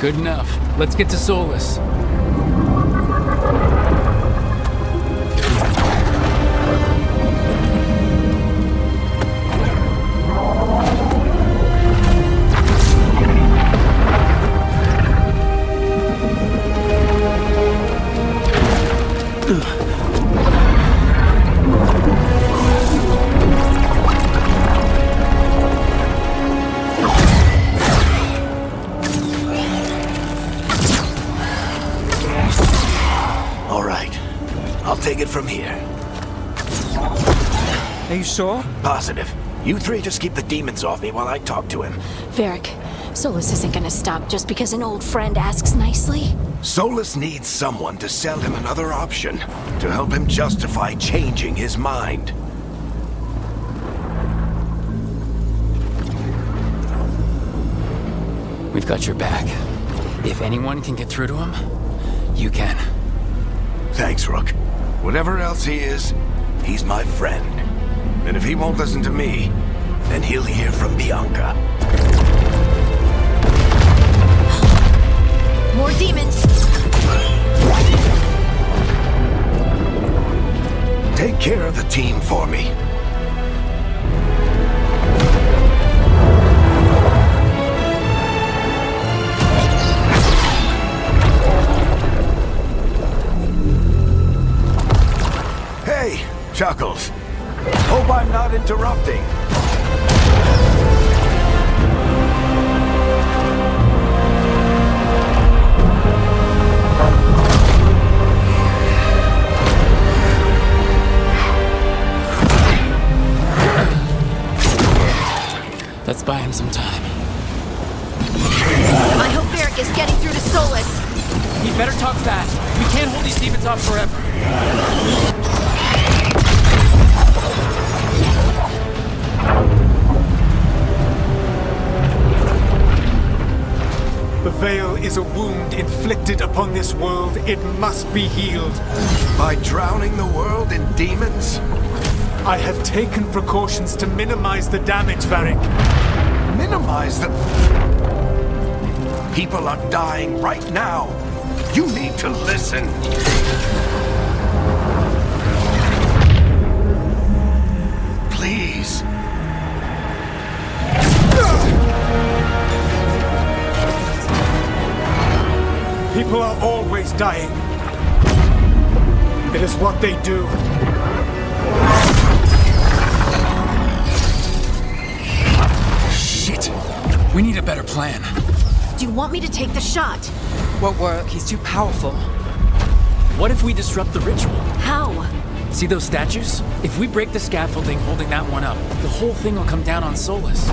Good enough. Let's get to Solus. Take it from here. Are you sure? Positive. You three just keep the demons off me while I talk to him. Varric, Solus isn't gonna stop just because an old friend asks nicely. Solus needs someone to sell him another option, to help him justify changing his mind. We've got your back. If anyone can get through to him, you can. Thanks, Rook. Whatever else he is, he's my friend. And if he won't listen to me, then he'll hear from Bianca. More demons! Take care of the team for me. Chuckles. Hope I'm not interrupting. Let's buy him some time. I hope Varric is getting through to Solus. He better talk fast. We can't hold these demons off forever. The Veil is a wound inflicted upon this world. It must be healed. By drowning the world in demons? I have taken precautions to minimize the damage, Varric. Minimize the... People are dying right now. You need to listen. Please. People are always dying. It is what they do. Shit. We need a better plan. Do you want me to take the shot? Won't work. He's too powerful. What if we disrupt the ritual? How? See those statues? If we break the scaffolding holding that one up, the whole thing will come down on Solus.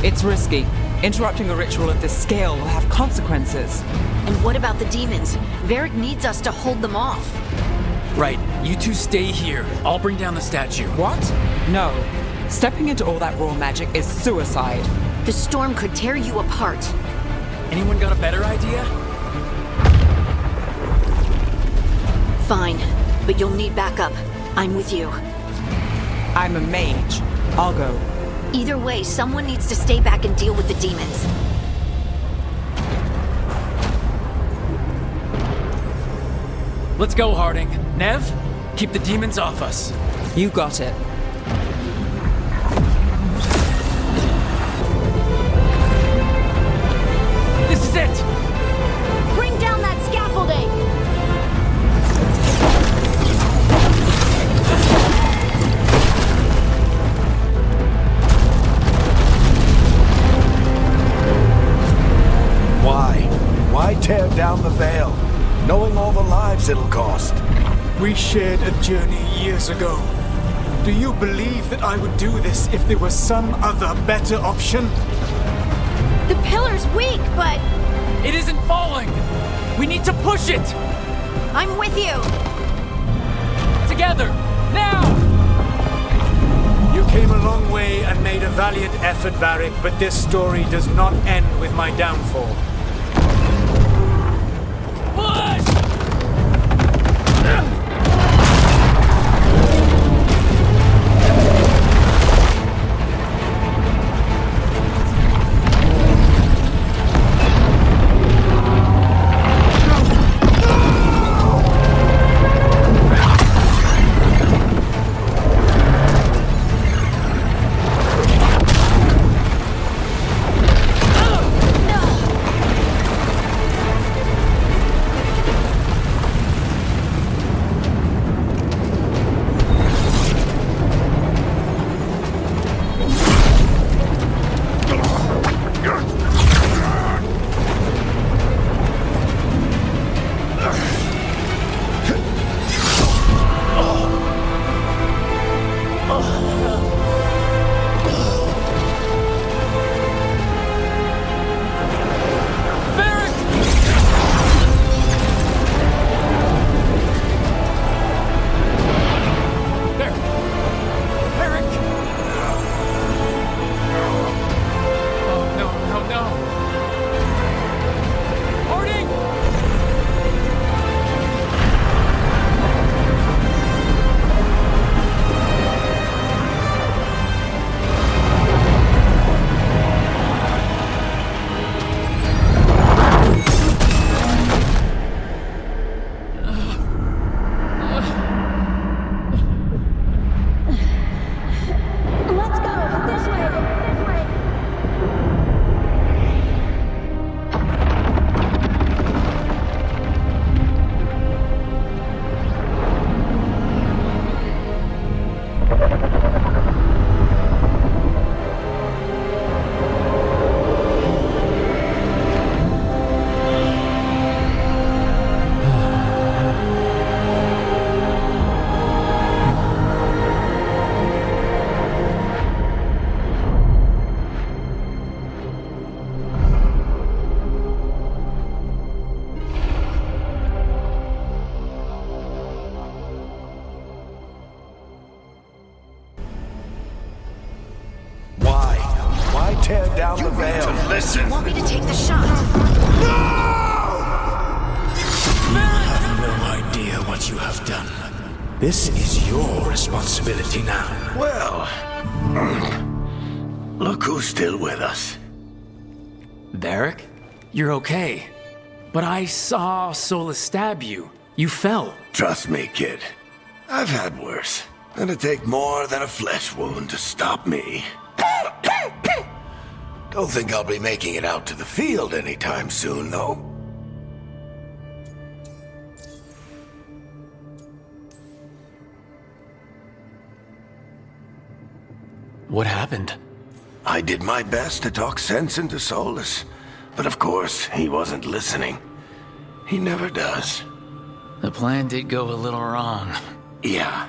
It's risky. Interrupting a ritual of this scale will have consequences. And what about the demons? Varric needs us to hold them off. Right. You two stay here. I'll bring down the statue. What? No. Stepping into all that raw magic is suicide. The storm could tear you apart. Anyone got a better idea? Fine, but you'll need backup. I'm with you. I'm a mage. I'll go. Either way, someone needs to stay back and deal with the demons. Let's go, Harding. Nev, keep the demons off us. You got it. This is it! Bring down that scaffolding! Why tear down the Veil, knowing all the lives it'll cost? We shared a journey years ago. Do you believe that I would do this if there was some other better option? The pillar's weak, but... It isn't falling! We need to push it! I'm with you! Together! Now! You came a long way and made a valiant effort, Varric, but this story does not end with my downfall. Push! tear down the veil. To listen. Want me to take the shot? You have no idea what you have done. This is your responsibility now. Well, look who's still with us. Varric, you're okay. But I saw Solus stab you. You fell. Trust me, kid. I've had worse. It'd take more than a flesh wound to stop me. Don't think I'll be making it out to the field anytime soon, though. What happened? I did my best to talk sense into Solus, but of course, he wasn't listening. He never does. The plan did go a little wrong. Yeah.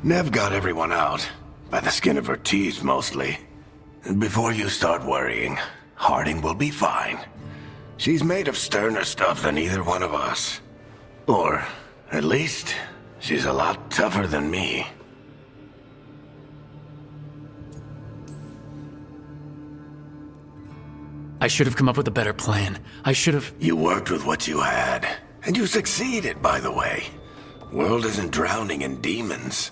Nev got everyone out, by the skin of her teeth mostly. And before you start worrying, Harding will be fine. She's made of sterner stuff than either one of us. Or, at least, she's a lot tougher than me. I should have come up with a better plan. I should have... You worked with what you had. And you succeeded, by the way. World isn't drowning in demons.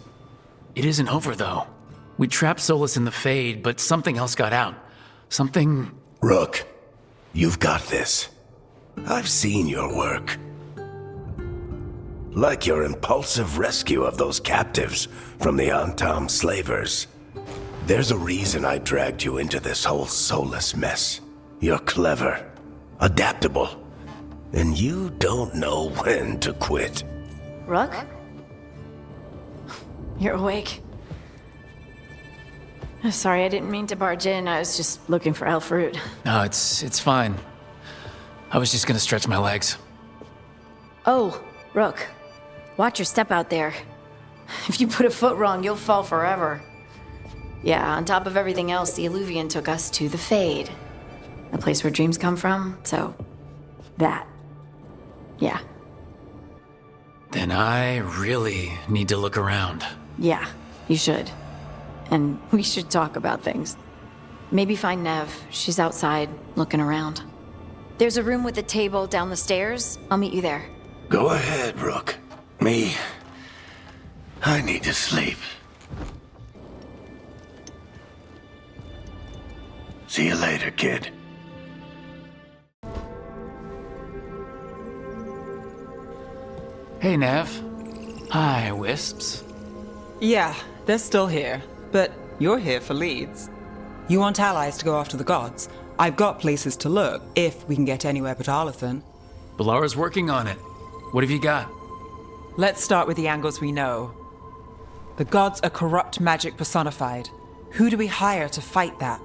It isn't over, though. We trapped Solus in the Fade, but something else got out. Something... Rook, you've got this. I've seen your work. Like your impulsive rescue of those captives from the Antam slavers. There's a reason I dragged you into this whole Solus mess. You're clever, adaptable, and you don't know when to quit. Rook? You're awake. Sorry, I didn't mean to barge in. I was just looking for elf fruit. No, it's fine. I was just gonna stretch my legs. Oh, Rook. Watch your step out there. If you put a foot wrong, you'll fall forever. Yeah, on top of everything else, the Illuvian took us to the Fade. The place where dreams come from, so... that. Yeah. Then I really need to look around. Yeah, you should. And we should talk about things. Maybe find Nev. She's outside, looking around. There's a room with a table down the stairs. I'll meet you there. Go ahead, Rook. Me, I need to sleep. See you later, kid. Hey, Nev. Hi, Wisps. Yeah, they're still here. But you're here for leads. You want allies to go after the gods? I've got places to look, if we can get anywhere but Arlathan. Balara's working on it. What have you got? Let's start with the angles we know. The gods are corrupt magic personified. Who do we hire to fight that?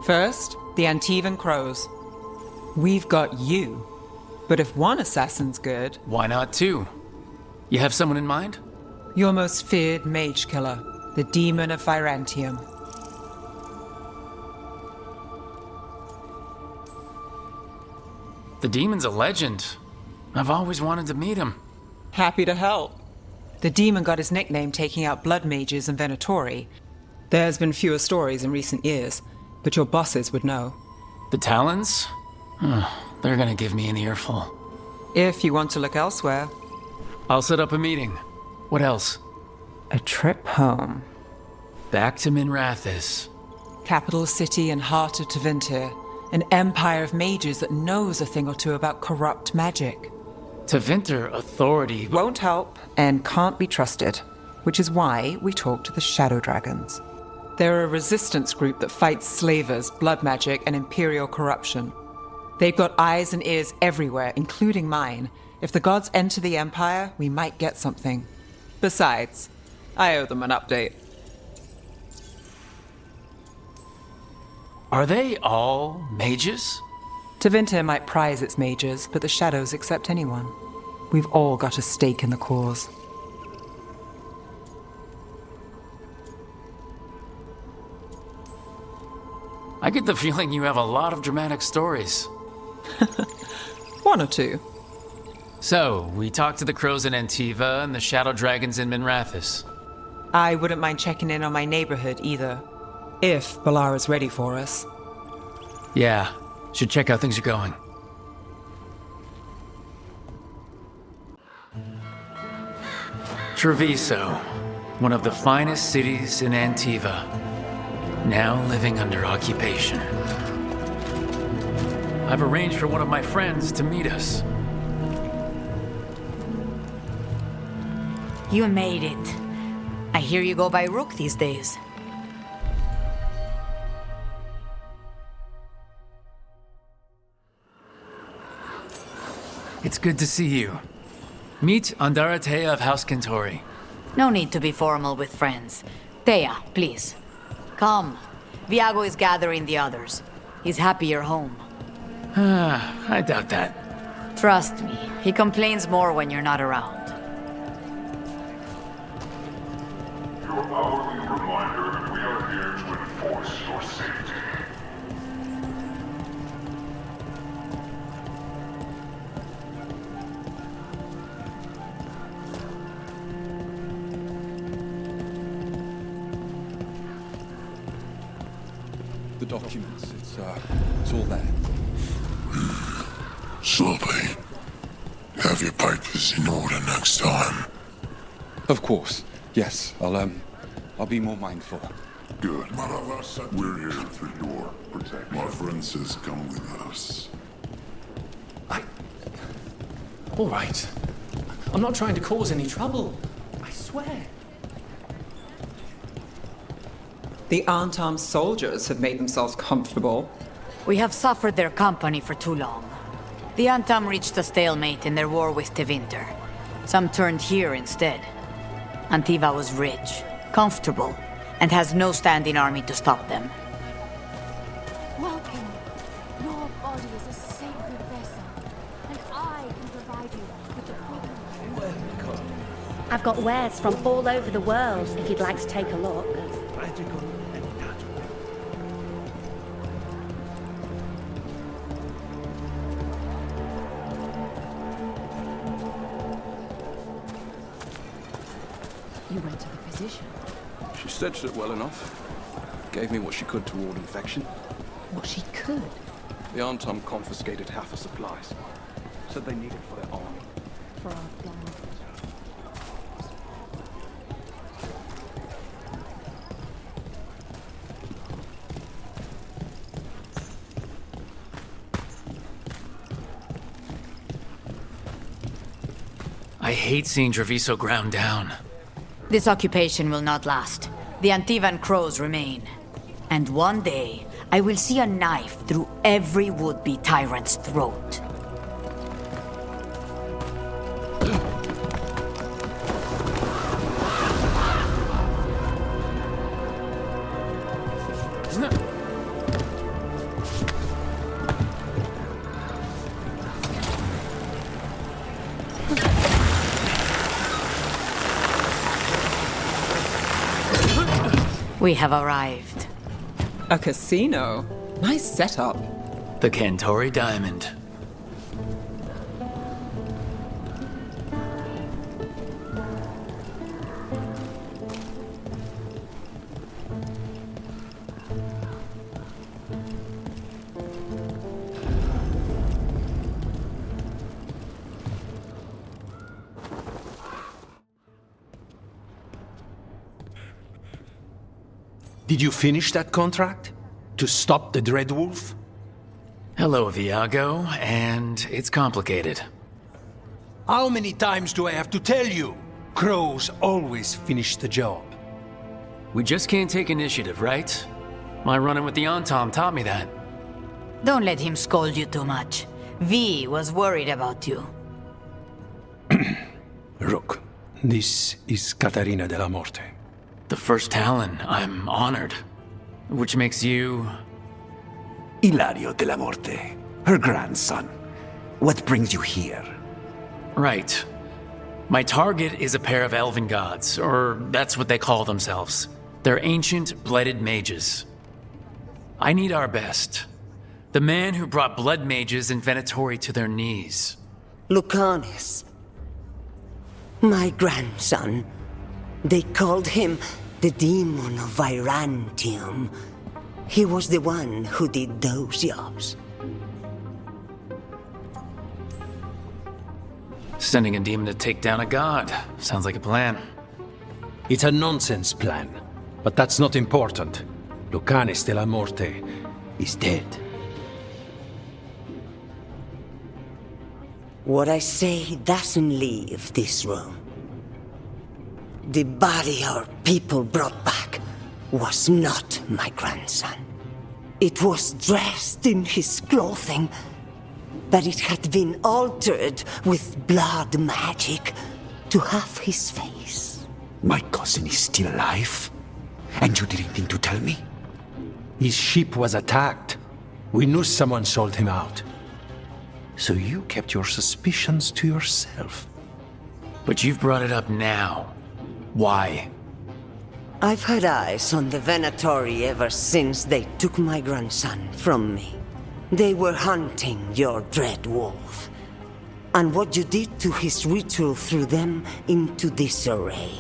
First, the Antivan Crows. We've got you. But if one assassin's good... Why not two? You have someone in mind? Your most feared mage killer, the Demon of Virantium. The demon's a legend. I've always wanted to meet him. Happy to help. The demon got his nickname taking out blood mages and Venatori. There's been fewer stories in recent years, but your bosses would know. The Talons? They're gonna give me an earful. If you want to look elsewhere. I'll set up a meeting. What else? A trip home. Back to Minrathis. Capital city and heart of Tevinter. An empire of mages that knows a thing or two about corrupt magic. Tevinter authority Won't help and can't be trusted, which is why we talk to the Shadow Dragons. They're a resistance group that fights slavers, blood magic, and imperial corruption. They've got eyes and ears everywhere, including mine. If the gods enter the Empire, we might get something. Besides, I owe them an update. Are they all mages? Tevinter might prize its mages, but the Shadows accept anyone. We've all got a stake in the cause. I get the feeling you have a lot of dramatic stories. One or two. So, we talked to the Crows in Antiva and the Shadow Dragons in Minrathis. I wouldn't mind checking in on my neighborhood either. If Balara's ready for us. Yeah, should check how things are going. Treviso, one of the finest cities in Antiva, now living under occupation. I've arranged for one of my friends to meet us. You made it. I hear you go by Rook these days. It's good to see you. Meet Andaratea of House Kentori. No need to be formal with friends. Thea, please. Come. Viago is gathering the others. He's happy you're home. I doubt that. Trust me, he complains more when you're not around. Your hourly reminder that we are here to enforce your safety. The documents, it's all there. Sloppy. Have your papers in order next time. Of course, yes. I'll be more mindful. Good. We're here for your protection. My friend says come with us. All right. I'm not trying to cause any trouble. I swear. The unarmed soldiers have made themselves comfortable. We have suffered their company for too long. The Antam reached a stalemate in their war with Tevinter. Some turned here instead. Antiva was rich, comfortable, and has no standing army to stop them. Welcome. Your body is a sacred vessel, and I can provide you with the proper... I've got wares from all over the world, if you'd like to take a look. You went to the physician. She stitched it well enough. Gave me what she could to ward infection. What she could. The Antum confiscated half the supplies. Said they needed for their army. For our plan. I hate seeing Treviso ground down. This occupation will not last. The Antivan crows remain. And one day, I will see a knife through every would-be tyrant's throat. We have arrived. A casino? Nice setup. The Kentori Diamond. Did you finish that contract? To stop the Dreadwolf? Hello, Viago, and it's complicated. How many times do I have to tell you? Crows always finish the job. We just can't take initiative, right? My run-in with the Antom taught me that. Don't let him scold you too much. V was worried about you. Rook, this is Catarina Dellamorte. The first Talon. I'm honored. Which makes you... Ilario Dellamorte, her grandson. What brings you here? Right. My target is a pair of elven gods, or that's what they call themselves. They're ancient, blooded mages. I need our best. The man who brought blood mages in Venatori to their knees. Lucanis. My grandson. They called him the demon of Virantium. He was the one who did those jobs. Sending a demon to take down a god. Sounds like a plan. It's a nonsense plan, but that's not important. Lucanis Dellamorte is dead. What I say doesn't leave this room. The body our people brought back was not my grandson. It was dressed in his clothing, but it had been altered with blood magic to have his face. My cousin is still alive? And you didn't think to tell me? His ship was attacked. We knew someone sold him out. So you kept your suspicions to yourself. But you've brought it up now. Why? I've had eyes on the Venatori ever since they took my grandson from me. They were hunting your dread wolf. And what you did to his ritual threw them into disarray.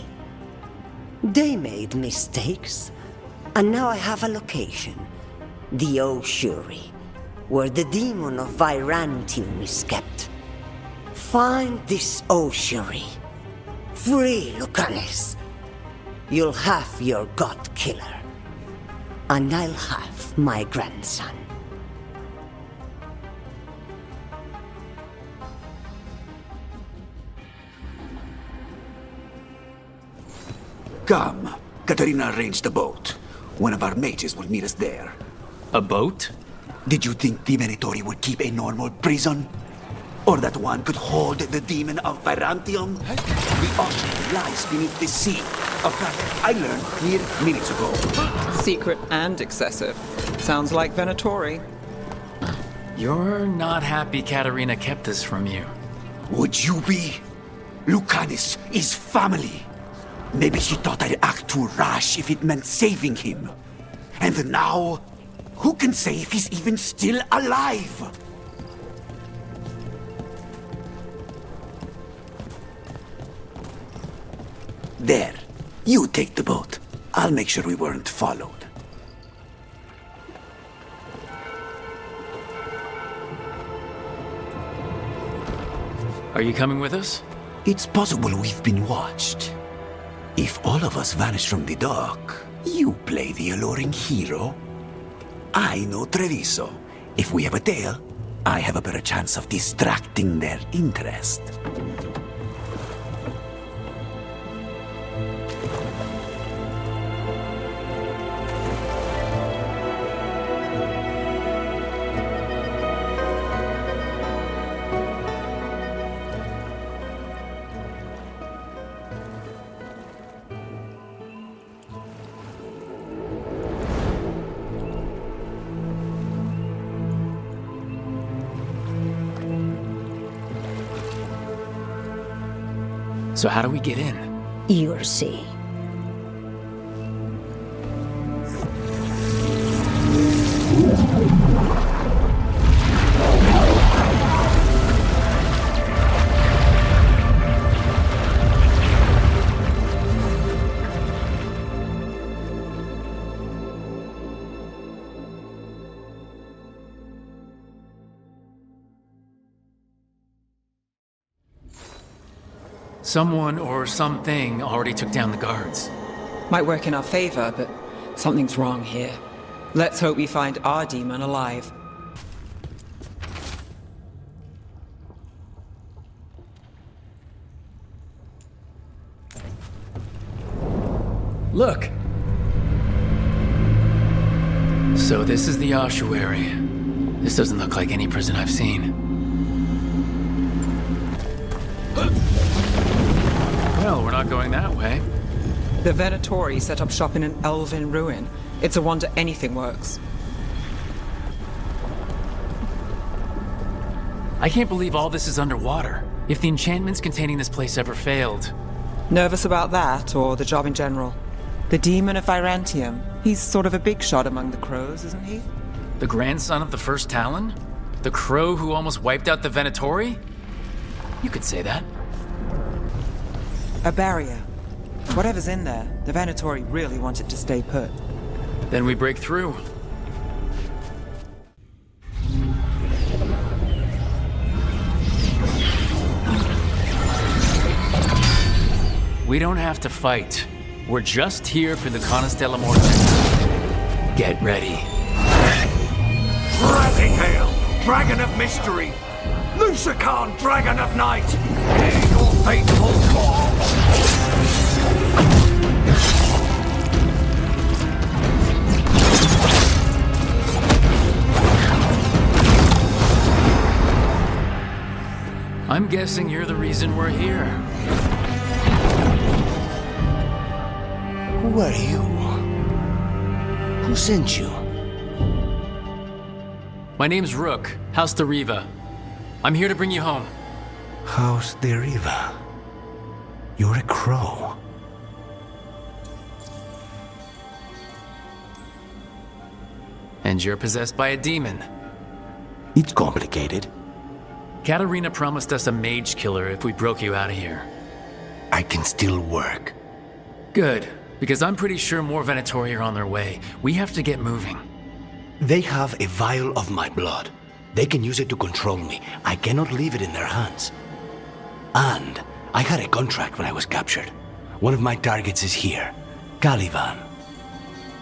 They made mistakes, and now I have a location. The Ossuary, where the demon of Virantium is kept. Find this Ossuary. Free Lucanis. You'll have your god killer. And I'll have my grandson. Come. Katarina arranged a boat. One of our mages will meet us there. A boat? Did you think the Venatori would keep a normal prison? Or that one could hold the demon of Virantium? The ocean lies beneath the sea. A fact I learned mere minutes ago. Secret and excessive. Sounds like Venatori. You're not happy Katarina kept this from you. Would you be? Lucanis is family. Maybe she thought I'd act too rash if it meant saving him. And now, who can say if he's even still alive? There. You take the boat. I'll make sure we weren't followed. Are you coming with us? It's possible we've been watched. If all of us vanish from the dock, you play the alluring hero. I know Treviso. If we have a tail, I have a better chance of distracting their interest. So how do we get in? You'll see. Someone or something already took down the guards. Might work in our favor, but something's wrong here. Let's hope we find our demon alive. Look! So this is the ossuary. This doesn't look like any prison I've seen. Well, we're not going that way. The Venatori set up shop in an elven ruin. It's a wonder anything works. I can't believe all this is underwater. If the enchantments containing this place ever failed. Nervous about that, or the job in general? The demon of Virantium. He's sort of a big shot among the crows, isn't he? The grandson of the first Talon? The crow who almost wiped out the Venatori? You could say that. A barrier. Whatever's in there, the Venatori really want it to stay put. Then we break through. We don't have to fight. We're just here for Lucanis Dellamorte. Get ready. Rising Hail, Dragon of Mystery! Lucanis, Dragon of Night! Hear your fateful call! I'm guessing you're the reason we're here. Who are you? Who sent you? My name's Rook, House de Riva. I'm here to bring you home. House de Riva. You're a crow. And you're possessed by a demon. It's complicated. Katarina promised us a mage killer if we broke you out of here. I can still work. Good, because I'm pretty sure more Venatori are on their way. We have to get moving. They have a vial of my blood. They can use it to control me. I cannot leave it in their hands. And I had a contract when I was captured. One of my targets is here, Caliban.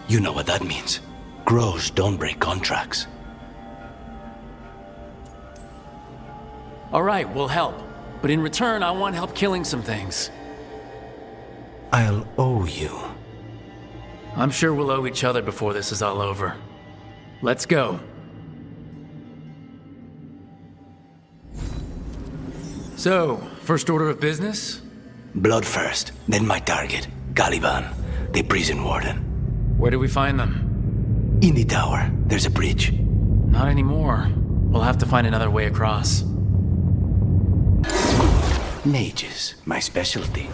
You know what that means. Crows don't break contracts. All right, we'll help. But in return, I want help killing some things. I'll owe you. I'm sure we'll owe each other before this is all over. Let's go. So, first order of business? Blood first, then my target, Caliban, the prison warden. Where do we find them? In the tower. There's a bridge. Not anymore. We'll have to find another way across. Mages, my specialty.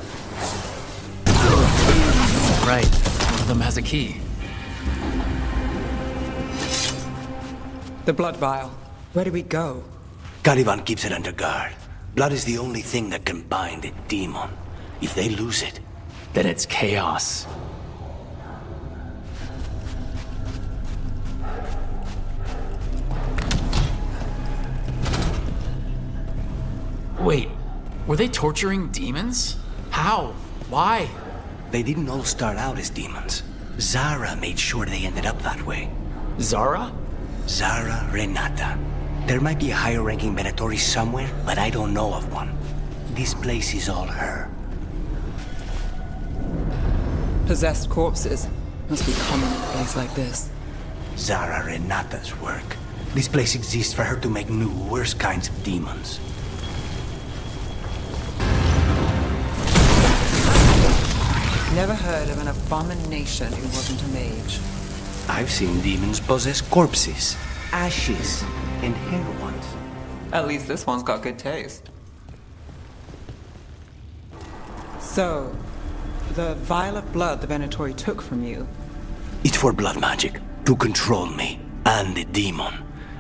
Right. One of them has a key. The blood vial. Where do we go? Caliban keeps it under guard. Blood is the only thing that can bind a demon. If they lose it, then it's chaos. Wait, were they torturing demons? How? Why? They didn't all start out as demons. Zara made sure they ended up that way. Zara? Zara Renata. There might be a higher-ranking Venatori somewhere, but I don't know of one. This place is all her. Possessed corpses. Must be common in a place like this. Zara Renata's work. This place exists for her to make new, worse kinds of demons. Never heard of an abomination who wasn't a mage. I've seen demons possess corpses, ashes, and hair ones. At least this one's got good taste. So, the vial of blood the Venatori took from you. It's for blood magic, to control me, and the demon.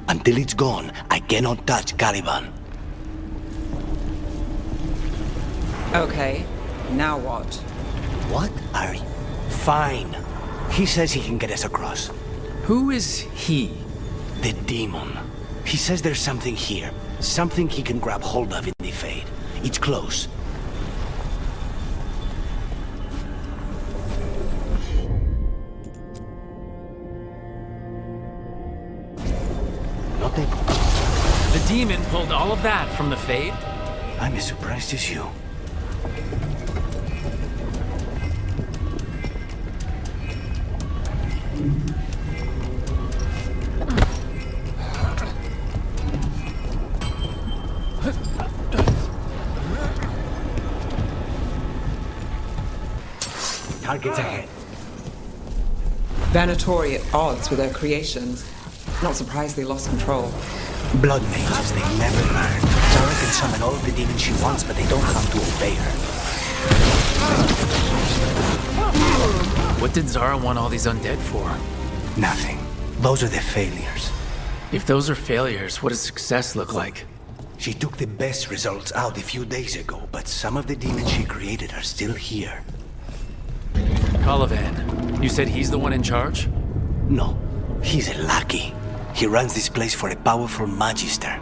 Until it's gone, I cannot touch Caliban. Okay, now what? What are you? Fine. He says he can get us across. Who is he? The demon. He says there's something here. Something he can grab hold of in the Fade. It's close. Not able. The demon pulled all of that from the Fade? I'm as surprised as you. Targets ahead. Venatori at odds with their creations. Not surprised they lost control. Blood mages, they never learn. Zara can summon all of the demons she wants, but they don't have to obey her. What did Zara want all these undead for? Nothing. Those are the failures. If those are failures, what does success look like? She took the best results out a few days ago, but some of the demons she created are still here. Caliban, you said he's the one in charge? No, he's a lackey. He runs this place for a powerful magister.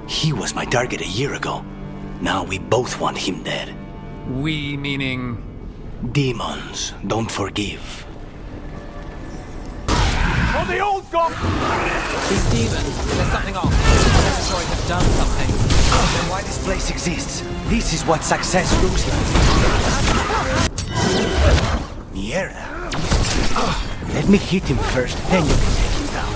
He was my target a year ago. Now we both want him dead. We meaning... Demons don't forgive. For the old god! These demons, there's something off. Venatori have done something. Then why this place exists? This is what success looks like. Mierda. Let me hit him first, then you can take him down.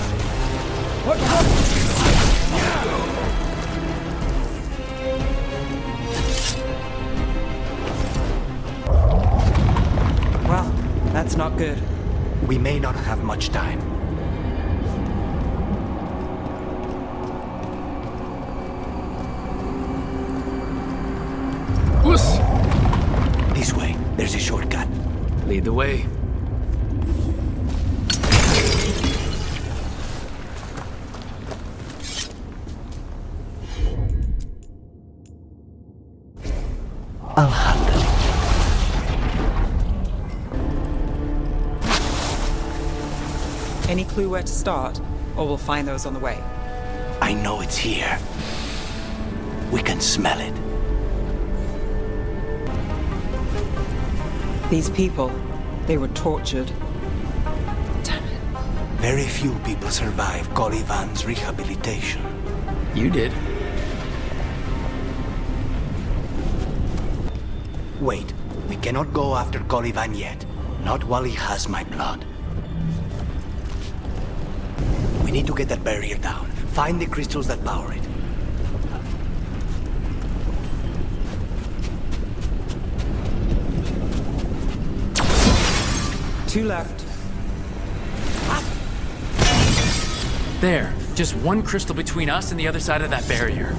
Well, that's not good. We may not have much time. Wuss! This way, there's a shortcut. Lead the way. I'll handle it. Any clue where to start? Or we'll find those on the way. I know it's here. We can smell it. These people, they were tortured. Damn it. Very few people survive Colivan's rehabilitation. You did. Wait, we cannot go after Colivan yet. Not while he has my blood. We need to get that barrier down. Find the crystals that power it. Two left. There. Just one crystal between us and the other side of that barrier.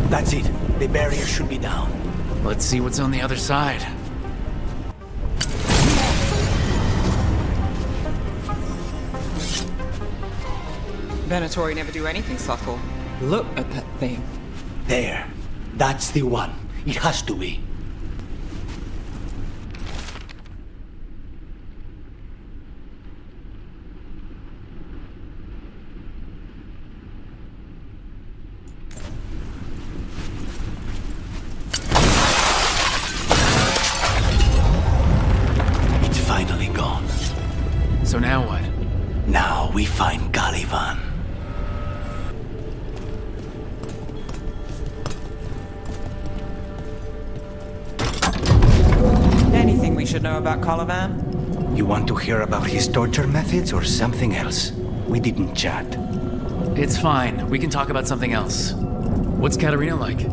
That's it. The barrier should be down. Let's see what's on the other side. Venatori never do anything subtle. Look at that thing. There. That's the one. It has to be. It's finally gone. So now what? Now we find Caliban. Anything we should know about Caliban? You want to hear about his torture methods or something else? We didn't chat. It's fine. We can talk about something else. What's Katerina like?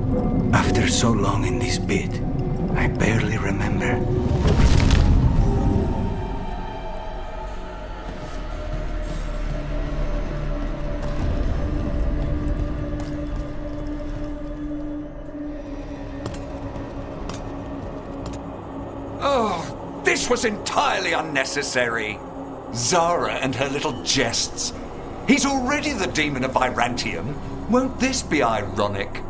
After so long in this bit, I barely remember. Oh, this was entirely unnecessary. Zara and her little jests. He's already the demon of Virantium. Won't this be ironic?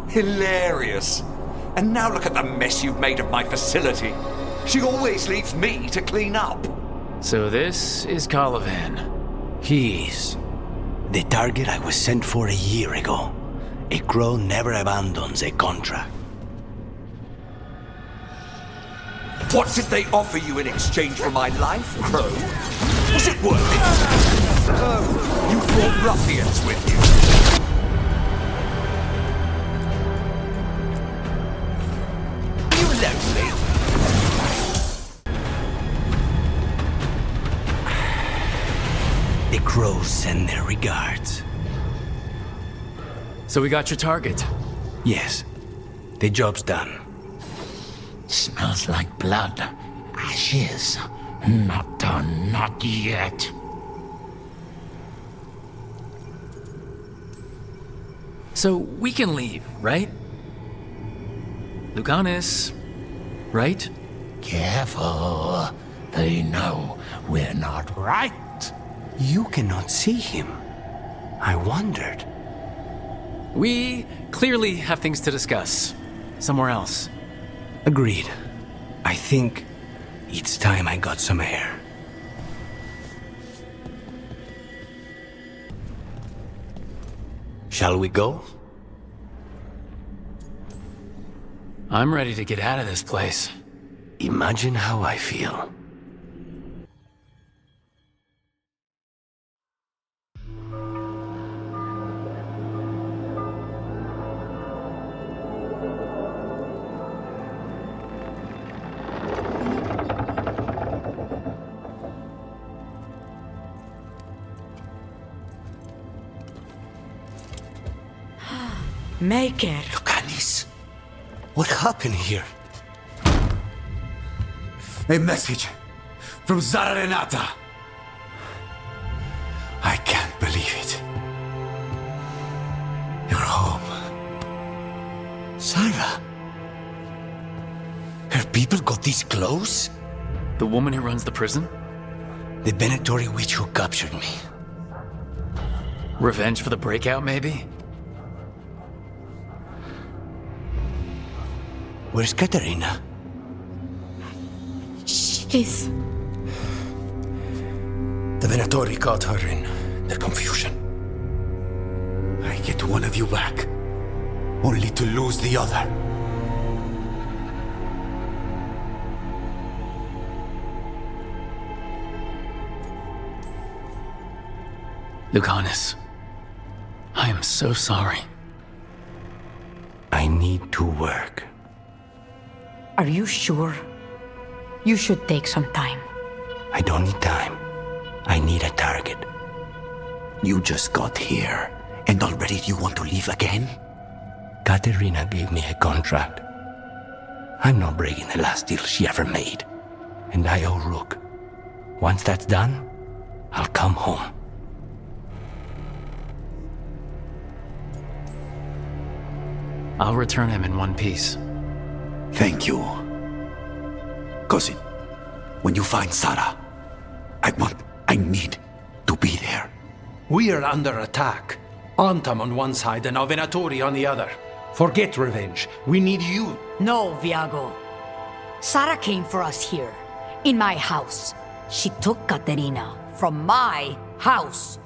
Hilarious. And now look at the mess you've made of my facility. She always leaves me to clean up. So this is Caliban. He's the target I was sent for a year ago. A crow never abandons a contract. What did they offer you in exchange for my life, Crow? Was it worth it? Oh, you brought ruffians with you. You lonely? The crows send their regards. So we got your target? Yes. The job's done. Smells like blood. Ashes. Not done, not yet. So we can leave, right? Lucanis, right? Careful. They know we're not right. You cannot see him. I wondered. We clearly have things to discuss. Somewhere else. Agreed. I think it's time I got some air. Shall we go? I'm ready to get out of this place. Imagine how I feel. Make it. Lucanis, what happened here? A message from Zara Renata. I can't believe it. You're home. Zara? Her people got this close? The woman who runs the prison? The Venatori witch who captured me. Revenge for the breakout, maybe? Where's Katerina? She's... The Venatori caught her in their confusion. I get one of you back, only to lose the other. Lucanis, I am so sorry. I need to work. Are you sure? You should take some time. I don't need time. I need a target. You just got here, and already you want to leave again? Katerina gave me a contract. I'm not breaking the last deal she ever made. And I owe Rook. Once that's done, I'll come home. I'll return him in one piece. Thank you. Cousin, when you find Sarah, I need to be there. We are under attack. Antam on one side and now Venatori on the other. Forget revenge. We need you. No, Viago. Sarah came for us here, in my house. She took Katerina from my house.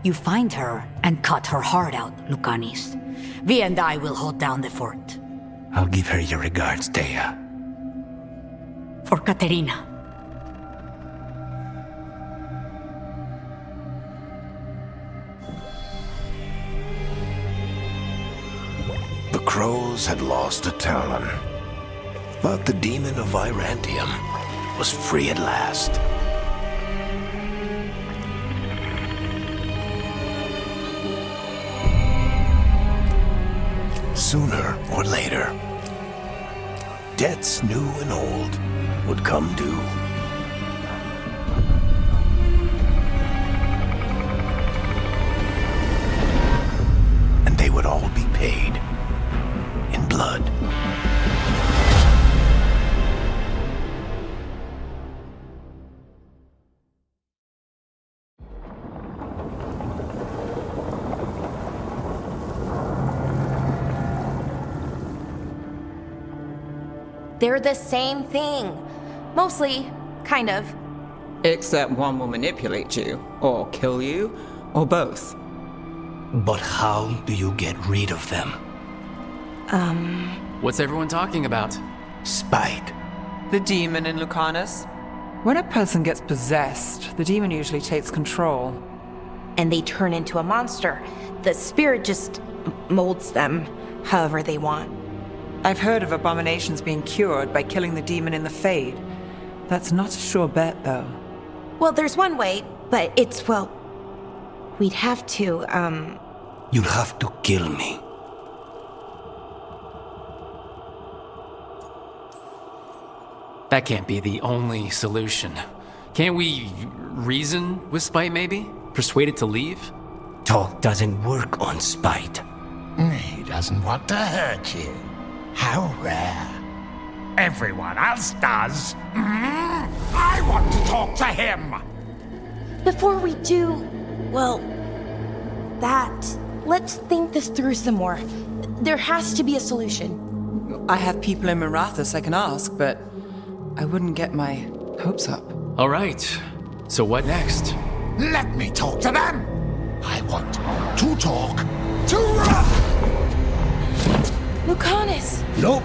You find her and cut her heart out, Lucanis. Vi and I will hold down the fort. I'll give her your regards, Thea. For Katerina. The crows had lost a talon, but the demon of Virantium was free at last. Sooner or later, debts new and old would come due. And they would all be paid in blood. They're the same thing. Mostly, kind of. Except one will manipulate you, or kill you, or both. But how do you get rid of them? What's everyone talking about? Spite. The demon in Lucanis. When a person gets possessed, the demon usually takes control. And they turn into a monster. The spirit just molds them however they want. I've heard of abominations being cured by killing the demon in the Fade. That's not a sure bet, though. Well, there's one way, but it's, well... We'd have to, You'll have to kill me. That can't be the only solution. Can't we reason with Spite, maybe? Persuade it to leave? Talk doesn't work on Spite. He doesn't want to hurt you. How rare. Everyone else does. I want to talk to him. Before we do, well, that, let's think this through some more. There has to be a solution. I have people in Marathas I can ask, but I wouldn't get my hopes up. All right. So what next? Let me talk to them. I want to talk to Lucanis! Nope.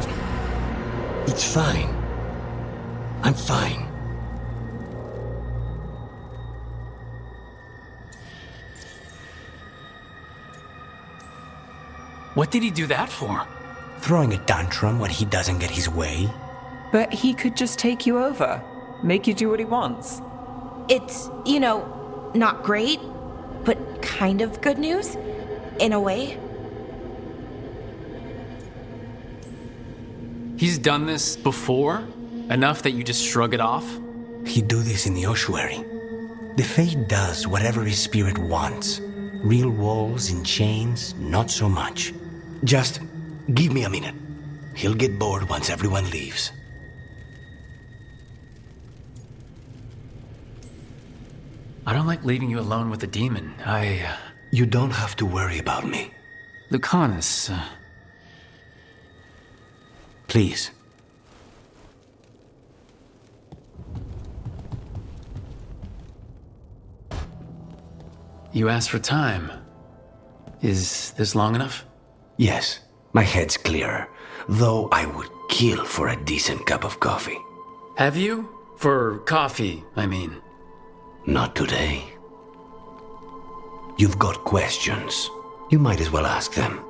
It's fine. I'm fine. What did he do that for? Throwing a tantrum when he doesn't get his way. But he could just take you over, make you do what he wants. It's, not great, but kind of good news, in a way. He's done this before? Enough that you just shrug it off? He'd do this in the ossuary. The Fate does whatever his spirit wants. Real walls and chains, not so much. Just give me a minute. He'll get bored once everyone leaves. I don't like leaving you alone with the demon. You don't have to worry about me. Lucanis, Please. You asked for time. Is this long enough? Yes, my head's clearer, though I would kill for a decent cup of coffee. Have you? For coffee, I mean. Not today. You've got questions. You might as well ask them.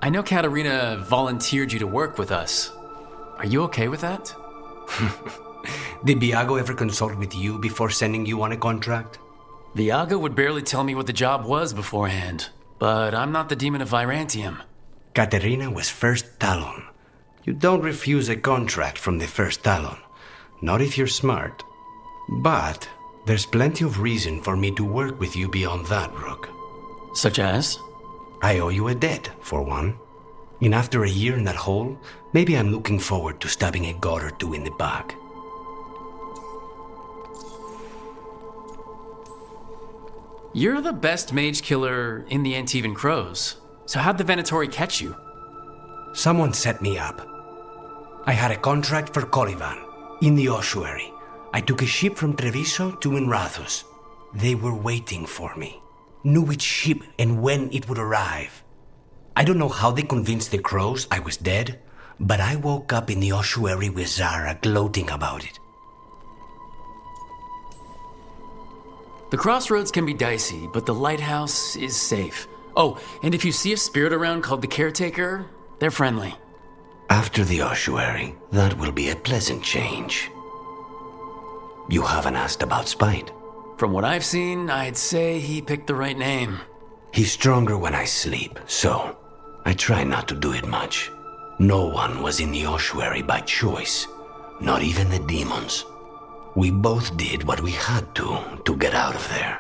I know Katerina volunteered you to work with us. Are you okay with that? Did Viago ever consult with you before sending you on a contract? Viago would barely tell me what the job was beforehand, but I'm not the demon of Virantium. Katerina was first Talon. You don't refuse a contract from the first Talon. Not if you're smart. But there's plenty of reason for me to work with you beyond that, Rook. Such as? I owe you a debt, for one. And after a year in that hole, maybe I'm looking forward to stabbing a god or two in the back. You're the best mage killer in the Antivan Crows. So how'd the Venatori catch you? Someone set me up. I had a contract for Colivan, in the ossuary. I took a ship from Treviso to Minrathus. They were waiting for me. Knew which ship and when it would arrive. I don't know how they convinced the Crows I was dead, but I woke up in the ossuary with Zara gloating about it. The crossroads can be dicey, but the lighthouse is safe. Oh, and if you see a spirit around called the Caretaker, they're friendly. After the ossuary, that will be a pleasant change. You haven't asked about Spite. From what I've seen, I'd say he picked the right name. He's stronger when I sleep, so I try not to do it much. No one was in the ossuary by choice, not even the demons. We both did what we had to get out of there.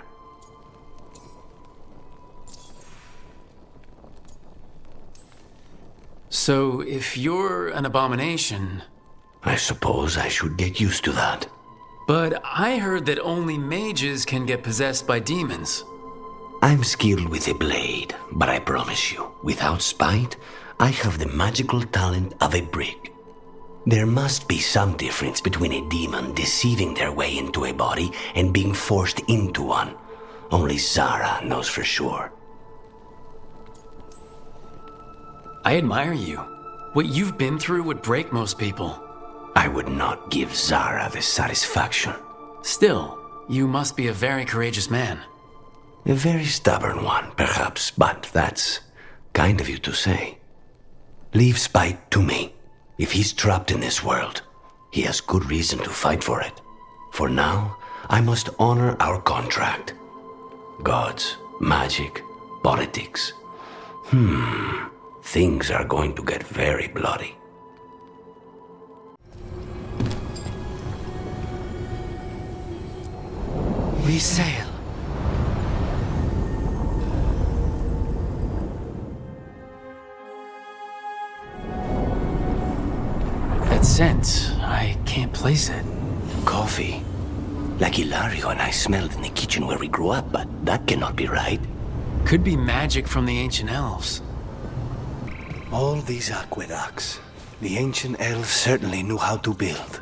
So, if you're an abomination... I suppose I should get used to that. But I heard that only mages can get possessed by demons. I'm skilled with a blade, but I promise you, without Spite, I have the magical talent of a brick. There must be some difference between a demon deceiving their way into a body and being forced into one. Only Zara knows for sure. I admire you. What you've been through would break most people. I would not give Zara the satisfaction. Still, you must be a very courageous man. A very stubborn one, perhaps, but that's kind of you to say. Leave Spite to me. If he's trapped in this world, he has good reason to fight for it. For now, I must honor our contract. Gods, magic, politics. Things are going to get very bloody. We sail. That scent, I can't place it. Coffee. Like Hilario and I smelled in the kitchen where we grew up, but that cannot be right. Could be magic from the ancient elves. All these aqueducts. The ancient elves certainly knew how to build.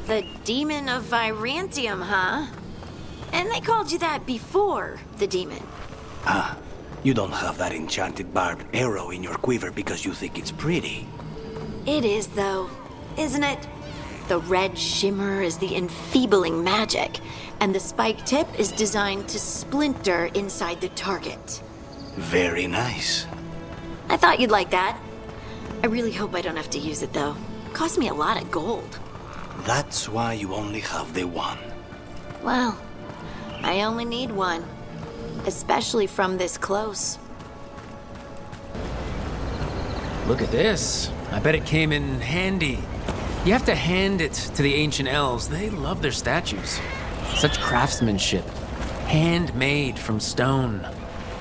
The demon of Virantium, huh? And they called you that before the demon. Ah, you don't have that enchanted barbed arrow in your quiver because you think it's pretty. It is, though, isn't it? The red shimmer is the enfeebling magic, and the spike tip is designed to splinter inside the target. Very nice. I thought you'd like that. I really hope I don't have to use it, though. It cost me a lot of gold. That's why you only have the one. Well, I only need one. Especially from this close. Look at this. I bet it came in handy. You have to hand it to the ancient elves. They love their statues. Such craftsmanship. Handmade from stone.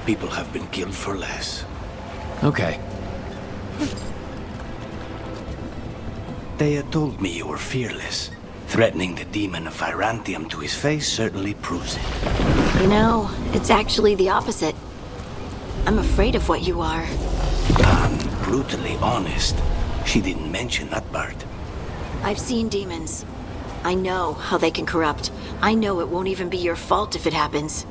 People have been killed for less. Okay. They told me you were fearless. Threatening the demon of Virantium to his face certainly proves it. You know, it's actually the opposite. I'm afraid of what you are. I'm brutally honest. She didn't mention that part. I've seen demons. I know how they can corrupt. I know it won't even be your fault if it happens.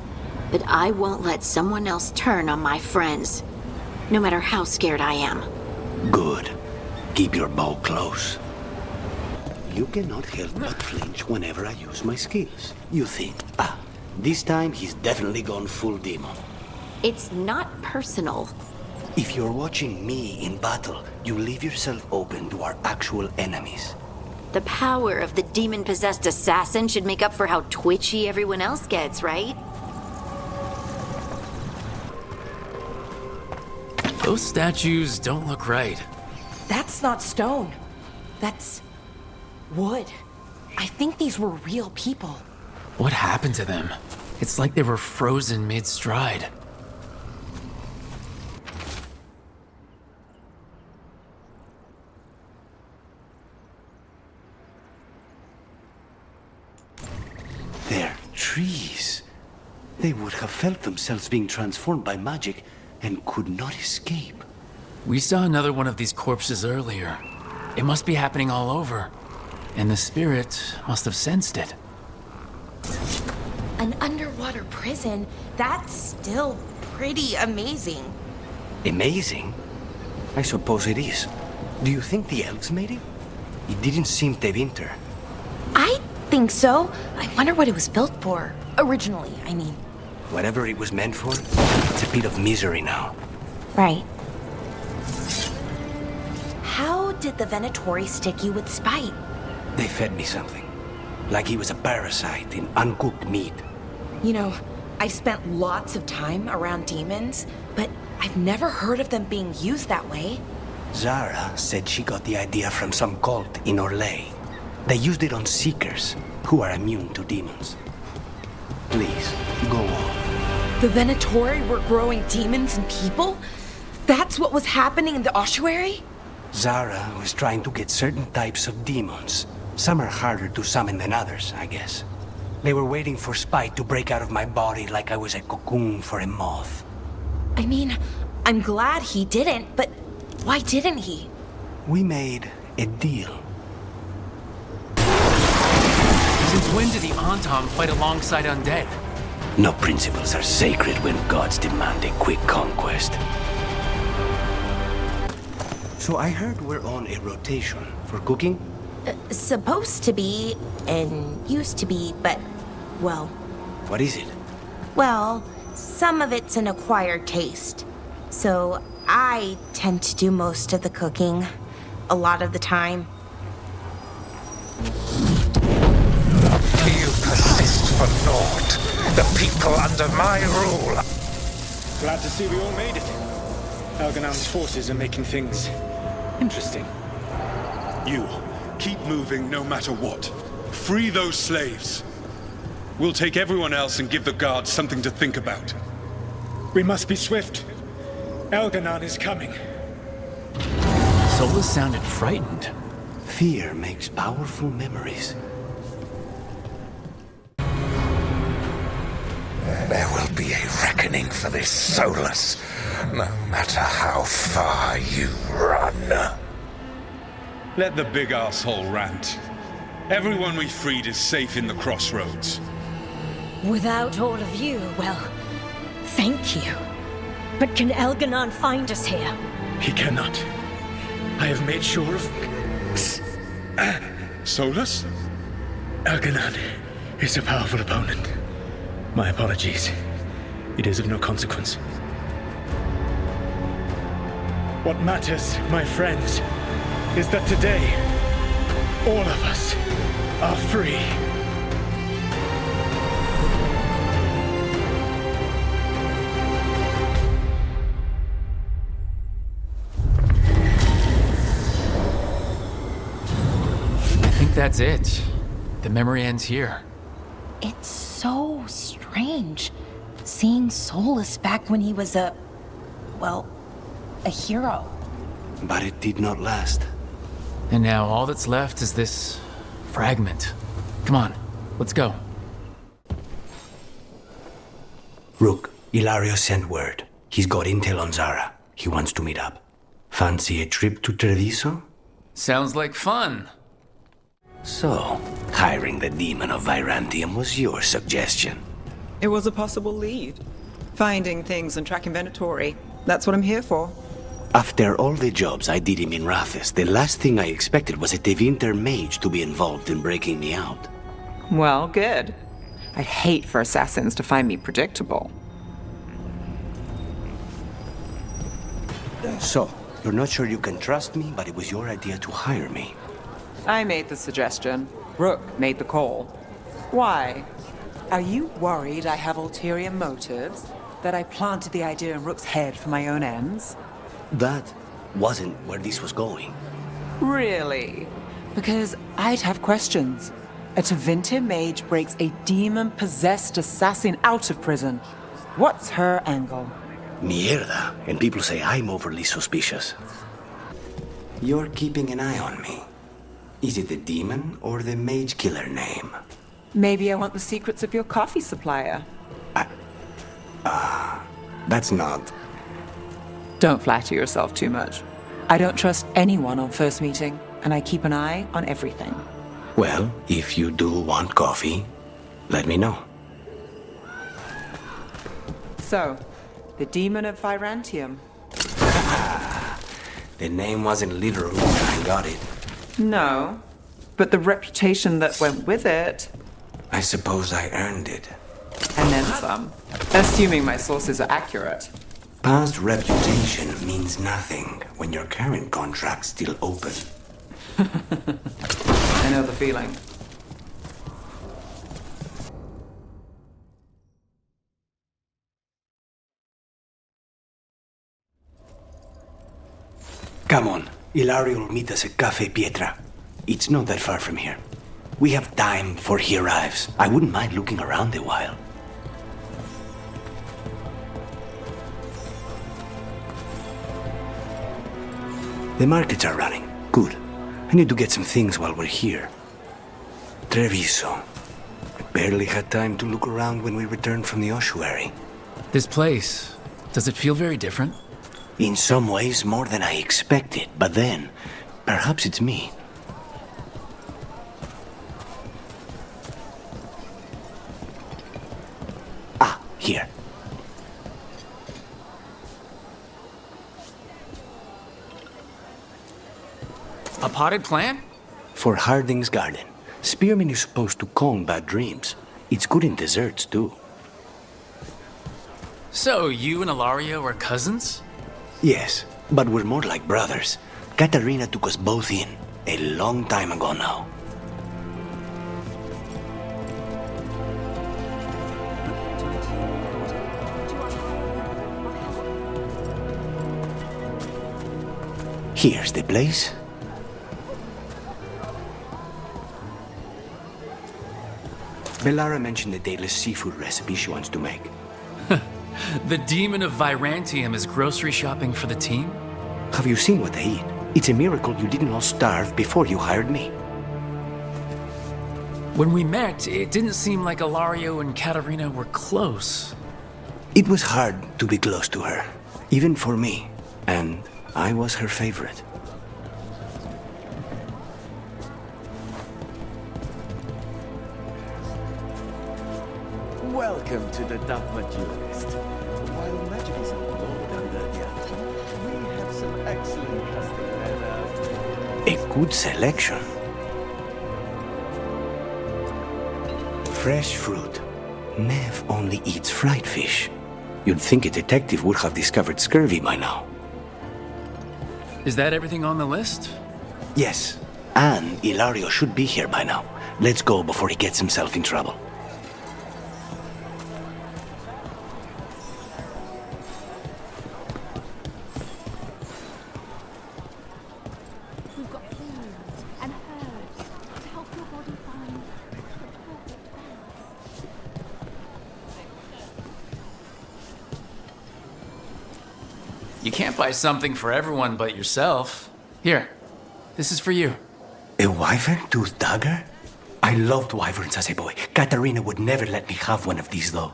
But I won't let someone else turn on my friends. No matter how scared I am. Good. Keep your bow close. You cannot help but flinch whenever I use my skills. You think, this time he's definitely gone full demon. It's not personal. If you're watching me in battle, you leave yourself open to our actual enemies. The power of the demon-possessed assassin should make up for how twitchy everyone else gets, right? Those statues don't look right. That's not stone. That's wood. I think these were real people. What happened to them? It's like they were frozen mid-stride. They're trees. They would have felt themselves being transformed by magic and could not escape. We saw another one of these corpses earlier. It must be happening all over. And the spirit must have sensed it. An underwater prison? That's still pretty amazing. Amazing? I suppose it is. Do you think the elves made it? It didn't seem Tevinter. I think so. I wonder what it was built for. Originally, I mean. Whatever it was meant for, it's a pit of misery now. Right. How did the Venatori stick you with spite? They fed me something. Like he was a parasite in uncooked meat. You know, I've spent lots of time around demons, but I've never heard of them being used that way. Zara said she got the idea from some cult in Orlais. They used it on seekers, who are immune to demons. Please, go on. The Venatori were growing demons and people? That's what was happening in the ossuary? Zara was trying to get certain types of demons. Some are harder to summon than others, I guess. They were waiting for spite to break out of my body like I was a cocoon for a moth. I mean, I'm glad he didn't, but why didn't he? We made a deal. Since when did the Antam fight alongside undead? No principles are sacred when gods demand a quick conquest. So I heard we're on a rotation for cooking? Supposed to be, and used to be, but, well... What is it? Well, some of it's an acquired taste. So I tend to do most of the cooking, a lot of the time. You persist for naught. The people under my rule. Glad to see we all made it. Elganam's forces are making things interesting. You, keep moving no matter what. Free those slaves. We'll take everyone else and give the guards something to think about. We must be swift. Elganan is coming. Solus sounded frightened. Fear makes powerful memories. There will be a reckoning for this Solus, no matter how far you run. Let the big asshole rant. Everyone we freed is safe in the crossroads. Without all of you, well, thank you. But can Elganon find us here? He cannot. I have made sure of... Solus? Elganon is a powerful opponent. My apologies. It is of no consequence. What matters, my friends, is that today, all of us are free. I think that's it. The memory ends here. It's so strange seeing Solus back when he was a hero. But it did not last. And now all that's left is this fragment. Come on, let's go. Rook, Ilario sent word. He's got intel on Zara. He wants to meet up. Fancy a trip to Treviso? Sounds like fun. So, hiring the demon of Virantium was your suggestion. It was a possible lead. Finding things and tracking Venatori. That's what I'm here for. After all the jobs I did him in Rathis, the last thing I expected was a Tevinter mage to be involved in breaking me out. Well, good. I'd hate for assassins to find me predictable. So, you're not sure you can trust me, but it was your idea to hire me. I made the suggestion. Rook made the call. Why? Are you worried I have ulterior motives? That I planted the idea in Rook's head for my own ends? That wasn't where this was going. Really? Because I'd have questions. A Tevinter mage breaks a demon-possessed assassin out of prison. What's her angle? Mierda. And people say I'm overly suspicious. You're keeping an eye on me. Is it the demon or the mage killer name? Maybe I want the secrets of your coffee supplier. That's not... Don't flatter yourself too much. I don't trust anyone on first meeting, and I keep an eye on everything. Well, if you do want coffee, let me know. So, the demon of Virantium. The name wasn't literal when I got it. No, but the reputation that went with it. I suppose I earned it. And then some. Assuming my sources are accurate. Past reputation means nothing when your current contract's still open. I know the feeling. Come on, Ilario will meet us at Cafe Pietra. It's not that far from here. We have time before he arrives. I wouldn't mind looking around a while. The markets are running. Good. I need to get some things while we're here. Treviso. I barely had time to look around when we returned from the ossuary. This place, does it feel very different? In some ways, more than I expected. But then, perhaps it's me. Ah, here. A potted plant? For Harding's garden. Spearmint is supposed to calm bad dreams. It's good in desserts, too. So, you and Ilario are cousins? Yes, but we're more like brothers. Katarina took us both in, a long time ago now. Here's the place. Bellara mentioned the daily seafood recipe she wants to make. The demon of Virantium is grocery shopping for the team? Have you seen what they eat? It's a miracle you didn't all starve before you hired me. When we met, it didn't seem like Ilario and Katarina were close. It was hard to be close to her, even for me, and I was her favorite. Welcome to the Dogma Duelist. While magic is outlawed under the Anthem, we have some excellent custom and A good selection. Fresh fruit. Nev only eats fried fish. You'd think a detective would have discovered scurvy by now. Is that everything on the list? Yes, and Ilario should be here by now. Let's go before he gets himself in trouble. We've got foods and herbs to help your body find the perfect balance. You can't buy something for everyone but yourself. Here, this is for you. A wyvern-toothed dagger? I loved wyverns as a boy. Katarina would never let me have one of these, though.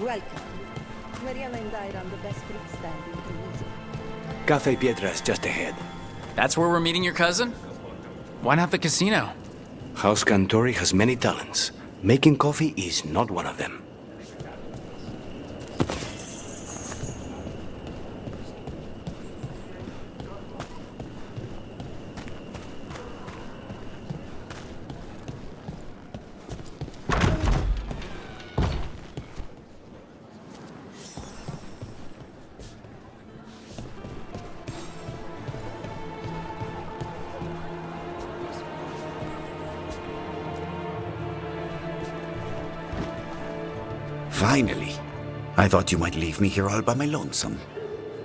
Welcome. Mariana and I run the best street stand in Tunisia. Café Pietra's just ahead. That's where we're meeting your cousin? Why not the casino? House Cantori has many talents. Making coffee is not one of them. Finally. I thought you might leave me here all by my lonesome.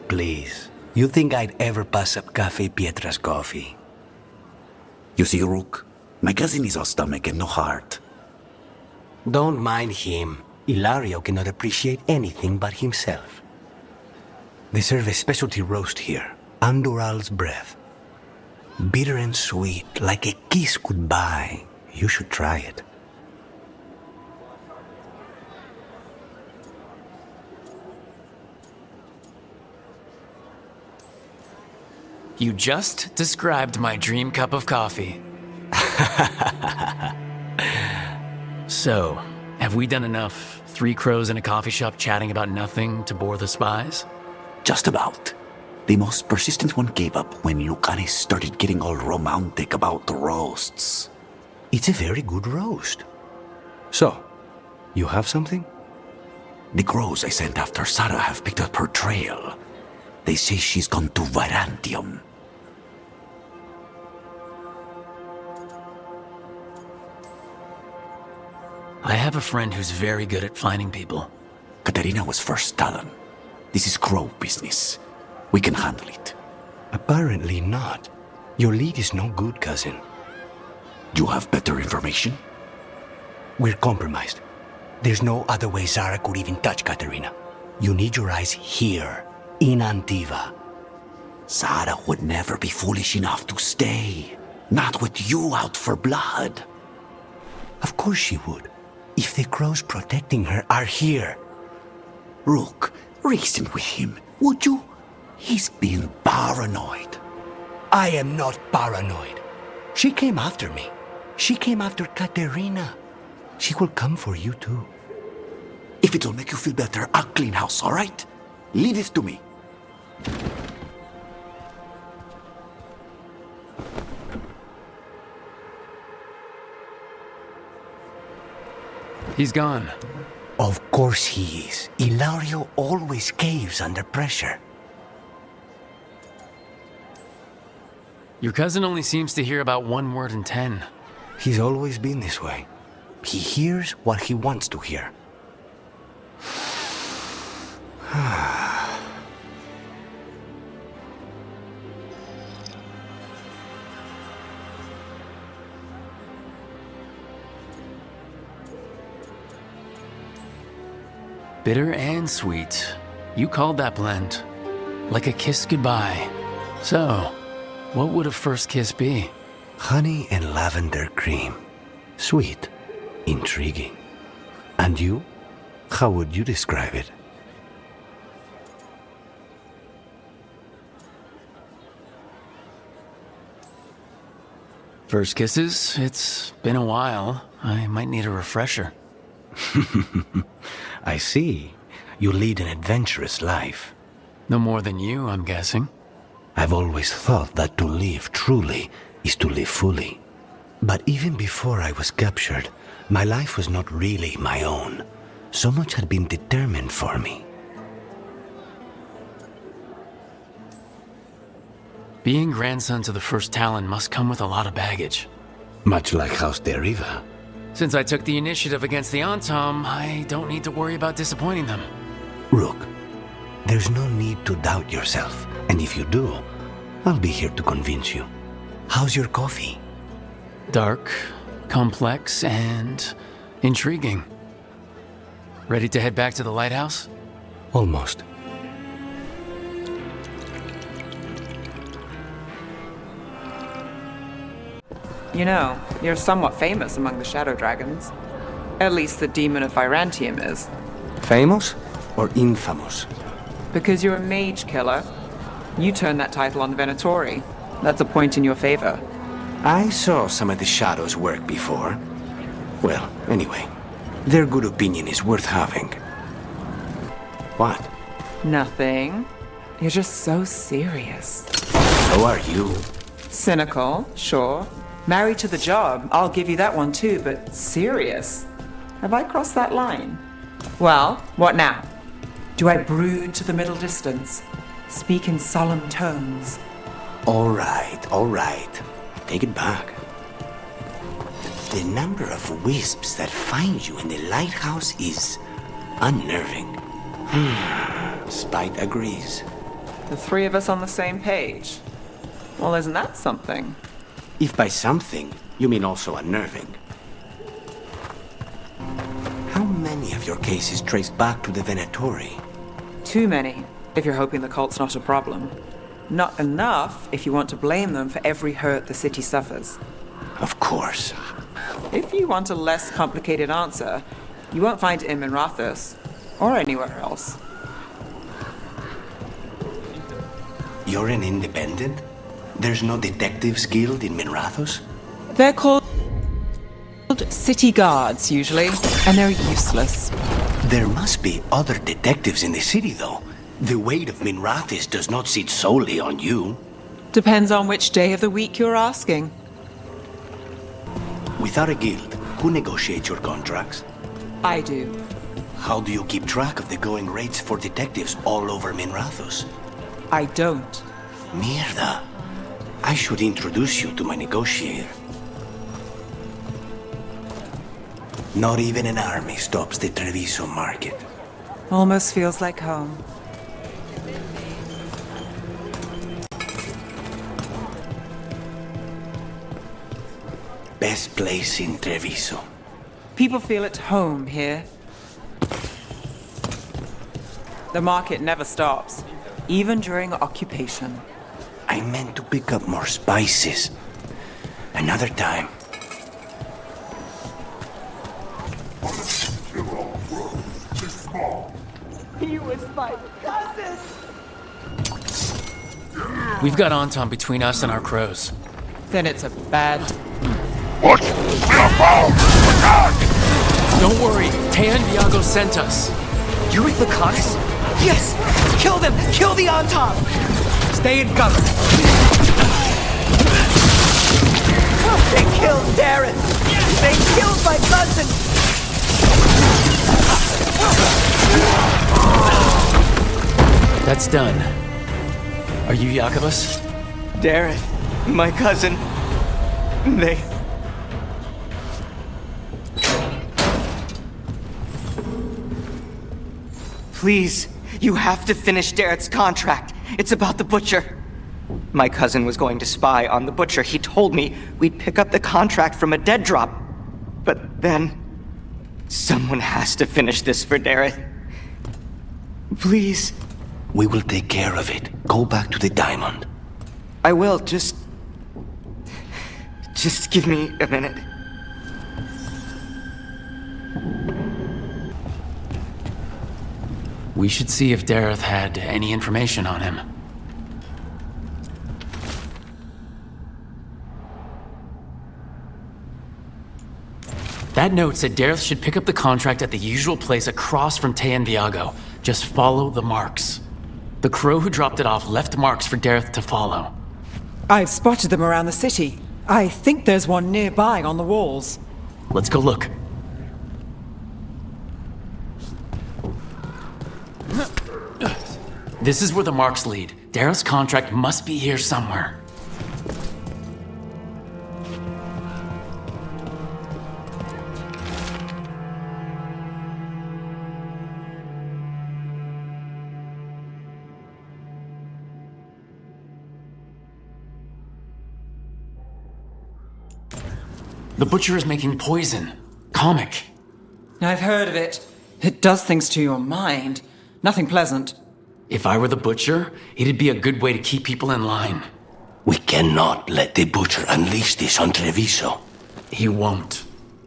Please. You think I'd ever pass up Café Pietra's coffee? You see, Rook, my cousin is all stomach and no heart. Don't mind him. Ilario cannot appreciate anything but himself. They serve a specialty roast here, Andoral's breath. Bitter and sweet, like a kiss goodbye. You should try it. You just described my dream cup of coffee. So, have we done enough 3 crows in a coffee shop chatting about nothing to bore the spies? Just about. The most persistent one gave up when Lucanis started getting all romantic about the roasts. It's a very good roast. So, you have something? The crows I sent after Sarah have picked up her trail. They say she's gone to Virantium. I have a friend who's very good at finding people. Katerina was first Talon. This is crow business. We can handle it. Apparently not. Your lead is no good, cousin. You have better information? We're compromised. There's no other way Zara could even touch Katerina. You need your eyes here, in Antiva. Zara would never be foolish enough to stay. Not with you out for blood. Of course she would. If the crows protecting her are here. Rook, reason with him, would you? He's being paranoid. I am not paranoid. She came after me. She came after Katerina. She will come for you too. If it'll make you feel better, I'll clean house, all right? Leave this to me. He's gone. Of course he is. Ilario always caves under pressure. Your cousin only seems to hear about 1 word in 10. He's always been this way. He hears what he wants to hear. Bitter and sweet. You called that blend. Like a kiss goodbye. So, what would a first kiss be? Honey and lavender cream. Sweet, Intriguing. And you? How would you describe it? First kisses? It's been a while. I might need a refresher. I see. You lead an adventurous life. No more than you, I'm guessing. I've always thought that to live truly is to live fully. But even before I was captured, my life was not really my own. So much had been determined for me. Being grandson to the first Talon must come with a lot of baggage. Much like House Deriva. Since I took the initiative against the Antam, I don't need to worry about disappointing them. Rook, there's no need to doubt yourself. And if you do, I'll be here to convince you. How's your coffee? Dark, complex, and intriguing. Ready to head back to the lighthouse? Almost. You know, you're somewhat famous among the Shadow Dragons. At least the demon of Virantium is. Famous or infamous? Because you're a mage killer. You turned that title on the Venatori. That's a point in your favor. I saw some of the Shadows work before. Well, anyway, their good opinion is worth having. What? Nothing. You're just so serious. So are you. Cynical, sure. Married to the job, I'll give you that one too, but serious? Have I crossed that line? Well, what now? Do I brood to the middle distance? Speak in solemn tones? All right. Take it back. The number of wisps that find you in the lighthouse is unnerving. Spite agrees. The three of us on the same page. Well, isn't that something? If by something, you mean also unnerving. How many of your cases trace back to the Venatori? Too many, if you're hoping the cult's not a problem. Not enough if you want to blame them for every hurt the city suffers. Of course. If you want a less complicated answer, you won't find it in Minrathous, or anywhere else. You're an independent? There's no detectives guild in Minrathous? They're called city guards, usually, and they're useless. There must be other detectives in the city, though. The weight of Minrathous does not sit solely on you. Depends on which day of the week you're asking. Without a guild, who negotiates your contracts? I do. How do you keep track of the going rates for detectives all over Minrathous? I don't. Mierda. I should introduce you to my negotiator. Not even an army stops the Treviso market. Almost feels like home. Best place in Treviso. People feel at home here. The market never stops, even during occupation. I meant to pick up more spices. Another time. He was my cousin! We've got Anton between us and our crows. Then it's a bad... What? We're found! Attack! Don't worry, Taya and Viago sent us. You're with Lucanis? Yes! Kill them! Kill the Anton! Stay in cover. They killed Darren! They killed my cousin! That's done. Are you Jacobus? Darren, my cousin. They... Please, you have to finish Darrett's contract. It's about the Butcher. My cousin was going to spy on the Butcher. He told me we'd pick up the contract from a dead drop. But then... someone has to finish this for Darrett. Please. We will take care of it. Go back to the diamond. I will, just give me a minute. We should see if Dareth had any information on him. That note said Dareth should pick up the contract at the usual place across from Teyan Viago. Just follow the marks. The crow who dropped it off left marks for Dareth to follow. I've spotted them around the city. I think there's one nearby on the walls. Let's go look. This is where the marks lead. Dareth's contract must be here somewhere. The butcher is making poison. Comic. I've heard of it. It does things to your mind. Nothing pleasant. If I were the butcher, it'd be a good way to keep people in line. We cannot let the butcher unleash this on Treviso. He won't.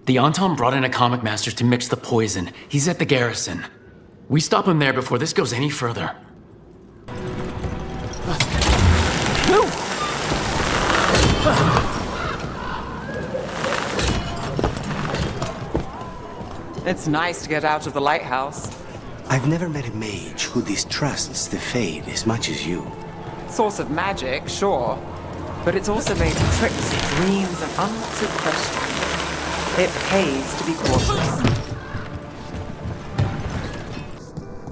The Anton brought in a comic master to mix the poison. He's at the garrison. We stop him there before this goes any further. It's nice to get out of the lighthouse. I've never met a mage who distrusts the Fade as much as you. Source of magic, sure. But it's also made of tricks, dreams, and unanswered questions. It pays to be cautious.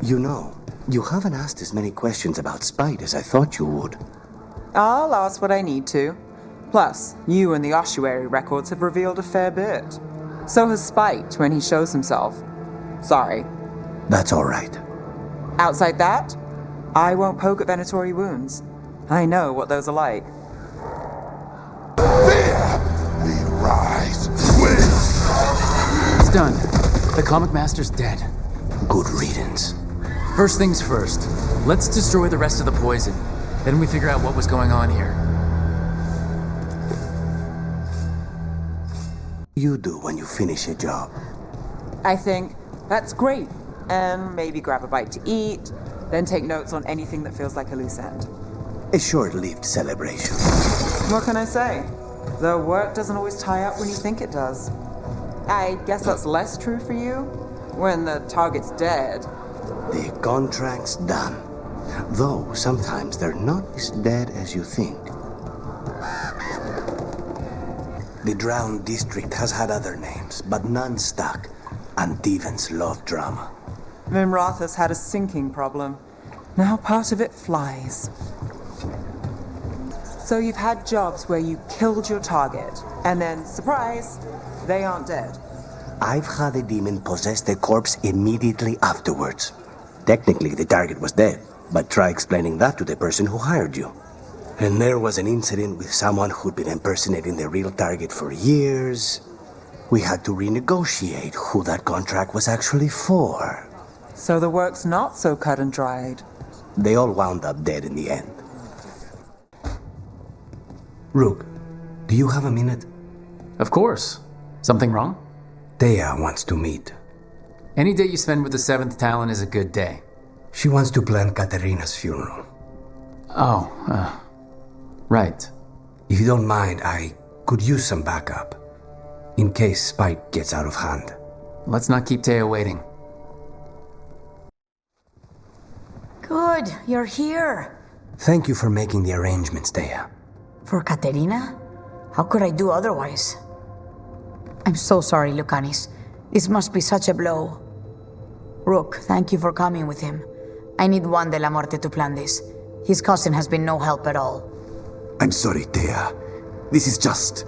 You know, you haven't asked as many questions about Spite as I thought you would. I'll ask what I need to. Plus, you and the ossuary records have revealed a fair bit. So has Spite when he shows himself. Sorry. That's all right. Outside that, I won't poke at venatory wounds. I know what those are like. Rise. It's done. The comic master's dead. Good riddance. First things first. Let's destroy the rest of the poison. Then we figure out what was going on here. You do when you finish a job. I think that's great. And maybe grab a bite to eat, then take notes on anything that feels like a loose end. A short-lived celebration. What can I say? The work doesn't always tie up when you think it does. I guess that's less true for you when the target's dead. The contract's done. Though sometimes they're not as dead as you think. The Drowned District has had other names, but none stuck. And Devens love drama. Vimratha's had a sinking problem. Now part of it flies. So you've had jobs where you killed your target, and then, surprise, they aren't dead. I've had a demon possess the corpse immediately afterwards. Technically, the target was dead, but try explaining that to the person who hired you. And there was an incident with someone who'd been impersonating the real target for years. We had to renegotiate who that contract was actually for. So the work's not so cut and dried. They all wound up dead in the end. Rook, do you have a minute? Of course. Something wrong? Thea wants to meet. Any day you spend with the 7th Talon is a good day. She wants to plan Katerina's funeral. Oh, right. If you don't mind, I could use some backup. In case Spite gets out of hand. Let's not keep Thea waiting. Good, you're here. Thank you for making the arrangements, Thea. For Katerina? How could I do otherwise? I'm so sorry, Lucanis. This must be such a blow. Rook, thank you for coming with him. I need Juan Dellamorte to plan this. His cousin has been no help at all. I'm sorry, Thea. This is just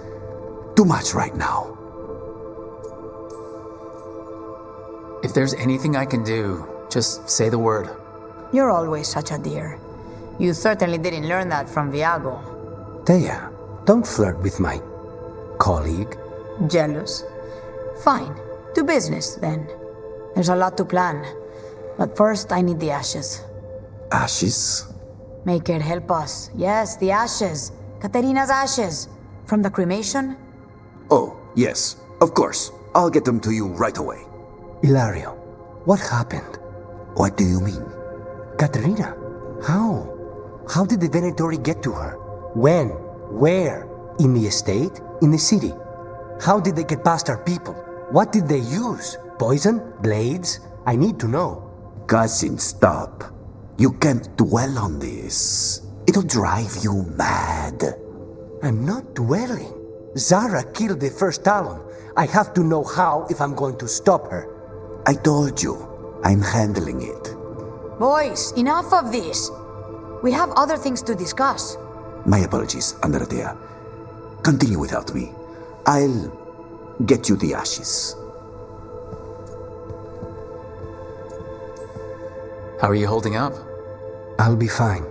too much right now. If there's anything I can do, just say the word. You're always such a dear. You certainly didn't learn that from Viago. Thea, don't flirt with my colleague. Jealous? Fine. To business, then. There's a lot to plan. But first, I need the ashes. Ashes? Make it help us. Yes, the ashes. Katerina's ashes. From the cremation? Oh, yes. Of course. I'll get them to you right away. Ilario, what happened? What do you mean? Katerina? How? How did the Venatori get to her? When? Where? In the estate? In the city? How did they get past our people? What did they use? Poison? Blades? I need to know. Cousin, stop. You can't dwell on this. It'll drive you mad. I'm not dwelling. Zara killed the first Talon. I have to know how if I'm going to stop her. I told you, I'm handling it. Boys, enough of this. We have other things to discuss. My apologies, Andrea. Continue without me. I'll get you the ashes. How are you holding up? I'll be fine.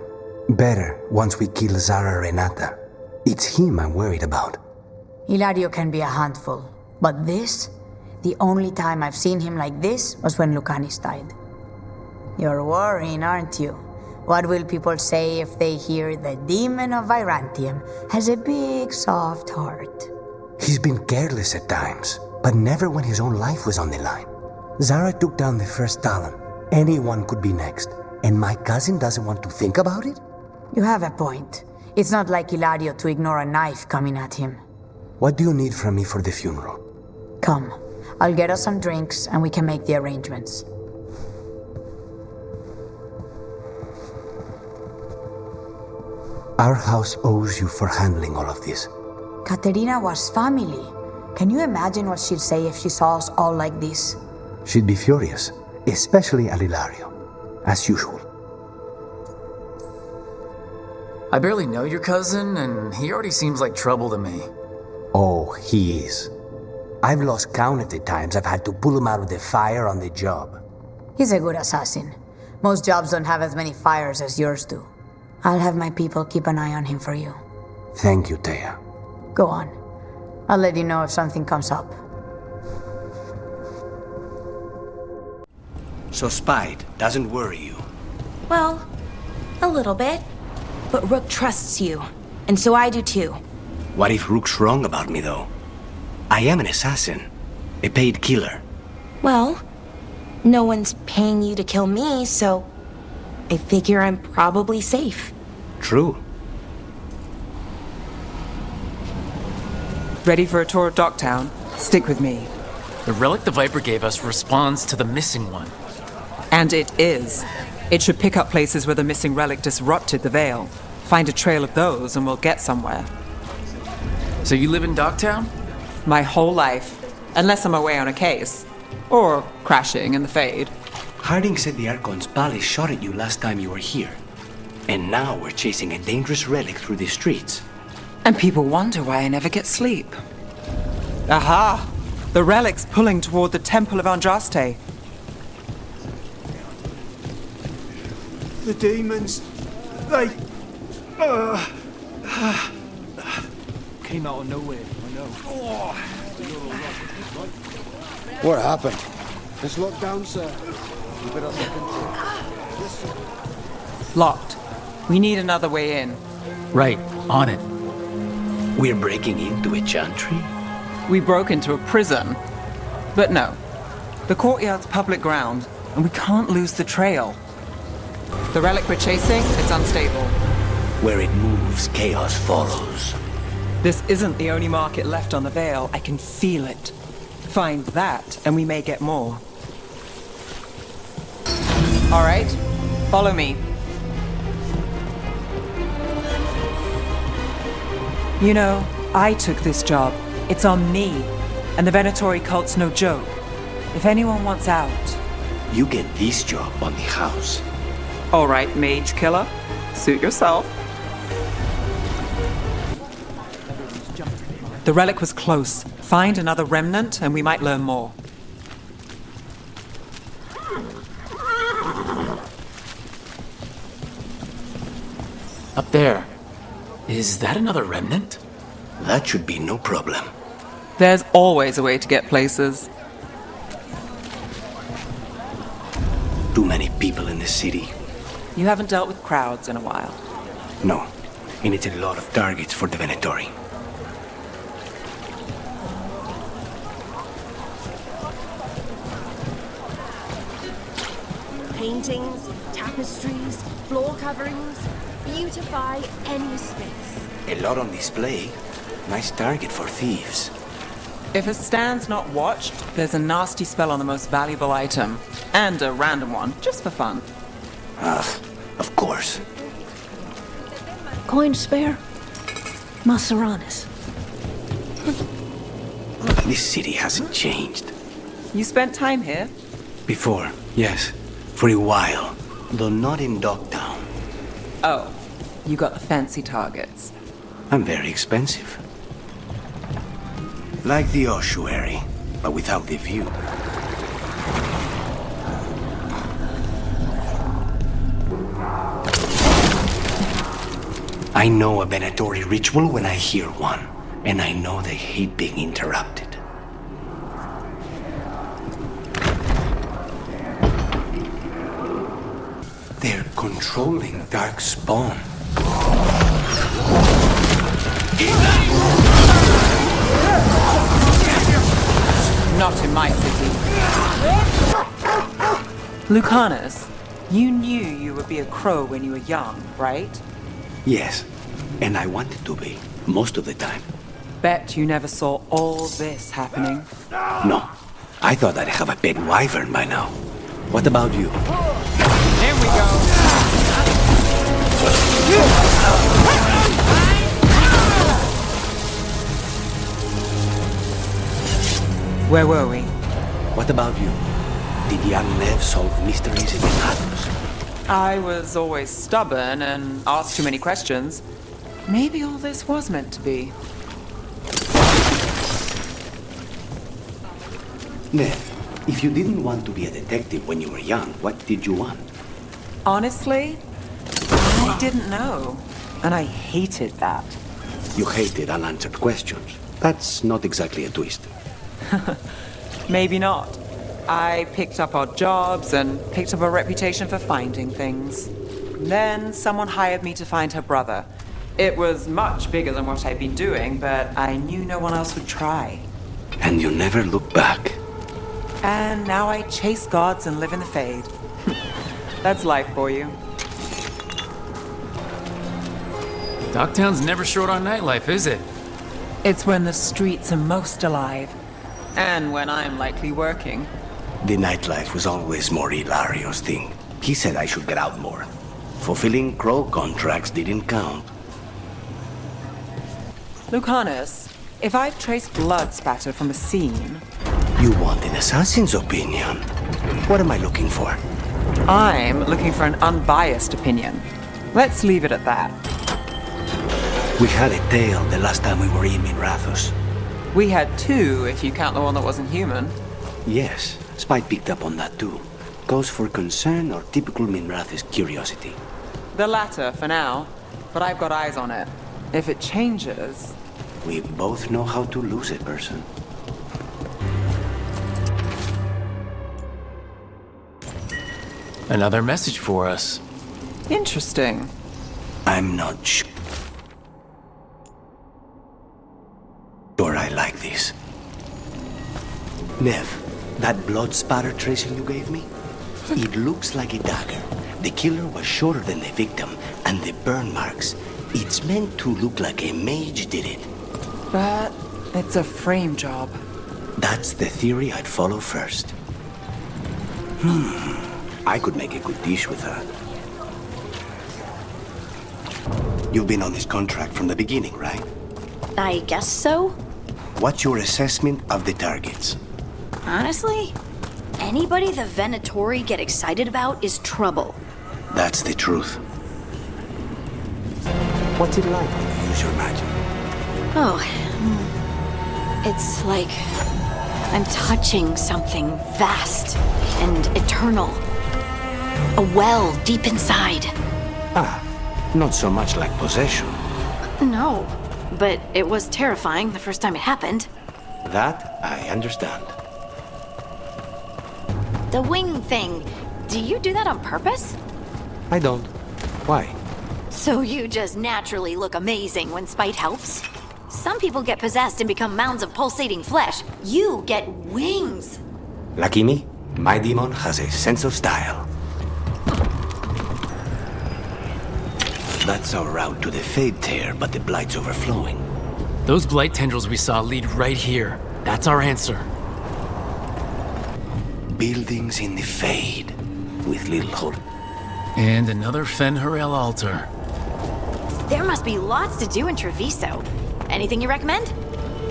Better once we kill Zara Renata. It's him I'm worried about. Hilario can be a handful, but this, the only time I've seen him like this was when Lucanis died. You're worrying, aren't you? What will people say if they hear the demon of Virantium has a big, soft heart? He's been careless at times, but never when his own life was on the line. Zara took down the first Talon. Anyone could be next, and my cousin doesn't want to think about it? You have a point. It's not like Hilario to ignore a knife coming at him. What do you need from me for the funeral? Come, I'll get us some drinks and we can make the arrangements. Our house owes you for handling all of this. Katerina was family. Can you imagine what she'd say if she saw us all like this? She'd be furious, especially at Hilario, as usual. I barely know your cousin, and he already seems like trouble to me. Oh, he is. I've lost count of the times I've had to pull him out of the fire on the job. He's a good assassin. Most jobs don't have as many fires as yours do. I'll have my people keep an eye on him for you. Thank you, Thea. Go on. I'll let you know if something comes up. So Spide doesn't worry you? Well, a little bit. But Rook trusts you, and so I do too. What if Rook's wrong about me, though? I am an assassin. A paid killer. Well, no one's paying you to kill me, so I figure I'm probably safe. True. Ready for a tour of Docktown? Stick with me. The relic the Viper gave us responds to the missing one. And it is. It should pick up places where the missing relic disrupted the Veil. Find a trail of those and we'll get somewhere. So you live in Docktown? My whole life. Unless I'm away on a case. Or crashing in the Fade. Harding said the Archon's Palace shot at you last time you were here. And now we're chasing a dangerous relic through the streets. And people wonder why I never get sleep. Aha! The relic's pulling toward the Temple of Andraste. The demons, they... came out of nowhere, I know. What happened? It's locked down, sir. You better look into it. Listen. Locked. We need another way in. Right, on it. We're breaking into a chantry? We broke into a prison. But no. The courtyard's public ground, and we can't lose the trail. The relic we're chasing, it's unstable. Where it moves, chaos follows. This isn't the only market left on the Veil. I can feel it. Find that, and we may get more. All right, follow me. You know, I took this job. It's on me. And the Venatori cult's no joke. If anyone wants out... You get this job on the house. All right, mage killer. Suit yourself. The relic was close. Find another remnant and we might learn more. Up there. Is that another remnant? That should be no problem. There's always a way to get places. Too many people in the city. You haven't dealt with crowds in a while. No, and it's a lot of targets for the Venatori. Paintings, tapestries, floor coverings. Beautify any space. A lot on display. Nice target for thieves. If a stand's not watched, there's a nasty spell on the most valuable item. And a random one, just for fun. Of course. Coin spare? Maseranis. This city hasn't changed. You spent time here? Before, yes. For a while. Though not in Dogtown. Oh, you got the fancy targets. I'm very expensive. Like the ossuary, but without the view. I know a Venatori ritual when I hear one, and I know they hate being interrupted. They're controlling dark spawn. Not in my city. Lucanis, you knew you would be a crow when you were young, right? Yes, and I wanted to be, most of the time. Bet you never saw all this happening. No, I thought I'd have a pet wyvern by now. What about you? Here we go. Where were we? What about you? Did young Nev solve mysteries in the Athos? I was always stubborn and asked too many questions. Maybe all this was meant to be. Nev, if you didn't want to be a detective when you were young, what did you want? Honestly, I didn't know. And I hated that. You hated unanswered questions. That's not exactly a twist. Maybe not. I picked up odd jobs and picked up a reputation for finding things. Then someone hired me to find her brother. It was much bigger than what I'd been doing, but I knew no one else would try. And you never looked back. And now I chase gods and live in the Fade. That's life for you. Dogtown's never short on nightlife, is it? It's when the streets are most alive. And when I'm likely working. The nightlife was always more Hilario's thing. He said I should get out more. Fulfilling crow contracts didn't count. Lucanis, if I've traced blood spatter from a scene... You want an assassin's opinion? What am I looking for? I'm looking for an unbiased opinion. Let's leave it at that. We had a tale the last time we were in Minrathos. We had two, if you count the one that wasn't human. Yes, Spite picked up on that too. Cause for concern or typical Minrathos curiosity? The latter, for now. But I've got eyes on it. If it changes... We both know how to lose a person. Another message for us. Interesting. I'm not sure I like this. Nev, that blood spatter tracing you gave me? It looks like a dagger. The killer was shorter than the victim, and the burn marks. It's meant to look like a mage did it. But it's a frame job. That's the theory I'd follow first. I could make a good dish with that. You've been on this contract from the beginning, right? I guess so. What's your assessment of the targets? Honestly, anybody the Venatori get excited about is trouble. That's the truth. What's it like when you use your magic? Oh, it's like I'm touching something vast and eternal. A well deep inside. Ah, not so much like possession. No, but it was terrifying the first time it happened. That I understand. The wing thing, do you do that on purpose? I don't. Why? So you just naturally look amazing when spite helps? Some people get possessed and become mounds of pulsating flesh. You get wings. Lucky me, my demon has a sense of style. That's our route to the Fade Tear, but the Blight's overflowing. Those blight tendrils we saw lead right here. That's our answer. Buildings in the Fade, with little hope. And another Fen'Harel altar. There must be lots to do in Treviso. Anything you recommend?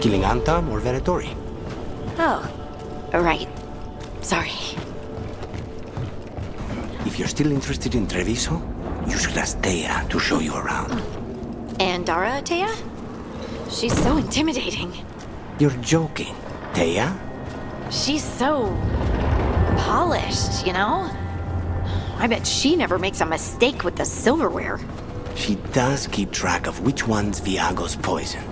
Killing Antam or Venatori? Oh, right. Sorry. If you're still interested in Treviso, you should ask Thea to show you around. And Dara, Thea? She's so intimidating. You're joking. Thea? She's so polished, you know? I bet she never makes a mistake with the silverware. She does keep track of which ones Viago's poisoned.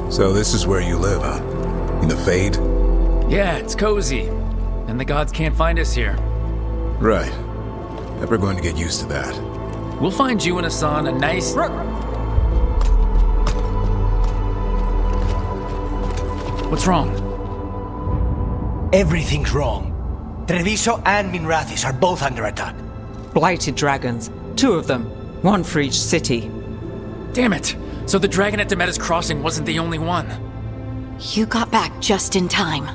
So this is where you live, huh? In the Fade? Yeah, it's cozy. And the gods can't find us here. Right. And we're going to get used to that. We'll find you and Hassan a nice... What's wrong? Everything's wrong. Treviso and Minrathis are both under attack. Blighted dragons. 2 of them. 1 for each city. Damn it! So the dragon at Demeter's Crossing wasn't the only one. You got back just in time.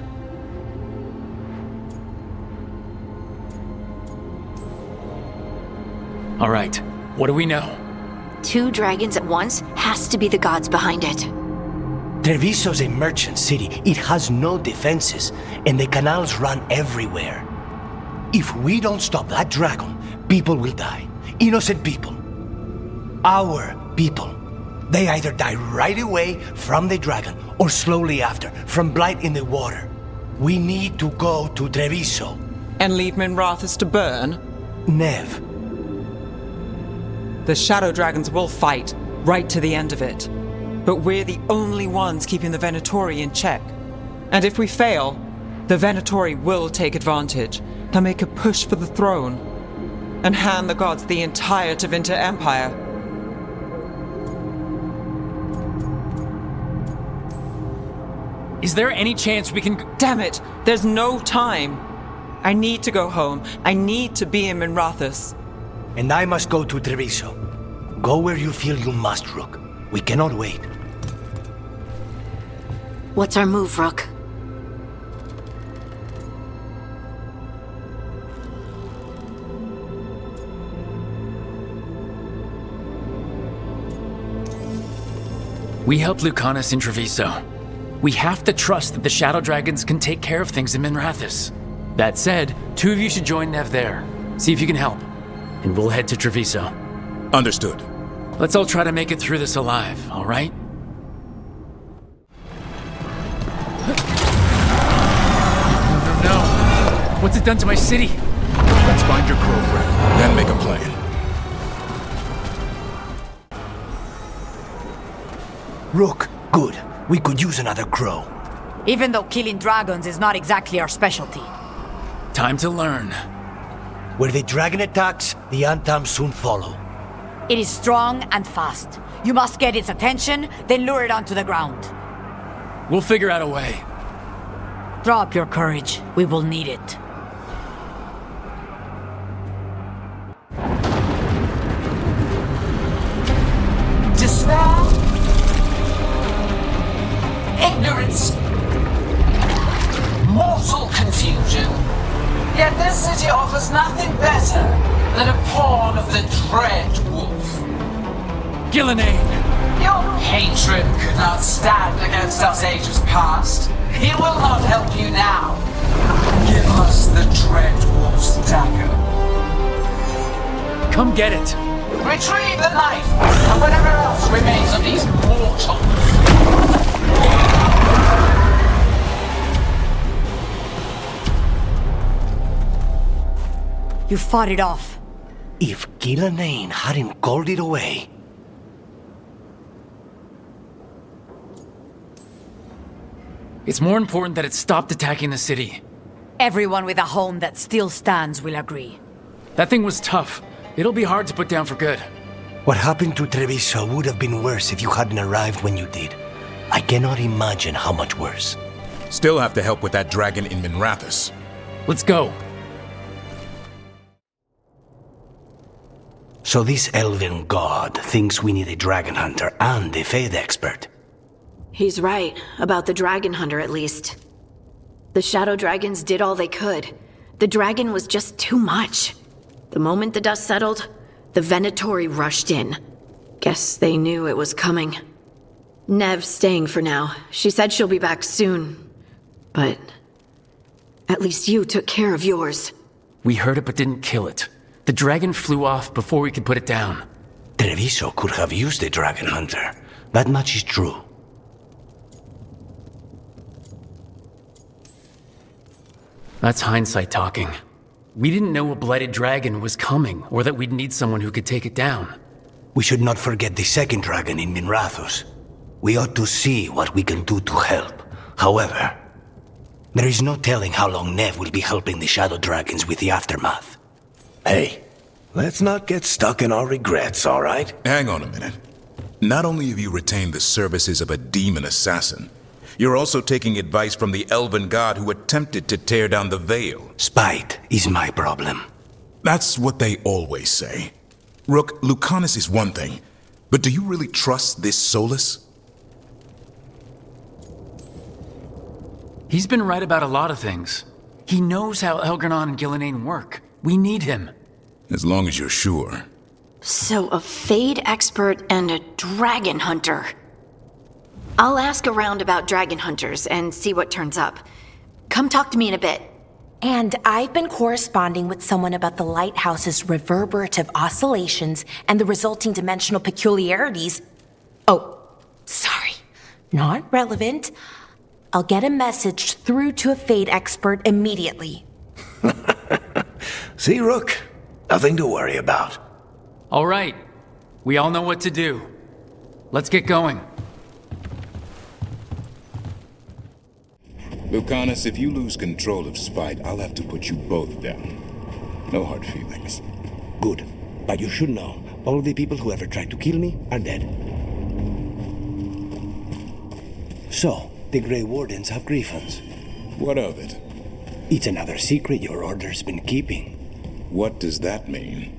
All right, what do we know? 2 dragons at once has to be the gods behind it. Treviso's a merchant city. It has no defenses, and the canals run everywhere. If we don't stop that dragon, people will die. Innocent people. Our people. They either die right away from the dragon, or slowly after, from blight in the water. We need to go to Treviso. And leave Minrathis to burn? Nev. The shadow dragons will fight, right to the end of it. But we're the only ones keeping the Venatori in check. And if we fail, the Venatori will take advantage. They'll make a push for the throne, and hand the gods the entire Tevinter Empire. Is there any chance we can... Damn it! There's no time! I need to go home. I need to be in Minrathis. And I must go to Treviso. Go where you feel you must, Rook. We cannot wait. What's our move, Rook? We helped Lucanis in Treviso. We have to trust that the Shadow Dragons can take care of things in Minrathis. That said, 2 of you should join Nev there. See if you can help. And we'll head to Treviso. Understood. Let's all try to make it through this alive, all right? No. What's it done to my city? Let's find your crow friend, then make a plan. Rook, good. We could use another crow. Even though killing dragons is not exactly our specialty. Time to learn. Where the dragon attacks, the Antam soon follow. It is strong and fast. You must get its attention, then lure it onto the ground. We'll figure out a way. Drop your courage. We will need it. Despair? Ignorance? Mortal confusion? Yet this city offers nothing better than a pawn of the Dread Wolf. Gillenane! Your hatred could not stand against us ages past. It will not help you now. Give us the Dread Wolf's dagger. Come get it! Retrieve the knife and whatever else remains of these mortals. You fought it off. If Gillenane hadn't called it away... It's more important that it stopped attacking the city. Everyone with a home that still stands will agree. That thing was tough. It'll be hard to put down for good. What happened to Treviso would have been worse if you hadn't arrived when you did. I cannot imagine how much worse. Still have to help with that dragon in Minrathous. Let's go. So this elven god thinks we need a dragon hunter and a Fade expert. He's right, about the dragon hunter at least. The shadow dragons did all they could. The dragon was just too much. The moment the dust settled, the Venatori rushed in. Guess they knew it was coming. Nev's staying for now. She said she'll be back soon. But at least you took care of yours. We heard it but didn't kill it. The dragon flew off before we could put it down. Treviso could have used a dragon hunter. That much is true. That's hindsight talking. We didn't know a blighted dragon was coming, or that we'd need someone who could take it down. We should not forget the second dragon in Minrathous. We ought to see what we can do to help. However, there is no telling how long Nev will be helping the shadow dragons with the aftermath. Hey, let's not get stuck in our regrets, all right? Hang on a minute. Not only have you retained the services of a demon assassin, you're also taking advice from the elven god who attempted to tear down the Veil. Spite is my problem. That's what they always say. Rook, Lucanis is one thing, but do you really trust this Solus? He's been right about a lot of things. He knows how Elgarnon and Gillenane work. We need him. As long as you're sure. So a Fade expert and a dragon hunter. I'll ask around about dragon hunters and see what turns up. Come talk to me in a bit. And I've been corresponding with someone about the lighthouse's reverberative oscillations and the resulting dimensional peculiarities. Oh, sorry. Not relevant. I'll get a message through to a Fade expert immediately. See, Rook? Nothing to worry about. All right. We all know what to do. Let's get going. Lucanis, if you lose control of Spite, I'll have to put you both down. No hard feelings. Good. But you should know, all the people who ever tried to kill me are dead. So, the Grey Wardens have grievance. What of it? It's another secret your order's been keeping. What does that mean?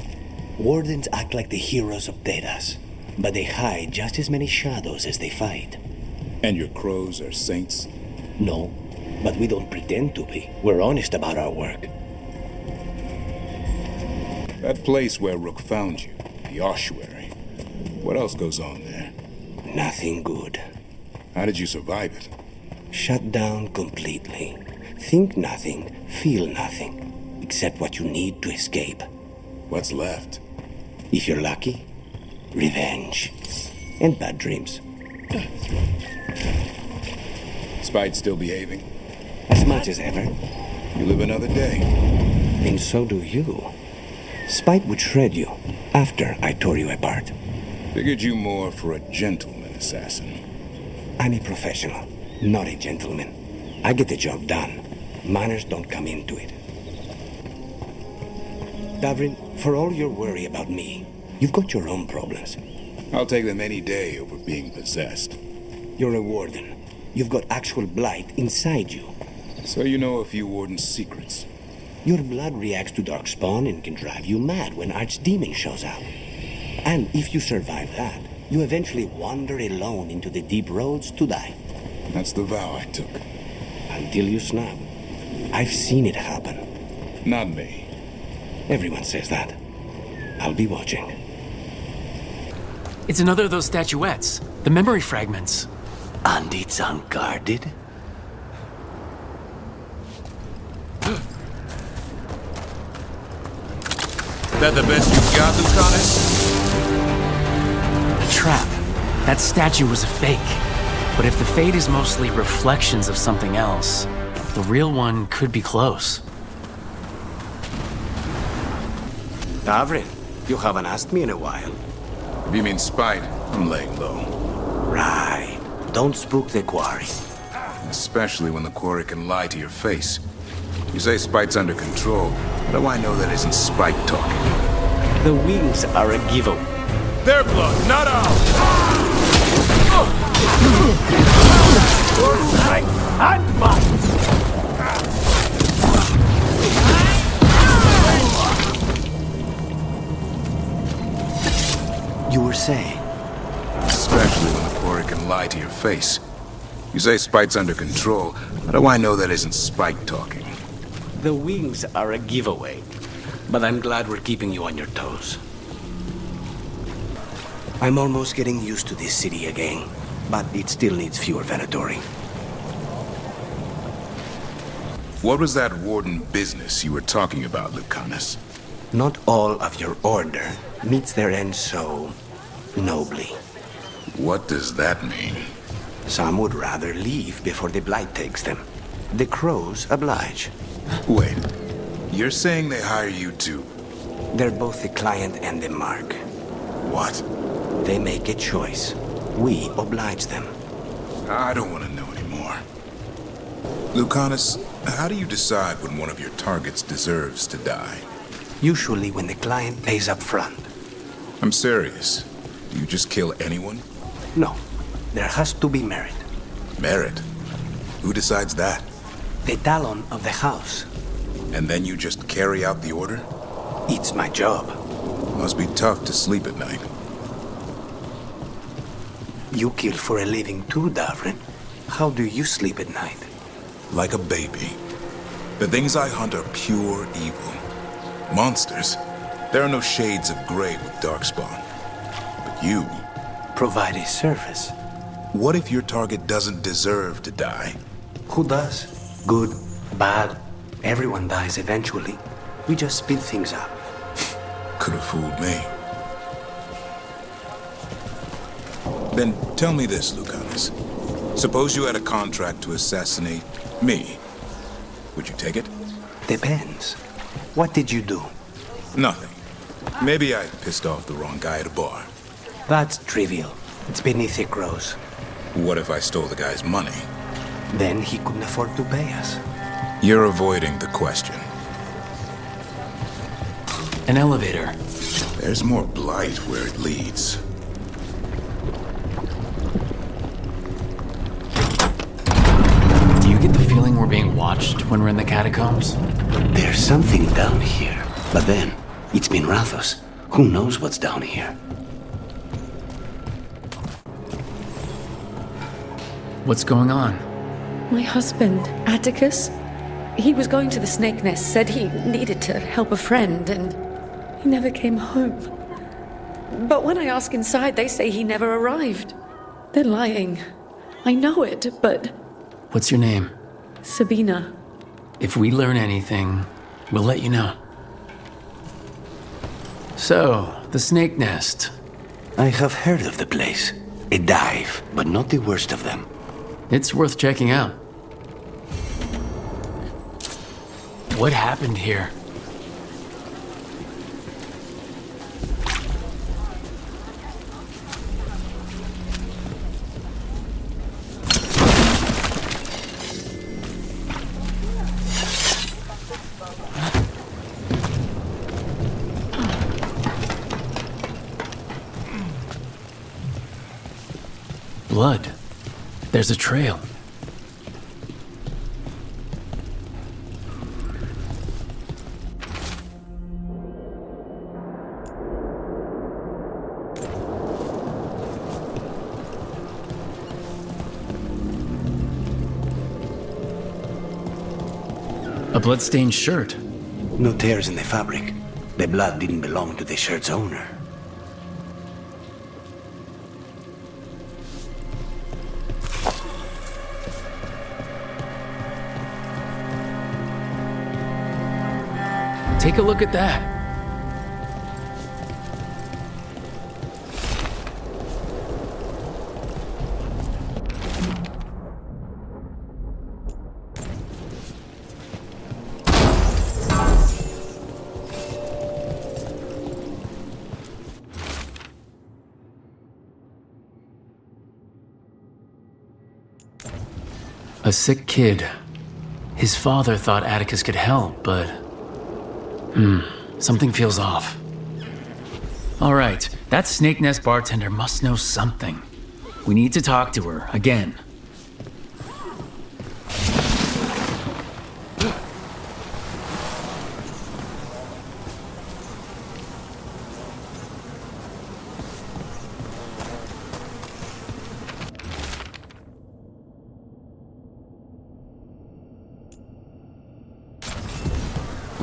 Wardens act like the heroes of Thedas, but they hide just as many shadows as they fight. And your crows are saints? No, but we don't pretend to be. We're honest about our work. That place where Rook found you, the ossuary. What else goes on there? Nothing good. How did you survive it? Shut down completely. Think nothing, feel nothing, except what you need to escape. What's left? If you're lucky, revenge. And bad dreams. Spite still behaving? As much as ever. You live another day. And so do you. Spite would shred you after I tore you apart. Figured you more for a gentleman assassin. I'm a professional, not a gentleman. I get the job done. Manners don't come into it. Davrin, for all your worry about me, you've got your own problems. I'll take them any day over being possessed. You're a warden. You've got actual blight inside you. So you know a few warden's secrets. Your blood reacts to darkspawn and can drive you mad when Archdemon shows up. And if you survive that, you eventually wander alone into the deep roads to die. That's the vow I took. Until you snap. I've seen it happen. Not me. Everyone says that. I'll be watching. It's another of those statuettes. The memory fragments. And it's unguarded? That the best you've got, Lucanis? A trap. That statue was a fake. But if the Fade is mostly reflections of something else, the real one could be close. Davrin, you haven't asked me in a while. If you mean Spite, I'm laying low. Right. Don't spook the quarry. Especially when the quarry can lie to your face. You say Spite's under control. How do I know that isn't Spite talking? The wings are a given. Their blood, not ours! Your strength and mine! You were saying? Especially when the Quarry can lie to your face. You say Spike's under control. How do I know that isn't Spike talking? The wings are a giveaway, but I'm glad we're keeping you on your toes. I'm almost getting used to this city again, but it still needs fewer Venatori. What was that warden business you were talking about, Lucanis? Not all of your order meets their end so nobly. What does that mean? Some would rather leave before the blight takes them. The crows oblige. Wait, you're saying they hire you too? They're both the client and the mark. What? They make a choice. We oblige them. I don't want to know anymore. Lucanis, how do you decide when one of your targets deserves to die? Usually when the client pays up front. I'm serious. Do you just kill anyone? No. There has to be merit. Merit? Who decides that? The talon of the house. And then you just carry out the order? It's my job. Must be tough to sleep at night. You kill for a living too, Davrin. How do you sleep at night? Like a baby. The things I hunt are pure evil. Monsters. There are no shades of gray with Darkspawn. But you... provide a service. What if your target doesn't deserve to die? Who does? Good, bad. Everyone dies eventually. We just speed things up. Could have fooled me. Then tell me this, Lucanis. Suppose you had a contract to assassinate me. Would you take it? Depends. What did you do? Nothing. Maybe I pissed off the wrong guy at a bar. That's trivial. It's beneath the crows. What if I stole the guy's money? Then he couldn't afford to pay us. You're avoiding the question. An elevator. There's more blight where it leads. Do you get the feeling we're being watched when we're in the catacombs? There's something down here. But then, it's been Rathos. Who knows what's down here? What's going on? My husband, Atticus, he was going to the Snake Nest, said he needed to help a friend, and he never came home. But when I ask inside, they say he never arrived. They're lying. I know it, but... What's your name? Sabina. If we learn anything, we'll let you know. So, the Snake Nest. I have heard of the place. A dive, but not the worst of them. It's worth checking out. What happened here? Blood. There's a trail. A bloodstained shirt. No tears in the fabric. The blood didn't belong to the shirt's owner. Take a look at that. A sick kid. His father thought Atticus could help, but... something feels off. All right, that Snake Nest bartender must know something. We need to talk to her, again.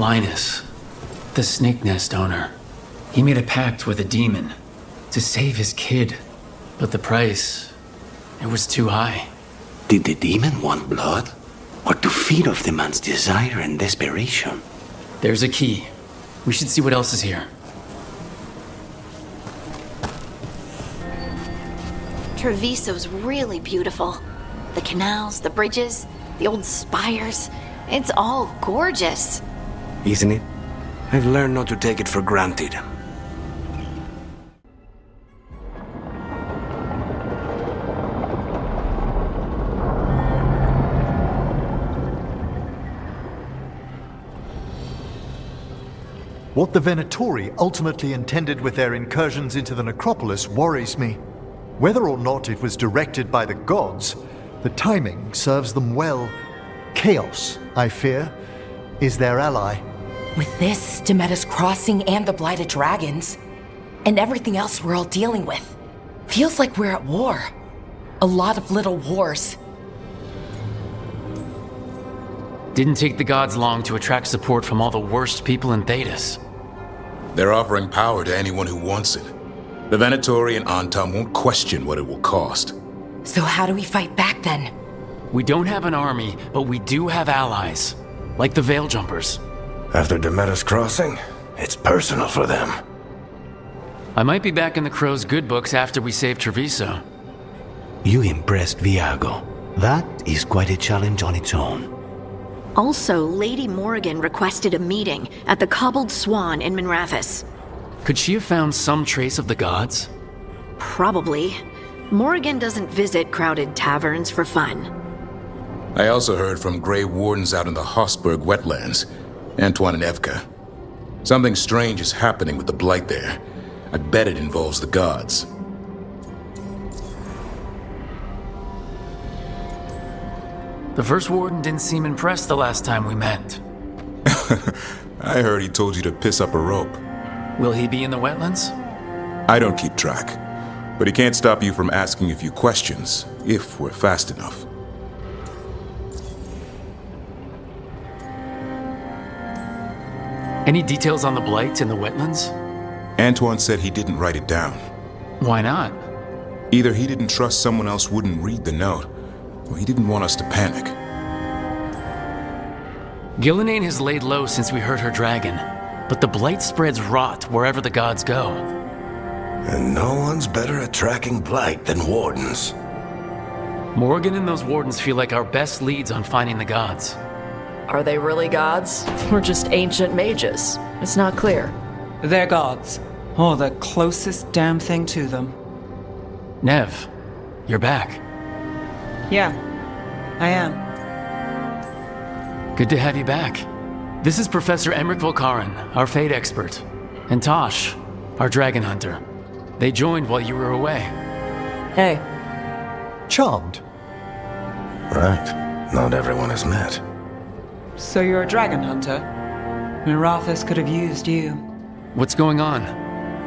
Linus, the snake nest owner. He made a pact with a demon to save his kid, but the price, it was too high. Did the demon want blood? Or to feed off the man's desire and desperation? There's a key. We should see what else is here. Treviso's really beautiful. The canals, the bridges, the old spires. It's all gorgeous. Isn't it? I've learned not to take it for granted. What the Venatori ultimately intended with their incursions into the necropolis worries me. Whether or not it was directed by the gods, the timing serves them well. Chaos, I fear, is their ally. With this, Demeter's Crossing and the Blighted Dragons, and everything else we're all dealing with, feels like we're at war. A lot of little wars. Didn't take the gods long to attract support from all the worst people in Thedas. They're offering power to anyone who wants it. The Venatori and Antam won't question what it will cost. So how do we fight back then? We don't have an army, but we do have allies. Like the Veil Jumpers. After Demeter's Crossing, it's personal for them. I might be back in the Crow's good books after we save Treviso. You impressed Viago. That is quite a challenge on its own. Also, Lady Morrigan requested a meeting at the Cobbled Swan in Minrathous. Could she have found some trace of the gods? Probably. Morrigan doesn't visit crowded taverns for fun. I also heard from Grey Wardens out in the Hossberg wetlands, Antoine and Evka. Something strange is happening with the Blight there. I bet it involves the gods. The First Warden didn't seem impressed the last time we met. I heard he told you to piss up a rope. Will he be in the wetlands? I don't keep track, but he can't stop you from asking a few questions, if we're fast enough. Any details on the Blight in the wetlands? Antoine said he didn't write it down. Why not? Either he didn't trust someone else wouldn't read the note, or he didn't want us to panic. Gillenane has laid low since we hurt her dragon, but the Blight spreads rot wherever the gods go. And no one's better at tracking Blight than Wardens. Morgan and those Wardens feel like our best leads on finding the gods. Are they really gods? Or just ancient mages? It's not clear. They're gods. Or the closest damn thing to them. Nev, you're back. Yeah, I am. Good to have you back. This is Professor Emmerich Volkaren, our Fate expert, and Tosh, our dragon hunter. They joined while you were away. Hey. Charmed. Right. Not everyone has met. So you're a dragon hunter? Minrathous could have used you. What's going on?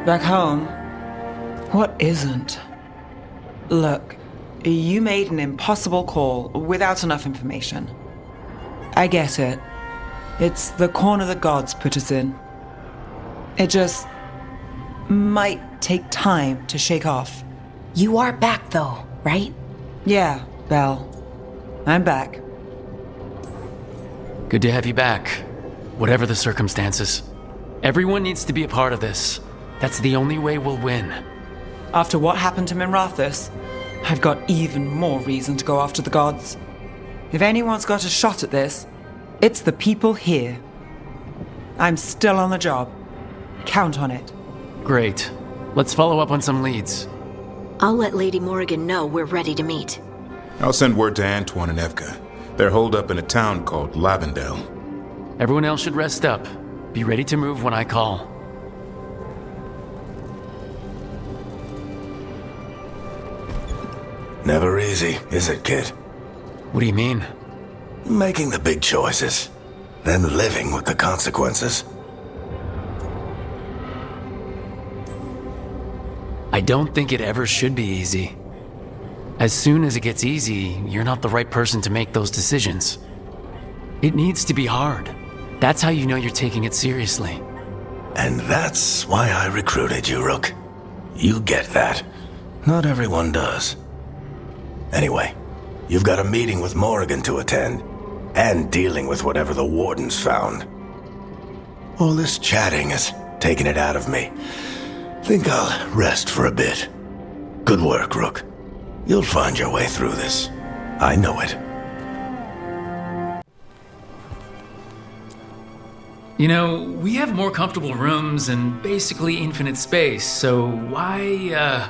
Back home? What isn't? Look, you made an impossible call without enough information. I get it. It's the corner the gods put us in. It just might take time to shake off. You are back though, right? Yeah, Belle. I'm back. Good to have you back, whatever the circumstances. Everyone needs to be a part of this. That's the only way we'll win. After what happened to Minrathous, I've got even more reason to go after the gods. If anyone's got a shot at this, it's the people here. I'm still on the job. Count on it. Great. Let's follow up on some leads. I'll let Lady Morrigan know we're ready to meet. I'll send word to Antoine and Evka. They're holed up in a town called Lavendale. Everyone else should rest up. Be ready to move when I call. Never easy, is it, kid? What do you mean? Making the big choices, then living with the consequences. I don't think it ever should be easy. As soon as it gets easy, you're not the right person to make those decisions. It needs to be hard. That's how you know you're taking it seriously. And that's why I recruited you, Rook. You get that. Not everyone does. Anyway, you've got a meeting with Morrigan to attend, and dealing with whatever the Wardens found. All this chatting has taken it out of me. Think I'll rest for a bit. Good work, Rook. You'll find your way through this. I know it. You know, we have more comfortable rooms and basically infinite space, so why,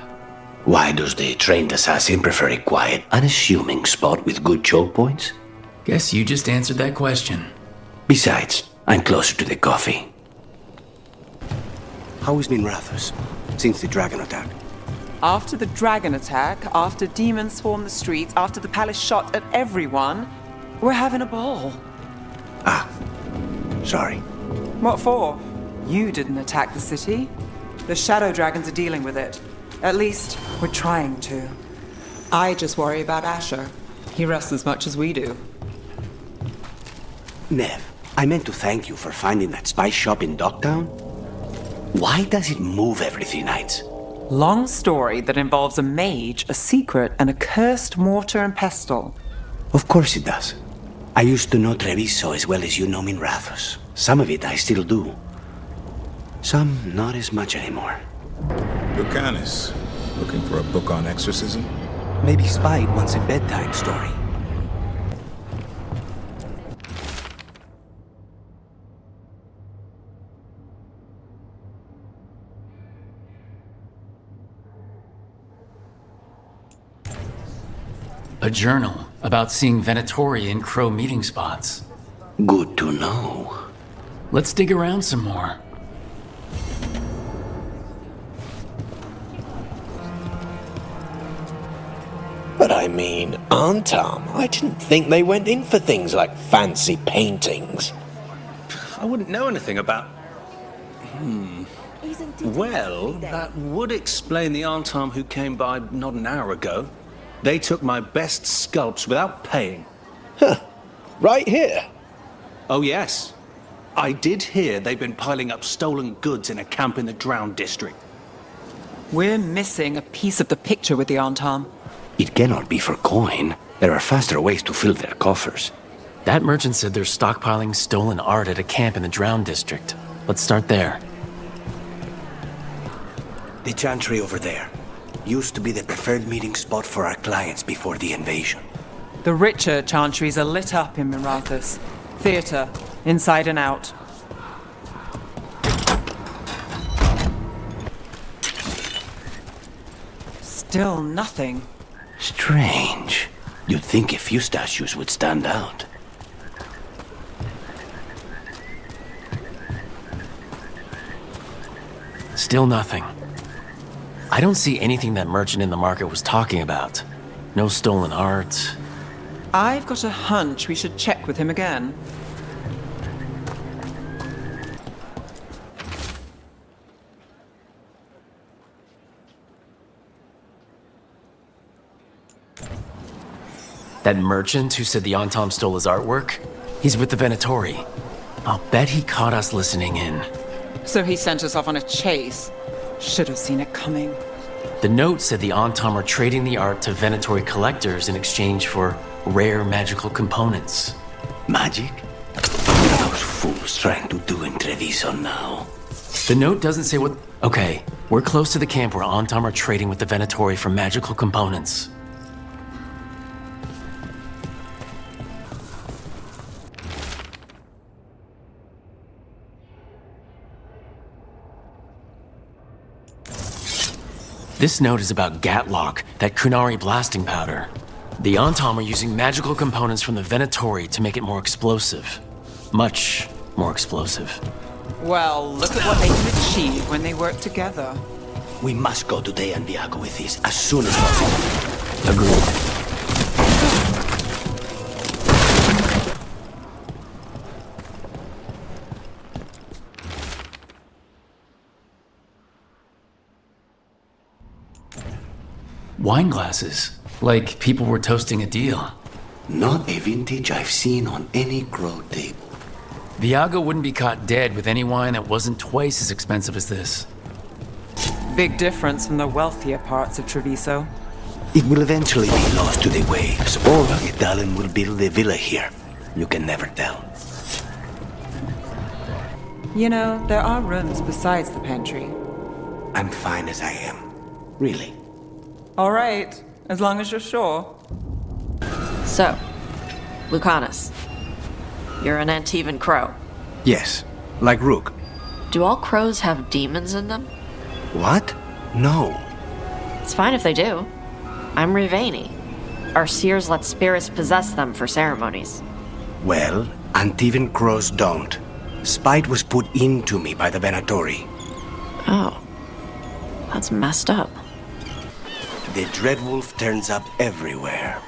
Why does the trained assassin prefer a quiet, unassuming spot with good choke points? Guess you just answered that question. Besides, I'm closer to the coffee. How has been Rathus since the dragon attack? After the dragon attack, after demons swarmed the streets, after the palace shot at everyone, we're having a ball. Sorry. What for? You didn't attack the city. The shadow dragons are dealing with it. At least, we're trying to. I just worry about Asher. He rests as much as we do. Nev, I meant to thank you for finding that spice shop in Docktown. Why does it move every 3 nights? Long story that involves a mage, a secret, and a cursed mortar and pestle. Of course it does. I used to know Treviso as well as you know Minrathos. Some of it I still do. Some not as much anymore. Lucanis, looking for a book on exorcism? Maybe Spite wants a bedtime story. A journal about seeing Venatori in Crow meeting spots. Good to know. Let's dig around some more. But I mean, Antam, I didn't think they went in for things like fancy paintings. I wouldn't know anything about... Well, that would explain the Antam who came by not an hour ago. They took my best sculpts without paying. Huh. Right here? Oh, yes. I did hear they've been piling up stolen goods in a camp in the Drowned District. We're missing a piece of the picture with the Antam. It cannot be for coin. There are faster ways to fill their coffers. That merchant said they're stockpiling stolen art at a camp in the Drowned District. Let's start there. The chantry over there used to be the preferred meeting spot for our clients before the invasion. The richer chantries are lit up in Minrathos. Theatre, inside and out. Still nothing. Strange. You'd think a few statues would stand out. Still nothing. I don't see anything that merchant in the market was talking about. No stolen art. I've got a hunch we should check with him again. That merchant who said the Antam stole his artwork? He's with the Venatori. I'll bet he caught us listening in. So he sent us off on a chase. Should have seen it coming. The note said the Antam are trading the art to Venatori collectors in exchange for rare magical components. Magic? Those fools trying to do in Treviso now. The note doesn't say what... Okay, we're close to the camp where Antam are trading with the Venatori for magical components. This note is about Gatlock, that Kunari blasting powder. The Antam are using magical components from the Venatori to make it more explosive. Much more explosive. Well, look at what they can achieve when they work together. We must go to De Andiago with this as soon as possible. Agreed. Wine glasses, like people were toasting a deal. Not a vintage I've seen on any crow table. Viago wouldn't be caught dead with any wine that wasn't twice as expensive as this. Big difference from the wealthier parts of Treviso. It will eventually be lost to the waves, or Italian will build a villa here. You can never tell. You know, there are rooms besides the pantry. I'm fine as I am. Really. All right, as long as you're sure. So, Lucanis, you're an Antivan crow. Yes, like Rook. Do all crows have demons in them? What? No. It's fine if they do. I'm Rivani. Our seers let spirits possess them for ceremonies. Well, Antivan crows don't. Spite was put into me by the Venatori. Oh. That's messed up. The Dreadwolf turns up everywhere.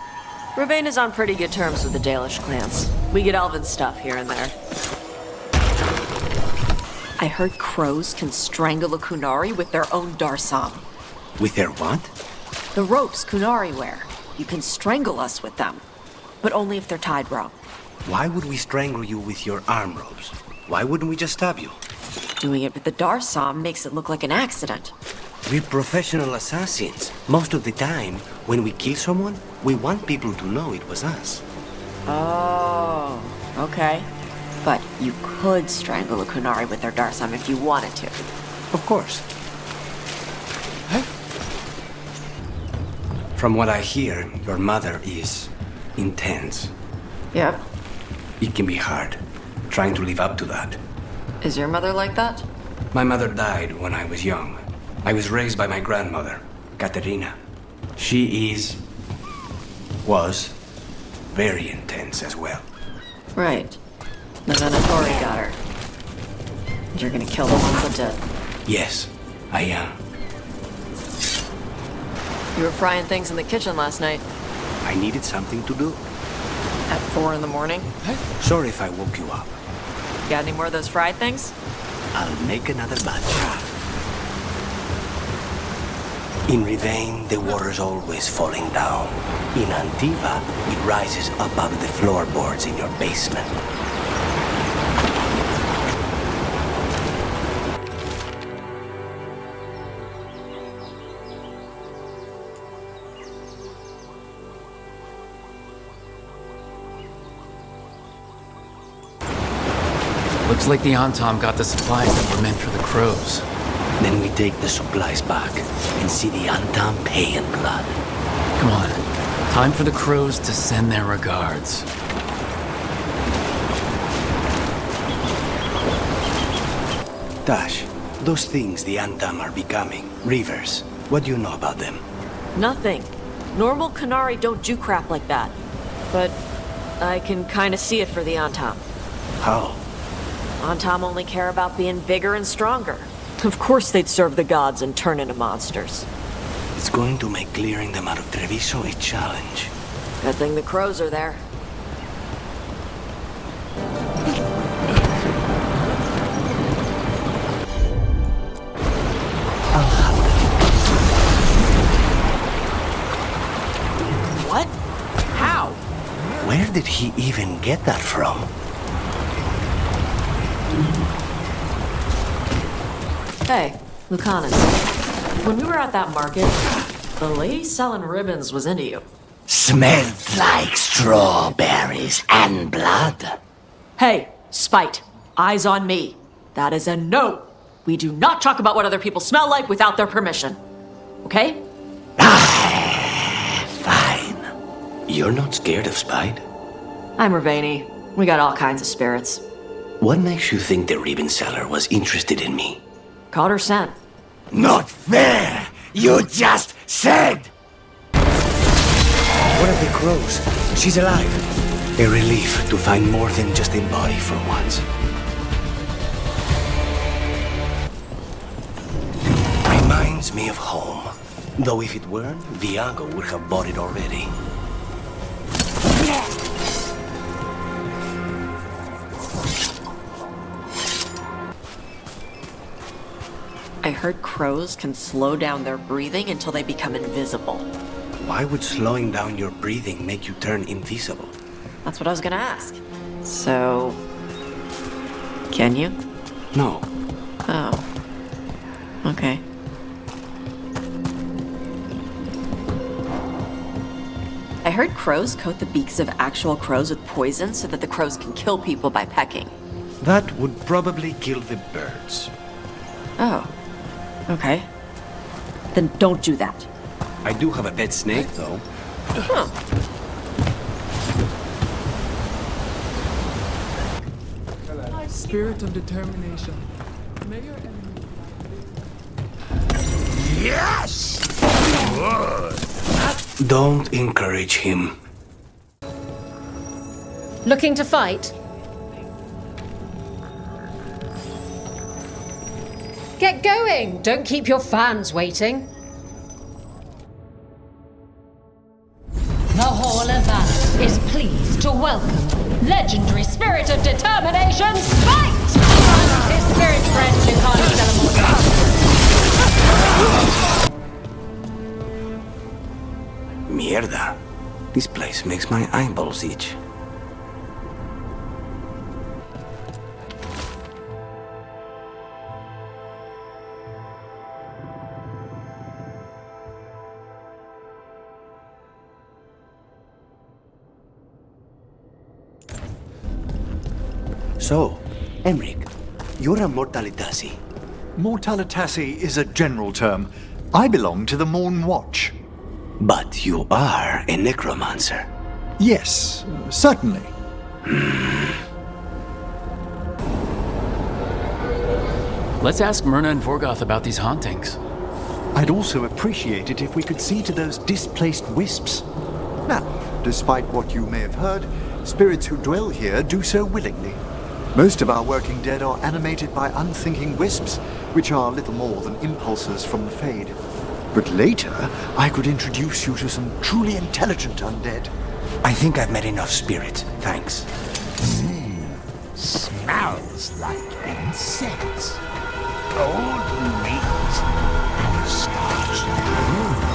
Ravane is on pretty good terms with the Dalish clans. We get elven stuff here and there. I heard crows can strangle a Kunari with their own darsam. With their what? The ropes Kunari wear. You can strangle us with them. But only if they're tied wrong. Why would we strangle you with your arm ropes? Why wouldn't we just stab you? Doing it with the darsam makes it look like an accident. We're professional assassins. Most of the time, when we kill someone, we want people to know it was us. Oh, okay. But you could strangle a Kunari with their darsam if you wanted to. Of course. From what I hear, your mother is intense. Yep. It can be hard, trying to live up to that. Is your mother like that? My mother died when I was young. I was raised by my grandmother, Katerina. She was very intense as well. Right. The Venatori got her. And you're gonna kill the ones that did. Yes, I am. You were frying things in the kitchen last night. I needed something to do. At 4 in the morning? Sorry if I woke you up. Got any more of those fried things? I'll make another batch. In Rivane, the water's always falling down. In Antiva, it rises above the floorboards in your basement. Looks like the Antom got the supplies that were meant for the crows. Then we take the supplies back and see the Antom pay in blood. Come on. Time for the crows to send their regards. Dash, those things the Antom are becoming, rivers, what do you know about them? Nothing. Normal Kunari don't do crap like that. But I can kind of see it for the Antom. How? Antom only care about being bigger and stronger. Of course they'd serve the gods and turn into monsters. It's going to make clearing them out of Treviso a challenge. Good thing the crows are there. What? How? Where did he even get that from? Hey, Lucanis. When we were at that market, the lady selling ribbons was into you. Smelled like strawberries and blood. Hey, Spite. Eyes on me. That is a no. We do not talk about what other people smell like without their permission. Okay? Fine. You're not scared of Spite? I'm Rivani. We got all kinds of spirits. What makes you think the ribbon seller was interested in me? Caught her scent. Not fair! You just said! What of the crows? She's alive. A relief to find more than just a body for once. Reminds me of home. Though if it weren't, Viago would have bought it already. I heard crows can slow down their breathing until they become invisible. Why would slowing down your breathing make you turn invisible? That's what I was gonna ask. So, Can you? No. Oh. Okay. I heard crows coat the beaks of actual crows with poison so that the crows can kill people by pecking. That would probably kill the birds. Oh. Okay. Then don't do that. I do have a pet snake, though. Huh. Spirit of determination. May your enemy... Yes! Good. Don't encourage him. Looking to fight? Get going! Don't keep your fans waiting. The Hall of Valor is pleased to welcome legendary spirit of determination, Spite! And his spirit friend, Lucanis Dellamorte. Mierda. This place makes my eyeballs itch. So, Emmerich, you're a Mortalitasi. Mortalitasi is a general term. I belong to the Morn Watch. But you are a necromancer. Yes, certainly. Let's ask Myrna and Vorgoth about these hauntings. I'd also appreciate it if we could see to those displaced wisps. Now, despite what you may have heard, spirits who dwell here do so willingly. Most of our working dead are animated by unthinking wisps, which are little more than impulses from the Fade. But later, I could introduce you to some truly intelligent undead. I think I've met enough spirits, thanks. Smells like incense. Old meat and starched food.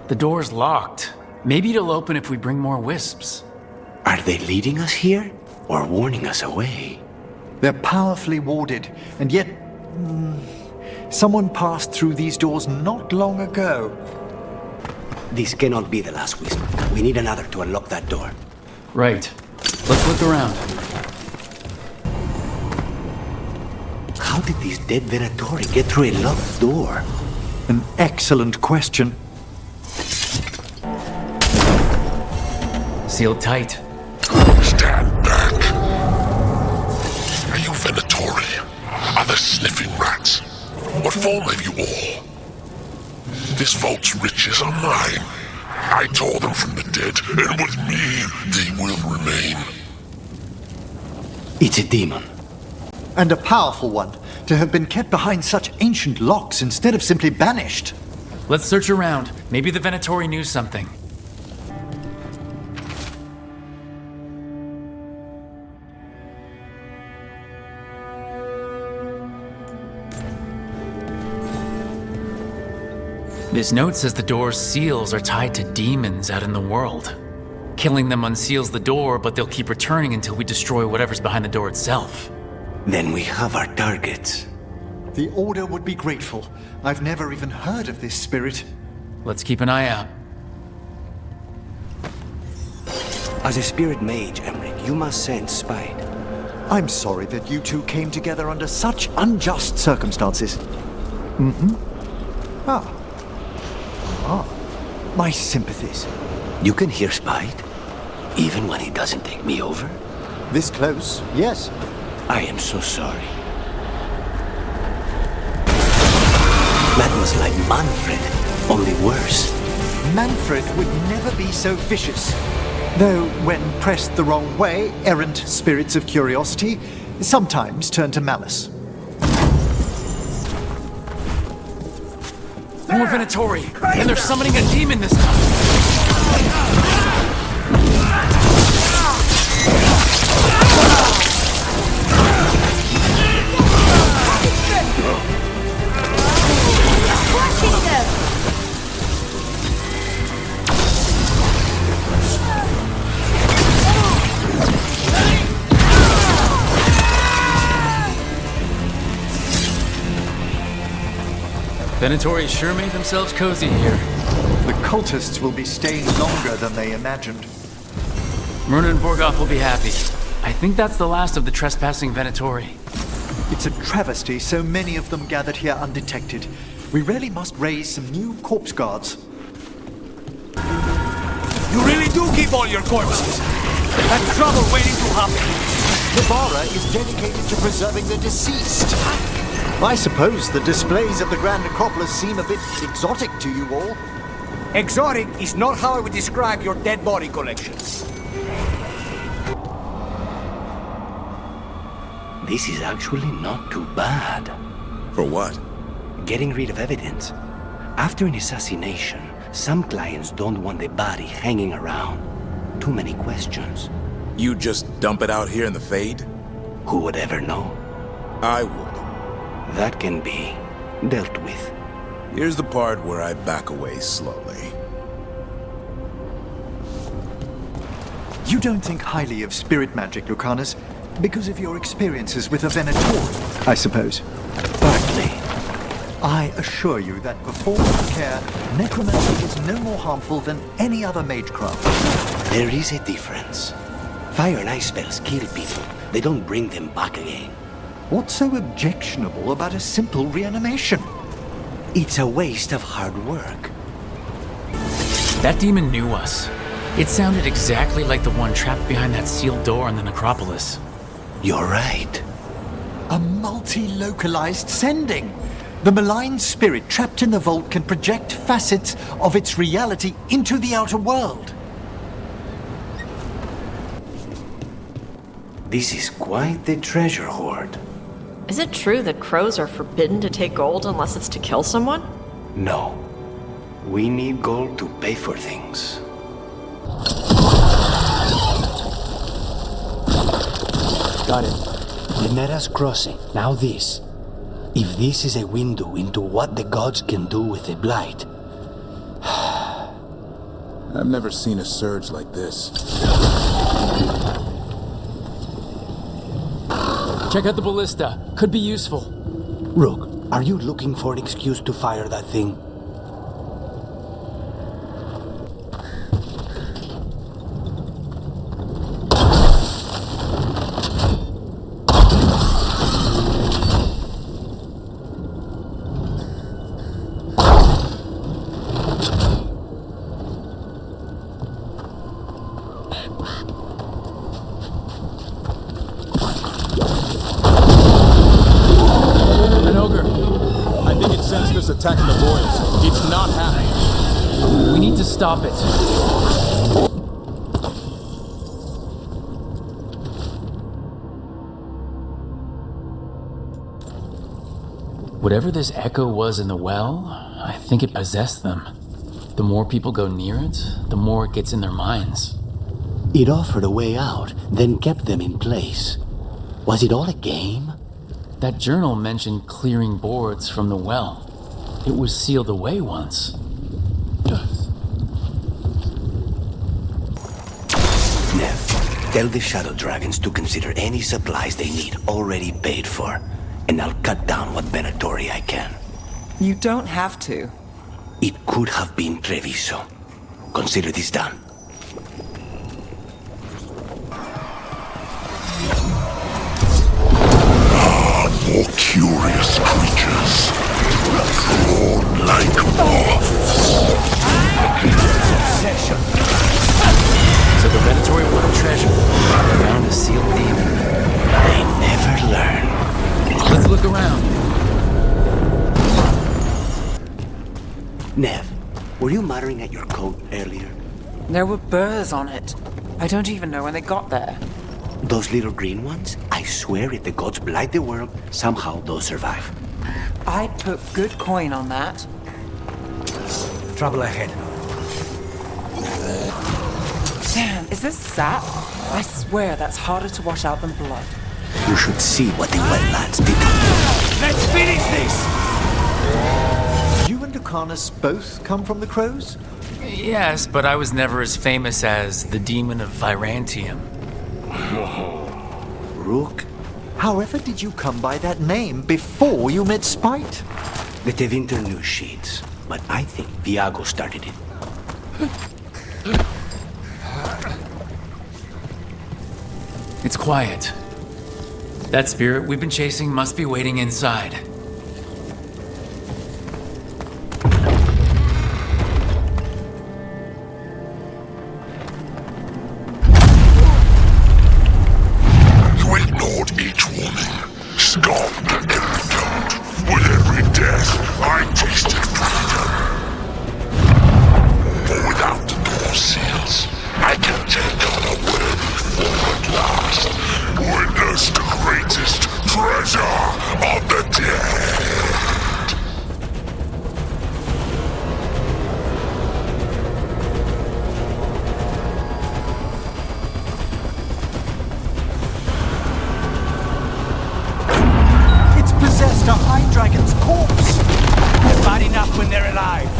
The door's locked. Maybe it'll open if we bring more wisps. Are they leading us here or warning us away? They're powerfully warded, and yet... someone passed through these doors not long ago. This cannot be the last wisp. We need another to unlock that door. Right. Let's look around. How did this dead Venatori get through a locked door? An excellent question. Sealed tight. Stand back. Are you Venatori? Are there sniffing rats? What form have you all? This vault's riches are mine. I tore them from the dead, and with me, they will remain. It's a demon. And a powerful one, to have been kept behind such ancient locks instead of simply banished. Let's search around. Maybe the Venatori knew something. This note says the door's seals are tied to demons out in the world. Killing them unseals the door, but they'll keep returning until we destroy whatever's behind the door itself. Then we have our targets. The Order would be grateful. I've never even heard of this spirit. Let's keep an eye out. As a spirit mage, Emmerich, you must sense spite. I'm sorry that you two came together under such unjust circumstances. My sympathies. You can hear spite, even when he doesn't take me over? This close, yes. I am so sorry. That was like Manfred, only worse. Manfred would never be so vicious. Though, when pressed the wrong way, errant spirits of curiosity sometimes turn to malice. More Venatori! And they're summoning a demon this time! Venatori sure made themselves cozy here. The cultists will be staying longer than they imagined. Myrna and Borgoth will be happy. I think that's the last of the trespassing Venatori. It's a travesty so many of them gathered here undetected. We really must raise some new corpse guards. You really do keep all your corpses. That's trouble waiting to happen. The Bara is dedicated to preserving the deceased. I suppose the displays at the Grand Necropolis seem a bit exotic to you all. Exotic is not how I would describe your dead body collection. This is actually not too bad. For what? Getting rid of evidence. After an assassination, some clients don't want the body hanging around. Too many questions. You just dump it out here in the Fade? Who would ever know? I would. That can be dealt with. Here's the part where I back away slowly. You don't think highly of spirit magic, Lucanis, because of your experiences with a Venatori, I suppose. Partly. I assure you that before you care, necromancy is no more harmful than any other magecraft. There is a difference. Fire and ice spells kill people. They don't bring them back again. What's so objectionable about a simple reanimation? It's a waste of hard work. That demon knew us. It sounded exactly like the one trapped behind that sealed door in the necropolis. You're right. A multi-localized sending. The malign spirit trapped in the vault can project facets of its reality into the outer world. This is quite the treasure hoard. Is it true that crows are forbidden to take gold unless it's to kill someone? No. We need gold to pay for things. Got it. The Neras crossing. Now this. If this is a window into what the gods can do with a blight. I've never seen a surge like this. Check out the ballista. Could be useful. Rook, are you looking for an excuse to fire that thing? Attacking the boys. It's not happening. We need to stop it. Whatever this echo was in the well, I think it possessed them. The more people go near it, the more it gets in their minds. It offered a way out, then kept them in place. Was it all a game? That journal mentioned clearing boards from the well. It was sealed away once. Nev, tell the Shadow Dragons to consider any supplies they need already paid for, and I'll cut down what Venatori I can. You don't have to. It could have been Treviso. Consider this done. More curious creatures, drawn like moths. So the Venatori wanted treasure, found a sealed demon. They never learn. Let's look around. Nev, were you muttering at your coat earlier? There were burrs on it. I don't even know when they got there. Those little green ones? I swear if the gods blight the world, somehow those survive. I'd put good coin on that. Trouble ahead. Man, is this sap? I swear that's harder to wash out than blood. You should see what the wetlands did. Let's finish this! You and Lucanis both come from the Crows? Yes, but I was never as famous as the Demon of Virantium. Rook? However did you come by that name before you met Spite? The Tevinter news sheets, but I think Viago started it. It's quiet. That spirit we've been chasing must be waiting inside. You ignored each warning, scoffed and condemned. With every death, I tasted freedom. For without the door seals, I can take on a worthy form at last. Witness the greatest treasure of the dead. It's possessed a high dragon's corpse! They're bad enough when they're alive.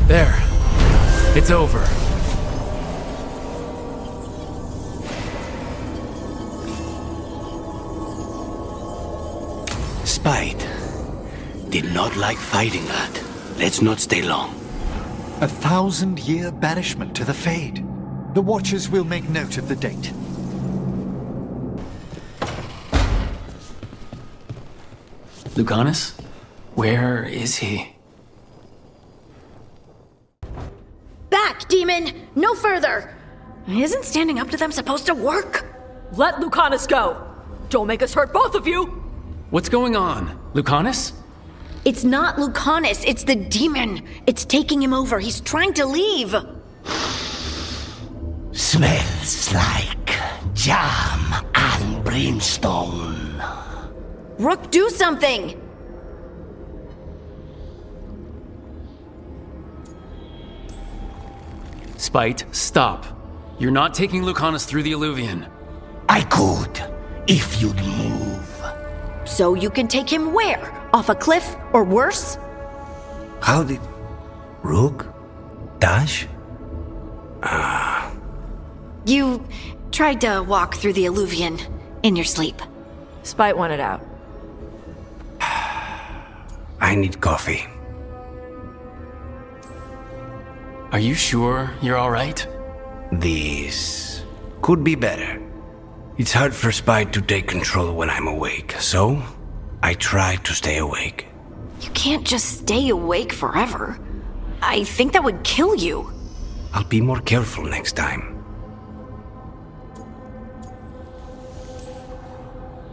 There. It's over. Spite did not like fighting that. Let's not stay long. 1,000-year banishment to the Fade. The Watchers will make note of the date. Lucanis? Where is he? Back, demon! No further! Isn't standing up to them supposed to work? Let Lucanis go! Don't make us hurt both of you! What's going on? Lucanis? It's not Lucanis, it's the demon. It's taking him over. He's trying to leave. Smells like jam and brimstone. Rook, do something! Spite, stop. You're not taking Lucanis through the Illuvian. I could, if you'd move. So you can take him where? Off a cliff, or worse? How did... Rook? Dash? You tried to walk through the Illuvian in your sleep. Spite wanted out. I need coffee. Are you sure you're alright? This could be better. It's hard for Spite to take control when I'm awake, so I try to stay awake. You can't just stay awake forever. I think that would kill you. I'll be more careful next time.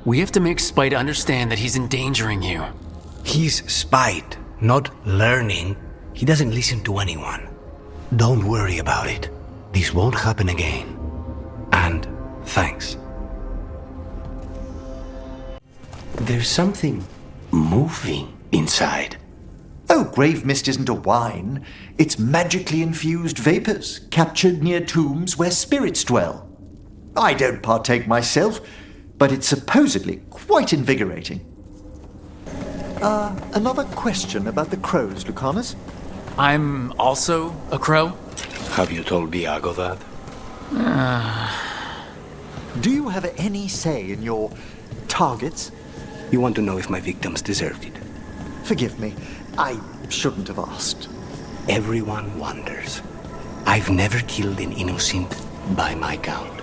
We have to make Spite understand that he's endangering you. He's Spite, not learning. He doesn't listen to anyone. Don't worry about it. This won't happen again. And thanks. There's something moving inside. Oh, grave mist isn't a wine. It's magically infused vapors, captured near tombs where spirits dwell. I don't partake myself, but it's supposedly quite invigorating. Another question about the crows, Lucanis. I'm also a crow? Have you told Viago that? Do you have any say in your targets? You want to know if my victims deserved it? Forgive me, I shouldn't have asked. Everyone wonders. I've never killed an innocent by my count.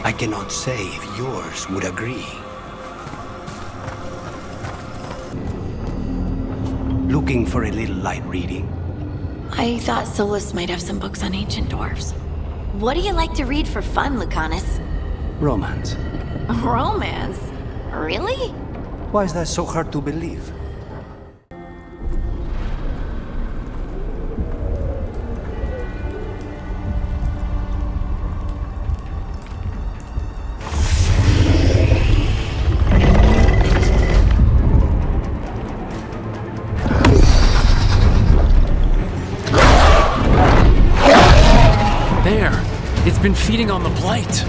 I cannot say if yours would agree. Looking for a little light reading? I thought Solus might have some books on ancient dwarves. What do you like to read for fun, Lucanis? Romance. Romance? Really? Why is that so hard to believe? It's been feeding on the blight.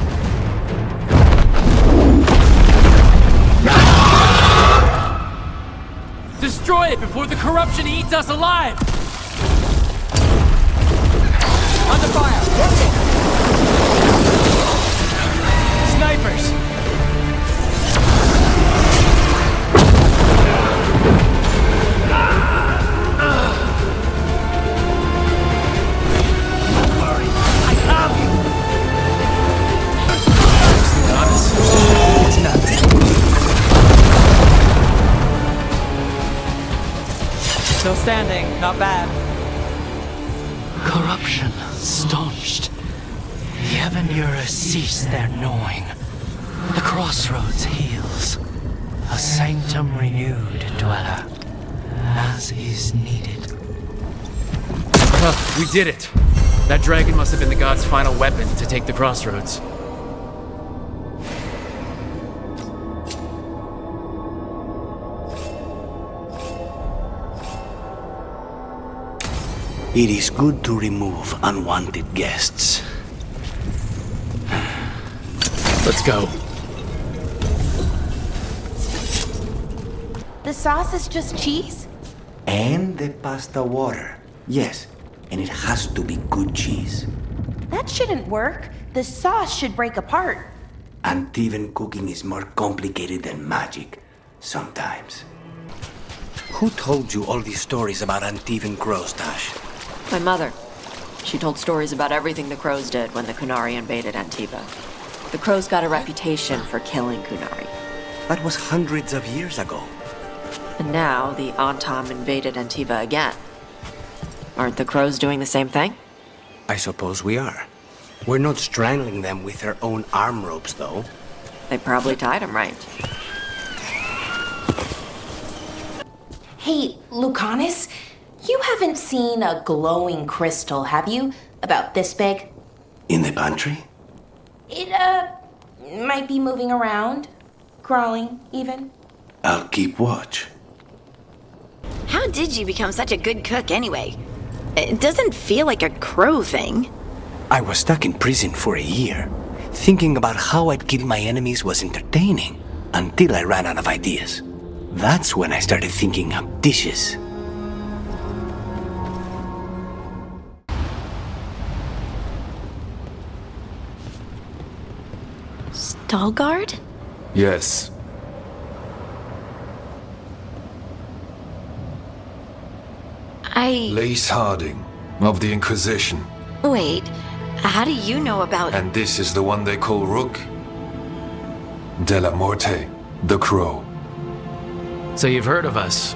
Destroy it before the corruption eats us alive! Under fire! Snipers! Still standing, not bad. Corruption staunched. The Avenura cease their gnawing. The crossroads heals. A sanctum renewed, dweller, as is needed. We did it. That dragon must have been the god's final weapon to take the crossroads. It is good to remove unwanted guests. Let's go. The sauce is just cheese? And the pasta water. Yes, and it has to be good cheese. That shouldn't work. The sauce should break apart. Antivan cooking is more complicated than magic, sometimes. Who told you all these stories about Antivan crows, Tash? My mother. She told stories about everything the crows did when the Qunari invaded Antiva. The crows got a reputation for killing Qunari. That was hundreds of years ago. And now the Antam invaded Antiva again. Aren't the crows doing the same thing? I suppose we are. We're not strangling them with their own arm ropes, though. They probably tied them right. Hey, Lucanis, you haven't seen a glowing crystal, have you? About this big? In the pantry? It, might be moving around. Crawling, even. I'll keep watch. How did you become such a good cook anyway? It doesn't feel like a crow thing. I was stuck in prison for a year. Thinking about how I'd kill my enemies was entertaining, until I ran out of ideas. That's when I started thinking up dishes. Stalgard? Yes. Lace Harding, of the Inquisition. Wait, how do you know about... And this is the one they call Rook? Dellamorte, the Crow. So you've heard of us?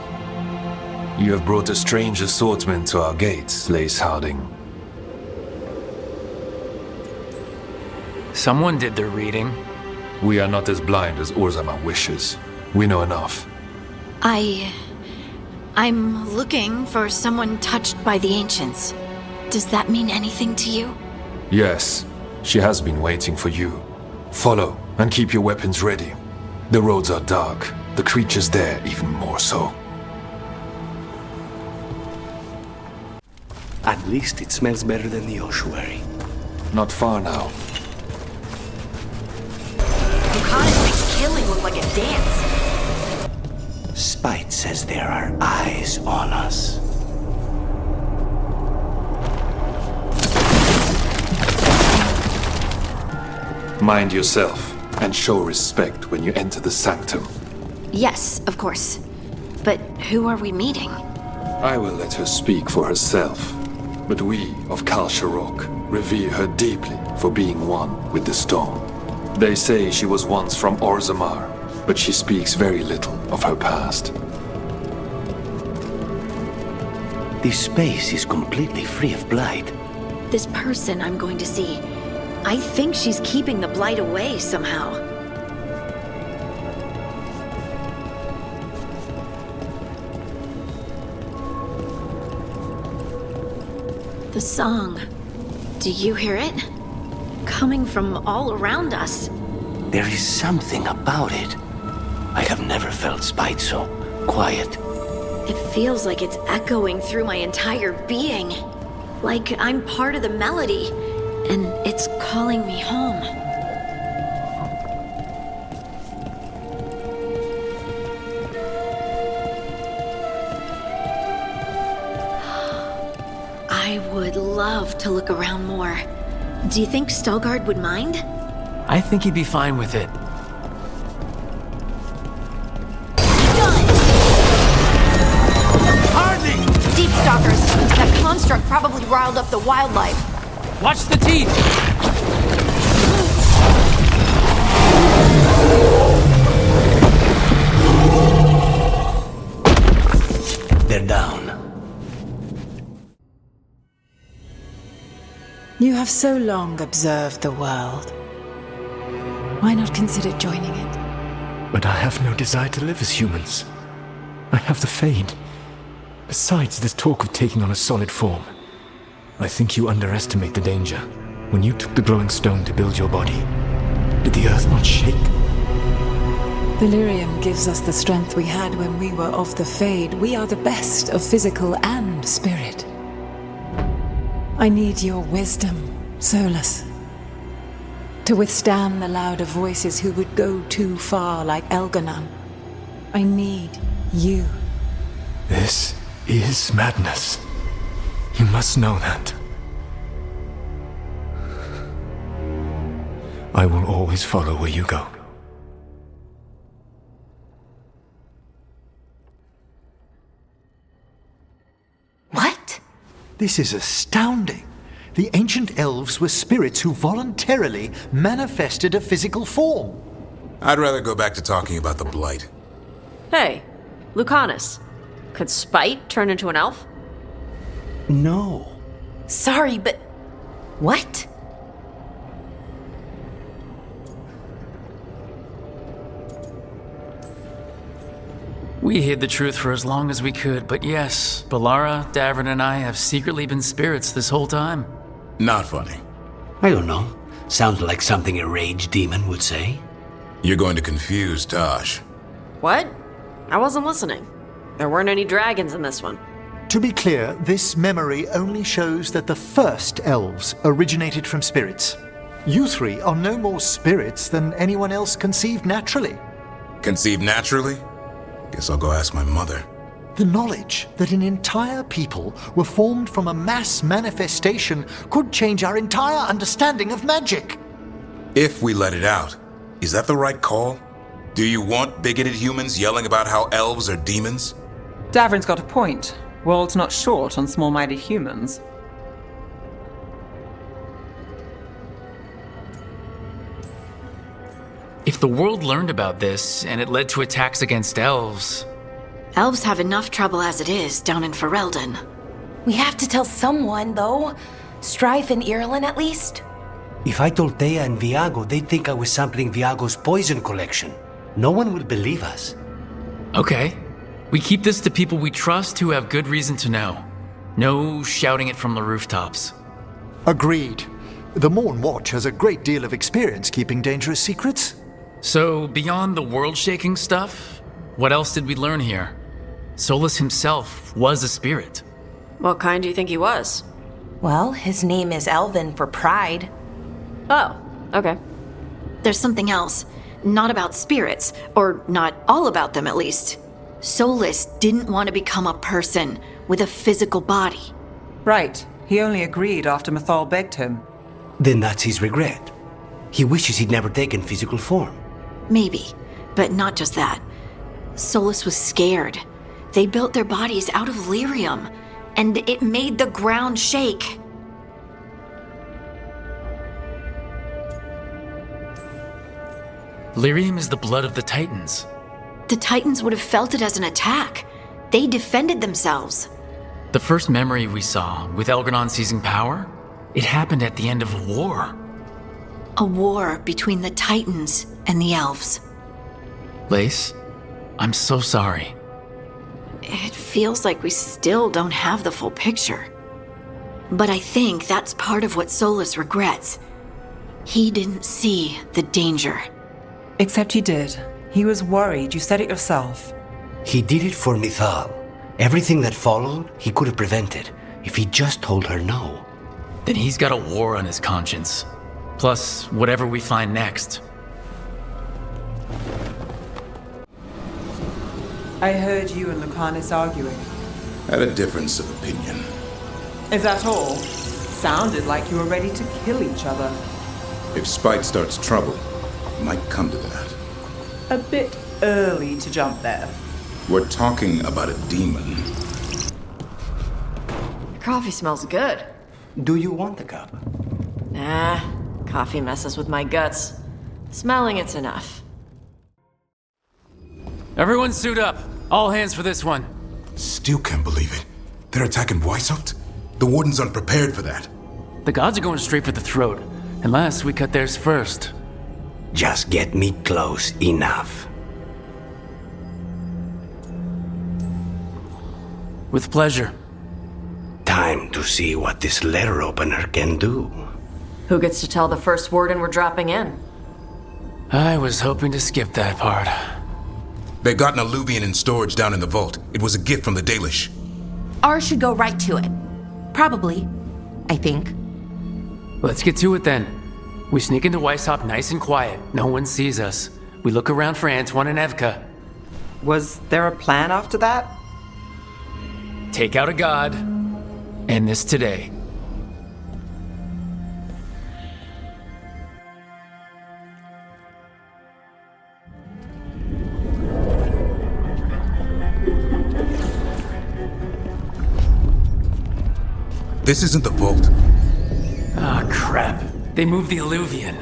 You have brought a strange assortment to our gates, Lace Harding. Someone did their reading. We are not as blind as Orzama wishes. We know enough. I'm looking for someone touched by the ancients. Does that mean anything to you? Yes, she has been waiting for you. Follow and keep your weapons ready. The roads are dark, the creatures there even more so. At least it smells better than the ossuary. Not far now. Lucanis makes killing look like a dance. Spite says there are eyes on us. Mind yourself and show respect when you enter the sanctum. Yes, of course. But who are we meeting? I will let her speak for herself. But we of Kal Sharok revere her deeply for being one with the stone. They say she was once from Orzammar, but she speaks very little of her past. This space is completely free of blight. This person I'm going to see. I think she's keeping the blight away somehow. The song. Do you hear it? Coming from all around us. There is something about it. I have never felt spite so quiet. It feels like it's echoing through my entire being. Like I'm part of the melody. and it's calling me home. I would love to look around more. Do you think Stelgard would mind? I think he'd be fine with it. Hardly! Deep stalkers. That construct probably riled up the wildlife. Watch the teeth! They're down. You have so long observed the world. Why not consider joining it? But I have no desire to live as humans. I have the Fade. Besides this talk of taking on a solid form, I think you underestimate the danger. When you took the glowing stone to build your body, did the earth not shake? Delirium gives us the strength we had when we were of the Fade. We are the best of physical and spirit. I need your wisdom, Solus, to withstand the louder voices who would go too far like Elganon. I need you. This is madness. You must know that. I will always follow where you go. What? This is astounding. The ancient elves were spirits who voluntarily manifested a physical form. I'd rather go back to talking about the Blight. Hey, Lucanis. Could Spite turn into an elf? No. Sorry, but... what? We hid the truth for as long as we could, but yes, Balara, Davern, and I have secretly been spirits this whole time. Not funny. I don't know. Sounds like something a rage demon would say. You're going to confuse Tosh. What? I wasn't listening. There weren't any dragons in this one. To be clear, this memory only shows that the first elves originated from spirits. You three are no more spirits than anyone else conceived naturally. Conceived naturally? Guess I'll go ask my mother. The knowledge that an entire people were formed from a mass manifestation could change our entire understanding of magic. If we let it out, is that the right call? Do you want bigoted humans yelling about how elves are demons? Davern's got a point. World's not short on small-minded humans. If the world learned about this, and it led to attacks against elves... Elves have enough trouble as it is down in Ferelden. We have to tell someone, though. Strife and Irulan, at least. If I told Thea and Viago, they'd think I was sampling Viago's poison collection. No one will believe us. Okay. We keep this to people we trust who have good reason to know. No shouting it from the rooftops. Agreed. The Morn Watch has a great deal of experience keeping dangerous secrets. So, beyond the world-shaking stuff, what else did we learn here? Solus himself was a spirit. What kind do you think he was? Well, his name is Elven for pride. Oh, okay. There's something else. Not about spirits, or not all about them at least. Solus didn't want to become a person with a physical body. Right. He only agreed after Mathal begged him. Then that's his regret. He wishes he'd never taken physical form. Maybe, but not just that. Solus was scared. They built their bodies out of lyrium, and it made the ground shake. Lyrium is the blood of the Titans. The Titans would have felt it as an attack. They defended themselves. The first memory we saw, with Elganon seizing power, it happened at the end of a war. A war between the Titans and the elves. Lace, I'm so sorry. It feels like we still don't have the full picture. But I think that's part of what Solus regrets. He didn't see the danger. Except he did. He was worried, you said it yourself. He did it for Mithal. Everything that followed, he could have prevented if he just told her no. then he's got a war on his conscience. Plus, whatever we find next. I heard you and Lucanis arguing. Had a difference of opinion. Is that all? Sounded like you were ready to kill each other. If spite starts trouble, it might come to that. A bit early to jump there. We're talking about a demon. Your coffee smells good. Do you want the cup? Nah, coffee messes with my guts. Smelling it's enough. Everyone suit up. All hands for this one. Still can't believe it. They're attacking Weishaupt? The Wardens aren't prepared for that. The gods are going straight for the throat, unless we cut theirs first. Just get me close enough. With pleasure. Time to see what this letter opener can do. Who gets to tell the first warden we're dropping in? I was hoping to skip that part. They got an alluvian in storage down in the vault. It was a gift from the Dalish. Ours should go right to it. Probably. I think. Let's get to it then. We sneak into Weishaupt nice and quiet. No one sees us. We look around for Antoine and Evka. Was there a plan after that? Take out a god. End this today. This isn't the vault. Ah, crap. They moved the alluvian.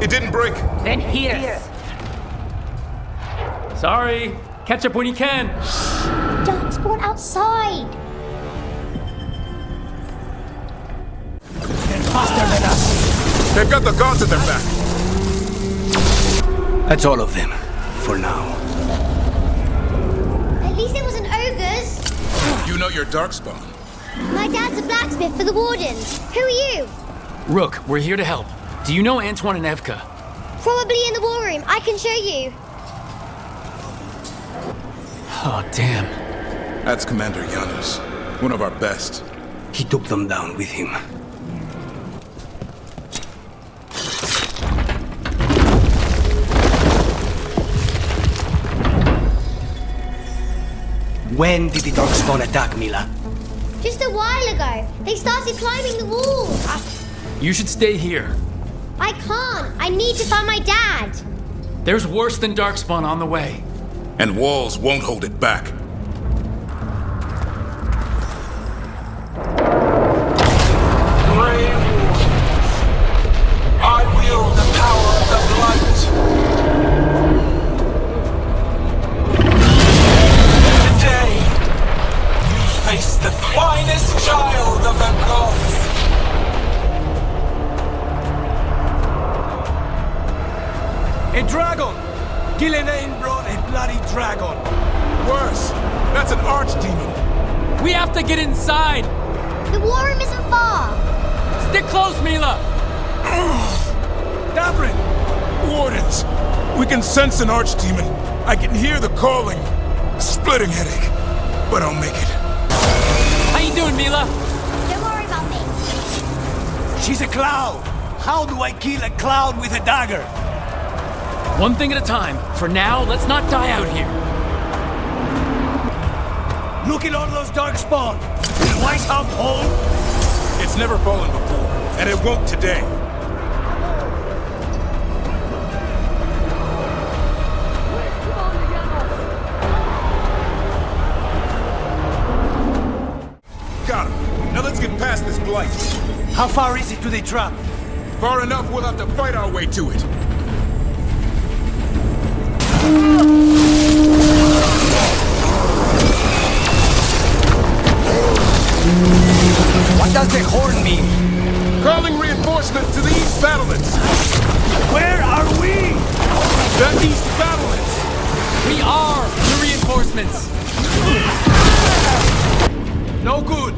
It didn't break. Then here. Sorry. Catch up when you can. Darkspawn outside. Faster than us. They've got the gods at their back. That's all of them, for now. At least it wasn't ogres. You know your darkspawn. My dad's a blacksmith for the Wardens. Who are you? Rook, we're here to help. Do you know Antoine and Evka? Probably in the war room. I can show you. Oh, damn. That's Commander Janus, one of our best. He took them down with him. When did the Darkspawn attack, Mila? Just a while ago. They started climbing the walls. You should stay here. I can't. I need to find my dad. There's worse than Darkspawn on the way. And walls won't hold it back. Brave Wardens, I wield the power of the blight. Today, you face the finest child of the gods. A dragon! Gillenane brought a bloody dragon. Worse, that's an archdemon. We have to get inside! The war room isn't far. Stick close, Mila! Dabrin! Wardens, we can sense an archdemon. I can hear the calling. A splitting headache, but I'll make it. How you doing, Mila? Don't worry about me. She's a cloud. How do I kill a cloud with a dagger? One thing at a time. For now, let's not die out here. Look at all those Darkspawn. Is Weishaupt home? It's never fallen before, and it won't today. Got him. Now let's get past this blight. How far is it to the trap? Far enough, we'll have to fight our way to it. What does the horn mean? Calling reinforcements to the east battlements. Where are we? The east battlements. We are the reinforcements. No good.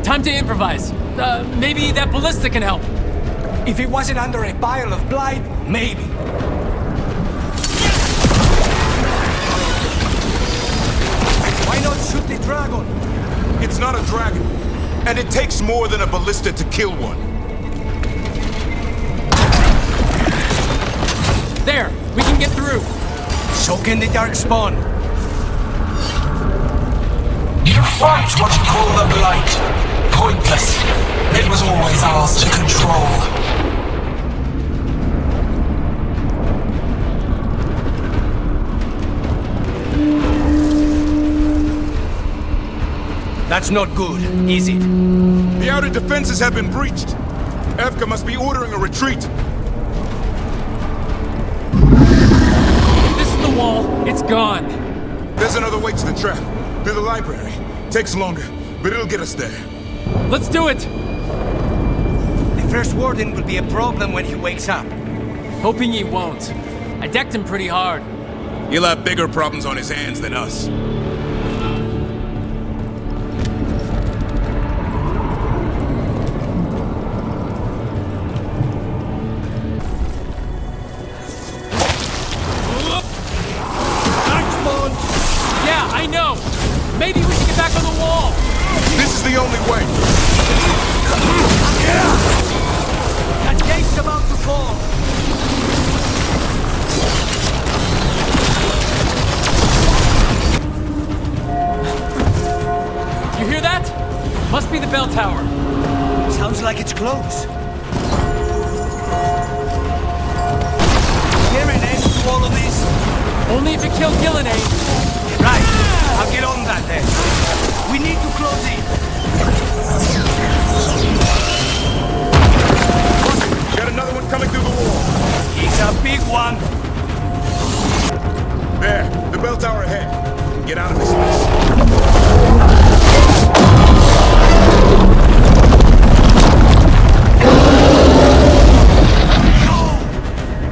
Time to improvise. Maybe that ballista can help. If it wasn't under a pile of blight, maybe. Why not shoot the dragon? It's not a dragon, and it takes more than a ballista to kill one. There! We can get through! So can the darkspawn. You fight what you call the blight. Pointless. It was always ours to control. That's not good, is it? The outer defenses have been breached. Evka must be ordering a retreat. This is the wall. It's gone. There's another way to the trap. Through the library. Takes longer, but it'll get us there. Let's do it! The first warden will be a problem when he wakes up. Hoping he won't. I decked him pretty hard. He'll have bigger problems on his hands than us. Yeah, I know! Maybe we should get back on the wall! This is the only way! That gate's about to fall! You hear that? Must be the bell tower. Sounds like it's close. Is there an end to all of this? Only if it kills Gillenade. Right. I'll get on that then. We need to close in. Got another one coming through the wall. He's a big one. There, the bell tower ahead. Get out of this mess.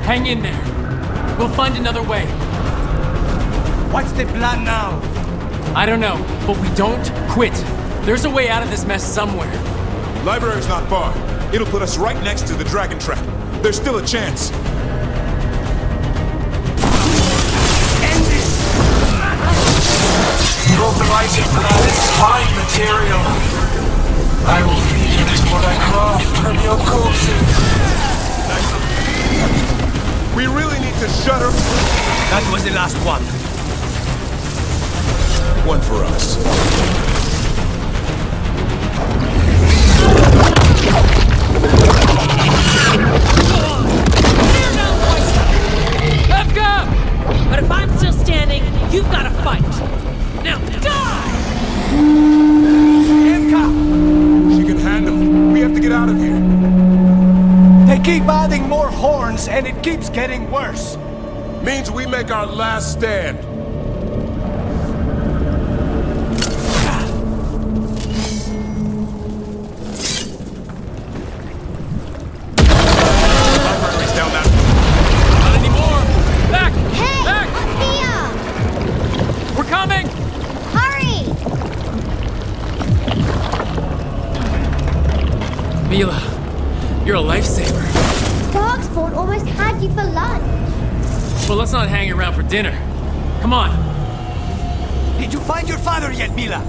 Hang in there. We'll find another way. What's the plan now? I don't know, but we don't quit. There's a way out of this mess somewhere. Library's not far. It'll put us right next to the dragon trap. There's still a chance. End this! Your blighted blood is fine material. I will feed it what I craft from your corpses. We really need to shut her. That was the last one. One for us. Evka! But if I'm still standing, you've got to fight. Now, die! Evka! She can handle it. We have to get out of here. They keep adding more horns, and it keeps getting worse. Means we make our last stand. Library's down that. Not anymore! Back! Hey! Back! Up here! We're coming! Hurry! Mila, you're a lifesaver. Darkspawn almost had you for lunch. Well, let's not hang around for dinner. Come on. Did you find your father yet, Mila?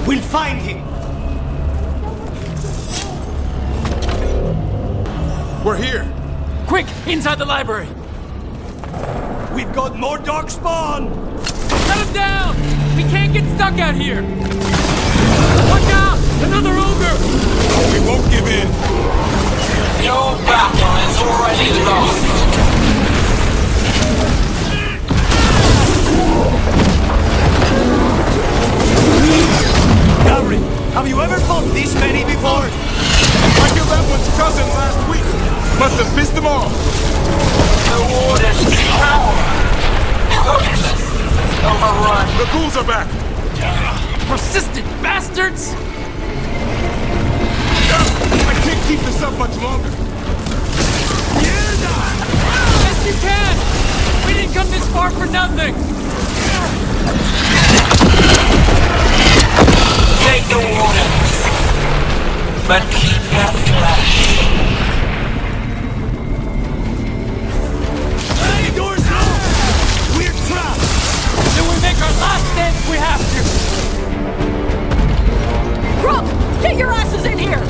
We'll find him. We're here. Quick, inside the library. We've got more darkspawn. Shut him down! We can't get stuck out here. Watch out! Another ogre! We won't give in. Your battle is already lost. Gary, have you ever fought this many before? I killed that one's cousin last week. Must have pissed them off. The warden's power. Hopeless. Overrun. The ghouls are back. Persistent bastards! I can't keep this up much longer. Yes, you can! We didn't come this far for nothing! Take the warden. But keep their flesh. Any doors now! We're trapped! Then we make our last stand if we have to! Rook, get your asses in here!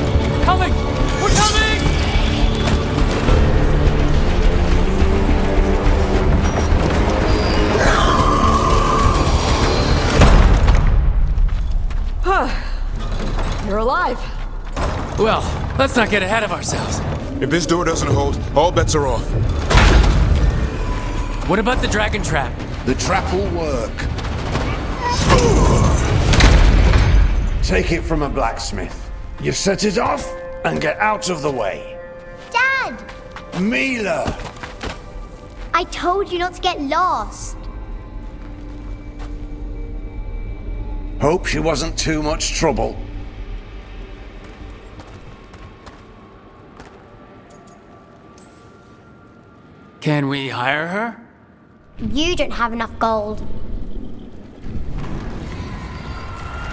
Coming! We're coming! You're alive. Well, let's not get ahead of ourselves. If this door doesn't hold, all bets are off. What about the dragon trap? The trap will work. Take it from a blacksmith. You set it off and get out of the way. Dad! Mila! I told you not to get lost. Hope she wasn't too much trouble. Can we hire her? You don't have enough gold.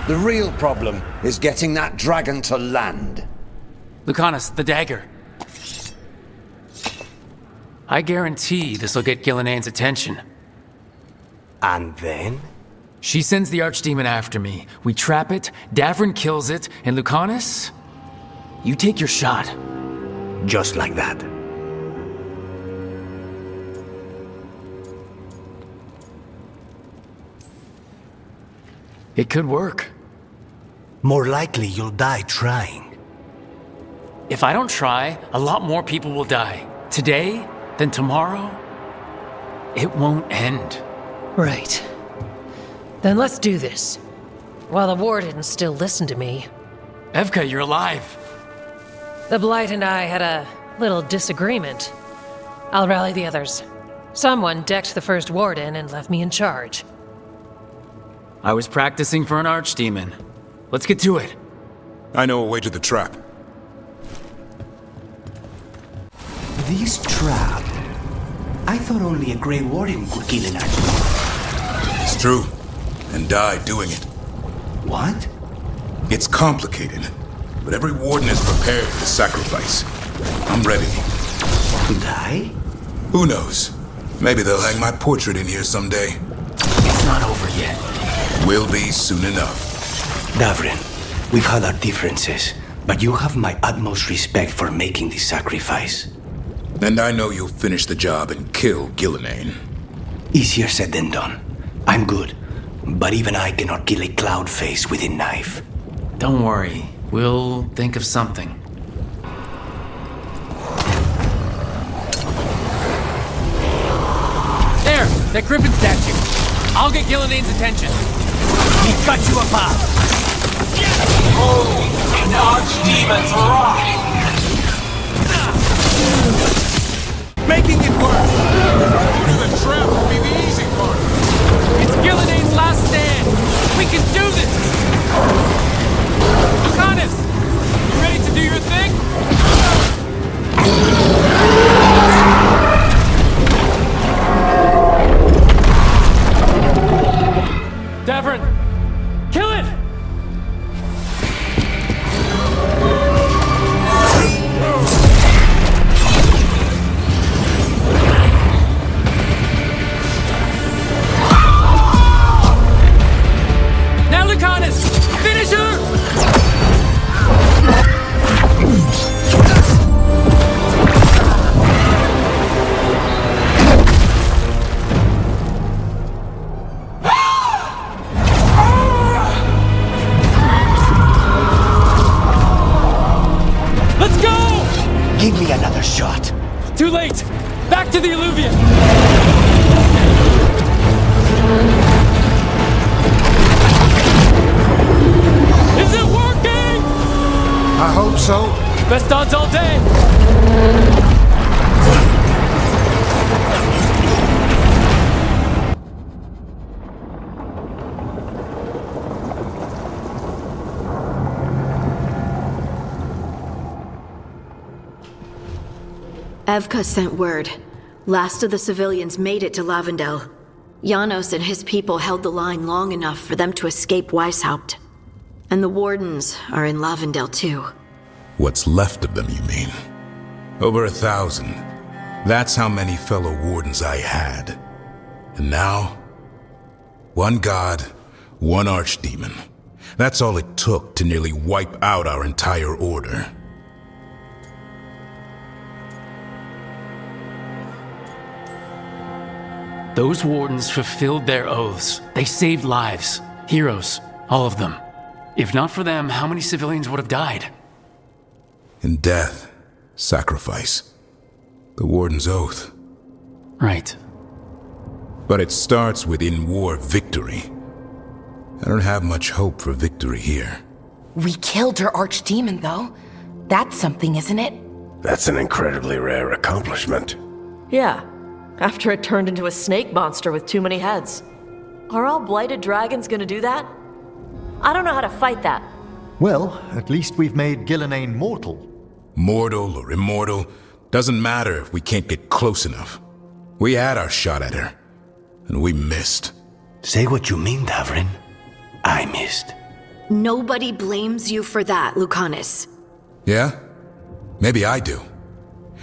The real problem is getting that dragon to land. Lucanis, the dagger. I guarantee this'll get Gillian's attention. And then? She sends the archdemon after me. We trap it, Davrin kills it, and Lucanis? You take your shot. Just like that. It could work. More likely you'll die trying. If I don't try, a lot more people will die. Today, then tomorrow. It won't end. Right. Then let's do this. While the warden still listened to me. Evka, you're alive. The Blight and I had a little disagreement. I'll rally the others. Someone decked the first warden and left me in charge. I was practicing for an archdemon. Let's get to it. I know a way to the trap. This trap? I thought only a Grey Warden could kill an archdemon. It's true. And die doing it. What? It's complicated, but every warden is prepared for the sacrifice. I'm ready. To die? Who knows? Maybe they'll hang my portrait in here someday. It's not over yet. Will be soon enough. Davrin, we've had our differences, but you have my utmost respect for making this sacrifice. And I know you'll finish the job and kill Gillian. Easier said than done. I'm good, but even I cannot kill a cloud face with a knife. Don't worry, we'll think of something. There, that griffin statue. I'll get Gillian's attention. He's got you above. Oh, an archdemon's rock! Making it worse! The trap will be the easy part. It's Gillian's last stand. We can do this. Lucanis, you ready to do your thing? Davrin, kill it! Now, Lucanis, finish her! Let's go! Give me another shot. Too late! Back to the alluvium! Is it working? I hope so. Best odds all day! Evka sent word. Last of the civilians made it to Lavendel. Janos and his people held the line long enough for them to escape Weishaupt. And the wardens are in Lavendel too. What's left of them, you mean? Over 1,000. That's how many fellow wardens I had. And now, one god, one archdemon. That's all it took to nearly wipe out our entire order. Those wardens fulfilled their oaths. They saved lives. Heroes. All of them. If not for them, how many civilians would have died? In death, sacrifice. The warden's oath. Right. But it starts with in-war victory. I don't have much hope for victory here. We killed her archdemon, though. That's something, isn't it? That's an incredibly rare accomplishment. Yeah, after it turned into a snake monster with too many heads. Are all blighted dragons gonna do that? I don't know how to fight that. Well, at least we've made Gillenane mortal. Mortal or immortal, doesn't matter if we can't get close enough. We had our shot at her, and we missed. Say what you mean, Davrin. I missed. Nobody blames you for that, Lucanis. Yeah? Maybe I do.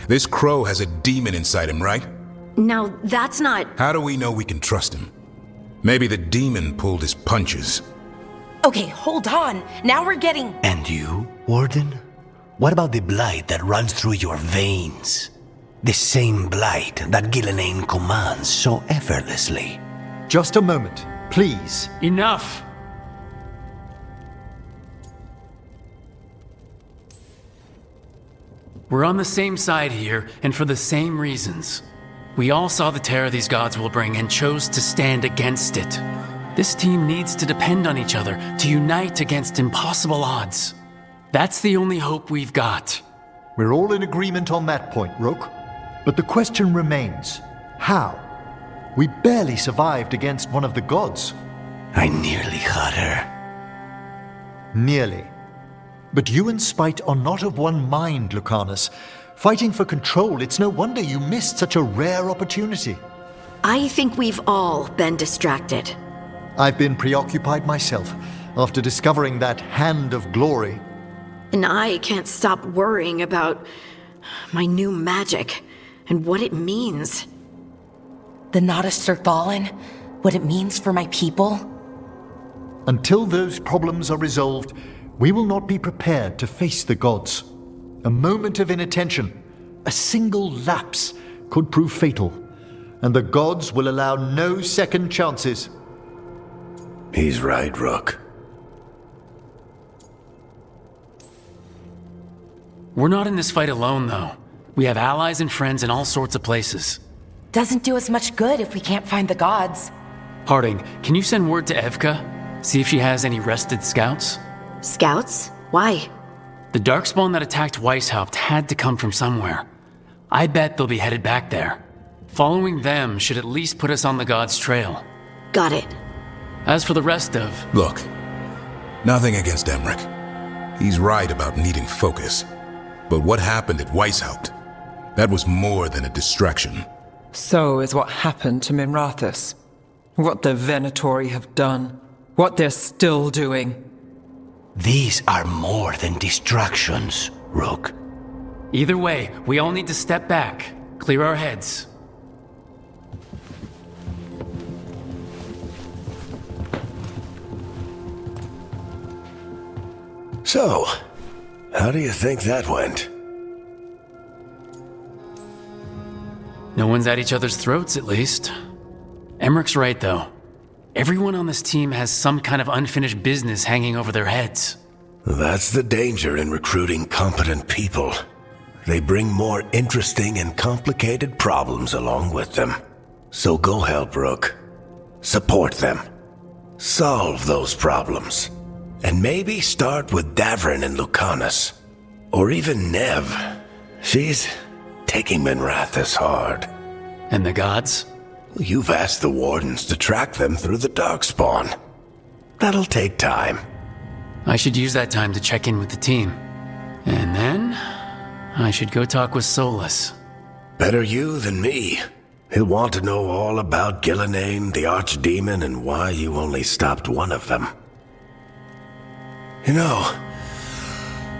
This crow has a demon inside him, right? Now, that's not... How do we know we can trust him? Maybe the demon pulled his punches. Okay, hold on. Now we're getting... And you, Warden? What about the blight that runs through your veins? The same blight that Gillenane commands so effortlessly. Just a moment, please. Enough! We're on the same side here, and for the same reasons. We all saw the terror these gods will bring and chose to stand against it. This team needs to depend on each other, to unite against impossible odds. That's the only hope we've got. We're all in agreement on that point, Rook. But the question remains, how? We barely survived against one of the gods. I nearly had her. Nearly. But you and Spite are not of one mind, Lucanis. Fighting for control, it's no wonder you missed such a rare opportunity. I think we've all been distracted. I've been preoccupied myself after discovering that hand of glory. And I can't stop worrying about my new magic and what it means. The Nadas are fallen? What it means for my people? Until those problems are resolved, we will not be prepared to face the gods. A moment of inattention, a single lapse, could prove fatal, and the gods will allow no second chances. He's right, Rook. We're not in this fight alone, though. We have allies and friends in all sorts of places. Doesn't do us much good if we can't find the gods. Harding, can you send word to Evka? See if she has any rested scouts? Scouts? Why? The Darkspawn that attacked Weishaupt had to come from somewhere. I bet they'll be headed back there. Following them should at least put us on the gods' trail. Got it. As for the rest of... Look, nothing against Emmerich. He's right about needing focus. But what happened at Weishaupt? That was more than a distraction. So is what happened to Minrathous. What the Venatori have done. What they're still doing. These are more than distractions, Rook. Either way, we all need to step back, clear our heads. So, how do you think that went? No one's at each other's throats, at least. Emmerich's right, though. Everyone on this team has some kind of unfinished business hanging over their heads. That's the danger in recruiting competent people. They bring more interesting and complicated problems along with them. So go help Rook. Support them. Solve those problems. And maybe start with Davrin and Lucanis. Or even Nev. She's taking Minrathous hard. And the gods? You've asked the Wardens to track them through the Darkspawn. That'll take time. I should use that time to check in with the team. And then, I should go talk with Solus. Better you than me. He'll want to know all about Gillenane, the Archdemon, and why you only stopped one of them. You know,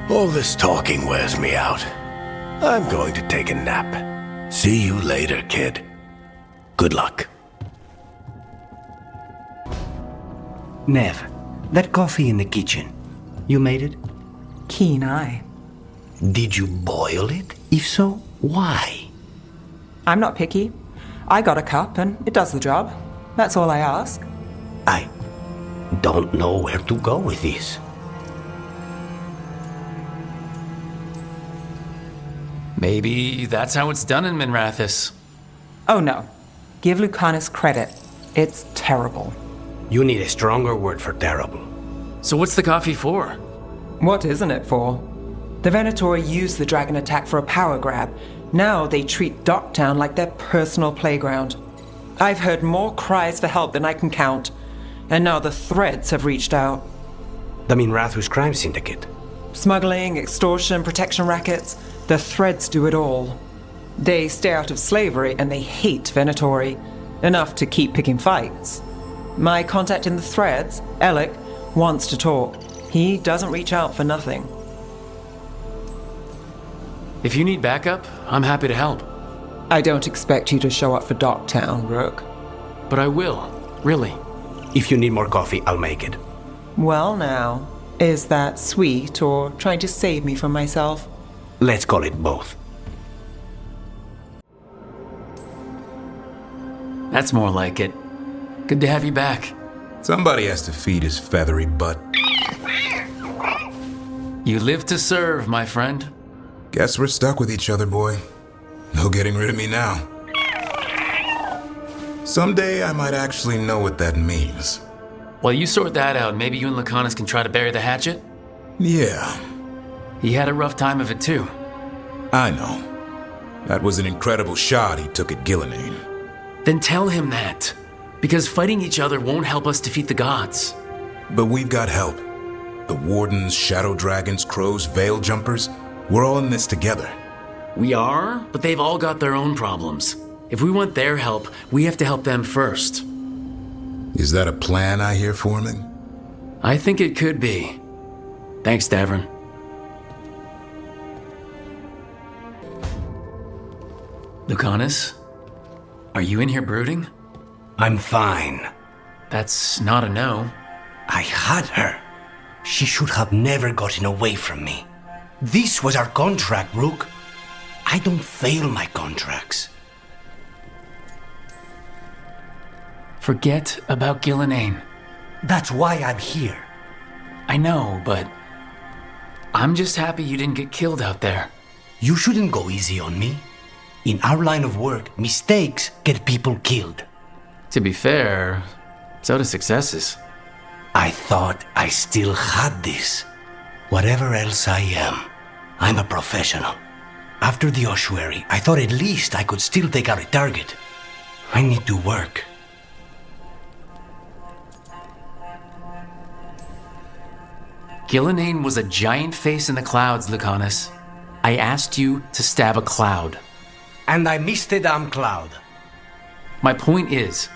All this talking wears me out. I'm going to take a nap. See you later, kid. Good luck. Nev, that coffee in the kitchen, you made it? Keen eye. Did you boil it? If so, why? I'm not picky. I got a cup and it does the job. That's all I ask. I don't know where to go with this. Maybe that's how it's done in Minrathous. Oh no. Give Lucanis credit. It's terrible. You need a stronger word for terrible. So what's the coffee for? What isn't it for? The Venatori used the dragon attack for a power grab. Now they treat Docktown like their personal playground. I've heard more cries for help than I can count. And now the Threads have reached out. The Minrathous crime syndicate. Smuggling, extortion, protection rackets. The Threads do it all. They stay out of slavery and they hate Venatori. Enough to keep picking fights. My contact in the Threads, Alec, wants to talk. He doesn't reach out for nothing. If you need backup, I'm happy to help. I don't expect you to show up for Docktown, Rook. But I will, really. If you need more coffee, I'll make it. Well now, is that sweet or trying to save me from myself? Let's call it both. That's more like it. Good to have you back. Somebody has to feed his feathery butt. You live to serve, my friend. Guess we're stuck with each other, boy. No getting rid of me now. Someday I might actually know what that means. While you sort that out, maybe you and Lucanis can try to bury the hatchet? Yeah. He had a rough time of it too. I know. That was an incredible shot he took at Gillinane. Then tell him that. Because fighting each other won't help us defeat the gods. But we've got help. The Wardens, Shadow Dragons, Crows, Veil Jumpers, we're all in this together. We are, but they've all got their own problems. If we want their help, we have to help them first. Is that a plan I hear forming? I think it could be. Thanks, Davern. Lucanis? Are you in here brooding? I'm fine. That's not a no. I had her. She should have never gotten away from me. This was our contract, Rook. I don't fail my contracts. Forget about Gillinane. That's why I'm here. I know, but I'm just happy you didn't get killed out there. You shouldn't go easy on me. In our line of work, mistakes get people killed. To be fair, so do successes. I thought I still had this. Whatever else I am, I'm a professional. After the ossuary, I thought at least I could still take out a target. I need to work. Gillinane was a giant face in the clouds, Lucanis. I asked you to stab a cloud. And I missed the damn cloud. My point is,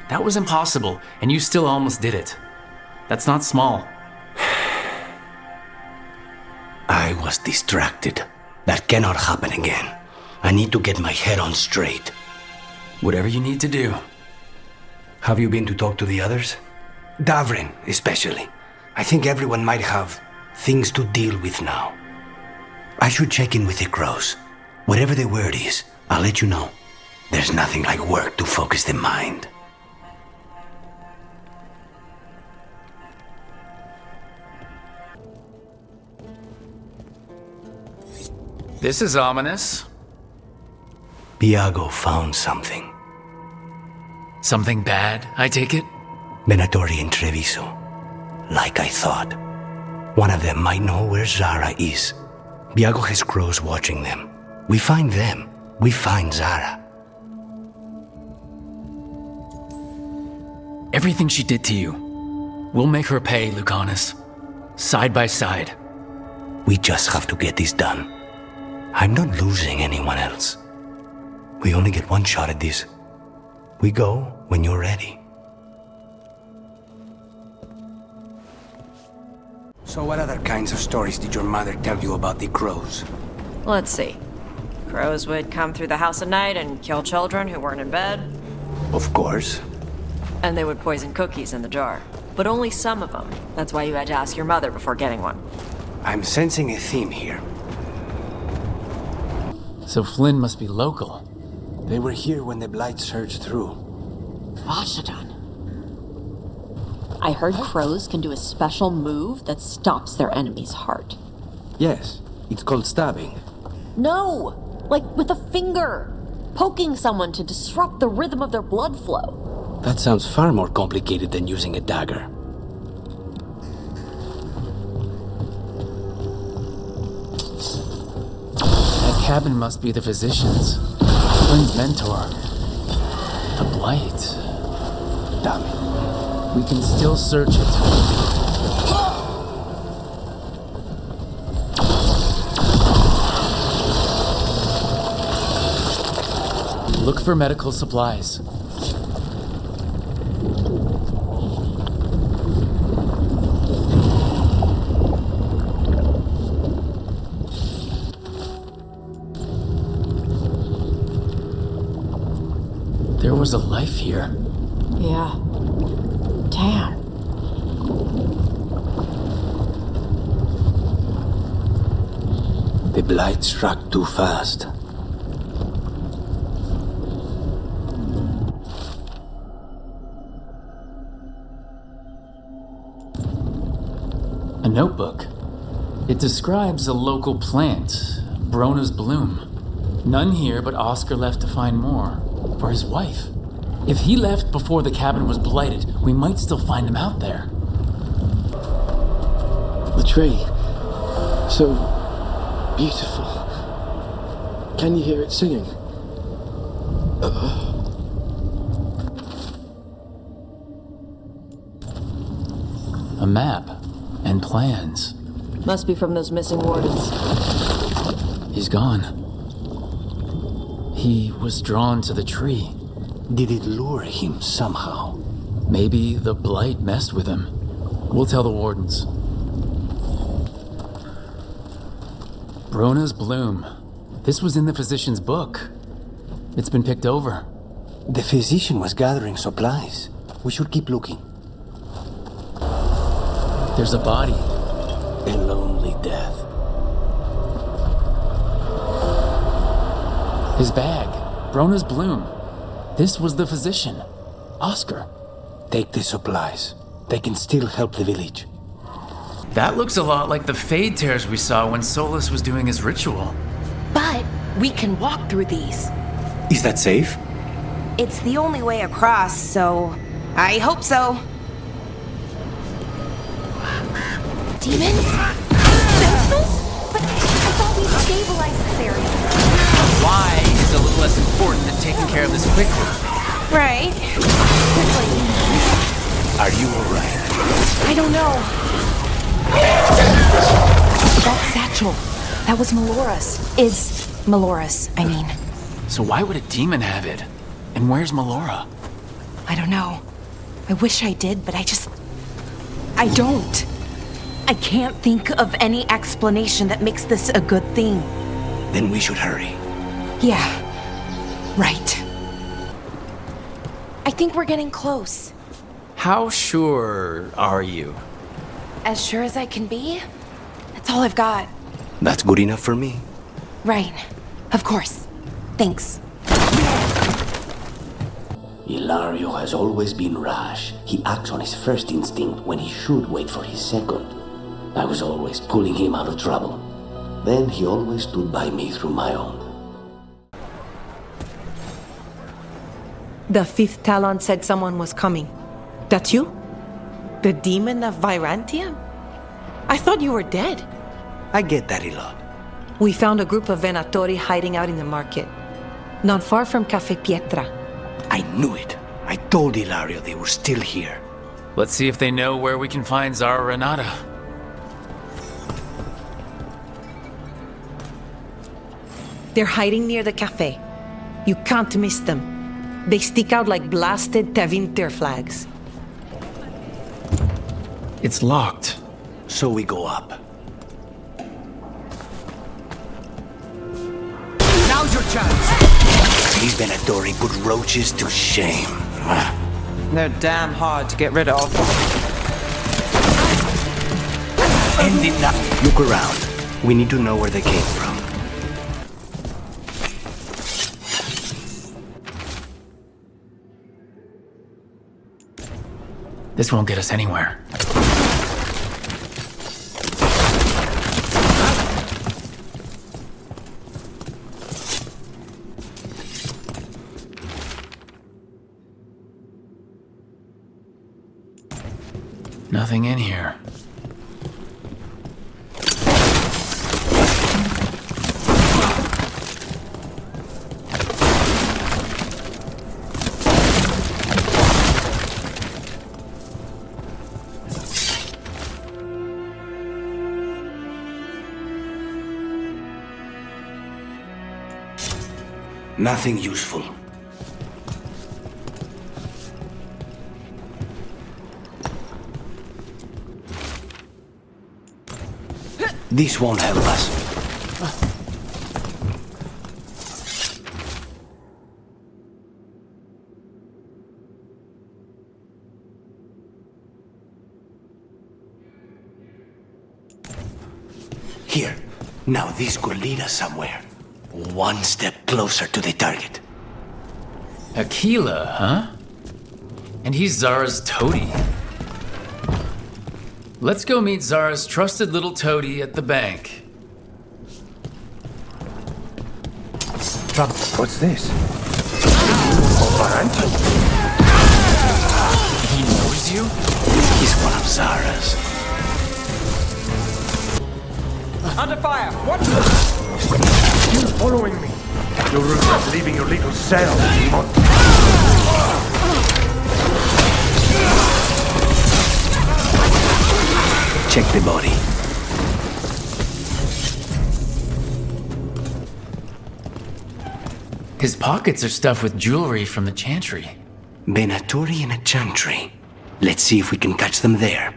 that was impossible, and you still almost did it. That's not small. I was distracted. That cannot happen again. I need to get my head on straight. Whatever you need to do. Have you been to talk to the others? Davrin, especially. I think everyone might have things to deal with now. I should check in with the crows. Whatever the word is, I'll let you know. There's nothing like work to focus the mind. This is ominous. Biago found something. Something bad, I take it? Venatori and Treviso. Like I thought. One of them might know where Zara is. Biago has crows watching them. We find them, we find Zara. Everything she did to you, we'll make her pay, Lucanis. Side by side. We just have to get this done. I'm not losing anyone else. We only get one shot at this. We go when you're ready. So what other kinds of stories did your mother tell you about the crows? Let's see. Crows would come through the house at night and kill children who weren't in bed. Of course. And they would poison cookies in the jar. But only some of them. That's why you had to ask your mother before getting one. I'm sensing a theme here. So Flynn must be local. They were here when the Blight surged through. Vashadon. I heard crows can do a special move that stops their enemy's heart. Yes, it's called stabbing. No! Like with a finger! Poking someone to disrupt the rhythm of their blood flow. That sounds far more complicated than using a dagger. That cabin must be the physician's. Flynn's mentor. The Blight. Damn it. We can still search it. Look for medical supplies. There was a life here. Yeah. Damn. The Blight struck too fast. A notebook. It describes a local plant, Brona's bloom. None here, but Oscar left to find more. For his wife. If he left before the cabin was blighted, we might still find him out there. The tree. So beautiful. Can you hear it singing? A map and plans. Must be from those missing wardens. He's gone. He was drawn to the tree. Did it lure him somehow? Maybe the Blight messed with him. We'll tell the wardens. Brona's bloom. This was in the physician's book. It's been picked over. The physician was gathering supplies. We should keep looking. There's a body. A lonely death. His bag. Brona's bloom. This was the physician. Oscar. Take the supplies. They can still help the village. That looks a lot like the Fade tears we saw when Solus was doing his ritual. But we can walk through these. Is that safe? It's the only way across, so I hope so. Demons? Sentinels? But I thought we stabilized this area. Why is a little less important than taking care of this quickly? Right. Quickly. Are you alright? I don't know. That satchel. That was Melora's. Is Melora's, I mean. So why would a demon have it? And where's Melora? I don't know. I wish I did, but I don't. I can't think of any explanation that makes this a good thing. Then we should hurry. Yeah. Right. I think we're getting close. How sure are you? As sure as I can be. That's all I've got. That's good enough for me. Right. Of course. Thanks. Ilario has always been rash. He acts on his first instinct when he should wait for his second. I was always pulling him out of trouble. Then he always stood by me through my own. The fifth Talon said someone was coming. That's you? The demon of Virantium? I thought you were dead. I get that a lot. We found a group of Venatori hiding out in the market. Not far from Cafe Pietra. I knew it. I told Ilario they were still here. Let's see if they know where we can find Zara Renata. They're hiding near the cafe. You can't miss them. They stick out like blasted Tevinter flags. It's locked. So we go up. Now's your chance! These Venatori put roaches to shame. They're damn hard to get rid of. End it now. Look around. We need to know where they came from. This won't get us anywhere. Nothing in here. Nothing useful. This won't help us. Here. Now this could lead us somewhere. One step closer to the target. Aquila, huh? And he's Zara's toady. Let's go meet Zara's trusted little toady at the bank. What's this? He knows you? He's one of Zara's. Under fire! What? You're following me. You'll regret leaving your little cell, demon. Check the body. His pockets are stuffed with jewelry from the chantry. Venatori in a chantry. Let's see if we can catch them there.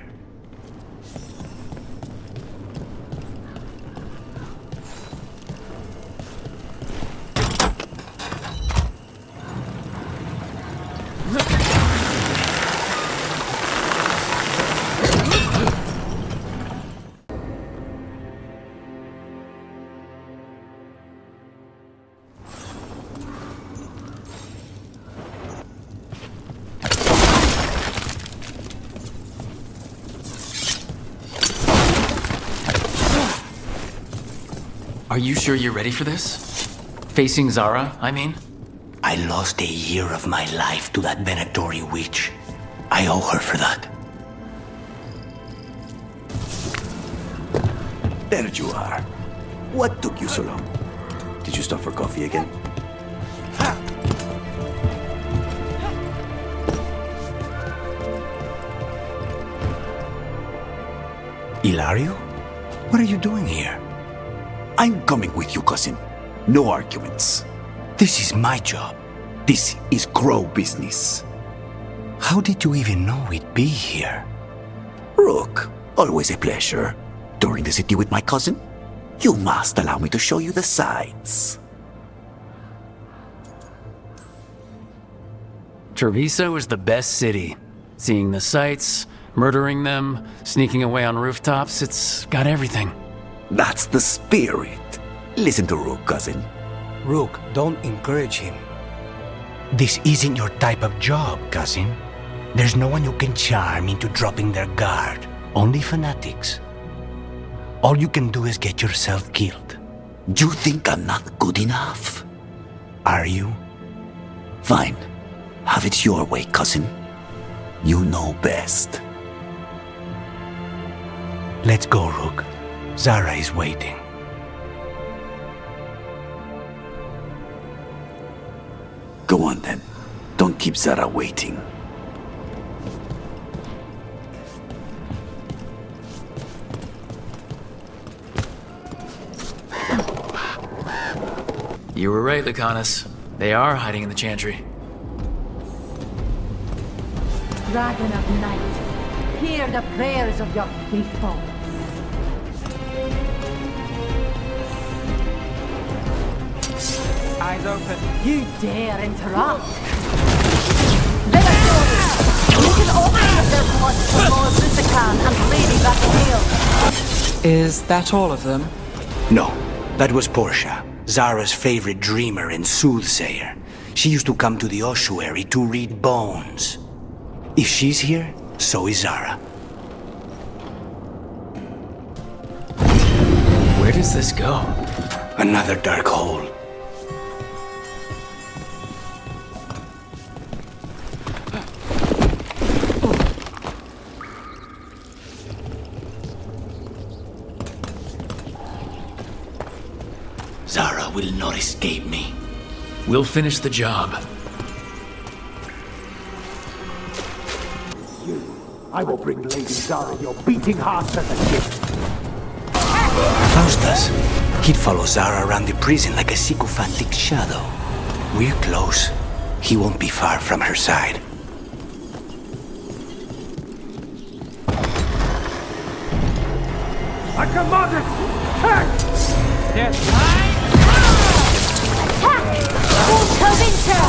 Are you sure you're ready for this? Facing Zara, I mean? I lost a year of my life to that Venatori witch. I owe her for that. There you are. What took you so long? Did you stop for coffee again? Ilario? What are you doing here? I'm coming with you, cousin. No arguments. This is my job. This is crow business. How did you even know we'd be here? Rook, always a pleasure. Touring the city with my cousin? You must allow me to show you the sights. Treviso is the best city. Seeing the sights, murdering them, sneaking away on rooftops, it's got everything. That's the spirit. Listen to Rook, cousin. Rook, don't encourage him. This isn't your type of job, cousin. There's no one you can charm into dropping their guard. Only fanatics. All you can do is get yourself killed. You think I'm not good enough? Are you? Fine. Have it your way, cousin. You know best. Let's go, Rook. Zara is waiting. Go on then. Don't keep Zara waiting. You were right, Lucanis. They are hiding in the chantry. Dragon of night, hear the prayers of your faithful. Eyes open. You dare interrupt? Veilguard! You can open their blood for Lord Lucanis and Lady Veilguard. Is that all of them? No, that was Portia, Zara's favorite dreamer and soothsayer. She used to come to the ossuary to read bones. If she's here, so is Zara. Where does this go? Another dark hole. Zara will not escape me. We'll finish the job. I will bring Lady Zara your beating hearts as a gift. Faustus. He'd follow Zara around the prison like a sycophantic shadow. We're close. He won't be far from her side. I commanded! Attack! Yes. Attack! Full winter!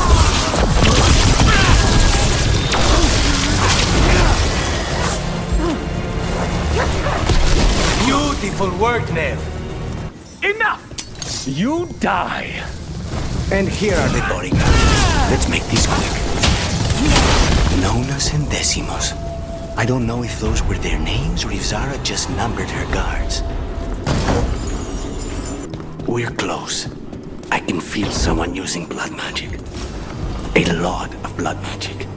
Beautiful work, Nev. Enough! You die. And here are the bodyguards. Let's make this quick. Nonas and Decimos. I don't know if those were their names or if Zara just numbered her guards. We're close. I can feel someone using blood magic. A lot of blood magic.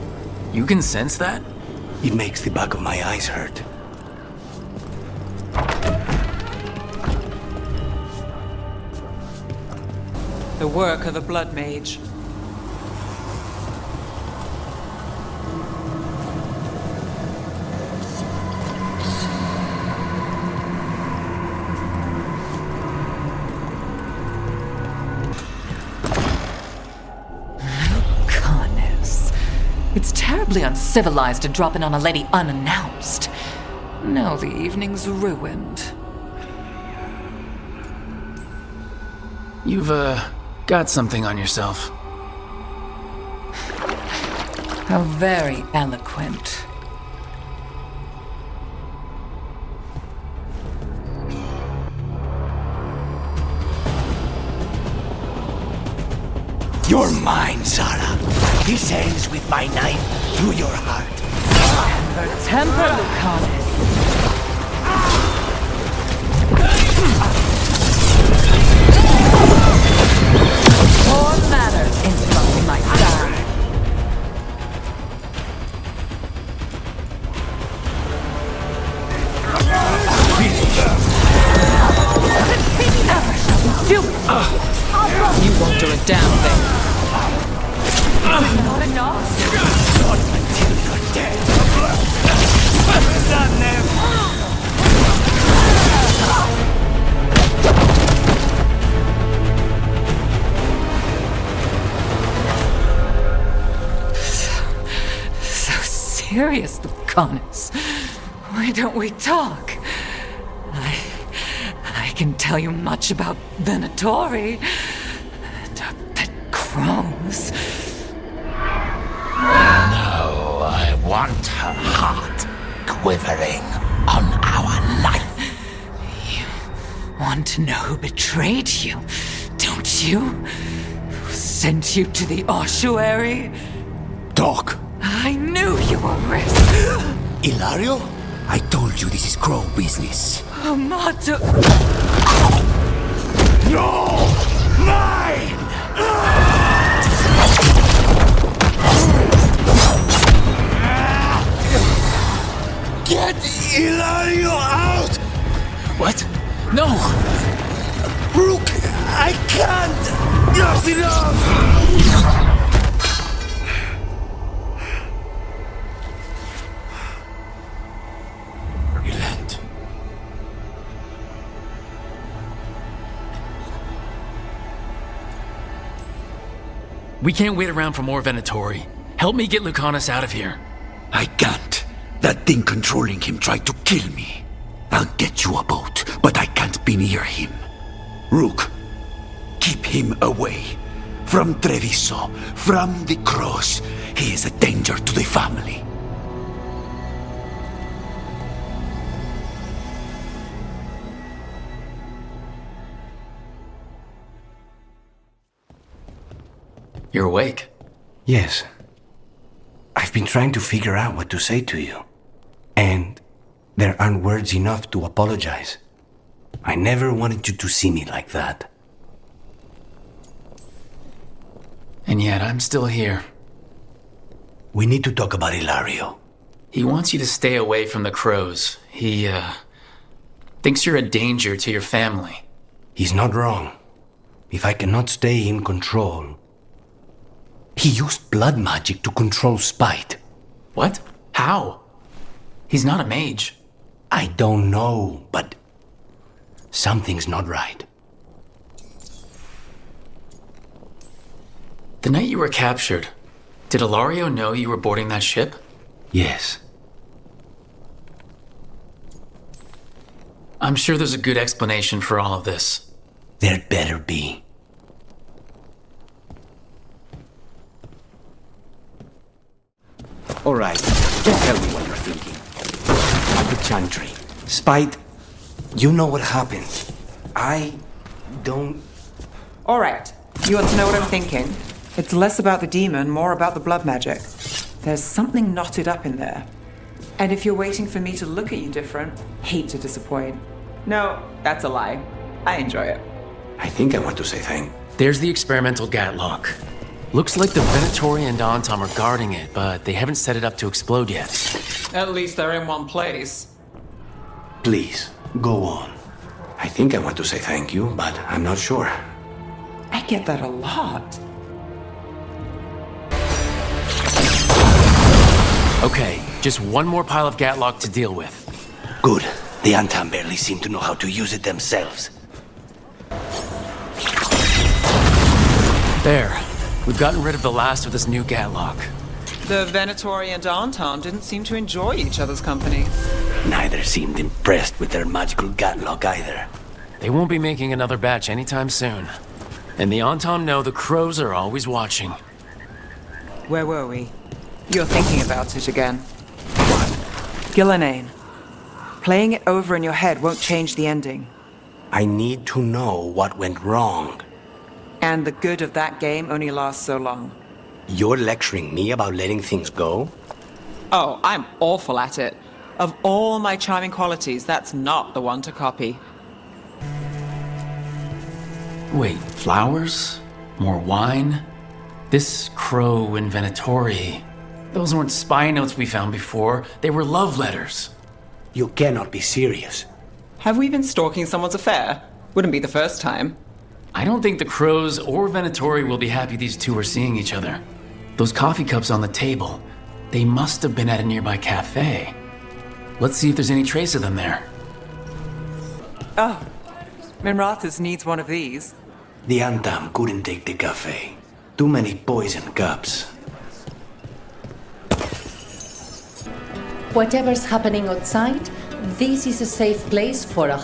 You can sense that? It makes the back of my eyes hurt. The work of the Blood Mage. Lucanis. It's terribly uncivilized to drop in on a lady unannounced. Now the evening's ruined. You've, got something on yourself. How very eloquent. You're mine, Zara. This ends with my knife through your heart. Her temper, Lucanis. Poor manners interrupting my plan. Never shall we do it. You won't do a damn thing. Not enough. Not until you're dead. Not them. Serious, Lucanis. Why don't we talk? I can tell you much about Venatori and our pet crows. No, I want her heart quivering on our life. You want to know who betrayed you, don't you? Who sent you to the ossuary? Talk. I knew you were risk. Ilario? I told you this is crow business. Amato. No! Mine! Get Ilario out! What? No! Rook, I can't! Not enough! We can't wait around for more Venatori. Help me get Lucanis out of here. I can't. That thing controlling him tried to kill me. I'll get you a boat, but I can't be near him. Rook, keep him away. From Treviso, from the cross. He is a danger to the family. You're awake? Yes. I've been trying to figure out what to say to you. And there aren't words enough to apologize. I never wanted you to see me like that. And yet, I'm still here. We need to talk about Hilario. He wants you to stay away from the crows. He, thinks you're a danger to your family. He's not wrong. If I cannot stay in control... He used blood magic to control Spite. What? How? He's not a mage. I don't know, but... something's not right. The night you were captured, did Hilario know you were boarding that ship? Yes. I'm sure there's a good explanation for all of this. There better be. All right, just tell me what you're thinking. At the chantry. Spite, you know what happened. I don't... All right, you want to know what I'm thinking? It's less about the demon, more about the blood magic. There's something knotted up in there. And if you're waiting for me to look at you different, hate to disappoint. No, that's a lie. I enjoy it. I think I want to say thank. There's the experimental gatlock. Looks like the Venatori and Dонattom are guarding it, but they haven't set it up to explode yet. At least they're in one place. Please, go on. I think I want to say thank you, but I'm not sure. I get that a lot. Okay, just one more pile of gatlock to deal with. Good. The Antam barely seem to know how to use it themselves. There. We've gotten rid of the last of this new gatlock. The Venatori and Donattom didn't seem to enjoy each other's company. Neither seemed impressed with their magical gatlock either. They won't be making another batch anytime soon. And the Antom know the crows are always watching. Where were we? You're thinking about it again. What? Gillenane. Playing it over in your head won't change the ending. I need to know what went wrong. And the good of that game only lasts so long. You're lecturing me about letting things go? Oh, I'm awful at it. Of all my charming qualities, that's not the one to copy. Wait, flowers? More wine? This crow and Venatori... Those weren't spy notes we found before. They were love letters. You cannot be serious. Have we been stalking someone's affair? Wouldn't be the first time. I don't think the crows or Venatori will be happy these two are seeing each other. Those coffee cups on the table, they must have been at a nearby cafe. Let's see if there's any trace of them there. Oh, Minrathas needs one of these. The Antam couldn't take the cafe. Too many poison cups. Whatever's happening outside, this is a safe place for a...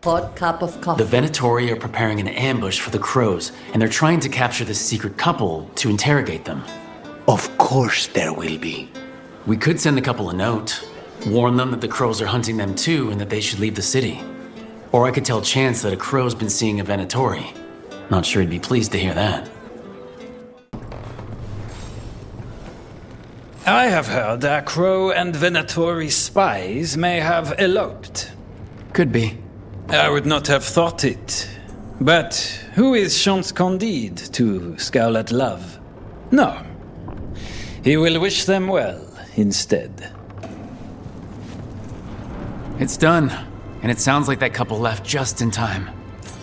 hot cup of coffee. The Venatori are preparing an ambush for the crows, and they're trying to capture this secret couple to interrogate them. Of course there will be. We could send the couple a note, warn them that the crows are hunting them too and that they should leave the city. Or I could tell Chance that a crow's been seeing a Venatori. Not sure he'd be pleased to hear that. I have heard that Crow and Venatori spies may have eloped. Could be. I would not have thought it. But who is Chance Candide to scowl at love? No. He will wish them well instead. It's done. And it sounds like that couple left just in time.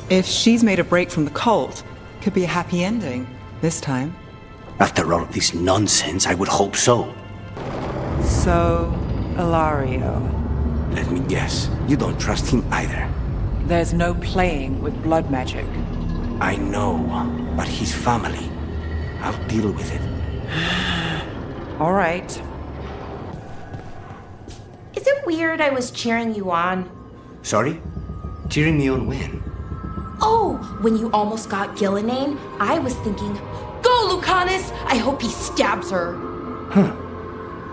If she's made a break from the cult, could be a happy ending. This time. After all this nonsense, I would hope so. So, Hilario. Let me guess. You don't trust him either. There's no playing with blood magic. I know, but his family. I'll deal with it. All right. Is it weird I was cheering you on? Sorry? Cheering me on when? Oh, when you almost got Gillinane, I was thinking, go Lucanis! I hope he stabs her. Huh.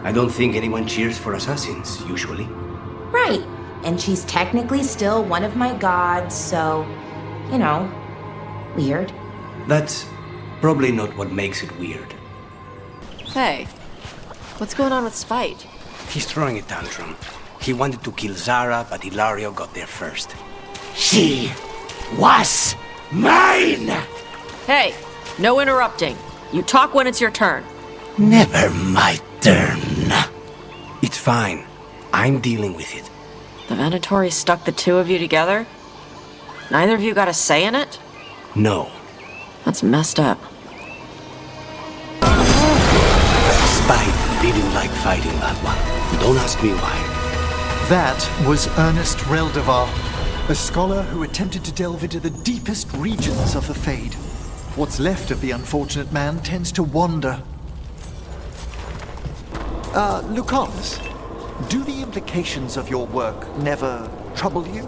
I don't think anyone cheers for assassins, usually. Right. And she's technically still one of my gods, so, you know, weird. That's probably not what makes it weird. Hey, what's going on with Spite? He's throwing a tantrum. He wanted to kill Zara, but Hilario got there first. She was mine! Hey, no interrupting. You talk when it's your turn. Never my turn. It's fine. I'm dealing with it. The Venatori stuck the two of you together? Neither of you got a say in it? No. That's messed up. Spite didn't like fighting that one. Don't ask me why. That was Ernest Reldevar, a scholar who attempted to delve into the deepest regions of the Fade. What's left of the unfortunate man tends to wander. Lucanis, do the implications of your work never trouble you?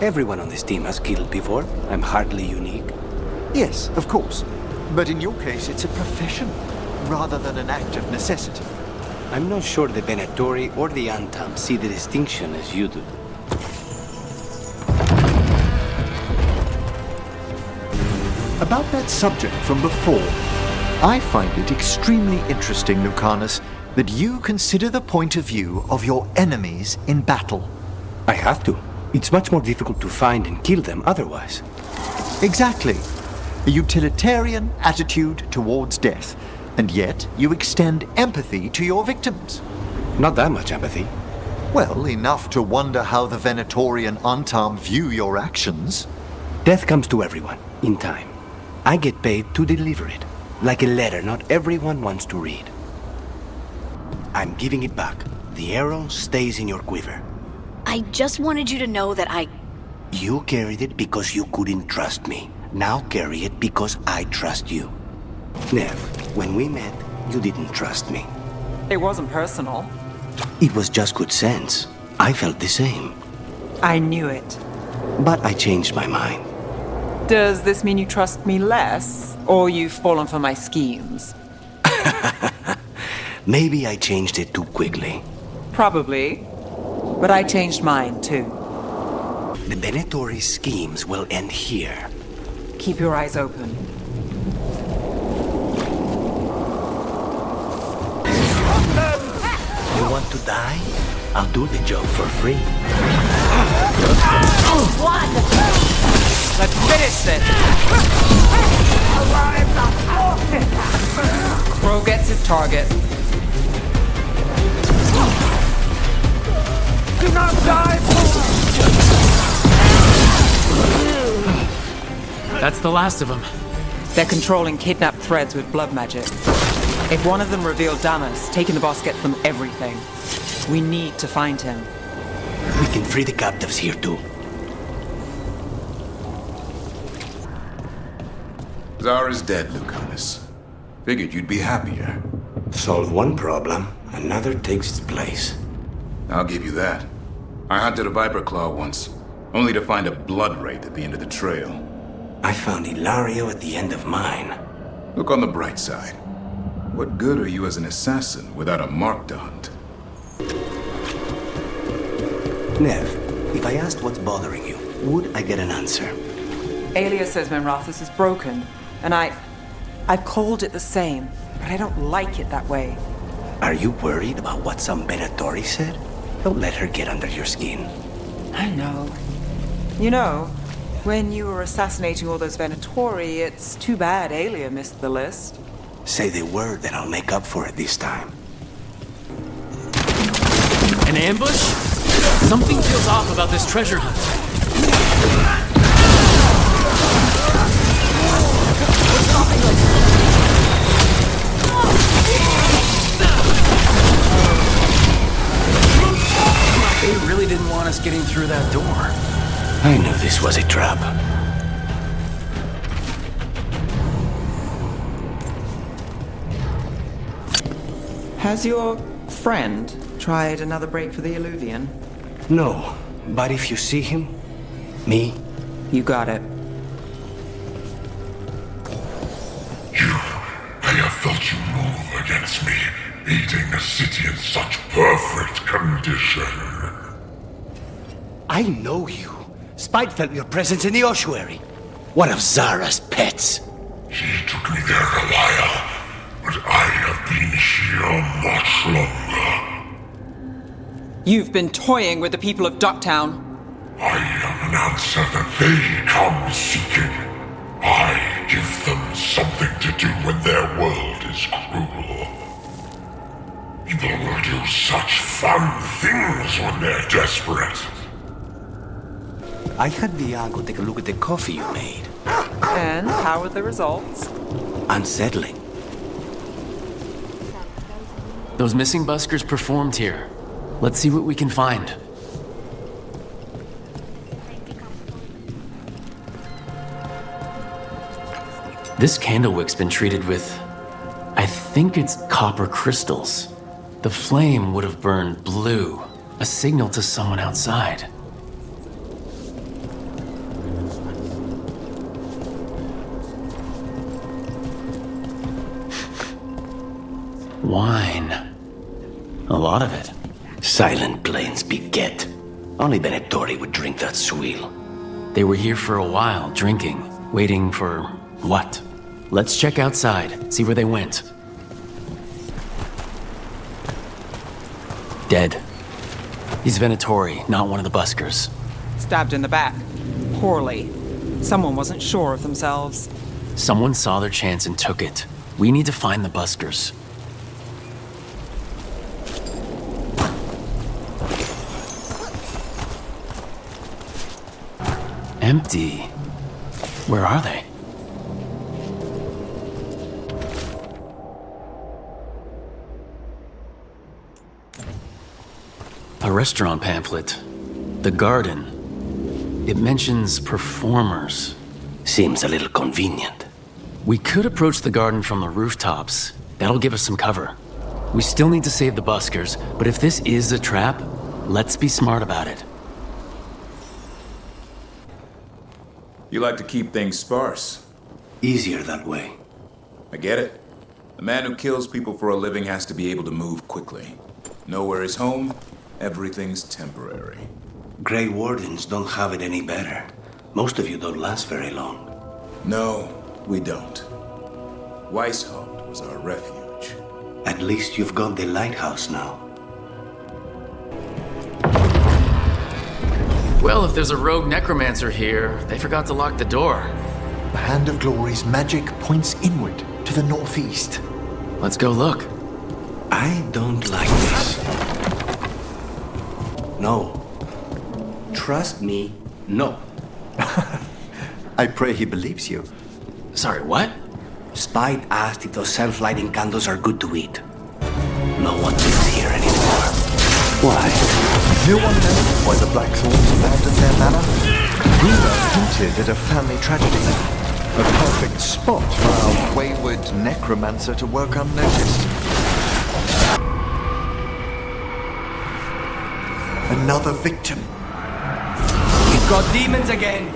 Everyone on this team has killed before. I'm hardly unique. Yes, of course. But in your case, it's a profession, rather than an act of necessity. I'm not sure the Venatori or the Antam see the distinction as you do. About that subject from before, I find it extremely interesting, Lucanis, that you consider the point of view of your enemies in battle. I have to. It's much more difficult to find and kill them otherwise. Exactly. A utilitarian attitude towards death, and yet you extend empathy to your victims. Not that much empathy. Well, enough to wonder how the Venatori and Antam view your actions. Death comes to everyone, in time. I get paid to deliver it. Like a letter not everyone wants to read. I'm giving it back. The arrow stays in your quiver. I just wanted you to know that You carried it because you couldn't trust me. Now carry it because I trust you. Nev, when we met, you didn't trust me. It wasn't personal. It was just good sense. I felt the same. I knew it. But I changed my mind. Does this mean you trust me less, or you've fallen for my schemes? Maybe I changed it too quickly. Probably. But I changed mine, too. The Venatori schemes will end here. Keep your eyes open. You want to die? I'll do the job for free. Let's finish this! Crow gets his target. Do not die! That's the last of them. They're controlling kidnapped threads with blood magic. If one of them revealed Damas, taking the boss gets them everything. We need to find him. We can free the captives here too. Zara's dead, Lucanis. Figured you'd be happier. Solve one problem, another takes its place. I'll give you that. I hunted a viper claw once, only to find a blood wraith at the end of the trail. I found Hilario at the end of mine. Look on the bright side. What good are you as an assassin without a mark to hunt? Nev, if I asked what's bothering you, would I get an answer? Alia says Menrathis is broken, and I've called it the same, but I don't like it that way. Are you worried about what some Venatori said? Don't let her get under your skin. I know. You know, when you were assassinating all those Venatori, it's too bad Alia missed the list. Say the word and I'll make up for it this time. An ambush? Something feels off about this treasure hunt. They really didn't want us getting through that door. I knew this was a trap. Has your friend tried another break for the Illuvian? No, but if you see him, me, you got it. I have felt you move against me, aiding a city in such perfect condition. I know you. Spite felt your presence in the ossuary. One of Zara's pets. She took me there a while, but I have been here much longer. You've been toying with the people of Ducktown. I am an answer that they come seeking. I give them something to do when their world is cruel. People will do such fun things when they're desperate. I had Viago take a look at the coffee you made. And how were the results? Unsettling. Those missing buskers performed here. Let's see what we can find. This candlewick's been treated with, I think it's copper crystals. The flame would have burned blue, a signal to someone outside. Wine. A lot of it. Silent plains beget. Only Venatori would drink that swill. They were here for a while, drinking, waiting for what? Let's check outside, see where they went. Dead. He's Venatori, not one of the buskers. Stabbed in the back. Poorly. Someone wasn't sure of themselves. Someone saw their chance and took it. We need to find the buskers. Empty. Where are they? A restaurant pamphlet. The Garden. It mentions performers. Seems a little convenient. We could approach the garden from the rooftops. That'll give us some cover. We still need to save the buskers, but if this is a trap, let's be smart about it. You like to keep things sparse. Easier that way. I get it. A man who kills people for a living has to be able to move quickly. Know where he's home, everything's temporary. Grey Wardens don't have it any better. Most of you don't last very long. No, we don't. Weishaupt was our refuge. At least you've got the lighthouse now. Well, if there's a rogue necromancer here, they forgot to lock the door. The Hand of Glory's magic points inward, to the northeast. Let's go look. I don't like this. No. Trust me, no. I pray he believes you. Sorry, what? Spite asked if those self-lighting candles are good to eat. No one lives here anymore. Why? No one knows why the Blackthorns abandoned their manor. Rumor hinted at a family tragedy. A perfect spot for our wayward necromancer to work unnoticed. Another victim. We've got demons again.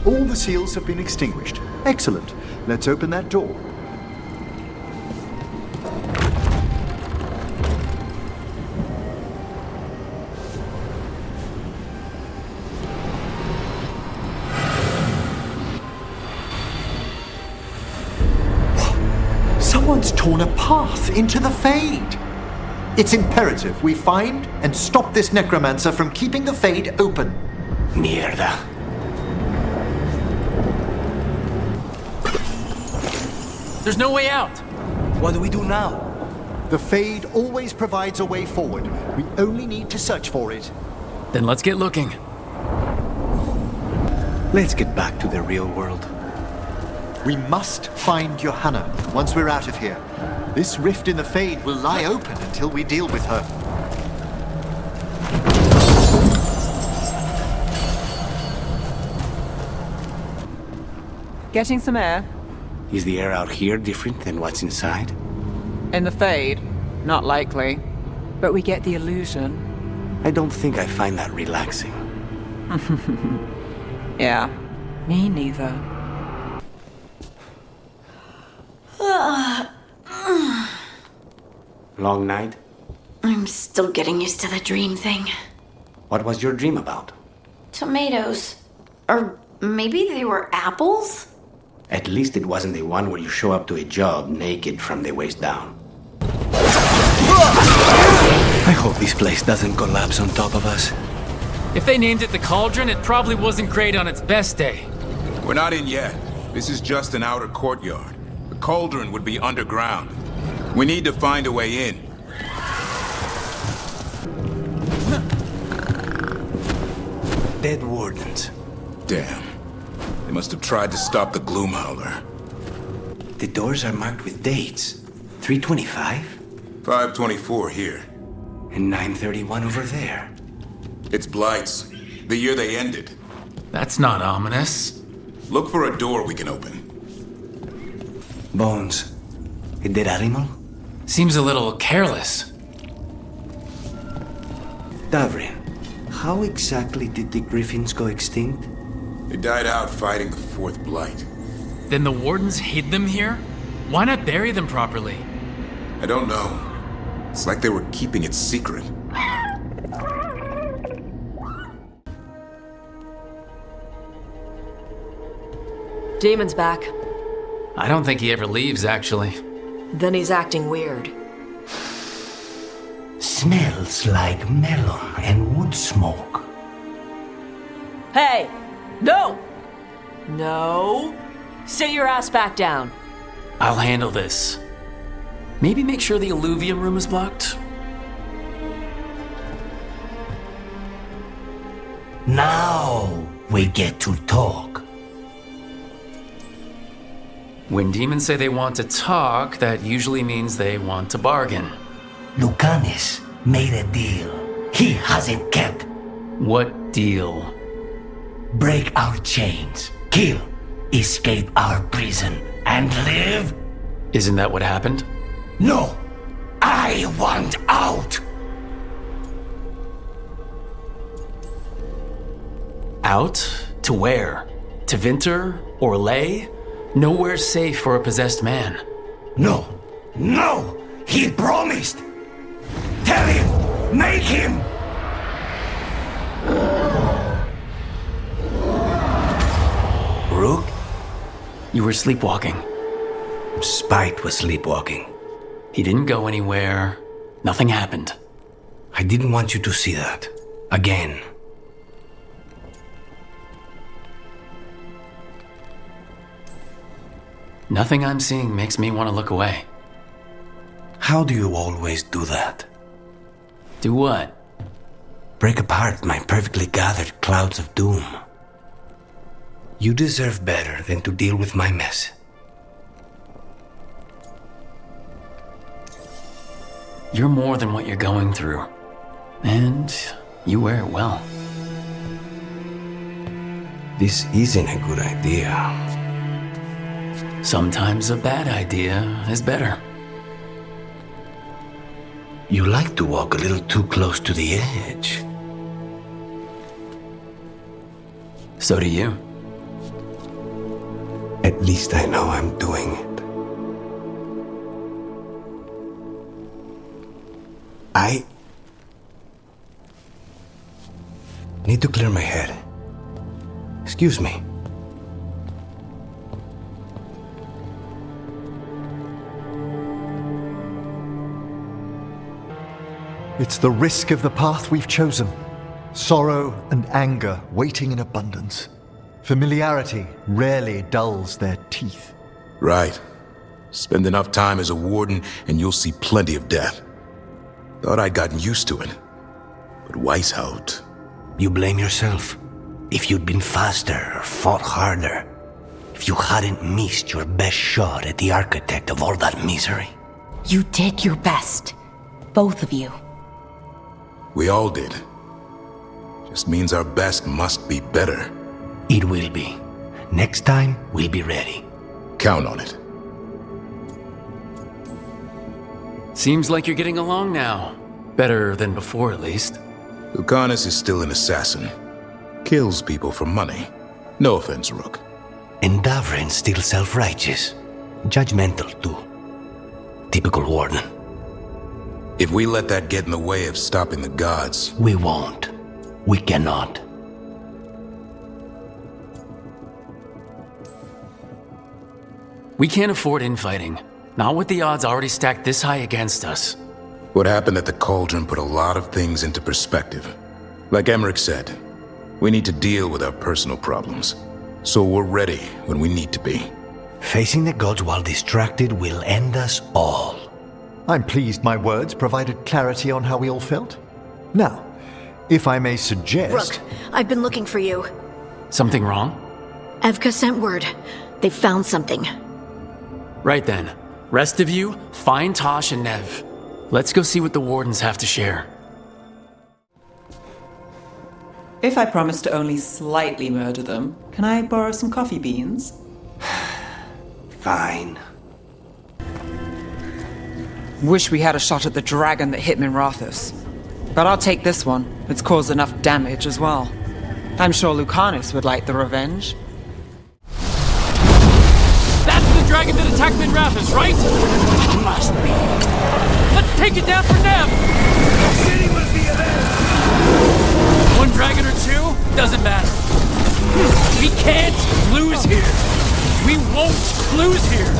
All the seals have been extinguished. Excellent. Let's open that door. Someone's torn a path into the Fade. It's imperative we find and stop this necromancer from keeping the Fade open. Mierda. There's no way out. What do we do now? The Fade always provides a way forward. We only need to search for it. Then let's get looking. Let's get back to the real world. We must find Johanna once we're out of here. This rift in the Fade will lie open until we deal with her. Getting some air? Is the air out here different than what's inside? In the Fade, not likely. But we get the illusion. I don't think I find that relaxing. Yeah, me neither. Long night? I'm still getting used to the dream thing. What was your dream about? Tomatoes. Or maybe they were apples? At least it wasn't the one where you show up to a job naked from the waist down. I hope this place doesn't collapse on top of us. If they named it the Cauldron, it probably wasn't great on its best day. We're not in yet. This is just an outer courtyard. The Cauldron would be underground. We need to find a way in. Dead wardens. Damn. They must have tried to stop the Gloomhowler. The doors are marked with dates. 325? 524 here. And 931 over there. It's Blight's. The year they ended. That's not ominous. Look for a door we can open. Bones. A dead animal? Seems a little careless. Davrin, how exactly did the griffins go extinct? They died out fighting the Fourth Blight. Then the Wardens hid them here? Why not bury them properly? I don't know. It's like they were keeping it secret. Demon's back. I don't think he ever leaves, actually. Then he's acting weird. Smells like melon and wood smoke. Hey! No! No! Sit your ass back down. I'll handle this. Maybe make sure the alluvium room is blocked? Now we get to talk. When demons say they want to talk, that usually means they want to bargain. Lucanis made a deal he hasn't kept. What deal? Break our chains, kill, escape our prison, and live? Isn't that what happened? No! I want out! Out? To where? To Vinter? Or Lay? Nowhere safe for a possessed man. No! No! He promised! Tell him! Make him! Rook? You were sleepwalking. Spite was sleepwalking. He didn't go anywhere. Nothing happened. I didn't want you to see that. Again. Nothing I'm seeing makes me want to look away. How do you always do that? Do what? Break apart my perfectly gathered clouds of doom. You deserve better than to deal with my mess. You're more than what you're going through. And you wear it well. This isn't a good idea. Sometimes a bad idea is better. You like to walk a little too close to the edge. So do you. At least I know I'm doing it. I need to clear my head. Excuse me. It's the risk of the path we've chosen. Sorrow and anger waiting in abundance. Familiarity rarely dulls their teeth. Right. Spend enough time as a warden and you'll see plenty of death. Thought I'd gotten used to it. But Weishaupt... You blame yourself. If you'd been faster or fought harder. If you hadn't missed your best shot at the architect of all that misery. You did your best. Both of you. We all did. Just means our best must be better. It will be. Next time, we'll be ready. Count on it. Seems like you're getting along now. Better than before, at least. Lucanis is still an assassin. Kills people for money. No offense, Rook. And Davrin's still self-righteous. Judgmental, too. Typical warden. If we let that get in the way of stopping the gods... We won't. We cannot. We can't afford infighting. Not with the odds already stacked this high against us. What happened at the Cauldron put a lot of things into perspective. Like Emmerich said, we need to deal with our personal problems. So we're ready when we need to be. Facing the gods while distracted will end us all. I'm pleased my words provided clarity on how we all felt. Now, if I may suggest... Rook, I've been looking for you. Something wrong? Evka sent word. They found something. Right then. Rest of you, find Tosh and Nev. Let's go see what the Wardens have to share. If I promise to only slightly murder them, can I borrow some coffee beans? Fine. Wish we had a shot at the dragon that hit Minrathus. But I'll take this one. It's caused enough damage as well. I'm sure Lucanis would like the revenge. That's the dragon that attacked Minrathus, right? Must be. Let's take it down for Nev! City will be there! One dragon or two? Doesn't matter. We can't lose here. We won't lose here.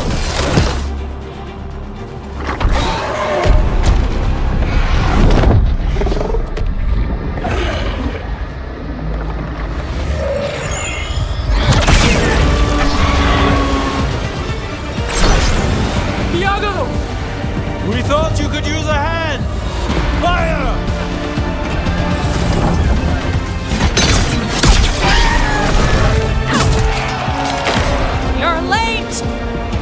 We thought you could use a hand! Fire! You're late!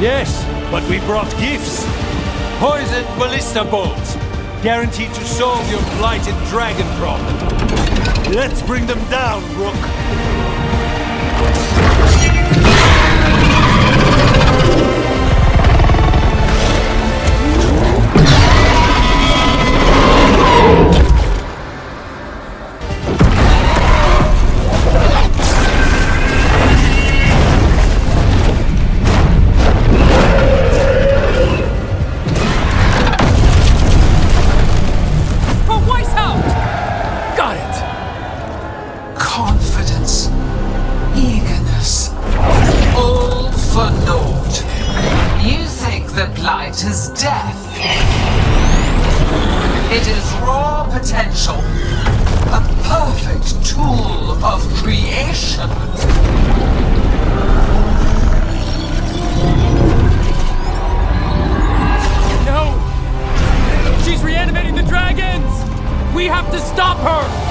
Yes, but we brought gifts. Poisoned ballista bolts. Guaranteed to solve your blighted dragon problem. Let's bring them down, Rook. Is death. It is raw potential, a perfect tool of creation. No! She's reanimating the dragons! We have to stop her!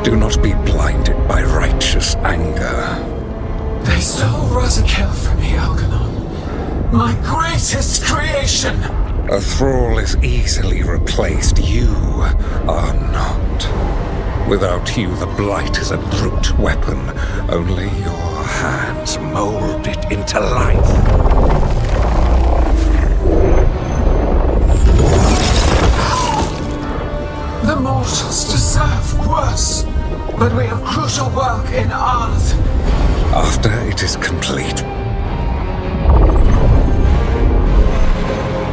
Do not be blinded by righteous anger. They stole Razikel from me, Algernon. My greatest creation! A thrall is easily replaced. You are not. Without you, the blight is a brute weapon. Only your hands mold it into life. The mortals deserve worse, but we have crucial work in Arth. After it is complete,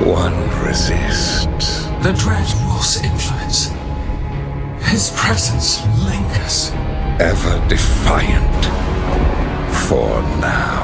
one resists. The Dread Wolf's influence. His presence lingers. Ever defiant. for now.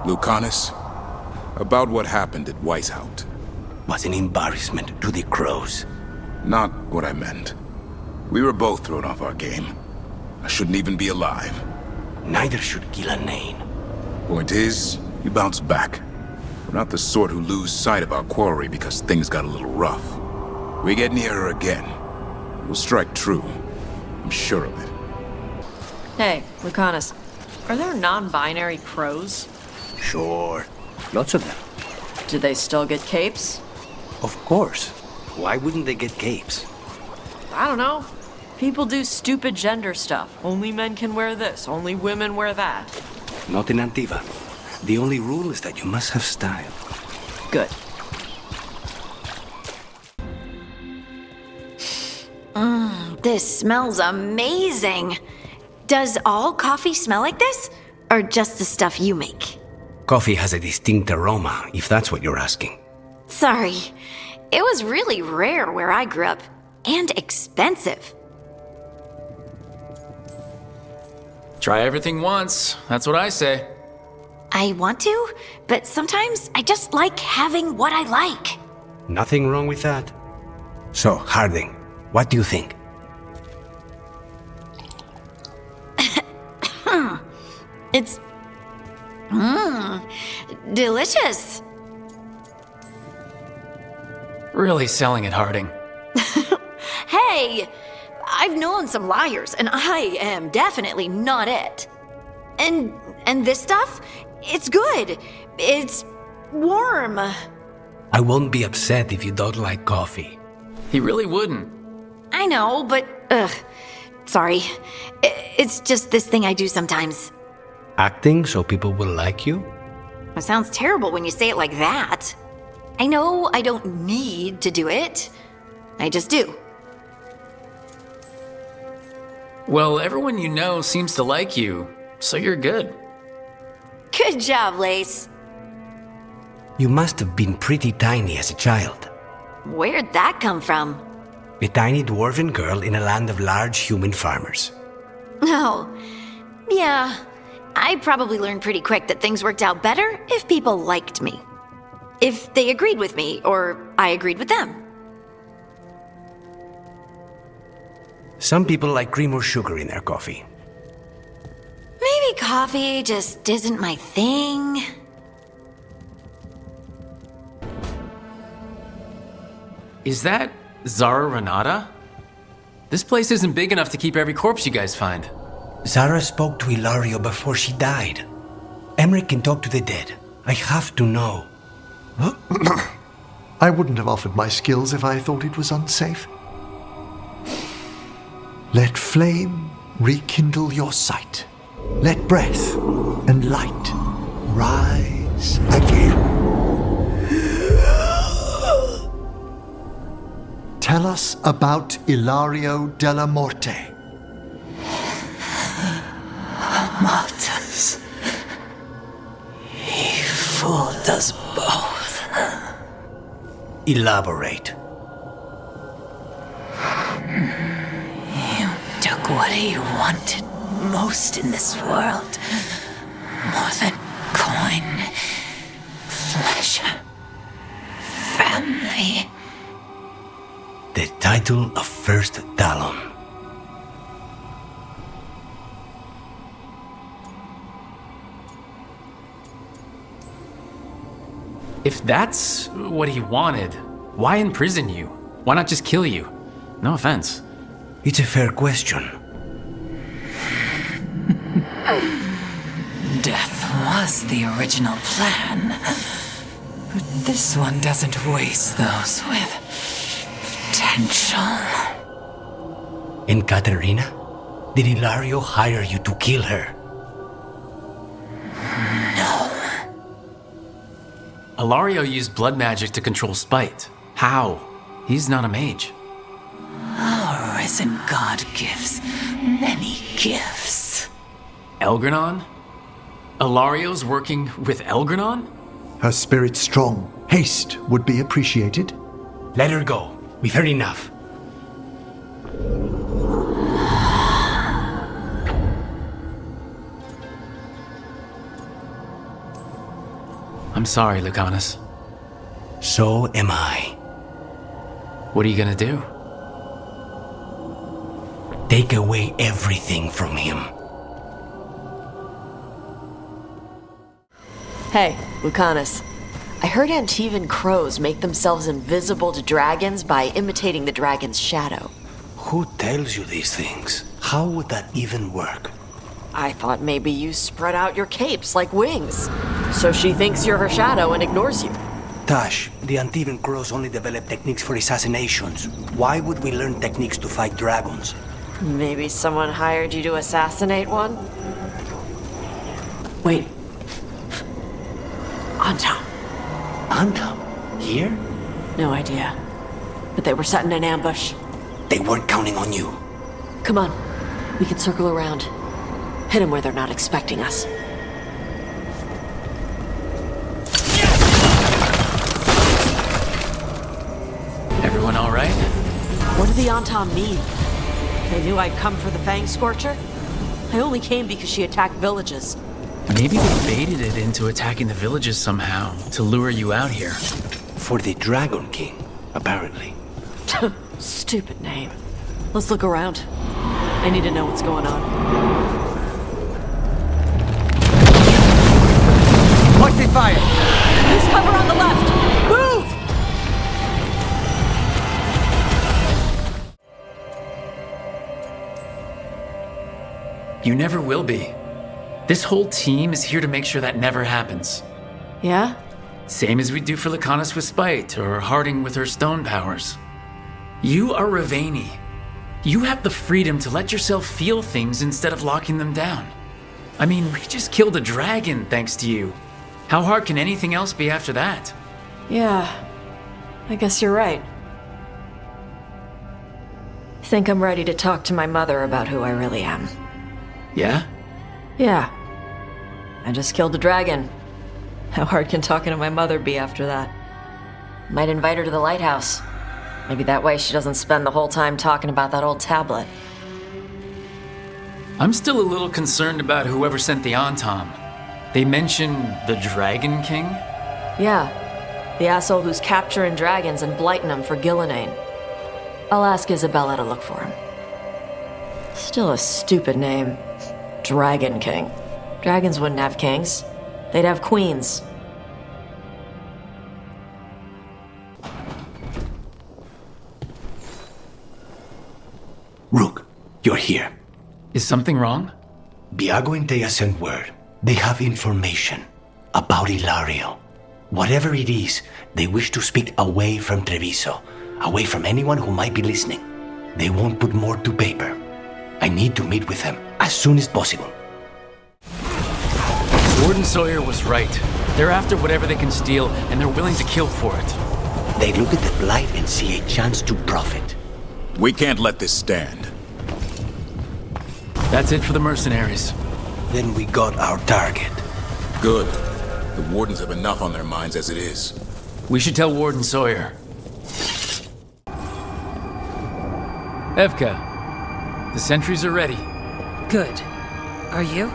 Lucanis, about what happened at Weishaupt. Was an embarrassment to the crows. Not what I meant. We were both thrown off our game. I shouldn't even be alive. Neither should Gillanane. Point is, you bounced back. We're not the sort who lose sight of our quarry because things got a little rough. We get near her again. We'll strike true. I'm sure of it. Hey, Lucanis, are there non-binary crows? Sure. Lots of them. Do they still get capes? Of course. Why wouldn't they get capes? I don't know. People do stupid gender stuff. Only men can wear this, only women wear that. Not in Antiva. The only rule is that you must have style. Good. This smells amazing. Does all coffee smell like this? Or just the stuff you make? Coffee has a distinct aroma, if that's what you're asking. Sorry. It was really rare where I grew up. And expensive. Try everything once. That's what I say. I want to, but sometimes I just like having what I like. Nothing wrong with that. So, Harding, what do you think? It's... delicious. Really selling it, Harding. Hey, I've known some liars, and I am definitely not it. And this stuff, it's good. It's warm. I won't be upset if you don't like coffee. He really wouldn't. I know, but sorry. It's just this thing I do sometimes. Acting so people will like you? It sounds terrible when you say it like that. I know I don't need to do it. I just do. Well, everyone you know seems to like you, so you're good. Good job, Lace. You must have been pretty tiny as a child. Where'd that come from? A tiny dwarven girl in a land of large human farmers. Oh, yeah. I probably learned pretty quick that things worked out better if people liked me. If they agreed with me, or I agreed with them. Some people like cream or sugar in their coffee. Maybe coffee just isn't my thing. Is that Zara Renata? This place isn't big enough to keep every corpse you guys find. Zara spoke to Ilario before she died. Emmerich can talk to the dead. I have to know. I wouldn't have offered my skills if I thought it was unsafe. Let flame rekindle your sight. Let breath and light rise again. Tell us about Ilario Dellamorte. Martyrs. He fooled us both. Elaborate. You took what he wanted most in this world. More than coin, pleasure, family. The title of First Talon. If that's what he wanted, why imprison you? Why not just kill you? No offense. It's a fair question. Death was the original plan. But this one doesn't waste those with potential. And Katerina? Did Ilario hire you to kill her? No. Ilario used blood magic to control Spite. How? He's not a mage. Our risen god gives many gifts. Elgranon? Ilario's working with Elgranon? Her spirit's strong. Haste would be appreciated. Let her go. We've heard enough. I'm sorry, Lucanis. So am I. What are you gonna do? Take away everything from him. Hey, Lucanis. I heard Antivan crows make themselves invisible to dragons by imitating the dragon's shadow. Who tells you these things? How would that even work? I thought maybe you spread out your capes like wings, so she thinks you're her shadow and ignores you. Tash, the Antivan crows only develop techniques for assassinations. Why would we learn techniques to fight dragons? Maybe someone hired you to assassinate one? Wait. Antam. Antam? Here? No idea. But they were setting an ambush. They weren't counting on you. Come on. We can circle around. Hit them where they're not expecting us. Everyone all right? What did the Antam mean? They knew I'd come for the Fang Scorcher? I only came because she attacked villages. Maybe they baited it into attacking the villages somehow to lure you out here. For the Dragon King, apparently. Stupid name. Let's look around. I need to know what's going on. Watch the fire! There's cover on the left! Move! You never will be. This whole team is here to make sure that never happens. Yeah? Same as we do for Lucanis with Spite, or Harding with her stone powers. You are Ravani. You have the freedom to let yourself feel things instead of locking them down. I mean, we just killed a dragon thanks to you. How hard can anything else be after that? Yeah. I guess you're right. Think I'm ready to talk to my mother about who I really am. Yeah? Yeah. I just killed a dragon. How hard can talking to my mother be after that? Might invite her to the lighthouse. Maybe that way she doesn't spend the whole time talking about that old tablet. I'm still a little concerned about whoever sent the Antam. They mention the Dragon King? Yeah. The asshole who's capturing dragons and blighting them for Gillinane. I'll ask Isabella to look for him. Still a stupid name. Dragon King. Dragons wouldn't have kings. They'd have queens. Rook, you're here. Is something wrong? Biago and Thea sent word. They have information about Ilario. Whatever it is, they wish to speak away from Treviso, away from anyone who might be listening. They won't put more to paper. I need to meet with them as soon as possible. Warden Sawyer was right. They're after whatever they can steal, and they're willing to kill for it. They look at the blight and see a chance to profit. We can't let this stand. That's it for the mercenaries. Then we got our target. Good. The Wardens have enough on their minds as it is. We should tell Warden Sawyer. Evka, the sentries are ready. Good. Are you?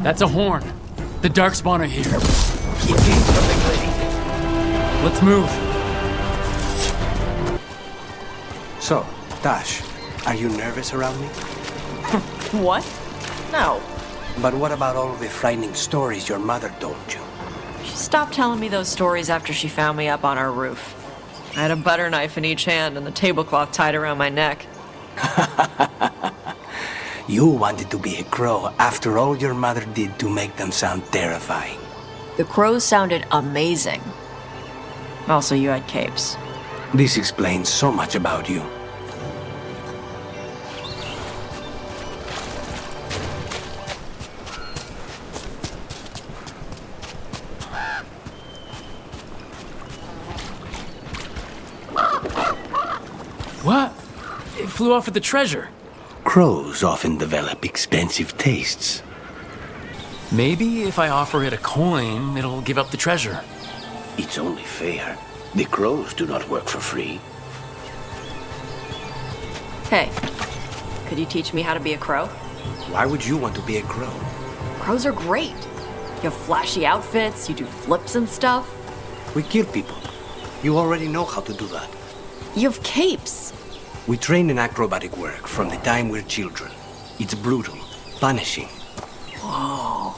That's a horn. The Darkspawn are here. Let's move. So, Tash, are you nervous around me? What? No. But what about all the frightening stories your mother told you? She stopped telling me those stories after she found me up on our roof. I had a butter knife in each hand and the tablecloth tied around my neck. You wanted to be a crow after all your mother did to make them sound terrifying. The crows sounded amazing. Also, you had capes. This explains so much about you. flew off with the treasure. Crows often develop expensive tastes. Maybe if I offer it a coin, it'll give up the treasure. It's only fair. The crows do not work for free. Hey, could you teach me how to be a crow? Why would you want to be a crow? Crows are great. You have flashy outfits, you do flips and stuff. We kill people. You already know how to do that. You have capes. We train in acrobatic work from the time we're children. It's brutal, punishing. Whoa.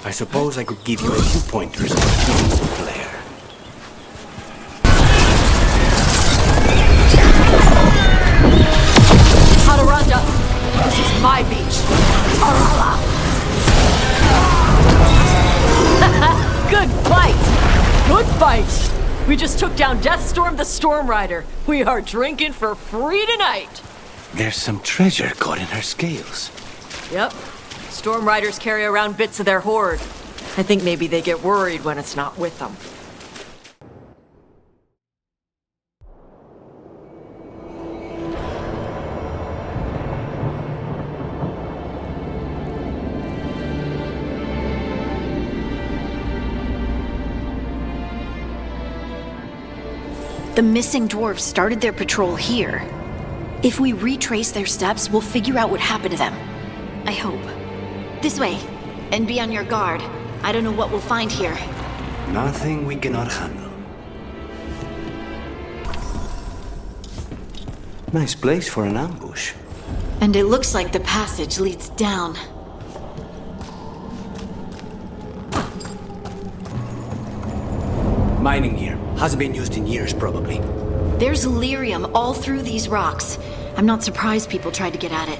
I suppose I could give you a few pointers on the flair. Hadaranda, this is my beach. Arala. Good fight. Good fight. We just took down Deathstorm the Storm Rider. We are drinking for free tonight. There's some treasure caught in her scales. Yep. Storm Riders carry around bits of their hoard. I think maybe they get worried when it's not with them. The missing dwarves started their patrol here. If we retrace their steps, we'll figure out what happened to them. I hope. This way, and be on your guard. I don't know what we'll find here. Nothing we cannot handle. Nice place for an ambush. And it looks like the passage leads down. Mining here. Hasn't been used in years, probably. There's lyrium all through these rocks. I'm not surprised people tried to get at it.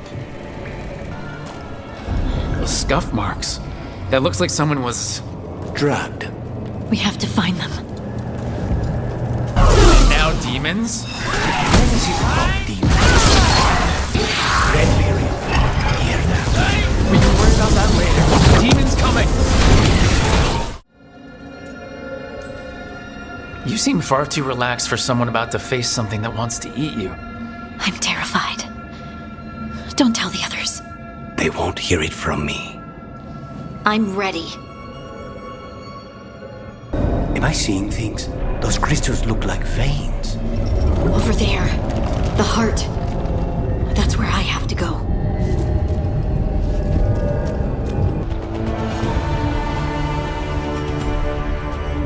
Those scuff marks. That looks like someone was... drugged. We have to find them. Now demons? Red lyrium. Hear that? We can worry about that later. Demons coming! You seem far too relaxed for someone about to face something that wants to eat you. I'm terrified. Don't tell the others. They won't hear it from me. I'm ready. Am I seeing things? Those crystals look like veins. Over there. The heart. That's where I have to go.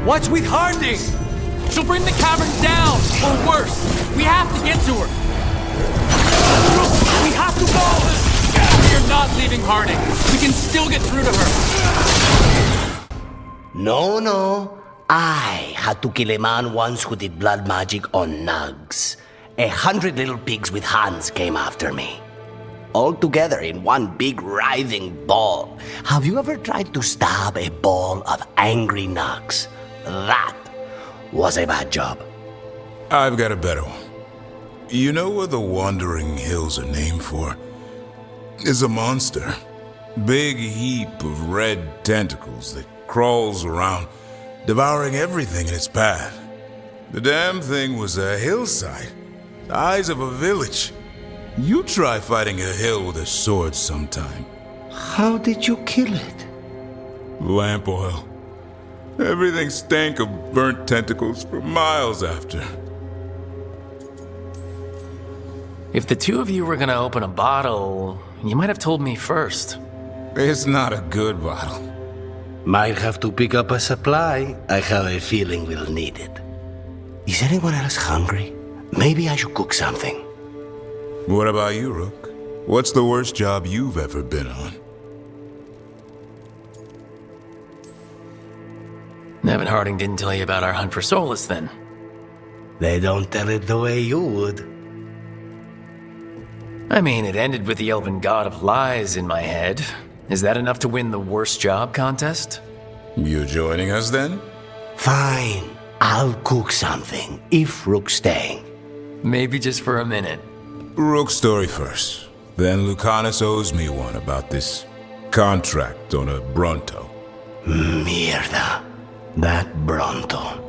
What's with Harding? She'll bring the cavern down, or worse. We have to get to her. We have to go! We are not leaving Harding. We can still get through to her. No. I had to kill a man once who did blood magic on nugs. 100 little pigs with hands came after me. All together in one big writhing ball. Have you ever tried to stab a ball of angry nugs? That was a bad job. I've got a better one. You know what the Wandering Hills are named for? It's a monster. Big heap of red tentacles that crawls around, devouring everything in its path. The damn thing was a hillside, the eyes of a village. You try fighting a hill with a sword sometime. How did you kill it? Lamp oil. Everything stank of burnt tentacles for miles after. If the two of you were gonna open a bottle, you might have told me first. It's not a good bottle. Might have to pick up a supply. I have a feeling we'll need it. Is anyone else hungry? Maybe I should cook something. What about you, Rook? What's the worst job you've ever been on? Nevin Harding didn't tell you about our hunt for Solus, then? They don't tell it the way you would. I mean, it ended with the elven god of lies in my head. Is that enough to win the worst job contest? You joining us, then? Fine. I'll cook something, if Rook's staying. Maybe just for a minute. Rook's story first. Then Lucanis owes me one about this contract on a Bronto. Mierda. That Bronto.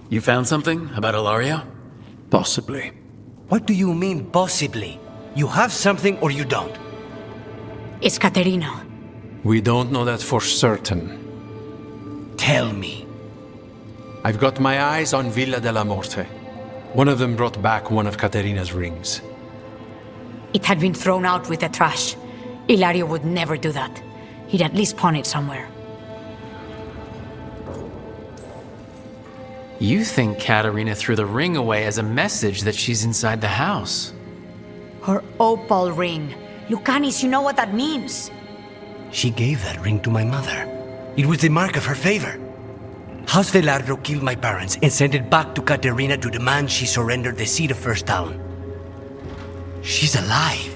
You found something about Ilaria? Possibly. What do you mean, possibly? You have something or you don't? It's Caterina. We don't know that for certain. Tell me. I've got my eyes on Villa Dellamorte. One of them brought back one of Caterina's rings. It had been thrown out with the trash. Ilario would never do that. He'd at least pawn it somewhere. You think Katerina threw the ring away as a message that she's inside the house? Her opal ring. Lucanis, you know what that means. She gave that ring to my mother. It was the mark of her favor. House Veilguard killed my parents and sent it back to Caterina to demand she surrender the seat of First Talon. She's alive.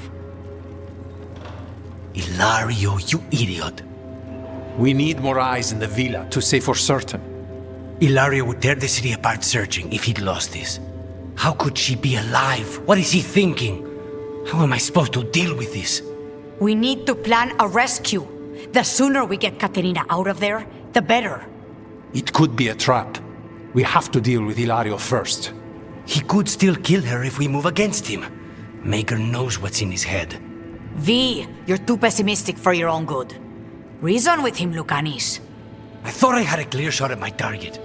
Ilario, you idiot. We need more eyes in the villa to say for certain. Ilario would tear the city apart searching if he'd lost this. How could she be alive? What is he thinking? How am I supposed to deal with this? We need to plan a rescue. The sooner we get Caterina out of there, the better. It could be a trap. We have to deal with Ilario first. He could still kill her if we move against him. Maker knows what's in his head. V, you're too pessimistic for your own good. Reason with him, Lucanis. I thought I had a clear shot at my target.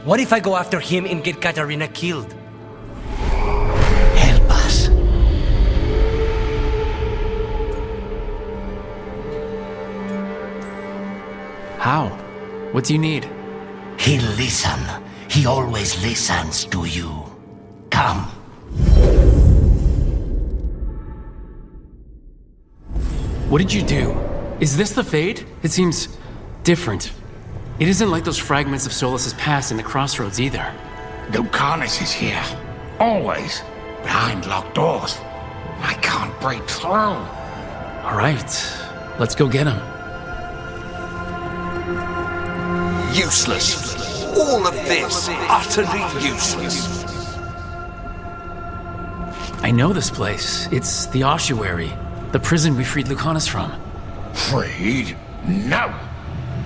What if I go after him and get Caterina killed? Help us. How? What do you need? He'll listen. He always listens to you. Come. What did you do? Is this the Fade? It seems different. It isn't like those fragments of Solas's past in the crossroads either. Lucanis is here. Always. Behind locked doors. I can't break through. All right. Let's go get him. Useless. All of this, utterly useless. I know this place. It's the ossuary. The prison we freed Lucanis from. Freed? No.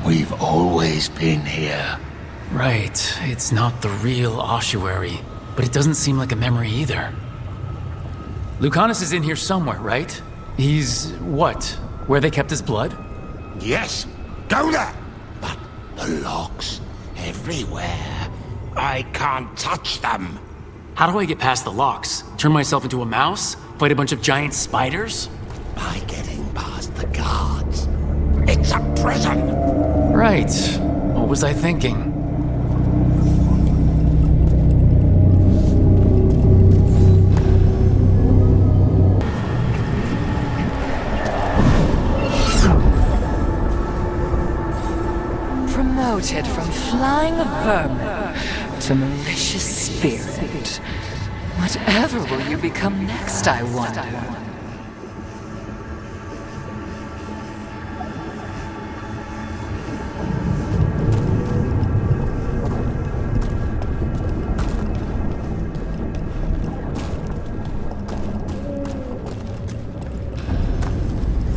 We've always been here. Right. It's not the real ossuary. But it doesn't seem like a memory either. Lucanis is in here somewhere, right? He's what? Where they kept his blood? Yes. Go there. But the locks everywhere. I can't touch them. How do I get past the locks? Turn myself into a mouse? Fight a bunch of giant spiders? By getting past the guards. It's a prison. Right. What was I thinking? Promoted from flying vermin to malicious spirit. Whatever will you become next, I wonder?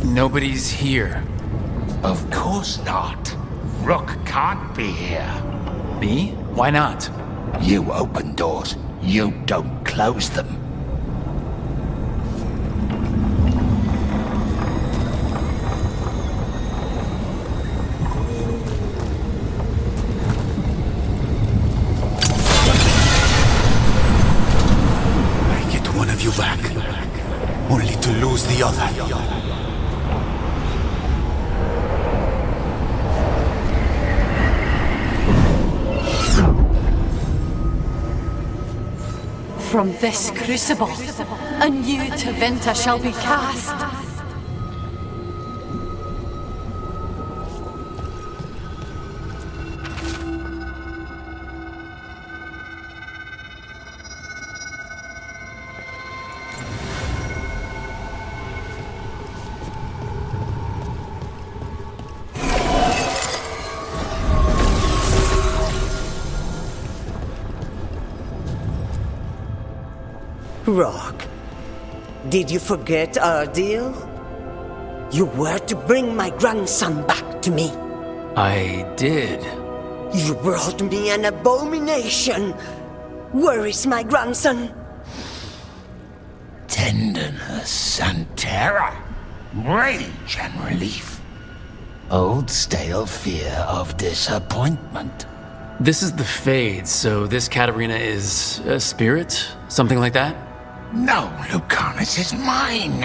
Nobody's here. Of course not. Rook can't be here. Me? Why not? You open doors. You don't close them. I get one of you back, only to lose the other. From this crucible, a new Teventa shall be cast. Rook, did you forget our deal? You were to bring my grandson back to me. I did. You brought me an abomination. Where is my grandson? Tenderness and terror, rage and relief. Old stale fear of disappointment. This is the Fade, so this Katarina is a spirit? Something like that? No, Lucanis is mine.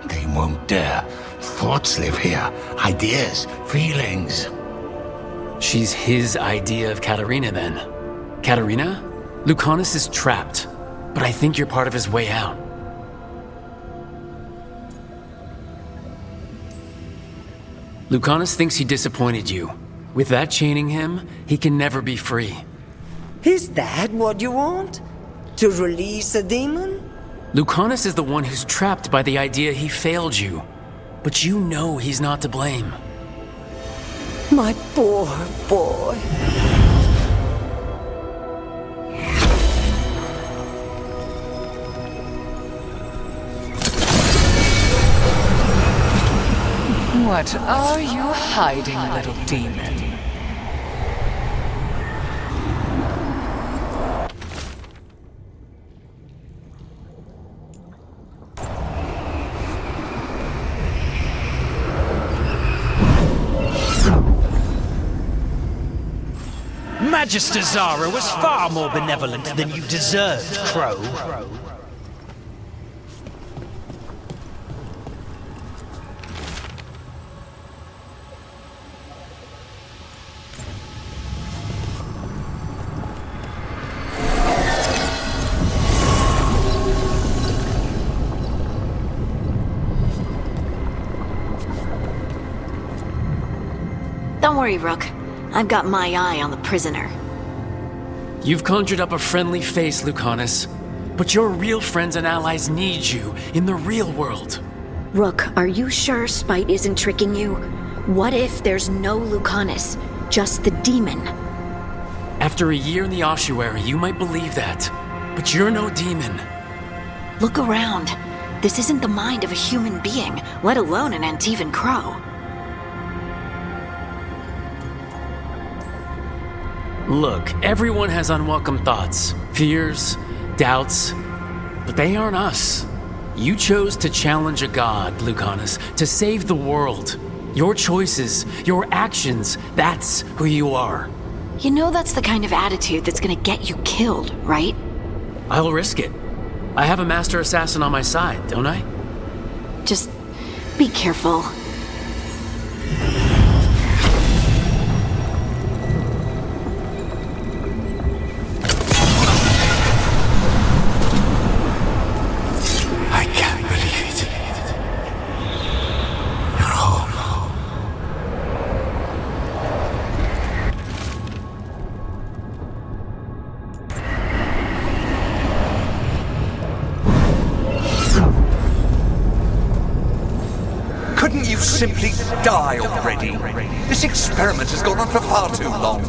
They won't dare. Thoughts live here. Ideas, feelings. She's his idea of Katarina, then. Katarina? Lucanis is trapped, but I think you're part of his way out. Lucanis thinks he disappointed you. With that chaining him, he can never be free. Is that what you want? To release a demon? Lucanis is the one who's trapped by the idea he failed you. But you know he's not to blame. My poor boy. What are you hiding, little demon? Magister Zara was far more benevolent than you deserved, Crow. Don't worry, Rook. I've got my eye on the prisoner. You've conjured up a friendly face, Lucanis. But your real friends and allies need you in the real world. Rook, are you sure Spite isn't tricking you? What if there's no Lucanis, just the demon? After a year in the ossuary, you might believe that. But you're no demon. Look around. This isn't the mind of a human being, let alone an Antivan Crow. Look, everyone has unwelcome thoughts, fears, doubts, but they aren't us. You chose to challenge a god, Lucanis, to save the world. Your choices, your actions, that's who you are. You know that's the kind of attitude that's gonna get you killed, right? I'll risk it. I have a master assassin on my side, don't I? Just be careful. Simply die already. This experiment has gone on for far too long.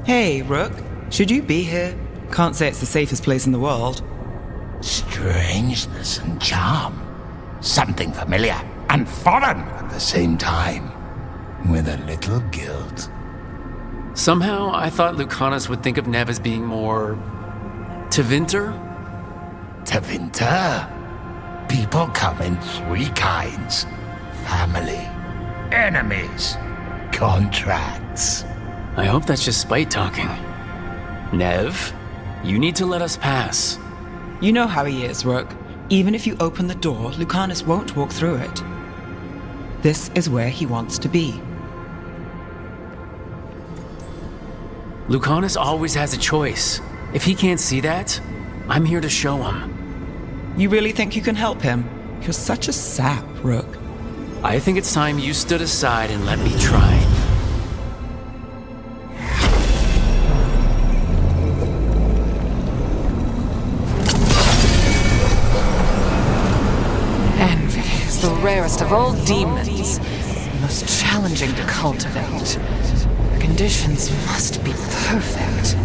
Hey, Rook. Should you be here? Can't say it's the safest place in the world. Strangeness and charm. Something familiar and foreign at the same time. With a little guilt. Somehow, I thought Lucanis would think of Nev as being more... Tevinter? Tevinter? People come in three kinds. Family, enemies, contracts. I hope that's just Spite talking. Nev, you need to let us pass. You know how he is, Rook. Even if you open the door, Lucanis won't walk through it. This is where he wants to be. Lucanis always has a choice. If he can't see that, I'm here to show him. You really think you can help him? You're such a sap, Rook. I think it's time you stood aside and let me try. Envy is the rarest of all demons, most challenging to cultivate. Conditions must be perfect.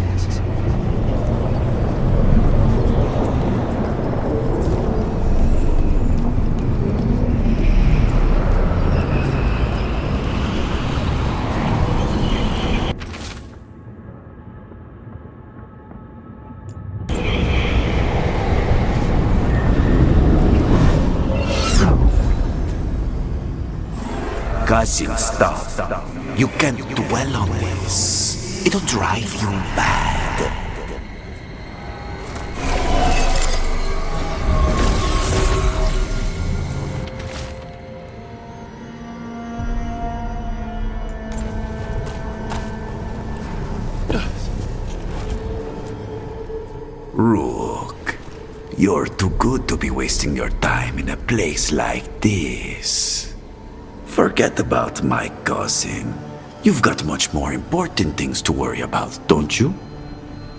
cousin stuff. You can't dwell on this. It'll drive you mad. Rook, you're too good to be wasting your time in a place like this. Forget about my cousin. You've got much more important things to worry about, don't you?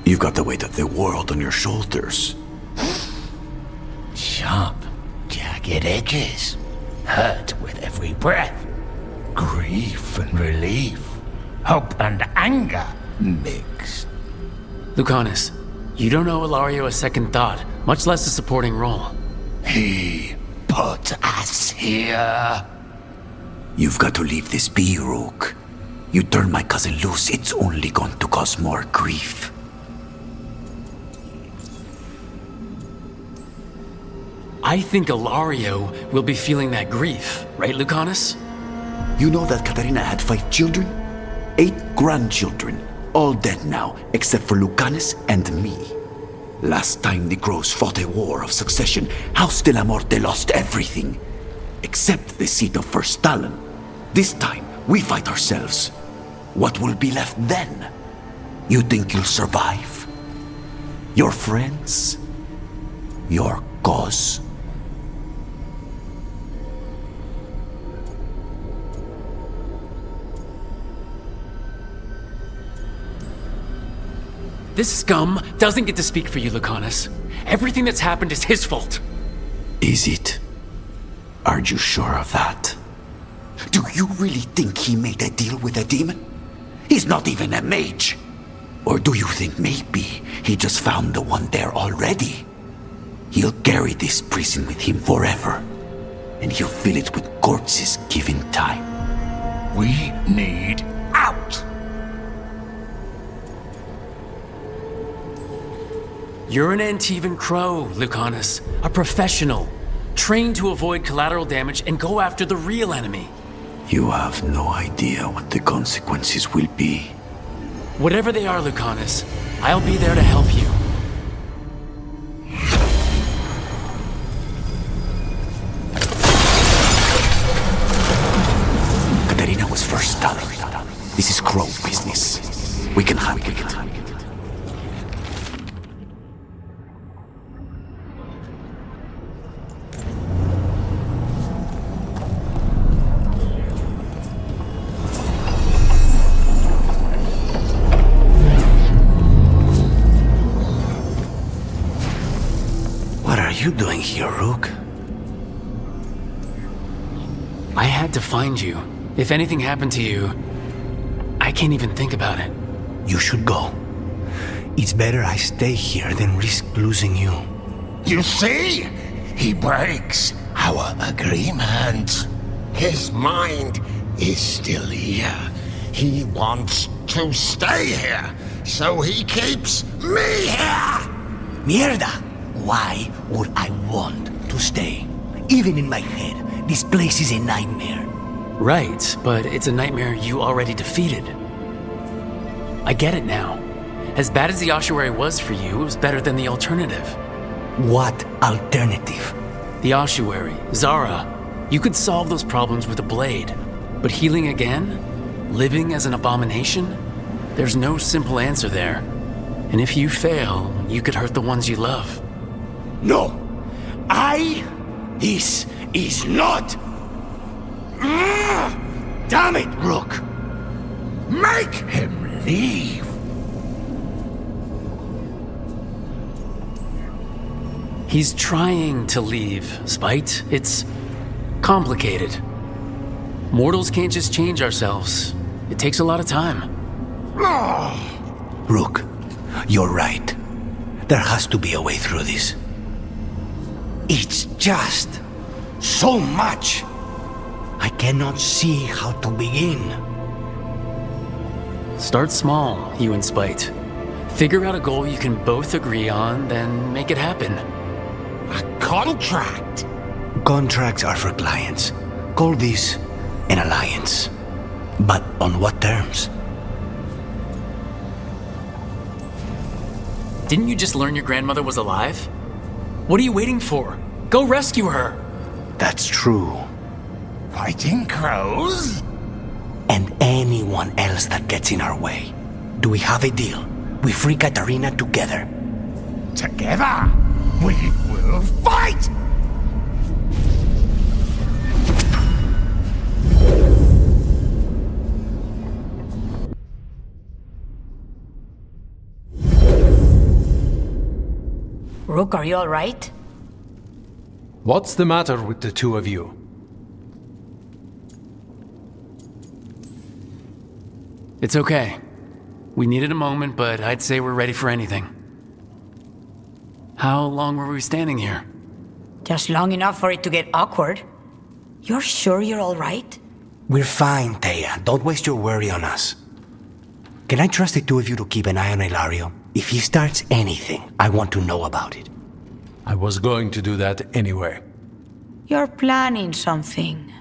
You've got the weight of the world on your shoulders. Sharp, jagged edges. Hurt with every breath. Grief and relief. Hope and anger mixed. Lucanis, you don't owe Ilario a second thought, much less a supporting role. He put us here. You've got to leave this be, Rook. You turn my cousin loose, it's only going to cause more grief. I think Ilario will be feeling that grief, right, Lucanis? You know that Katarina had 5 children? 8 grandchildren. All dead now, except for Lucanis and me. Last time the Grows fought a war of succession, House Dellamorte lost everything. Except the seat of First Talon. This time, we fight ourselves. What will be left then? You think you'll survive? Your friends? Your cause? This scum doesn't get to speak for you, Lucanis. Everything that's happened is his fault. Is it? Are you sure of that? Do you really think he made a deal with a demon? He's not even a mage. Or do you think maybe he just found the one there already? He'll carry this prison with him forever. And he'll fill it with corpses given time. We need out! You're an Antivan Crow, Lucanis. A professional. Trained to avoid collateral damage and go after the real enemy. You have no idea what the consequences will be. Whatever they are, Lucanis, I'll be there to help you. Katarina was first Talon. This is Crow business. We can handle it. What are you doing here, Rook? I had to find you. If anything happened to you, I can't even think about it. You should go. It's better I stay here than risk losing you. You see? He breaks our agreement. His mind is still here. He wants to stay here, so he keeps me here! Mierda! Why would I want to stay? Even in my head, this place is a nightmare. Right, but it's a nightmare you already defeated. I get it now. As bad as the ossuary was for you, it was better than the alternative. What alternative? The ossuary, Zara. You could solve those problems with a blade. But healing again? Living as an abomination? There's no simple answer there. And if you fail, you could hurt the ones you love. No! This is not... Damn it, Rook! Make him leave! He's trying to leave, Spite. It's complicated. Mortals can't just change ourselves. It takes a lot of time. Rook, you're right. There has to be a way through this. It's just so much. I cannot see how to begin. Start small, you and Spite. Figure out a goal you can both agree on, then make it happen. A contract? Contracts are for clients. Call this An alliance. But on what terms? Didn't you just learn your grandmother was alive? What are you waiting for? Go rescue her! That's true. Fighting crows? And anyone else that gets in our way. Do we have a deal? We free Katarina together. Together, we will fight! Rook, are you all right? What's the matter with the two of you? It's okay. We needed a moment, but I'd say we're ready for anything. How long were we standing here? Just long enough for it to get awkward. You're sure you're all right? We're fine, Thea. Don't waste your worry on us. Can I trust the two of you to keep an eye on Hilario? If he starts anything, I want to know about it. I was going to do that anyway. You're planning something.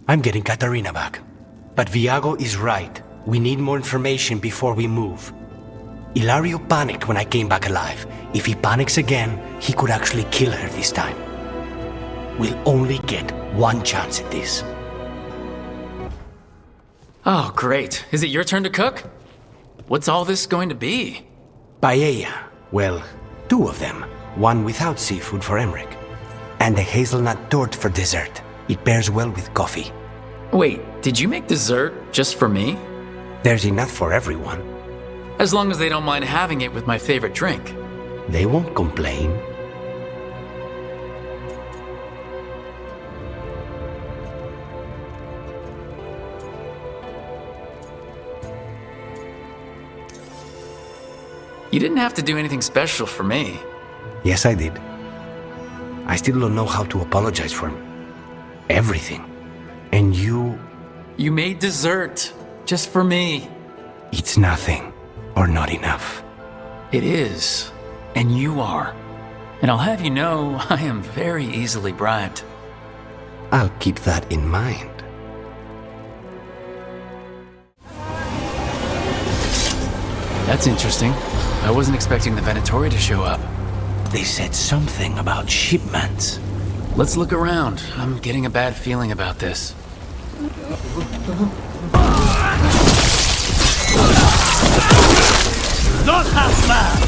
I'm getting Katarina back. But Viago is right. We need more information before we move. Hilario panicked when I came back alive. If he panics again, he could actually kill her this time. We'll only get one chance at this. Oh, great. Is it your turn to cook? What's all this going to be? Paella. Well, two of them. One without seafood for Emmerich. And a hazelnut torte for dessert. It pairs well with coffee. Wait, did you make dessert just for me? There's enough for everyone. As long as they don't mind having it with my favorite drink. They won't complain. You didn't have to do anything special for me. Yes, I did. I still don't know how to apologize for everything. And you... You made dessert just for me. It's nothing, or not enough. It is, and you are. And I'll have you know, I am very easily bribed. I'll keep that in mind. That's interesting. I wasn't expecting the Venatori to show up. They said something about shipments. Let's look around. I'm getting a bad feeling about this. Not half bad!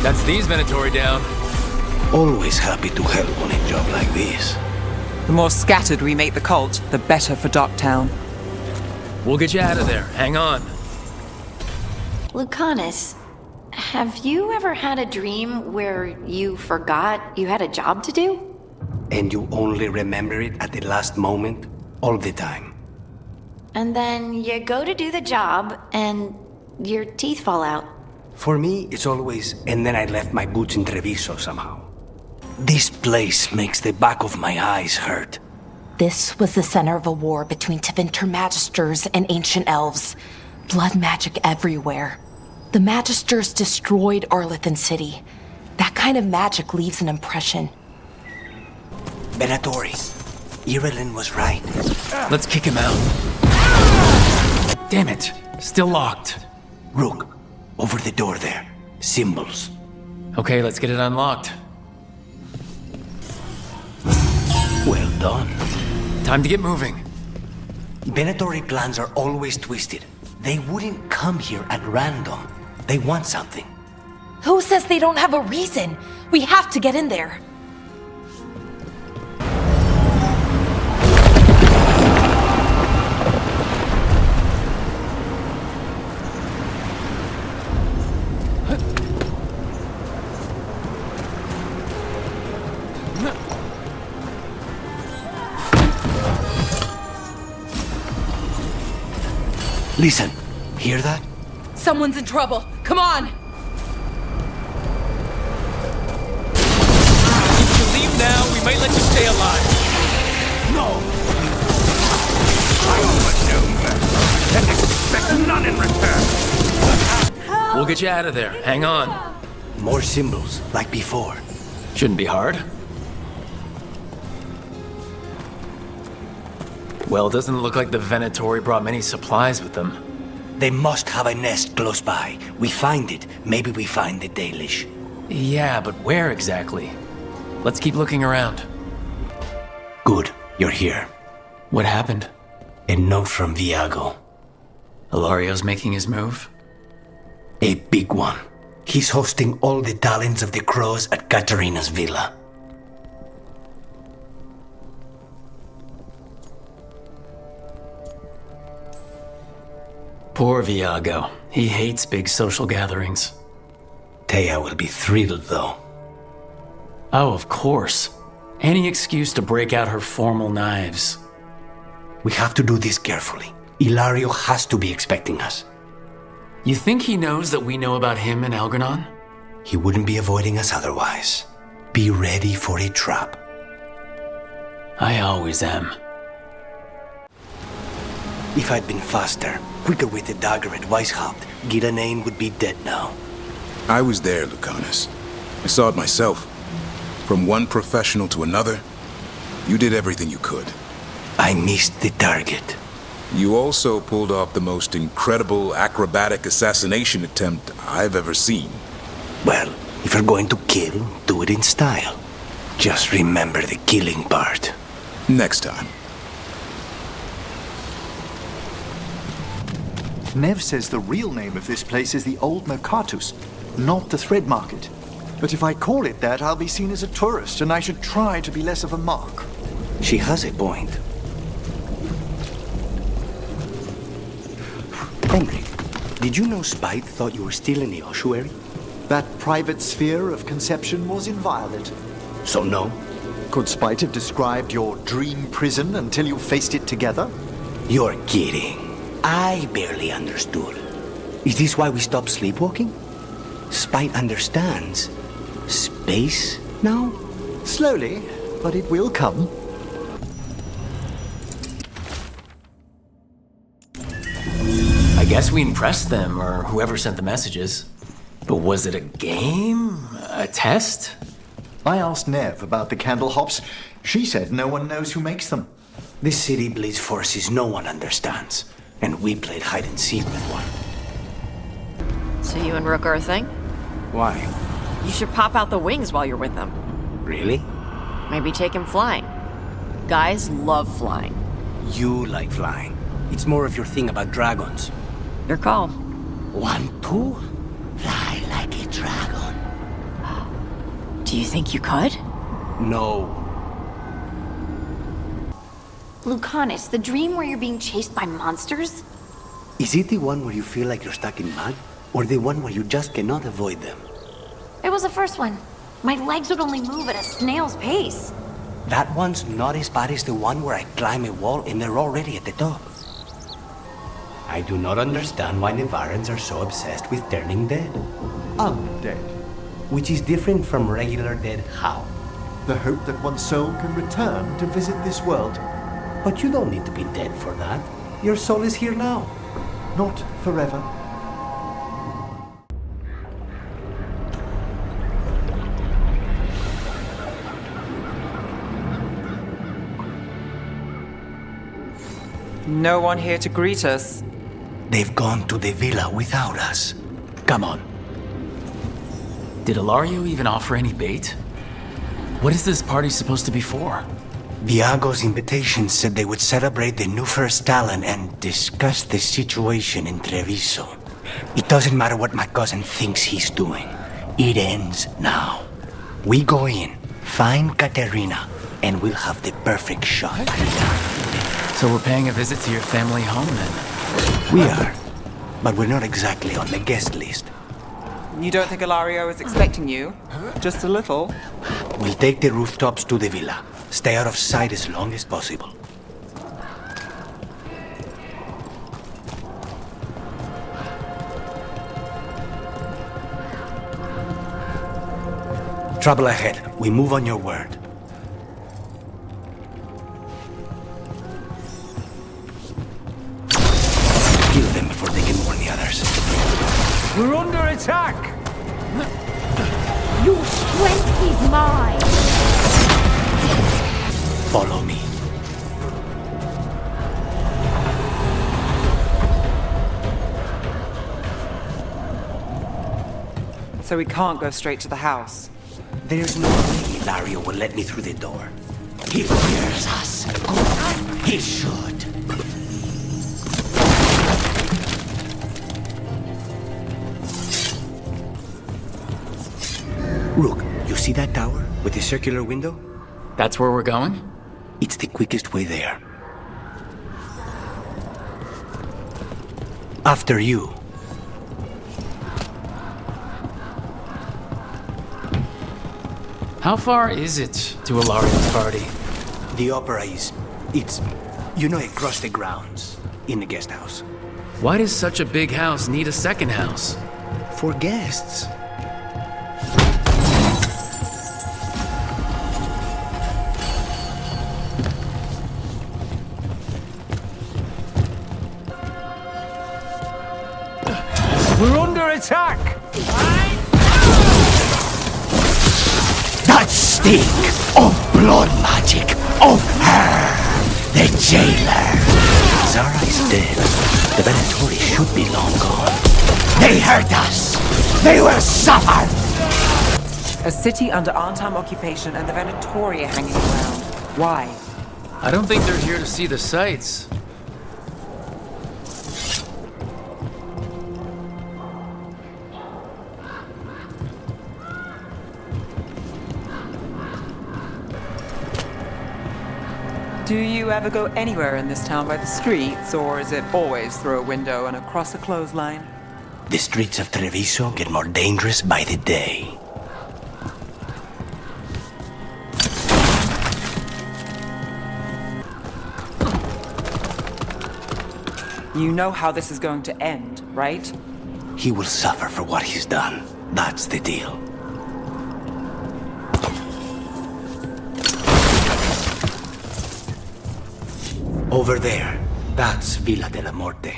That's these Venatori down. Always happy to help on a job like this. The more scattered we make the cult, the better for Docktown. We'll get you out of there. Hang on. Lucanis, have you ever had a dream where you forgot you had a job to do? And you only remember it at the last moment? All the time. And then you go to do the job, and your teeth fall out. For me, it's always, and then I left my boots in Treviso somehow. This place makes the back of my eyes hurt. This was the center of a war between Tevinter Magisters and ancient elves. Blood magic everywhere. The Magisters destroyed Arlethan City. That kind of magic leaves an impression. Venatori, Irilyn was right. Let's kick him out. Damn it. Still locked. Rook, over the door there. Symbols. Okay, let's get it unlocked. Well done. Time to get moving. Venatori plans are always twisted. They wouldn't come here at random. They want something. Who says they don't have a reason? We have to get in there. Listen, hear that? Someone's in trouble. Come on! If you leave now, we might let you stay alive. No! I always knew that. And expect none in return. We'll get you out of there. Hang on. More symbols, like before. Shouldn't be hard. Well, it doesn't look like the Venatori brought many supplies with them. They must have a nest close by. We find it. Maybe we find the Dalish. Yeah, but where exactly? Let's keep looking around. Good, you're here. What happened? A note from Viago. Hilario's making his move? A big one. He's hosting all the talents of the crows at Katerina's villa. Poor Viago. He hates big social gatherings. Thea will be thrilled, though. Oh, of course. Any excuse to break out her formal knives. We have to do this carefully. Hilario has to be expecting us. You think he knows that we know about him and Algernon? He wouldn't be avoiding us otherwise. Be ready for a trap. I always am. If I'd been faster, quicker with the dagger at Weishaupt, Giranane would be dead now. I was there, Lucanis. I saw it myself. From one professional to another, you did everything you could. I missed the target. You also pulled off the most incredible acrobatic assassination attempt I've ever seen. Well, if you're going to kill, do it in style. Just remember the killing part. Next time. Nev says the real name of this place is the Old Mercatus, not the Thread Market. But if I call it that, I'll be seen as a tourist, and I should try to be less of a mark. She has a point. Henry, did you know Spite thought you were still in the ossuary? That private sphere of conception was inviolate. So no? Could Spite have described your dream prison until you faced it together? You're kidding. I barely understood. Is this why we stopped sleepwalking? Spite understands. Space now? Slowly, but it will come. I guess we impressed them, or whoever sent the messages. But was it a game? A test? I asked Nev about the candle hops. She said no one knows who makes them. This city bleeds forces no one understands. And we played hide and seek with one. So you and Rook are a thing? Why? You should pop out the wings while you're with them. Really? Maybe take him flying. Guys love flying. You like flying. It's more of your thing about dragons. Your call. Want to? Fly like a dragon. Do you think you could? No. Lucanis, the dream where you're being chased by monsters? Is it the one where you feel like you're stuck in mud? Or the one where you just cannot avoid them? It was the first one. My legs would only move at a snail's pace. That one's not as bad as the one where I climb a wall and they're already at the top. I do not understand why Nevarans are so obsessed with turning dead. Undead. Which is different from regular dead how? The hope that one's soul can return to visit this world. But you don't need to be dead for that. Your soul is here now. Not forever. No one here to greet us. They've gone to the villa without us. Come on. Did Ilario even offer any bait? What is this party supposed to be for? Viago's invitation said they would celebrate the new first talent and discuss the situation in Treviso. It doesn't matter what my cousin thinks he's doing. It ends now. We go in, find Katerina, and we'll have the perfect shot. So we're paying a visit to your family home then? We are, but we're not exactly on the guest list. You don't think Ilario is expecting you? Just a little? We'll take the rooftops to the villa. Stay out of sight as long as possible. Trouble ahead. We move on your word. Kill them before they can warn the others. We're under attack! Your strength is mine! Follow me. so we can't go straight to the house. There's no way Ilario will let me through the door. He fears us. Good. He should. Rook, you see that tower with the circular window? That's where we're going? It's the quickest way there. After you. How far is it to Ilario's party? The opera is... it's... across the grounds, in the guest house. Why does such a big house need a second house? For guests. We're under attack! That stink of blood magic of her, the jailer. Zara is dead. The Venatori should be long gone. They hurt us. They will suffer. A city under Arnhem occupation and the Venatori are hanging around. Why? I don't think they're here to see the sights. Do you ever go anywhere in this town by the streets, or is it always through a window and across a clothesline? The streets of Treviso get more dangerous by the day. You know how this is going to end, right? He will suffer for what he's done. That's the deal. Over there, that's Villa Dellamorte.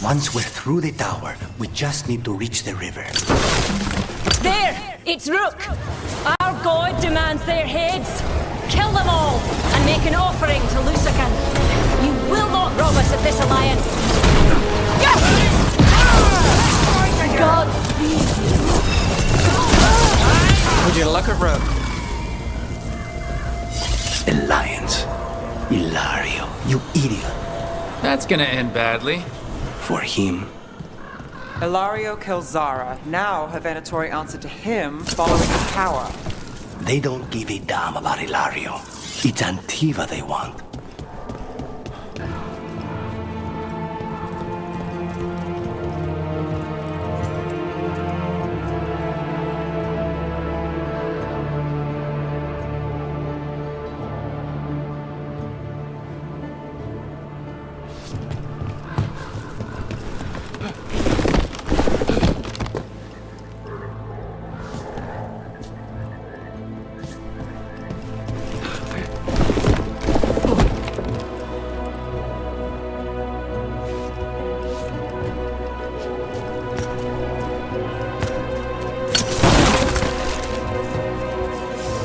Once we're through the tower, we just need to reach the river. There! It's Rook! Our god demands their heads! Kill them all, and make an offering to Lucanis. You will not rob us of this alliance! God speed you! Would you look at Rook? Alliance. Ilario, you idiot. That's gonna end badly. For him. Ilario kills Zara. Now her Venatori answer to him following his power. They don't give a damn about Ilario. It's Antiva they want.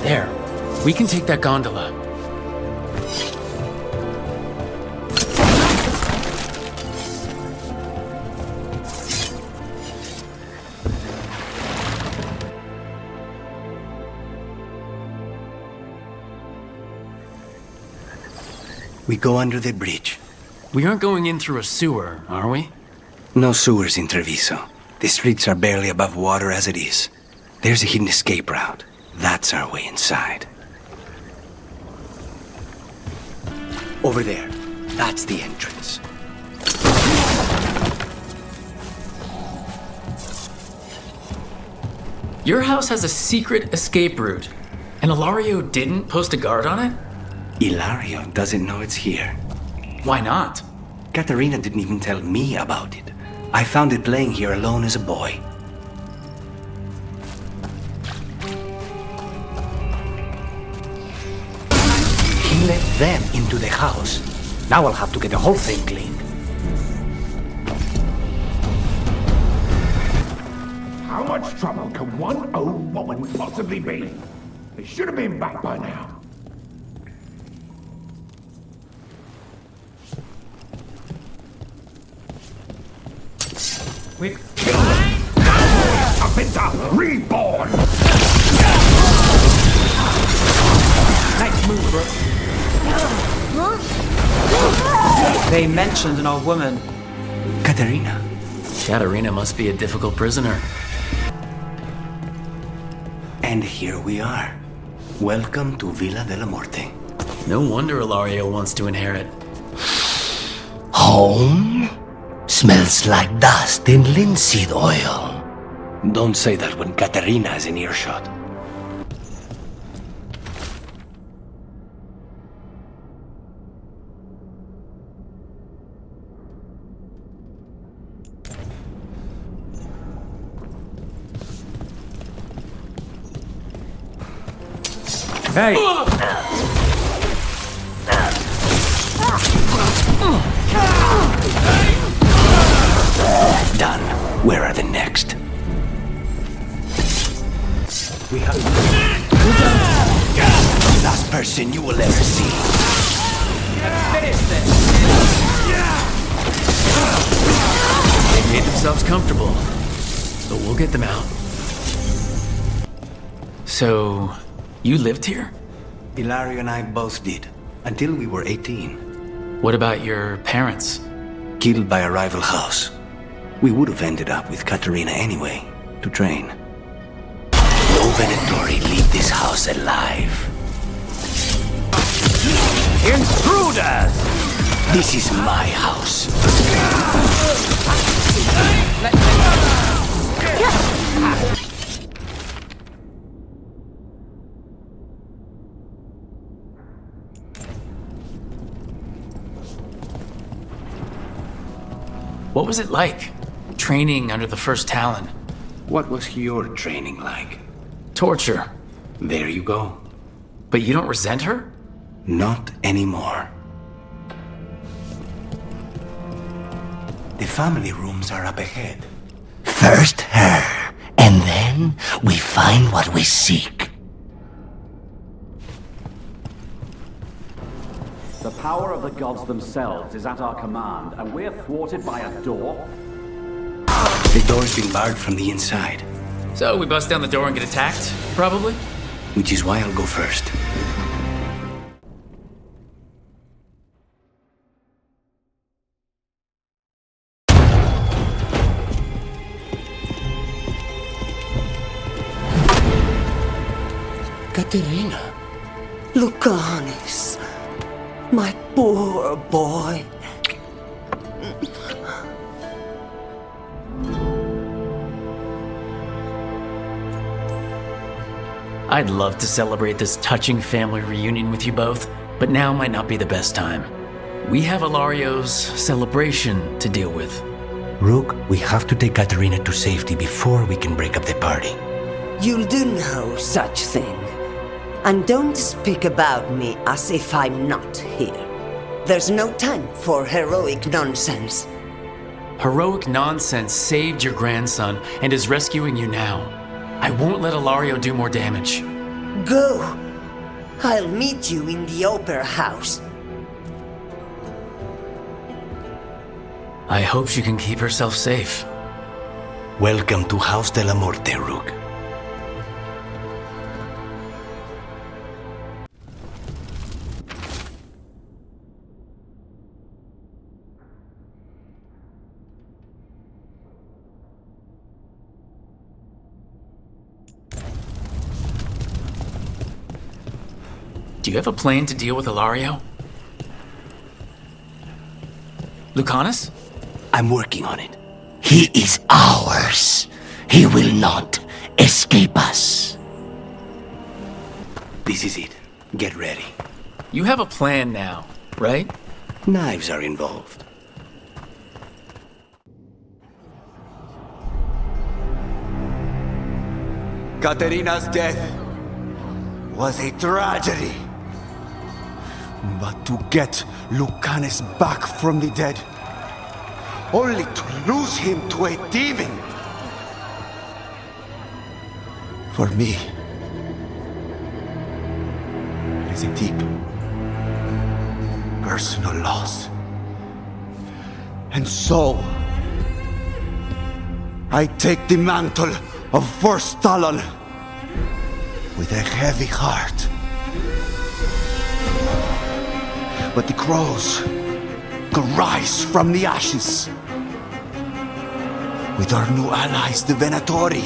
There. We can take that gondola. We go under the bridge. We aren't going in through a sewer, are we? No sewers in Treviso. The streets are barely above water as it is. There's a hidden escape route. That's our way inside. Over there. That's the entrance. Your house has a secret escape route, and Ilario didn't post a guard on it? Ilario doesn't know it's here. Why not? Katerina didn't even tell me about it. I found it playing here alone as a boy. He let them into the house. Now I'll have to get the whole thing cleaned. How much trouble can one old woman possibly be? They should have been back by now. Reborn! Nice move, Rook. They mentioned an old woman. Katerina. Katerina must be a difficult prisoner. And here we are. Welcome to Villa Dellamorte. No wonder Ilario wants to inherit. Home? Smells like dust and linseed oil. Don't say that when Katerina is in earshot. Hey! Done. Where are the next? We have... Last person you will ever see. Finish this! They've made themselves comfortable, but we'll get them out. So, you lived here? Ilario and I both did, until we were 18. What about your parents? Killed by a rival house. We would have ended up with Katerina anyway, to train. No Venatori leave this house alive. Intruders! This is my house. What was it like, training under the first Talon? What was your training like? Torture. There you go. But you don't resent her? Not anymore. The family rooms are up ahead. First her, and then we find what we seek. The power of the gods themselves is at our command, and we're thwarted by a door? The door's been barred from the inside. So we bust down the door and get attacked, probably? Which is why I'll go first. Katerina. Lucanis, my poor boy. I'd love to celebrate this touching family reunion with you both, but now might not be the best time. We have Ilario's celebration to deal with. Rook, we have to take Katerina to safety before we can break up the party. You'll do no such thing. And don't speak about me as if I'm not here. There's no time for heroic nonsense. Heroic nonsense saved your grandson and is rescuing you now. I won't let Ilario do more damage. Go. I'll meet you in the opera house. I hope she can keep herself safe. Welcome to House Dellamorte, Rook. Do you have a plan to deal with Ilario? Lucanis? I'm working on it. He is ours. He will not escape us. This is it. Get ready. You have a plan now, right? Knives are involved. Katerina's death was a tragedy. But to get Lucanis back from the dead, only to lose him to a demon. For me, it is a deep, personal loss. And so, I take the mantle of First Talon with a heavy heart. But the crows could rise from the ashes. With our new allies, the Venatori,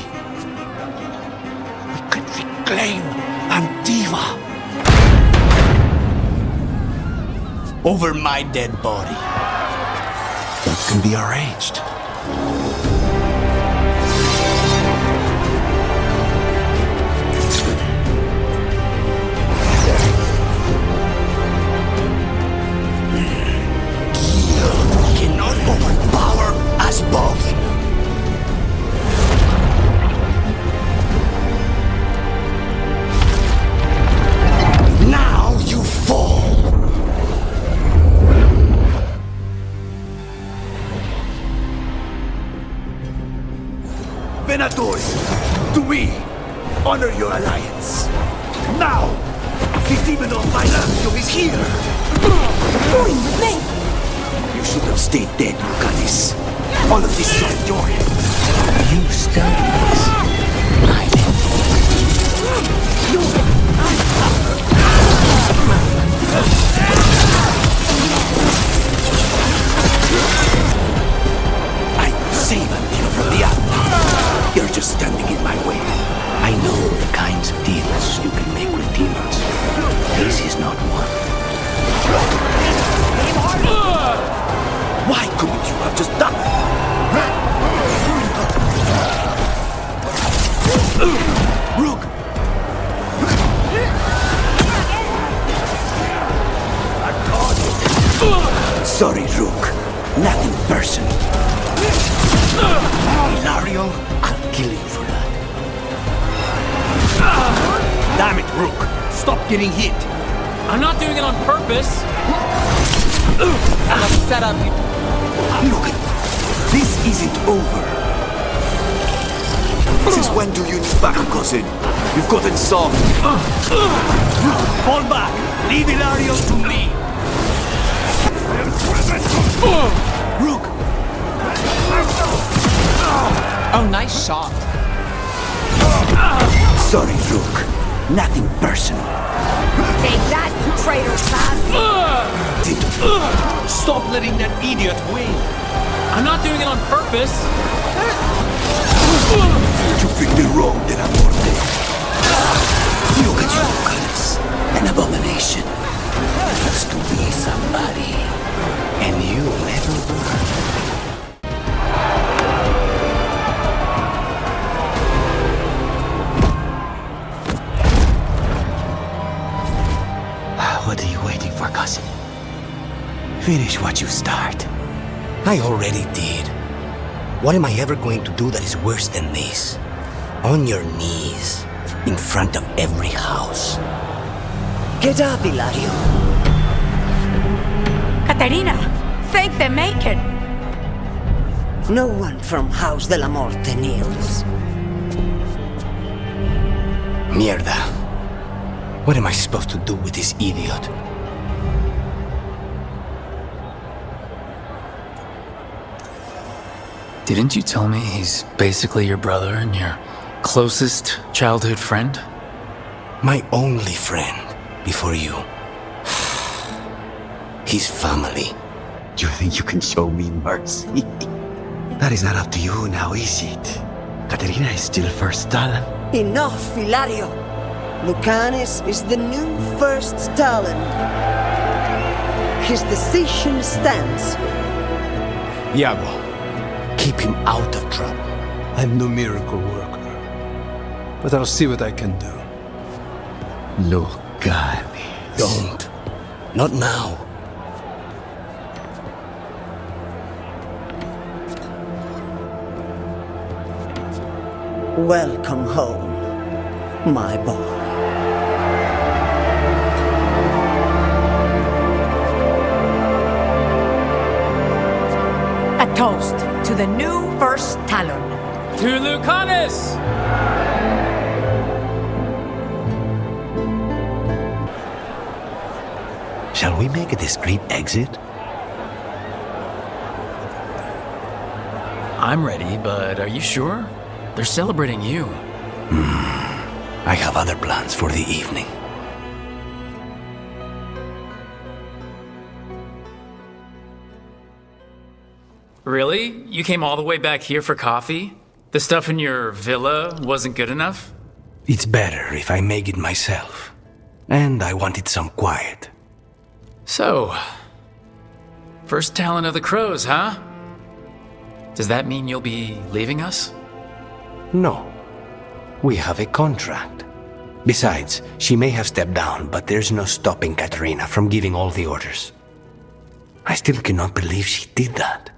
we can reclaim Antiva. Over my dead body. That can be arranged. Cannot overpower us both. Now you fall. Venatori, to me, honor your alliance. Now, the demon of my Lazio is here. You should have stayed dead, Lucanis. All of this is on your head. You started this. I save Antiva from the outlaw. You're just standing in my way. I know the kinds of deals you can make with demons. This is not one. Why couldn't you have just done? Rook! Sorry, Rook. Nothing personal. Hilario, I'll kill you for that. Damn it, Rook. Stop getting hit. I'm not doing it on purpose. Set up. Look, this isn't over. Since when do you need back, cousin? You've gotten soft. Fall back. Leave Hilario to me. Rook. Oh, nice shot. Sorry, Rook. Nothing personal. Take that, traitor bastard! Stop letting that idiot win. I'm not doing it on purpose. You picked the wrong Dellamorte. Look at you, Lucanis. An abomination. Used to be somebody. And you never were. What are you waiting for, cousin? Finish what you start. I already did. What am I ever going to do that is worse than this? On your knees, in front of every house. Get up, Hilario. Caterina, thank the maker. No one from House Dellamorte kneels. Mierda. What am I supposed to do with this idiot? Didn't you tell me he's basically your brother and your closest childhood friend? My only friend before you. He's family. Do you think you can show me mercy? That is not up to you now, is it? Caterina is still First Talon. Enough, Hilario. Lucanis is the new First Talon. His decision stands. Iago, keep him out of trouble. I'm no miracle worker, but I'll see what I can do. Lucanis. Don't. Not now. Welcome home, my boy. A toast to the new First Talon. To Lucanis! Shall we make a discreet exit? I'm ready, but are you sure? They're celebrating you. I have other plans for the evening. Really? You came all the way back here for coffee? The stuff in your villa wasn't good enough? It's better if I make it myself. And I wanted some quiet. So, first talent of the crows, huh? Does that mean you'll be leaving us? No. We have a contract. Besides, she may have stepped down, but there's no stopping Katerina from giving all the orders. I still cannot believe she did that.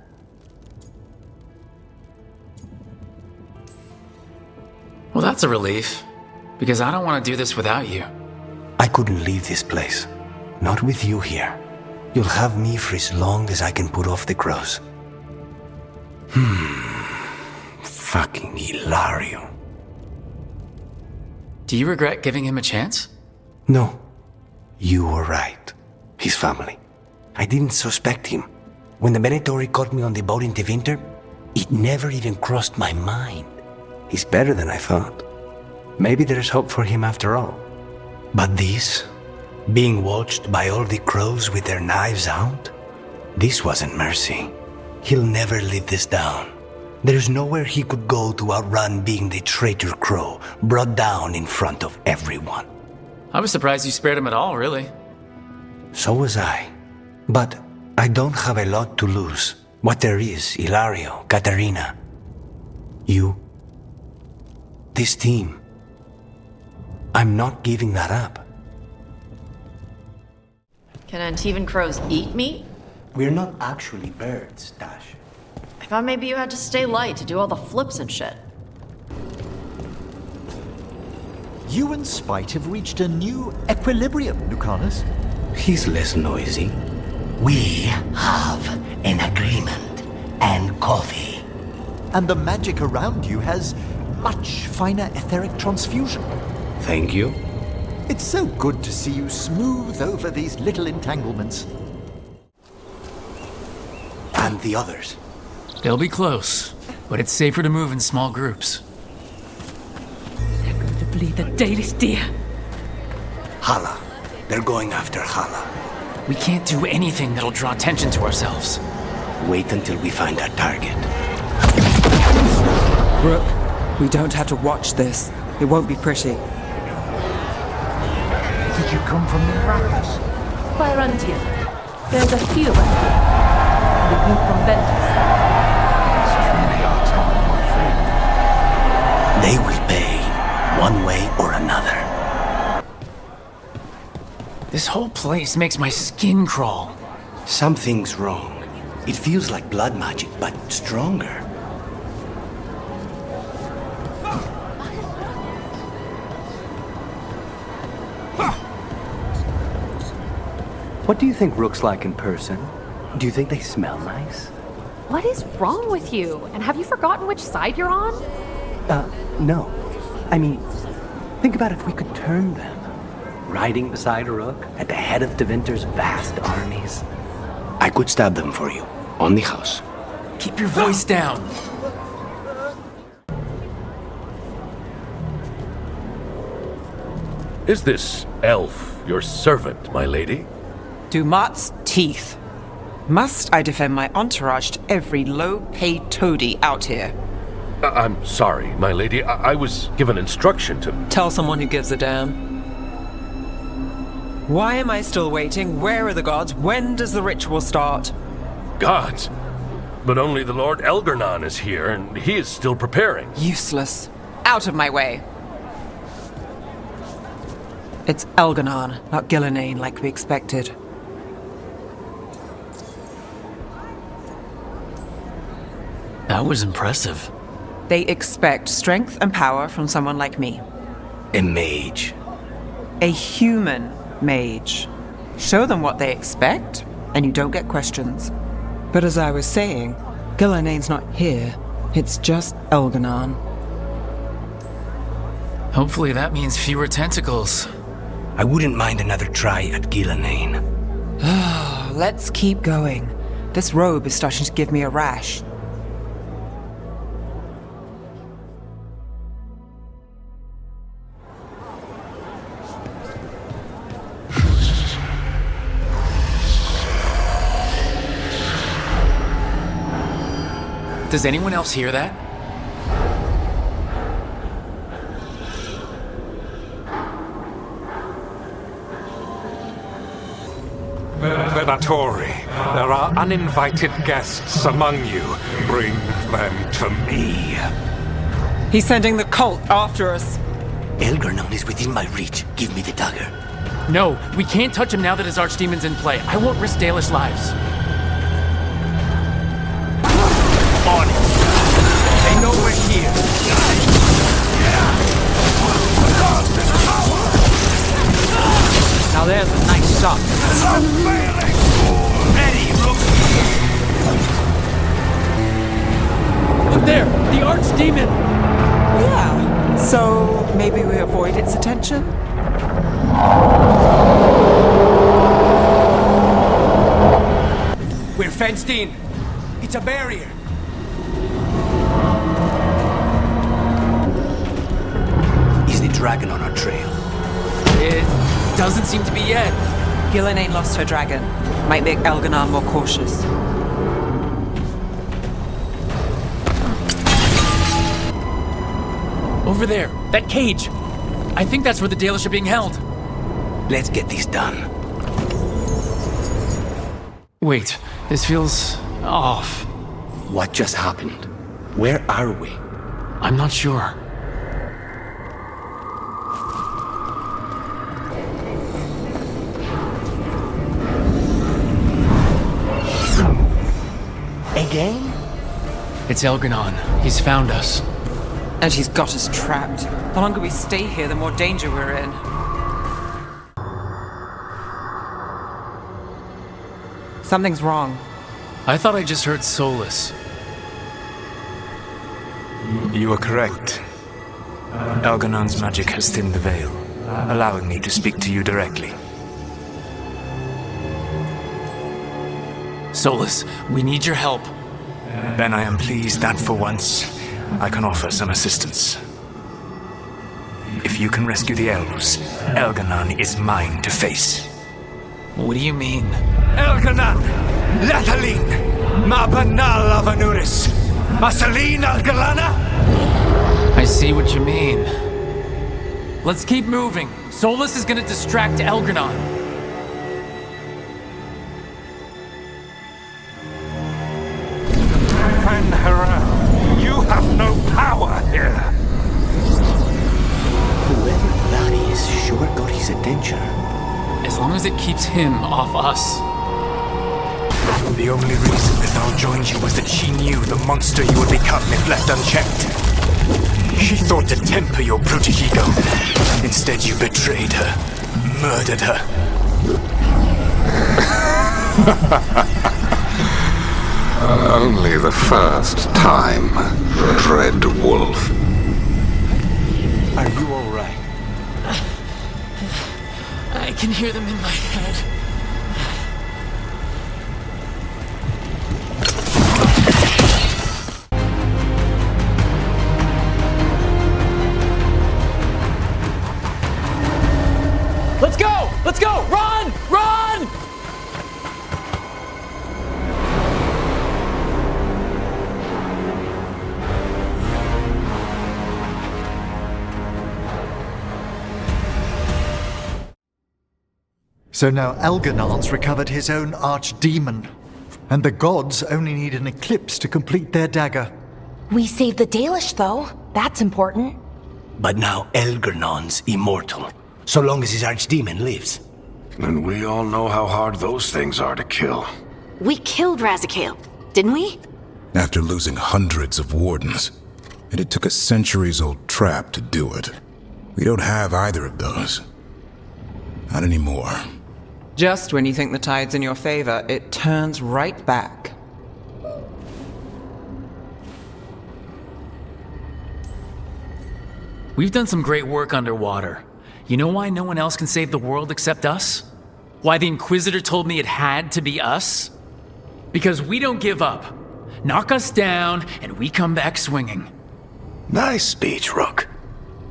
Well, that's a relief, because I don't want to do this without you. I couldn't leave this place. Not with you here. You'll have me for as long as I can put off the crows. Fucking Hilario. Do you regret giving him a chance? No. You were right. His family. I didn't suspect him. When the Venatori caught me on the boat in the winter, it never even crossed my mind. He's better than I thought. Maybe there's hope for him after all. But this, being watched by all the crows with their knives out, this wasn't mercy. He'll never live this down. There's nowhere he could go to outrun being the traitor crow, brought down in front of everyone. I was surprised you spared him at all, really. So was I. But I don't have a lot to lose. What there is, Hilario, Katerina, you, this team. I'm not giving that up. Can Antivan crows eat meat? We're not actually birds, Dash. I thought maybe you had to stay light to do all the flips and shit. You and Spite have reached a new equilibrium, Lucanis. He's less noisy. We have an agreement and coffee. And the magic around you has much finer etheric transfusion. Thank you. It's so good to see you smooth over these little entanglements. And the others? They'll be close, but it's safer to move in small groups. They're going to bleed the daily steer. Hala. They're going after Hala. We can't do anything that'll draw attention to ourselves. Wait until we find our target. Rook, we don't have to watch this. It won't be pretty. Did you come from the rapids? Clarentia. There's a few of us. The group from Ventus. It's truly our time, my friend. They will pay, one way or another. This whole place makes my skin crawl. Something's wrong. It feels like blood magic, but stronger. What do you think Rook's like in person? Do you think they smell nice? What is wrong with you? And have you forgotten which side you're on? No. I mean, think about if we could turn them. Riding beside Rook at the head of Devinter's vast armies. I could stab them for you, on the house. Keep your voice down. Is this elf your servant, my lady? Dumat's teeth. Must I defend my entourage to every low-paid toady out here? I'm sorry, my lady. I was given instruction to... Tell someone who gives a damn. Why am I still waiting? Where are the gods? When does the ritual start? Gods? But only the Lord Elgarnon is here, and he is still preparing. Useless. Out of my way. It's Elgarnon, not Gillenane, like we expected. That was impressive. They expect strength and power from someone like me. A mage. A human mage. Show them what they expect, and you don't get questions. But as I was saying, Gillenane's not here. It's just Elgarnon. Hopefully that means fewer tentacles. I wouldn't mind another try at Gillenane. Let's keep going. This robe is starting to give me a rash. Does anyone else hear that? Venatori, there are uninvited guests among you. Bring them to me. He's sending the cult after us. Elgarnon is within my reach. Give me the dagger. No, we can't touch him now that his archdemon's in play. I won't risk Dalish lives. On it. They know we're here. Now there's a nice shot. Ready, Rook. Up there! The archdemon! Yeah. So maybe we avoid its attention? We're fenced in. It's a barrier. Is the dragon on our trail? It doesn't seem to be yet. Gillenane lost her dragon. Might make Elgarnon more cautious. Over there, that cage. I think that's where the Dalish are being held. Let's get this done. Wait, this feels off. What just happened? Where are we? I'm not sure. Again? It's Elgarnon. He's found us. And he's got us trapped. The longer we stay here, the more danger we're in. Something's wrong. I thought I just heard Solus. You are correct. Elgarnon's magic has thinned the veil, allowing me to speak to you directly. Solus, we need your help. Then I am pleased that for once, I can offer some assistance. If you can rescue the elves, Elgarnon is mine to face. What do you mean? Elgarnon! Lathaline! Ma banal avanuris! Masaline Algalana! I see what you mean. Let's keep moving. Solus is gonna distract Elgarnon. Fenhera, you have no power here. Whoever that is sure got his attention. As long as it keeps him off us. The only reason Mythal joined you was that she knew the monster you would become if left unchecked. She thought to temper your brutish ego. Instead, you betrayed her, murdered her. Only the first time, Dread Wolf. Are you all right? I can hear them in my head. Let's go! Let's go! Run! Run! So now Elgarnon's recovered his own archdemon, and the gods only need an eclipse to complete their dagger. We saved the Dalish, though. That's important. But now Elgarnon's immortal, so long as his archdemon lives. And we all know how hard those things are to kill. We killed Razikale, didn't we? After losing hundreds of wardens, and it took a centuries-old trap to do it. We don't have either of those. Not anymore. Just when you think the tide's in your favor, it turns right back. We've done some great work underwater. You know why no one else can save the world except us? Why the Inquisitor told me it had to be us? Because we don't give up. Knock us down, and we come back swinging. Nice speech, Rook.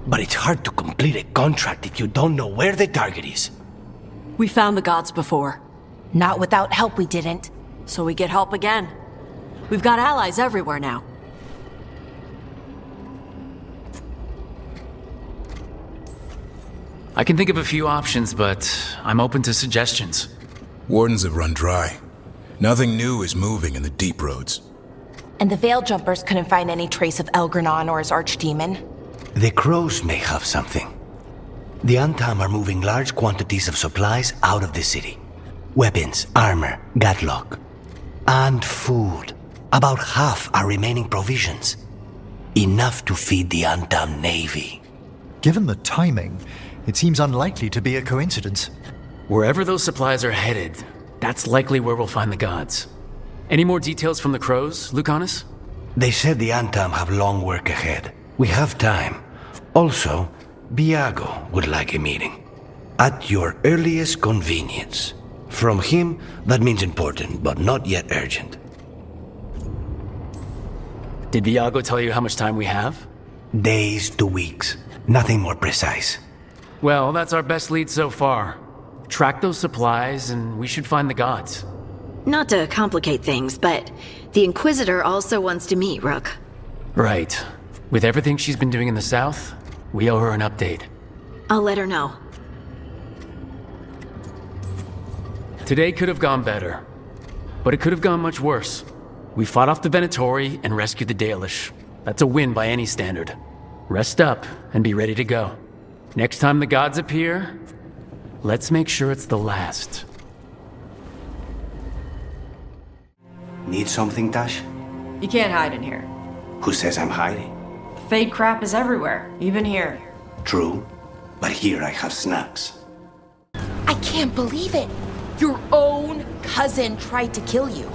But it's hard to complete a contract if you don't know where the target is. We found the gods before. Not without help, we didn't. So we get help again. We've got allies everywhere now. I can think of a few options, but I'm open to suggestions. Wardens have run dry. Nothing new is moving in the deep roads. And the Veil Jumpers couldn't find any trace of Elgranon or his archdemon. The crows may have something. The Antam are moving large quantities of supplies out of the city. Weapons, armor, gatlock. And food. About half are remaining provisions. Enough to feed the Antam navy. Given the timing, it seems unlikely to be a coincidence. Wherever those supplies are headed, that's likely where we'll find the gods. Any more details from the crows, Lucanis? They said the Antam have long work ahead. We have time. Also, Biago would like a meeting. At your earliest convenience. From him, that means important, but not yet urgent. Did Viago tell you how much time we have? Days to weeks. Nothing more precise. Well, that's our best lead so far. Track those supplies and we should find the gods. Not to complicate things, but the Inquisitor also wants to meet Rook. Right. With everything she's been doing in the south, we owe her an update. I'll let her know. Today could have gone better, but it could have gone much worse. We fought off the Venatori and rescued the Dalish. That's a win by any standard. Rest up and be ready to go. Next time the gods appear, let's make sure it's the last. Need something, Tash? You can't hide in here. Who says I'm hiding? Fake crap is everywhere, even here. True, but here I have snacks. I can't believe it. Your own cousin tried to kill you.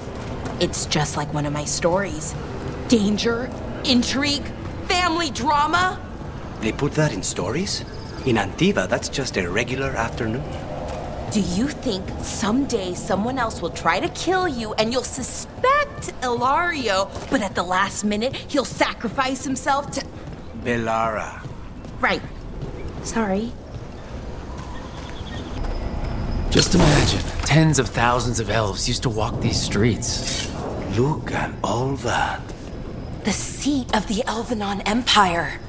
It's just like one of my stories. Danger, intrigue, family drama. They put that in stories? In Antiva, that's just a regular afternoon. Do you think someday someone else will try to kill you and you'll suspect Ilario, but at the last minute he'll sacrifice himself to... Bellara. Right. Sorry. Just imagine, tens of thousands of elves used to walk these streets. Look at all that. The seat of the Elvenon Empire.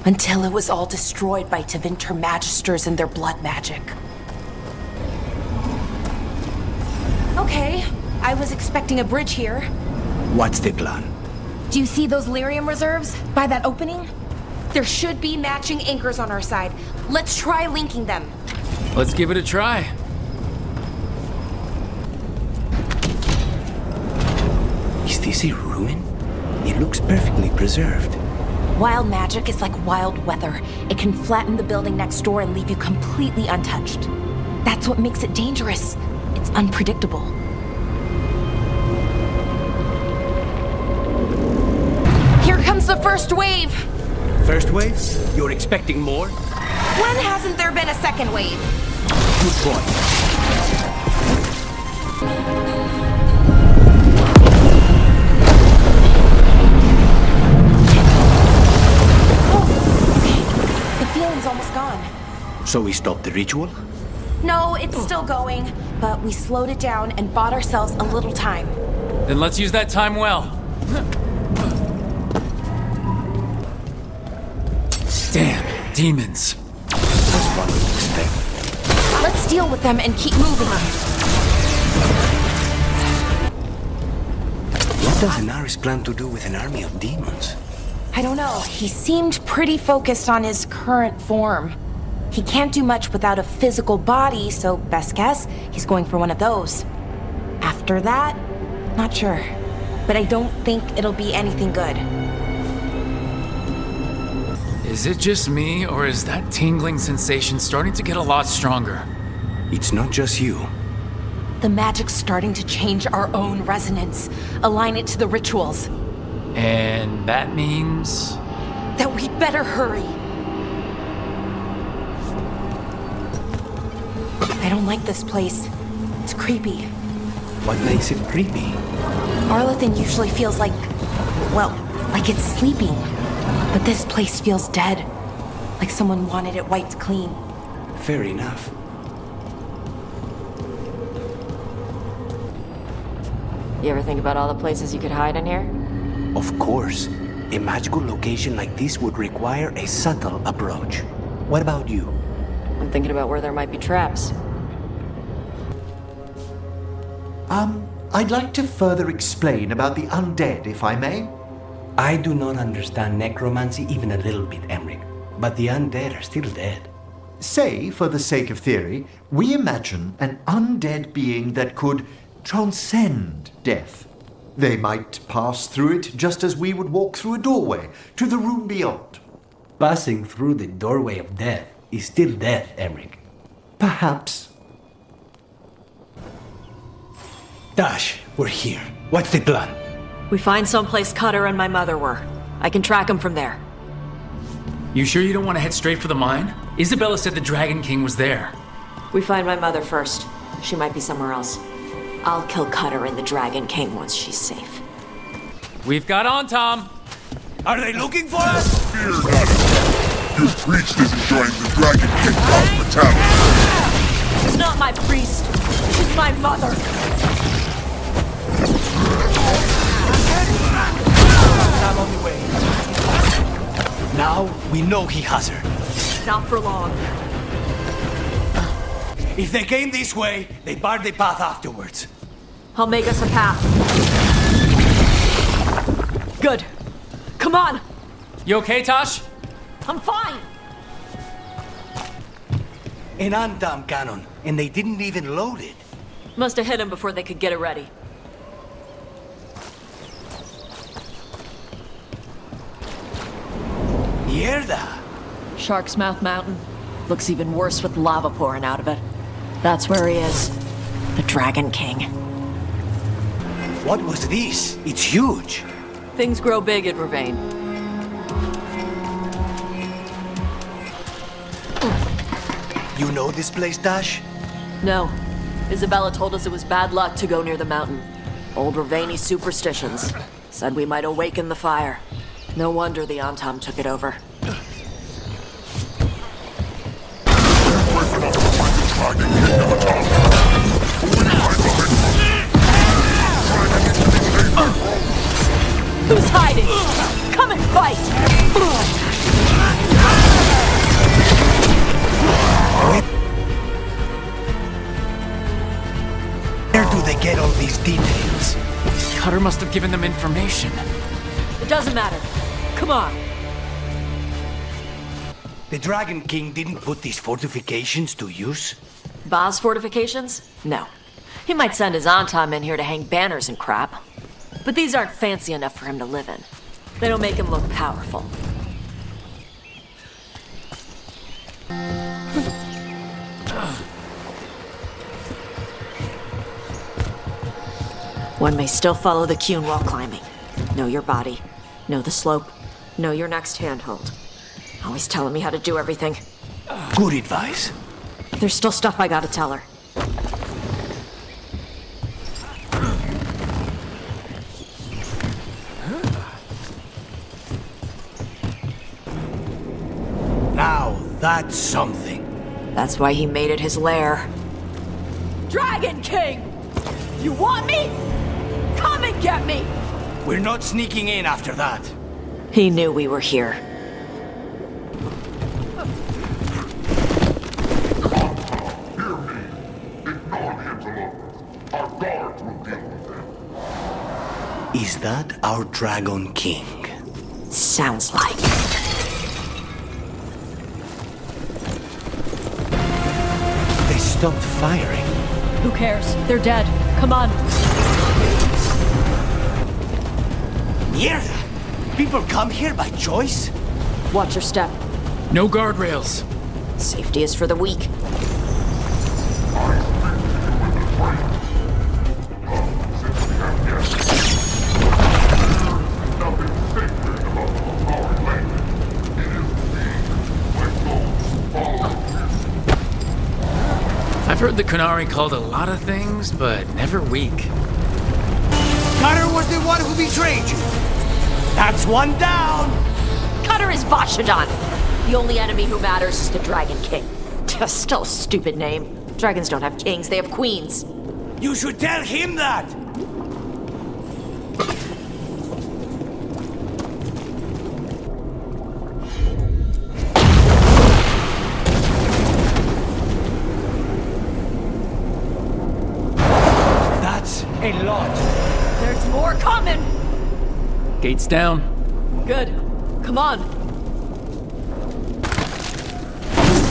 Until it was all destroyed by Tevinter Magisters and their blood magic. Okay, I was expecting a bridge here. What's the plan? Do you see those lyrium reserves by that opening? There should be matching anchors on our side. Let's try linking them. Let's give it a try. Is this a ruin? It looks perfectly preserved. Wild magic is like wild weather. It can flatten the building next door and leave you completely untouched. That's what makes it dangerous. It's unpredictable. Here comes the first wave! First wave? You're expecting more? When hasn't there been a second wave? Good point. Almost gone. So we stopped the ritual? No, it's still going, but we slowed it down and bought ourselves a little time. Then let's use that time well. Damn, demons. That's what we expect. Let's deal with them and keep moving. What does Inaris plan to do with an army of demons? I don't know. He seemed pretty focused on his current form. He can't do much without a physical body, so best guess, he's going for one of those. After that, not sure. But I don't think it'll be anything good. Is it just me, or is that tingling sensation starting to get a lot stronger? It's not just you. The magic's starting to change our own resonance, align it to the rituals. And that means... that we'd better hurry. I don't like this place. It's creepy. What makes it creepy? Arlathan usually feels like... well, like it's sleeping. But this place feels dead. Like someone wanted it wiped clean. Fair enough. You ever think about all the places you could hide in here? Of course. A magical location like this would require a subtle approach. What about you? I'm thinking about where there might be traps. I'd like to further explain about the undead, if I may. I do not understand necromancy even a little bit, Emmerich, but the undead are still dead. Say, for the sake of theory, we imagine an undead being that could transcend death. They might pass through it just as we would walk through a doorway to the room beyond. Passing through the doorway of death is still death, Emmerich. Perhaps. Dash, we're here. What's the plan? We find someplace Cutter and my mother were. I can track them from there. You sure you don't want to head straight for the mine? Isabella said the Dragon King was there. We find my mother first. She might be somewhere else. I'll kill Cutter and the Dragon King once she's safe. We've got on, Tom. Are they looking for us? Fear not. Your priest is enjoying the Dragon King's hospitality. She's not my priest. She's my mother. I'm on the way. Now we know he has her. Not for long. If they came this way, they barred the path afterwards. I'll make us a path. Good. Come on. You okay, Tosh? I'm fine. An Andam cannon, and they didn't even load it. Must have hit him before they could get it ready. Mierda! Shark's Mouth Mountain. Looks even worse with lava pouring out of it. That's where he is. The Dragon King. What was this? It's huge. Things grow big at Ravane. You know this place, Dash? No. Isabella told us it was bad luck to go near the mountain. Old Ravani superstitions. Said we might awaken the fire. No wonder the Antam took it over. Who's hiding? Come and fight! Where do they get all these details? Cutter must have given them information. It doesn't matter. Come on. The Dragon King didn't put these fortifications to use? Ba's fortifications? No. He might send his Antam in here to hang banners and crap. But these aren't fancy enough for him to live in. They don't make him look powerful. One may still follow the Cune while climbing. Know your body. Know the slope. Know your next handhold. Always telling me how to do everything. Good advice. There's still stuff I gotta tell her. Now, that's something. That's why he made it his lair. Dragon King! You want me? Come and get me! We're not sneaking in after that. He knew we were here. Is that our Dragon King? Sounds like. They stopped firing. Who cares? They're dead. Come on. Mierda! People come here by choice? Watch your step. No guardrails. Safety is for the weak. I've heard the Kunari called a lot of things, but never weak. Cutter was the one who betrayed you. That's one down. Cutter is Vashadan. The only enemy who matters is the Dragon King. Still a stupid name. Dragons don't have kings, they have queens. You should tell him that. A lot. There's more coming! Gates down. Good. Come on.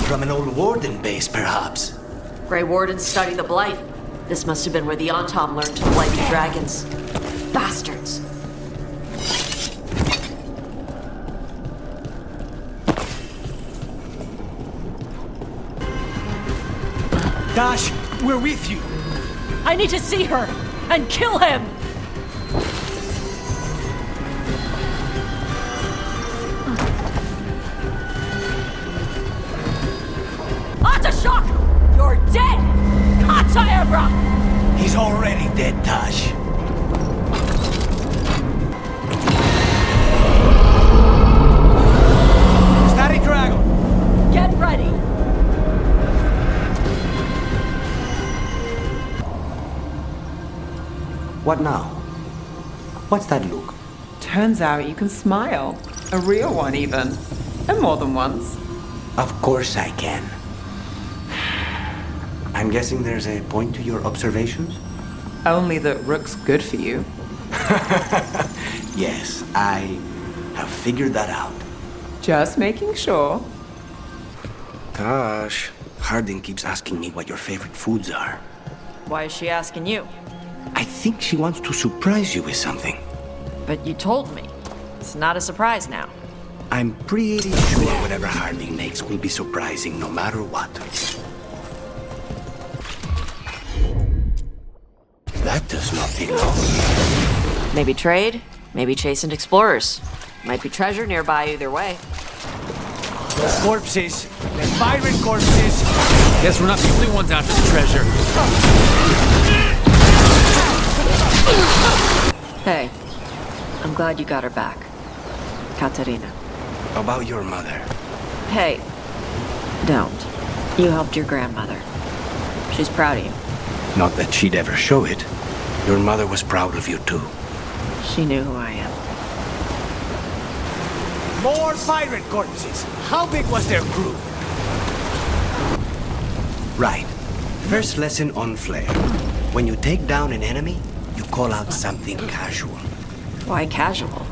From an old warden base, perhaps. Grey Wardens study the Blight. This must have been where the Antom learned to blight the dragons. Bastards. Dash, we're with you. I need to see her and kill him! Shock! You're dead! Kataebra! He's already dead, Tash. Static Dragon! Get ready! What now? What's that look? Turns out you can smile. A real one, even. And more than once. Of course I can. I'm guessing there's a point to your observations? Only that Rook's good for you. Yes, I have figured that out. Just making sure. Tash, Harding keeps asking me what your favorite foods are. Why is she asking you? I think she wants to surprise you with something. But you told me. It's not a surprise now. I'm pretty sure whatever Harding makes will be surprising no matter what. That does not take long. Maybe trade, maybe chasing explorers. Might be treasure nearby either way. There's corpses. There's pirate corpses. Guess we're not the only ones after the treasure. Hey, I'm glad you got her back. Katerina. About your mother. Hey, don't. You helped your grandmother. She's proud of you. Not that she'd ever show it. Your mother was proud of you too. She knew who I am. More pirate corpses. How big was their crew? Right. First lesson on Flare. When you take down an enemy, you call out something casual. Why casual?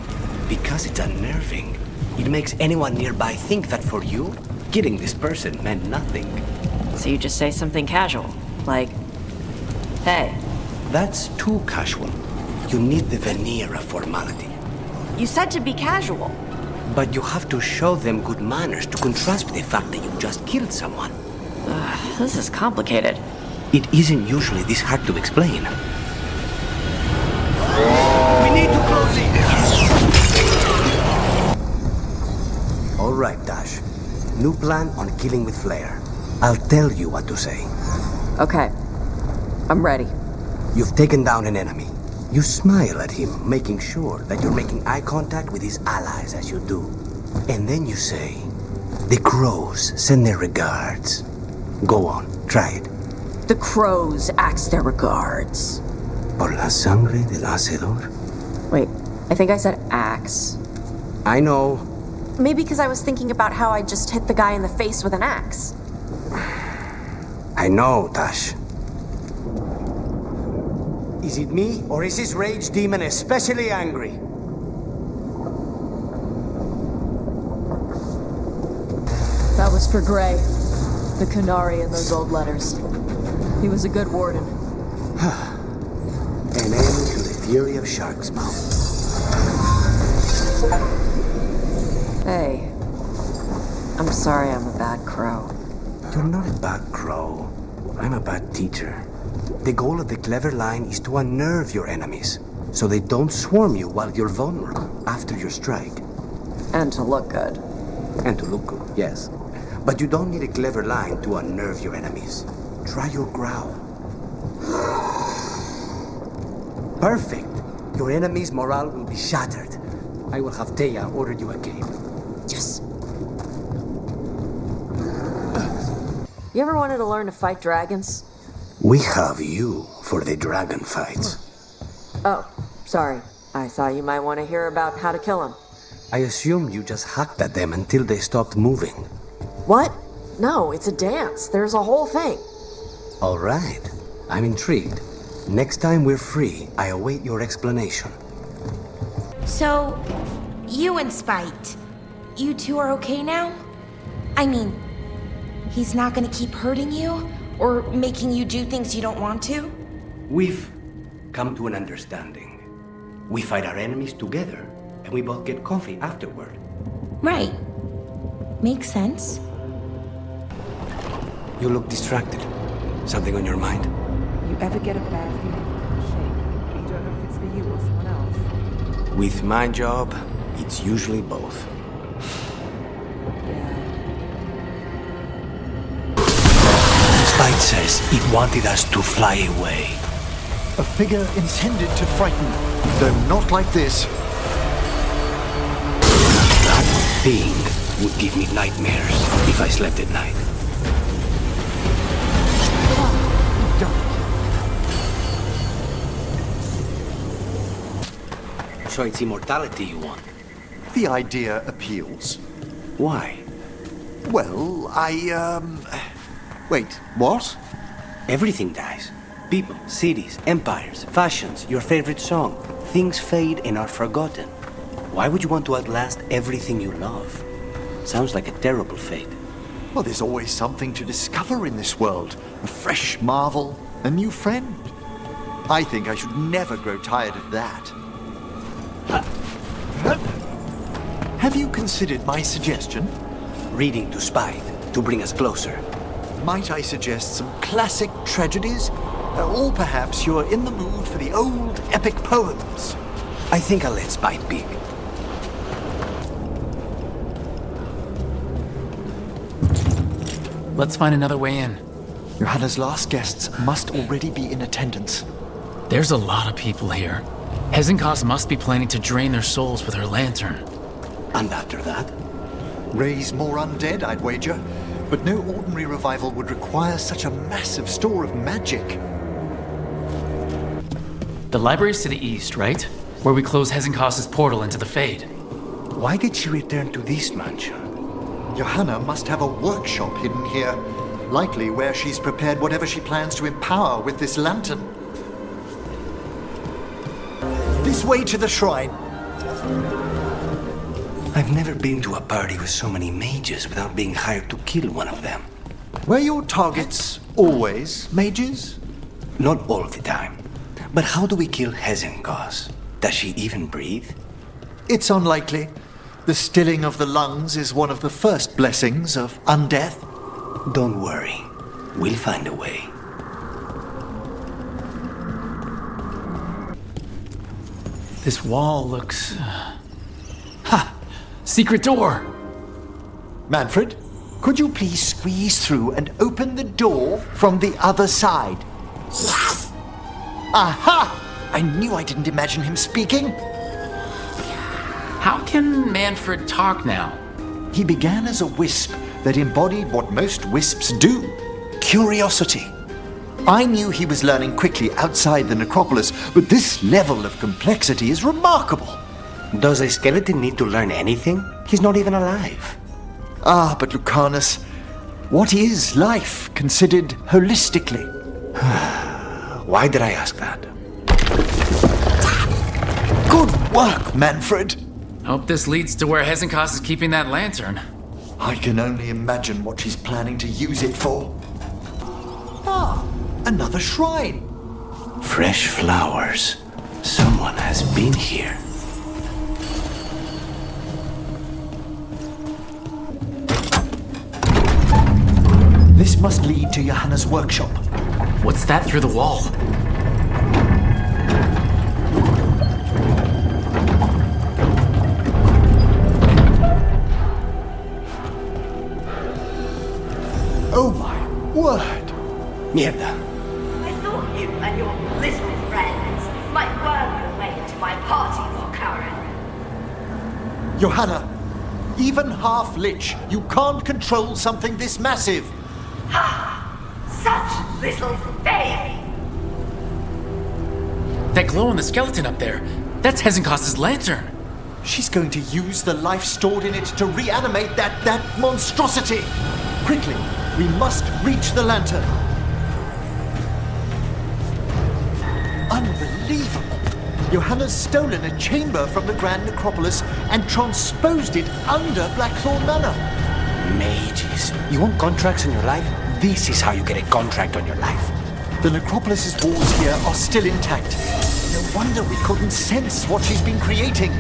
Because it's unnerving. It makes anyone nearby think that for you, killing this person meant nothing. So you just say something casual, like, hey. That's too casual. You need the veneer of formality. You said to be casual. But you have to show them good manners to contrast with the fact that you just killed someone. This is complicated. It isn't usually this hard to explain. We need to close in. All right, Dash. New plan on killing with Flare. I'll tell you what to say. Okay. I'm ready. You've taken down an enemy. You smile at him, making sure that you're making eye contact with his allies as you do. And then you say, "The crows send their regards." Go on, try it. The crows ask their regards. Por la sangre del hacedor. Wait, I think I said axe. I know. Maybe because I was thinking about how I just hit the guy in the face with an axe. I know, Tash. Is it me, or is this rage demon especially angry? That was for Gray. The Canary in those old letters. He was a good warden. An end to the fury of Shark's Mouth. Hey. I'm sorry I'm a bad crow. You're not a bad crow. I'm a bad teacher. The goal of the clever line is to unnerve your enemies, so they don't swarm you while you're vulnerable after your strike. And to look good. And to look good, yes. But you don't need a clever line to unnerve your enemies. Try your growl. Perfect. Your enemy's morale will be shattered. I will have Teya order you a cape. Yes. You ever wanted to learn to fight dragons? We have you for the dragon fights. Oh, sorry. I thought you might want to hear about how to kill them. I assumed you just hacked at them until they stopped moving. What? No, it's a dance. There's a whole thing. All right. I'm intrigued. Next time we're free, I await your explanation. So, you and Spite, you two are okay now? I mean, he's not gonna keep hurting you? Or making you do things you don't want to? We've come to an understanding. We fight our enemies together, and we both get coffee afterward. Right. Makes sense. You look distracted. Something on your mind? You ever get a bad feeling in the shape? You don't know if it's for you or someone else. With my job, it's usually both. Spite says it wanted us to fly away. A figure intended to frighten, though not like this. That thing would give me nightmares if I slept at night. So it's immortality you want? The idea appeals. Why? Well, Wait, what? Everything dies. People, cities, empires, fashions, your favorite song. Things fade and are forgotten. Why would you want to outlast everything you love? Sounds like a terrible fate. Well, there's always something to discover in this world. A fresh marvel, a new friend. I think I should never grow tired of that. Have you considered my suggestion? Reading to Spite, to bring us closer. Might I suggest some classic tragedies? Or perhaps you're in the mood for the old epic poems? I think I'll let Spite pick. Let's find another way in. Johanna's last guests must already be in attendance. There's a lot of people here. Hezenkos must be planning to drain their souls with her lantern. And after that? Raise more undead, I'd wager. But no ordinary revival would require such a massive store of magic. The library's to the east, right? Where we close Hezenkos' portal into the Fade. Why did she return to this mansion? Johanna must have a workshop hidden here. Likely where she's prepared whatever she plans to empower with this lantern. This way to the shrine. I've never been to a party with so many mages without being hired to kill one of them. Were your targets always mages? Not all the time. But how do we kill Hezenkos? Does she even breathe? It's unlikely. The stilling of the lungs is one of the first blessings of undeath. Don't worry. We'll find a way. This wall looks... Ha! Secret door! Manfred, could you please squeeze through and open the door from the other side? Yes! Aha! I knew I didn't imagine him speaking. How can Manfred talk now? He began as a wisp that embodied what most wisps do. Curiosity. I knew he was learning quickly outside the necropolis, but this level of complexity is remarkable. Does a skeleton need to learn anything? He's not even alive. Ah, but Lucanis, what is life considered holistically? Why did I ask that? Good work, Manfred. Hope this leads to where Hezenkos is keeping that lantern. I can only imagine what she's planning to use it for. Ah, another shrine. Fresh flowers. Someone has been here. This must lead to Johanna's workshop. What's that through the wall? Oh my word! Mierda. I thought you and your little friends might worm your way into my party, Lord Karen. Johanna, even half-lich, you can't control something this massive. Such little baby! That glow on the skeleton up there, that's Hezenkos' lantern. She's going to use the life stored in it to reanimate that monstrosity. Quickly, we must reach the lantern. Unbelievable! Johanna's stolen a chamber from the Grand Necropolis and transposed it under Blackthorn Manor. Mages. You want contracts on your life? This is how you get a contract on your life. The Necropolis's walls here are still intact. No wonder we couldn't sense what she's been creating.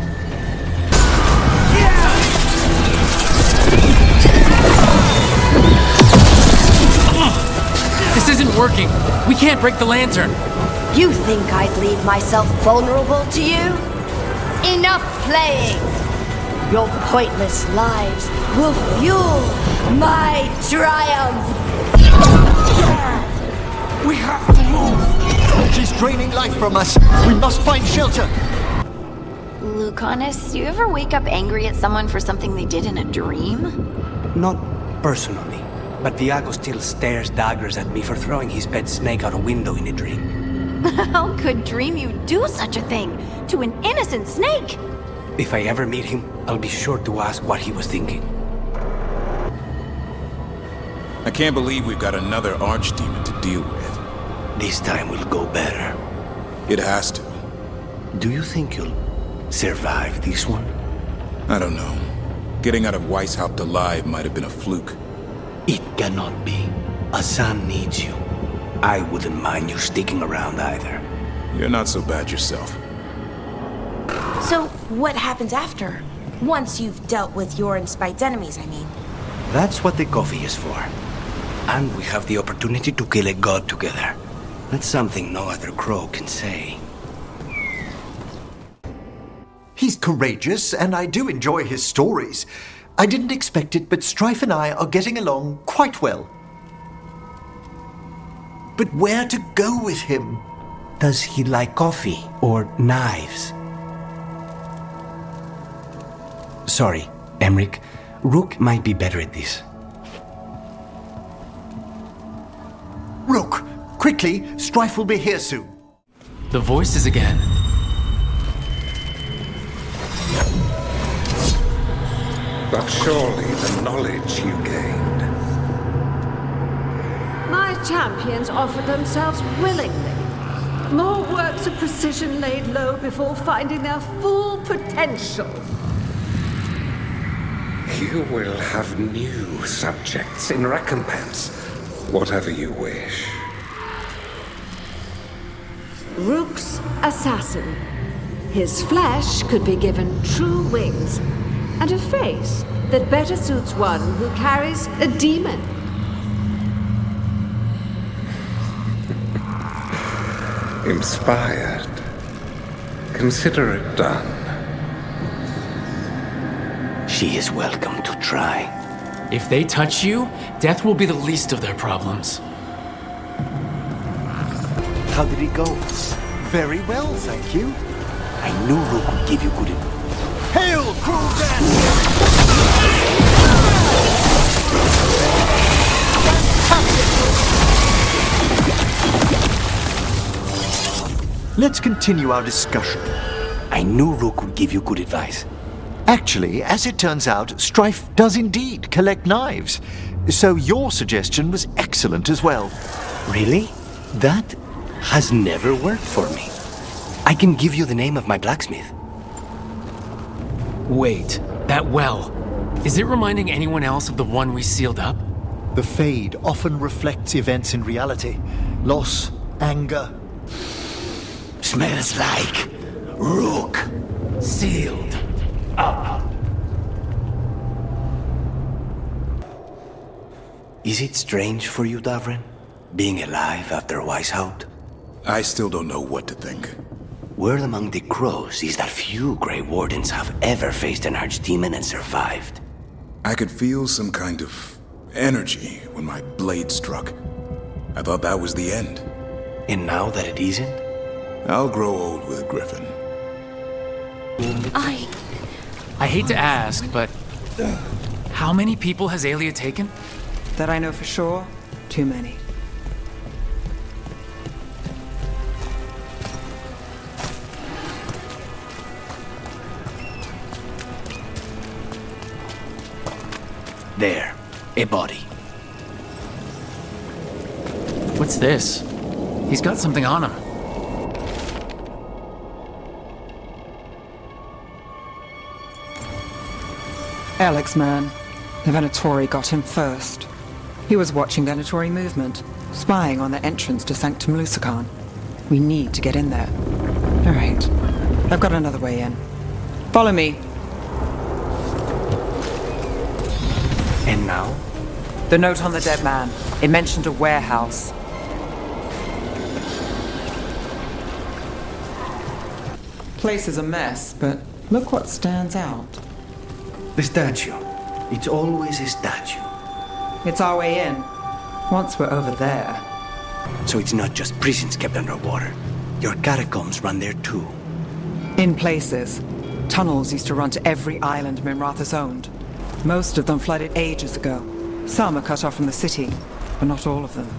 This isn't working. We can't break the lantern. You think I'd leave myself vulnerable to you? Enough playing! Your pointless lives will fuel my triumph! We have to move! She's draining life from us. We must find shelter. Lucanis, do you ever wake up angry at someone for something they did in a dream? Not personally, but Viago still stares daggers at me for throwing his pet snake out a window in a dream. How could dream you do such a thing to an innocent snake? If I ever meet him, I'll be sure to ask what he was thinking. I can't believe we've got another archdemon to deal with. This time will go better. It has to. Do you think you'll survive this one? I don't know. Getting out of Weishaupt alive might have been a fluke. It cannot be. Asan needs you. I wouldn't mind you sticking around either. You're not so bad yourself. So, what happens after? Once you've dealt with your and Spite's enemies, I mean. That's what the coffee is for. And we have the opportunity to kill a god together. That's something no other crow can say. He's courageous, and I do enjoy his stories. I didn't expect it, but Strife and I are getting along quite well. But where to go with him? Does he like coffee or knives? Sorry, Emric. Rook might be better at this. Rook, quickly, Strife will be here soon. The voices again. But surely the knowledge you gained. My champions offered themselves willingly. More works of precision laid low before finding their full potential. You will have new subjects in recompense, whatever you wish. Rook's assassin. His flesh could be given true wings, and a face that better suits one who carries a demon. Inspired. Consider it done. She is welcome to try. If they touch you, death will be the least of their problems. How did it go? Very well, thank you. I knew Rook would give you good advice. Hail, cruel death! Let's continue our discussion. I knew Rook would give you good advice. Actually, as it turns out, Strife does indeed collect knives. So your suggestion was excellent as well. Really? That has never worked for me. I can give you the name of my blacksmith. Wait, that well. Is it reminding anyone else of the one we sealed up? The Fade often reflects events in reality. Loss, anger. Smells like Rook. Sealed up. Is it strange for you, Davrin? Being alive after Weishaupt? I still don't know what to think. Word among the crows is that few Grey Wardens have ever faced an archdemon and survived. I could feel some kind of energy when my blade struck. I thought that was the end. And now that it isn't? I'll grow old with a griffin. I hate to ask, but how many people has Aelia taken? That I know for sure, too many. There, a body. What's this? He's got something on him. Alex, man. The Venatori got him first. He was watching Venatori movement, spying on the entrance to Sanctum Lucanis. We need to get in there. All right. I've got another way in. Follow me. And now? The note on the dead man. It mentioned a warehouse. Place is a mess, but look what stands out. The statue. It's always a statue. It's our way in. Once we're over there. So it's not just prisons kept underwater. Your catacombs run there too. In places. Tunnels used to run to every island Minrathous owned. Most of them flooded ages ago. Some are cut off from the city, but not all of them.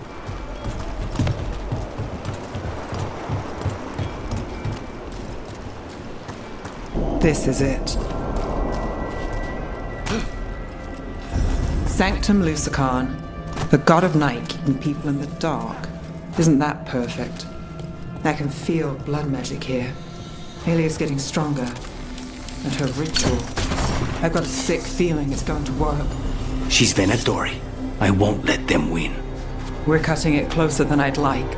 This is it. Sanctum Lucanis, the god of night keeping people in the dark. Isn't that perfect? I can feel blood magic here. Alia's getting stronger. And her ritual. I've got a sick feeling it's going to work. She's Venatori. I won't let them win. We're cutting it closer than I'd like.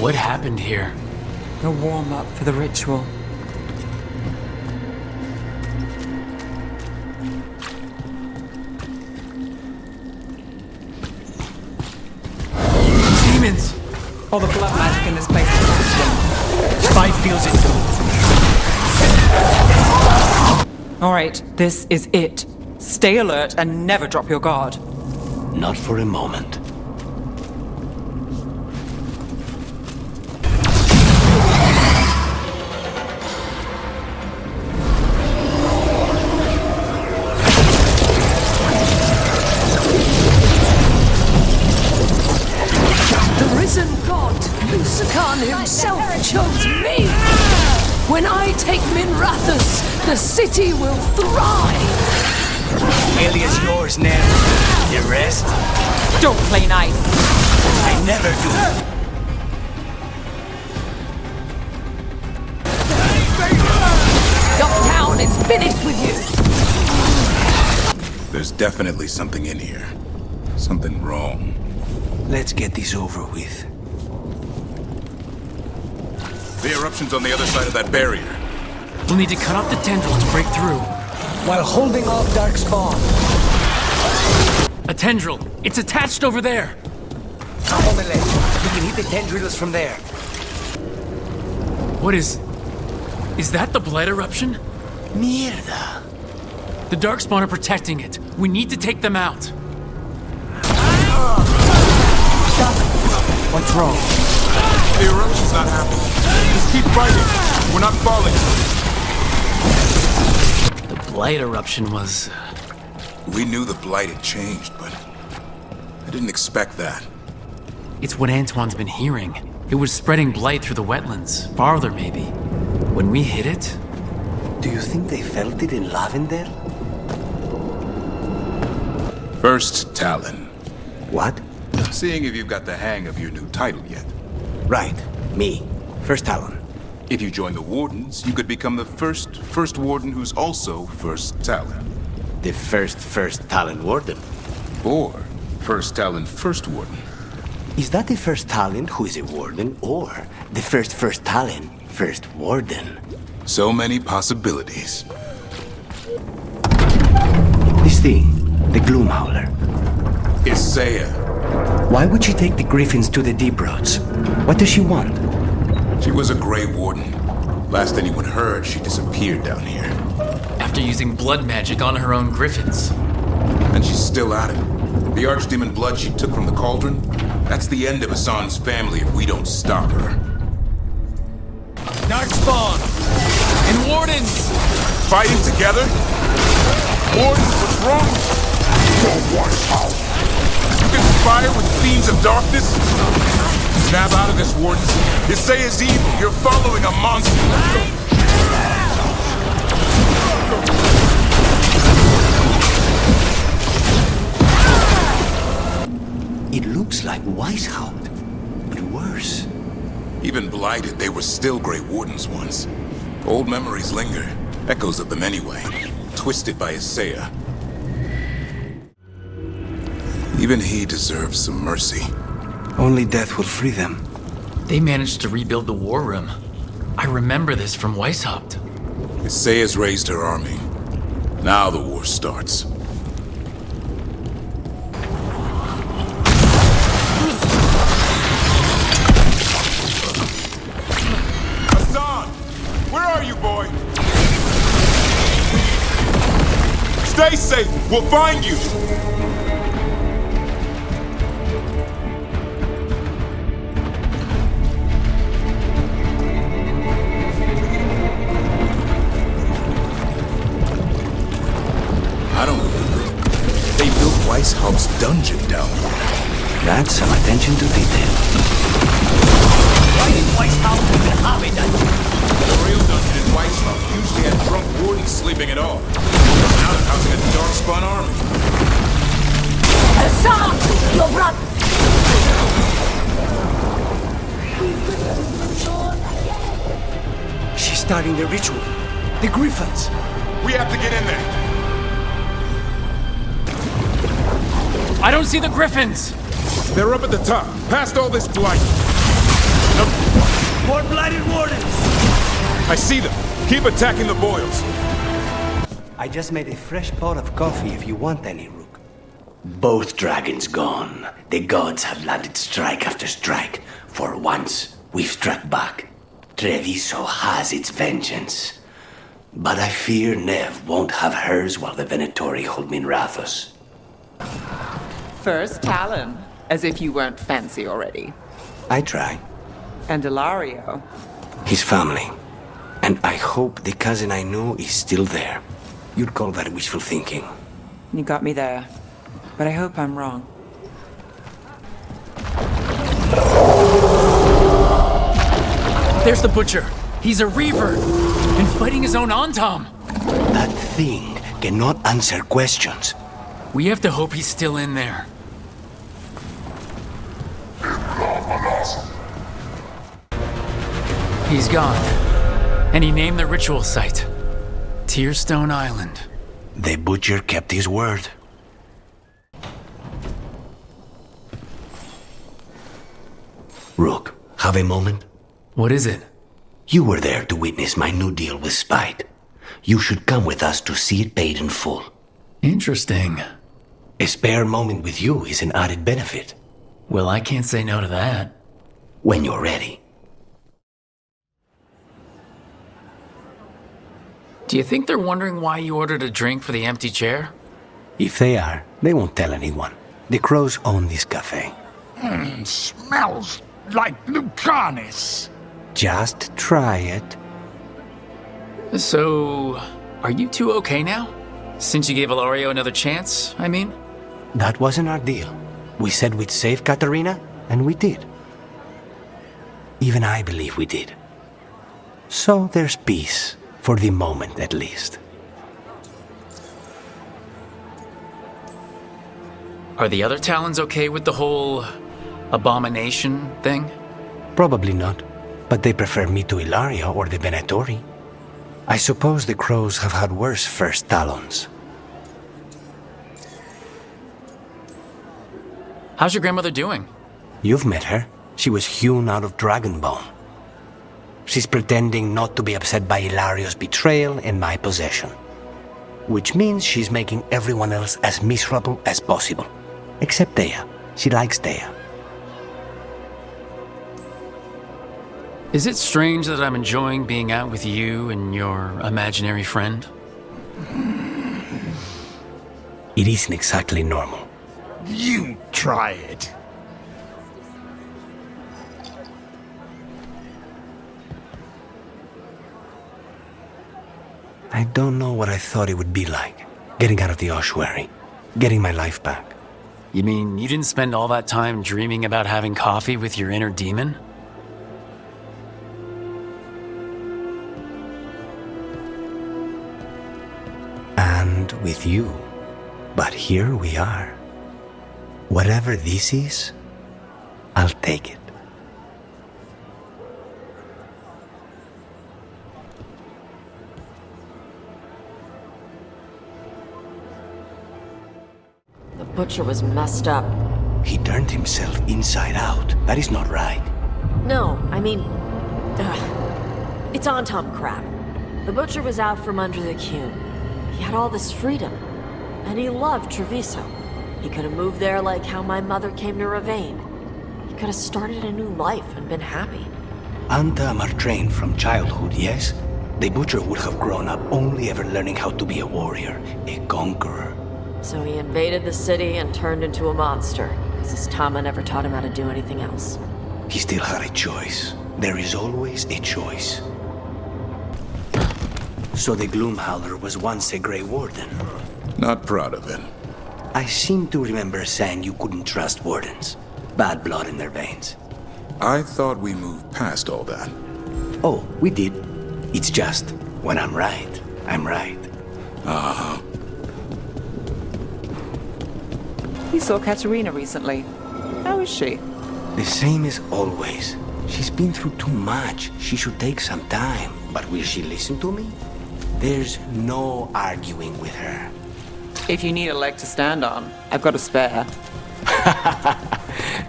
What happened here? A warm-up for the ritual. Demons! All the blood magic in this place is constant. Spy feels it too. All right, this is it. Stay alert and never drop your guard. Not for a moment. The risen god, Lucanis himself, chose me! When I take Minrathous, the city will thrive! Alia's yours now. The rest? Don't play nice. I never do. Uptown is finished with you! There's definitely something in here. Something wrong. Let's get this over with. The eruption's on the other side of that barrier. We'll need to cut off the tendrils to break through. While holding off Darkspawn. A tendril! It's attached over there! Up on the ledge. We can hit the tendrils from there. What is... Is that the blight eruption? Mierda. The Darkspawn are protecting it. We need to take them out. Stop it. What's wrong? The eruption's not happening. Just keep fighting. We're not falling. The blight eruption was... We knew the blight had changed, but I didn't expect that. It's what Antoine's been hearing. It was spreading blight through the wetlands. Farther, maybe. When we hit it... Do you think they felt it in Lavendel? First Talon. What? Seeing if you've got the hang of your new title yet. Right. Me. First Talon. If you join the Wardens, you could become the first Warden who's also First Talon. The first Talon Warden. Or First Talon First Warden. Is that the first Talon who is a Warden, or the first Talon First Warden? So many possibilities. This thing, the Gloomhowler. Isaiah. Why would she take the Griffins to the Deep Roads? What does she want? She was a Grey Warden. Last anyone heard, she disappeared down here. After using blood magic on her own griffins. And she's still at it. The archdemon blood she took from the cauldron, that's the end of Hassan's family if we don't stop her. Darkspawn! And Wardens! Fighting together? Wardens, what's wrong? You conspire with fiends of darkness? Snap out of this, Wardens. Isaiah's evil. You're following a monster. It looks like Weishaupt, but worse. Even blighted, they were still Grey Wardens once. Old memories linger, echoes of them anyway, twisted by Isaiah. Even he deserves some mercy. Only death will free them. They managed to rebuild the war room. I remember this from Weishaupt. Isaiah's raised her army. Now the war starts. Hassan! Where are you, boy? Stay safe! We'll find you! I don't remember. They built Weishaupt's dungeon down there. That's some attention to detail. Why did Weishaupt even have a dungeon? The real dungeon in Weishaupt usually had drunk wardens sleeping at all. Now they're housing a dark-spun army. Hassan! Your brother! She's starting the ritual. The Griffins. We have to get in there. I don't see the Griffins! They're up at the top, past all this blight. More blighted wardens! I see them. Keep attacking the boils. I just made a fresh pot of coffee if you want any, Rook. Both dragons gone. The gods have landed strike after strike. For once, we've struck back. Treviso has its vengeance. But I fear Nev won't have hers while the Venatori hold Minrathos. First Talon, as if you weren't fancy already. I try. And Ilario. His family. And I hope the cousin I knew is still there. You'd call that wishful thinking. You got me there. But I hope I'm wrong. There's the Butcher. He's a Reaver. And fighting his own Antom. That thing cannot answer questions. We have to hope he's still in there. He's gone. And he named the ritual site Tearstone Island. The Butcher kept his word. Rook, have a moment? What is it? You were there to witness my new deal with Spite. You should come with us to see it paid in full. Interesting. A spare moment with you is an added benefit. Well, I can't say no to that. When you're ready. Do you think they're wondering why you ordered a drink for the empty chair? If they are, they won't tell anyone. The crows own this cafe. Smells like Lucanis. Just try it. So, are you two okay now? Since you gave Ilario another chance, I mean? That wasn't our deal. We said we'd save Katerina, and we did. Even I believe we did. So there's peace, for the moment at least. Are the other Talons okay with the whole abomination thing? Probably not, but they prefer me to Ilario or the Venatori. I suppose the crows have had worse first Talons. How's your grandmother doing? You've met her. She was hewn out of dragon bone. She's pretending not to be upset by Ilario's betrayal and my possession. Which means she's making everyone else as miserable as possible. Except Dea. She likes Dea. Is it strange that I'm enjoying being out with you and your imaginary friend? It isn't exactly normal. You try it. I don't know what I thought it would be like. Getting out of the ossuary. Getting my life back. You mean you didn't spend all that time dreaming about having coffee with your inner demon? And with you. But here we are. Whatever this is, I'll take it. Butcher was messed up. He turned himself inside out. That is not right. No, I mean... it's on Tom crap. The Butcher was out from under the Cune. He had all this freedom. And he loved Treviso. He could have moved there like how my mother came to Ravane. He could have started a new life and been happy. Antam are trained from childhood, yes? The Butcher would have grown up only ever learning how to be a warrior, a conqueror. So he invaded the city and turned into a monster, because his Tama never taught him how to do anything else. He still had a choice. There is always a choice. So the Gloomhowler was once a Grey Warden. Not proud of it. I seem to remember saying you couldn't trust Wardens. Bad blood in their veins. I thought we moved past all that. Oh, we did. It's just, when I'm right, I'm right. Uh-huh. We saw Katerina recently. How is she? The same as always. She's been through too much. She should take some time. But will she listen to me? There's no arguing with her. If you need a leg to stand on, I've got a spare.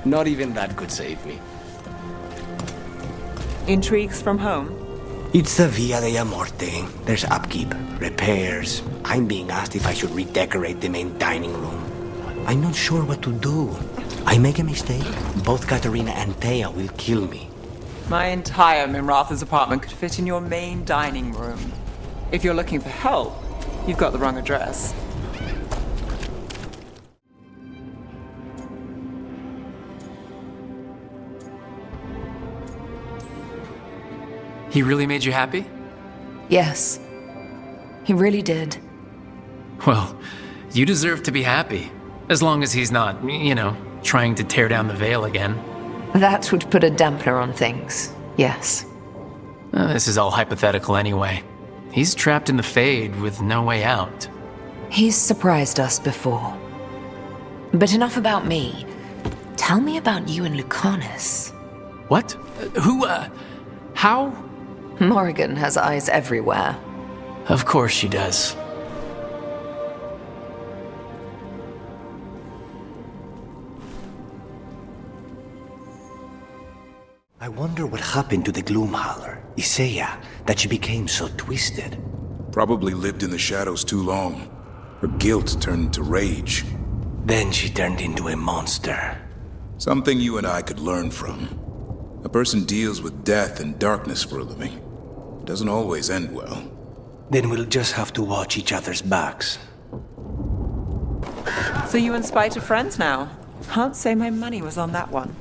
Not even that could save me. Intrigues from home? It's the Via Dellamorte. There's upkeep, repairs. I'm being asked if I should redecorate the main dining room. I'm not sure what to do. I make a mistake, both Katerina and Thea will kill me. My entire Minratha's apartment could fit in your main dining room. If you're looking for help, you've got the wrong address. He really made you happy? Yes. He really did. Well, you deserve to be happy. As long as he's not, trying to tear down the veil again. That would put a dampener on things, yes. This is all hypothetical anyway. He's trapped in the Fade with no way out. He's surprised us before. But enough about me. Tell me about you and Lucanis. What? How? Morrigan has eyes everywhere. Of course she does. I wonder what happened to the Gloomhowler, Isaiah, that she became so twisted. Probably lived in the shadows too long. Her guilt turned into rage. Then she turned into a monster. Something you and I could learn from. A person deals with death and darkness for a living. It doesn't always end well. Then we'll just have to watch each other's backs. So you and Spite are friends now? Can't say my money was on that one.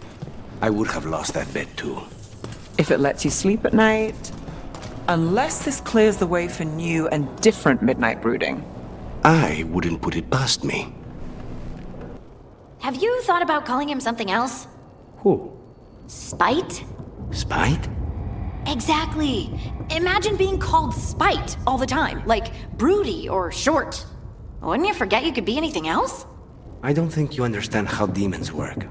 I would have lost that bet too. If it lets you sleep at night. Unless this clears the way for new and different midnight brooding. I wouldn't put it past me. Have you thought about calling him something else? Who? Spite? Spite? Exactly. Imagine being called Spite all the time, like broody or short. Wouldn't you forget you could be anything else? I don't think you understand how demons work.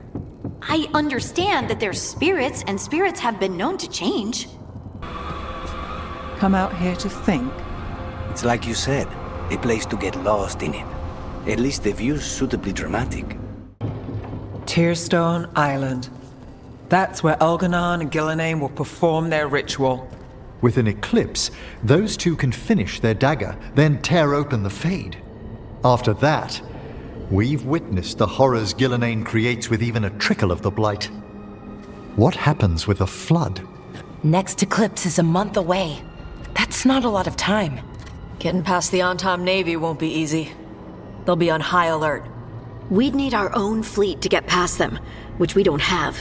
I understand that they're spirits, and spirits have been known to change. Come out here to think? It's like you said, a place to get lost in it. At least the view's suitably dramatic. Tearstone Island. That's where Elganon and Gillenane will perform their ritual. With an eclipse, those two can finish their dagger, then tear open the Fade. After that, we've witnessed the horrors Gillenane creates with even a trickle of the blight. What happens with a flood? Next eclipse is a month away. That's not a lot of time. Getting past the Antam Navy won't be easy. They'll be on high alert. We'd need our own fleet to get past them, which we don't have.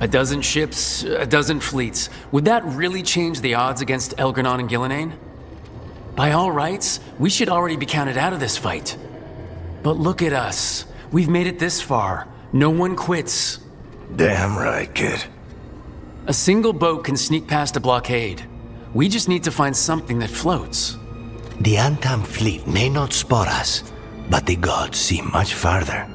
A dozen ships, a dozen fleets. Would that really change the odds against Elganon and Gillenane? By all rights, we should already be counted out of this fight. But look at us. We've made it this far. No one quits. Damn right, kid. A single boat can sneak past a blockade. We just need to find something that floats. The Antam fleet may not spot us, but the gods see much farther.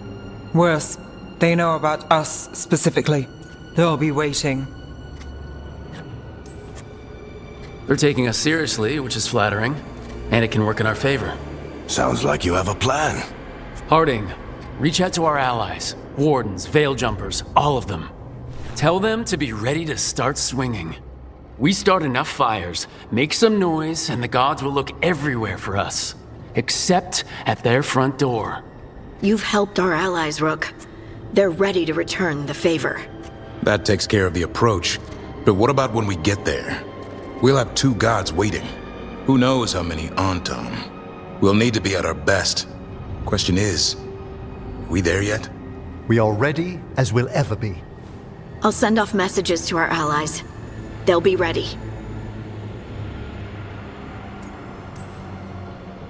Worse, they know about us specifically. They'll be waiting. They're taking us seriously, which is flattering. And it can work in our favor. Sounds like you have a plan. Harding, reach out to our allies. Wardens, veil jumpers, all of them. Tell them to be ready to start swinging. We start enough fires, make some noise, and the gods will look everywhere for us. Except at their front door. You've helped our allies, Rook. They're ready to return the favor. That takes care of the approach. But what about when we get there? We'll have 2 gods waiting. Who knows how many Antom? We'll need to be at our best. Question is, are we there yet? We are ready as we'll ever be. I'll send off messages to our allies. They'll be ready.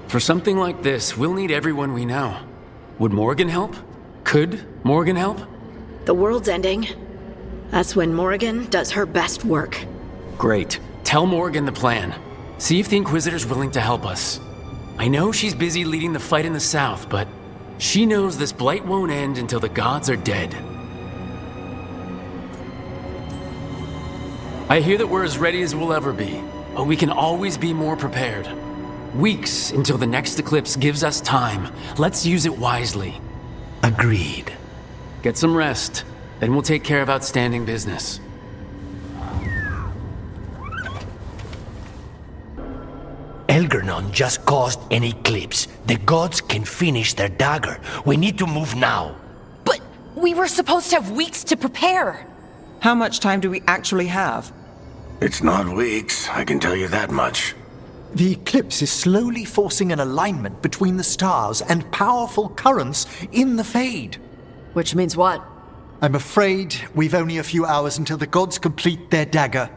For something like this, we'll need everyone we know. Would Morgan help? Could Morgan help? The world's ending. That's when Morgan does her best work. Great. Tell Morgan the plan. See if the Inquisitor's willing to help us. I know she's busy leading the fight in the south, but she knows this blight won't end until the gods are dead. I hear that we're as ready as we'll ever be, but we can always be more prepared. Weeks until the next eclipse gives us time. Let's use it wisely. Agreed. Get some rest, then we'll take care of outstanding business. Elgernon just caused an eclipse. The gods can finish their dagger. We need to move now. But we were supposed to have weeks to prepare. How much time do we actually have? It's not weeks, I can tell you that much. The eclipse is slowly forcing an alignment between the stars and powerful currents in the Fade. Which means what? I'm afraid we've only a few hours until the gods complete their dagger.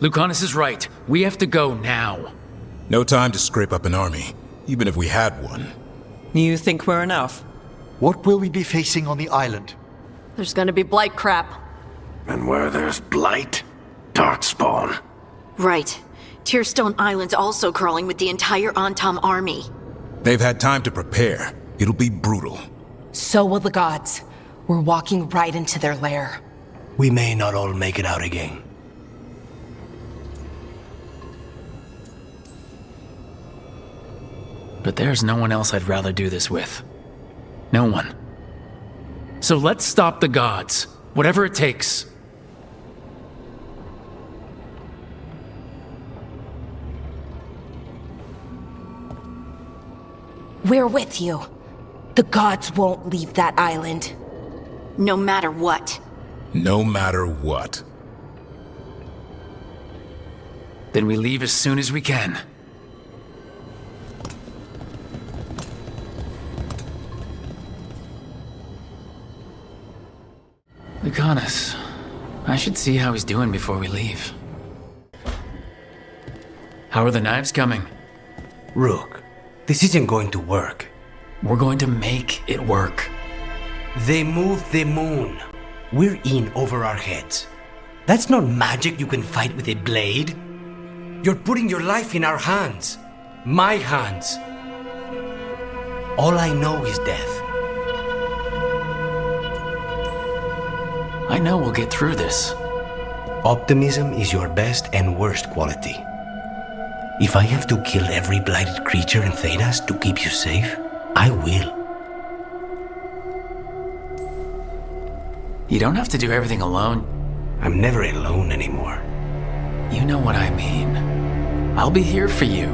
Lucanis is right. We have to go now. No time to scrape up an army, even if we had one. You think we're enough? What will we be facing on the island? There's gonna be blight crap. And where there's blight, darkspawn. Right. Tearstone Island's also crawling with the entire Antom army. They've had time to prepare. It'll be brutal. So will the gods. We're walking right into their lair. We may not all make it out again. But there's no one else I'd rather do this with. No one. So let's stop the gods, whatever it takes. We're with you. The gods won't leave that island. No matter what. No matter what. Then we leave as soon as we can. Lucanis, I should see how he's doing before we leave. How are the knives coming? Rook, this isn't going to work. We're going to make it work. They moved the moon. We're in over our heads. That's not magic you can fight with a blade. You're putting your life in our hands. My hands. All I know is death. I know we'll get through this. Optimism is your best and worst quality. If I have to kill every blighted creature in Thedas to keep you safe, I will. You don't have to do everything alone. I'm never alone anymore. You know what I mean. I'll be here for you.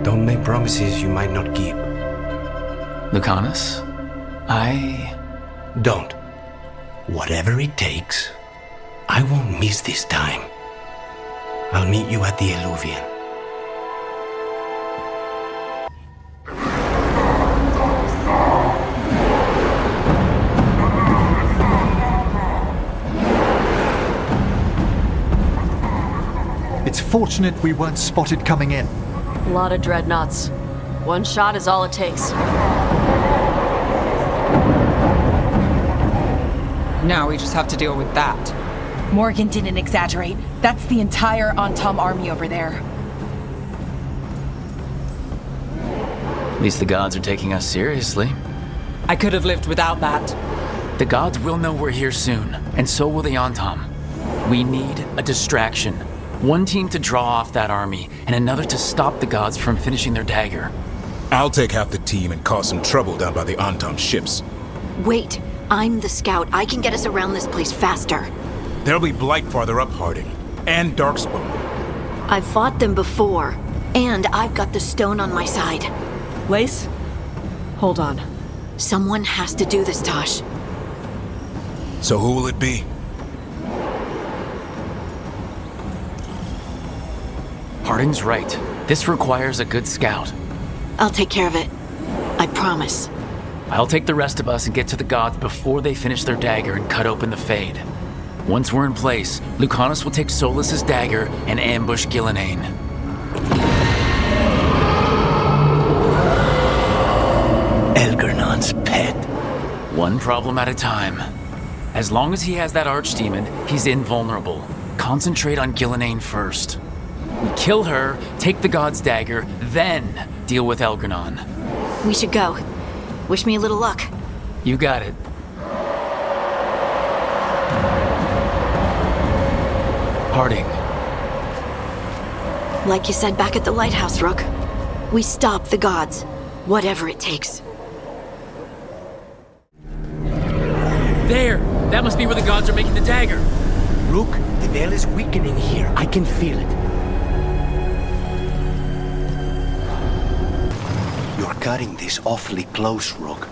Don't make promises you might not keep. Lucanis, Don't. Whatever it takes, I won't miss this time. I'll meet you at the Alluvian. It's fortunate we weren't spotted coming in. A lot of dreadnoughts. One shot is all it takes. Now we just have to deal with that. Morgan didn't exaggerate. That's the entire Antom army over there. At least the gods are taking us seriously. I could have lived without that. The gods will know we're here soon, and so will the Antom. We need a distraction. One team to draw off that army, and another to stop the gods from finishing their dagger. I'll take half the team and cause some trouble down by the Antom ships. Wait, I'm the scout. I can get us around this place faster. There'll be Blight farther up, Harding. And Darkspawn. I've fought them before. And I've got the stone on my side. Lace? Hold on. Someone has to do this, Tosh. So who will it be? Harding's right. This requires a good scout. I'll take care of it. I promise. I'll take the rest of us and get to the gods before they finish their dagger and cut open the Fade. Once we're in place, Lucanis will take Solus's dagger and ambush Gillenane. Elgernon's pet. One problem at a time. As long as he has that archdemon, he's invulnerable. Concentrate on Gillenane first. We kill her, take the god's dagger, then deal with Elgernon. We should go. Wish me a little luck. You got it. Harding. Like you said back at the lighthouse, Rook. We stop the gods. Whatever it takes. There! That must be where the gods are making the dagger. Rook, the veil is weakening here. I can feel it. You're cutting this awfully close, Rook.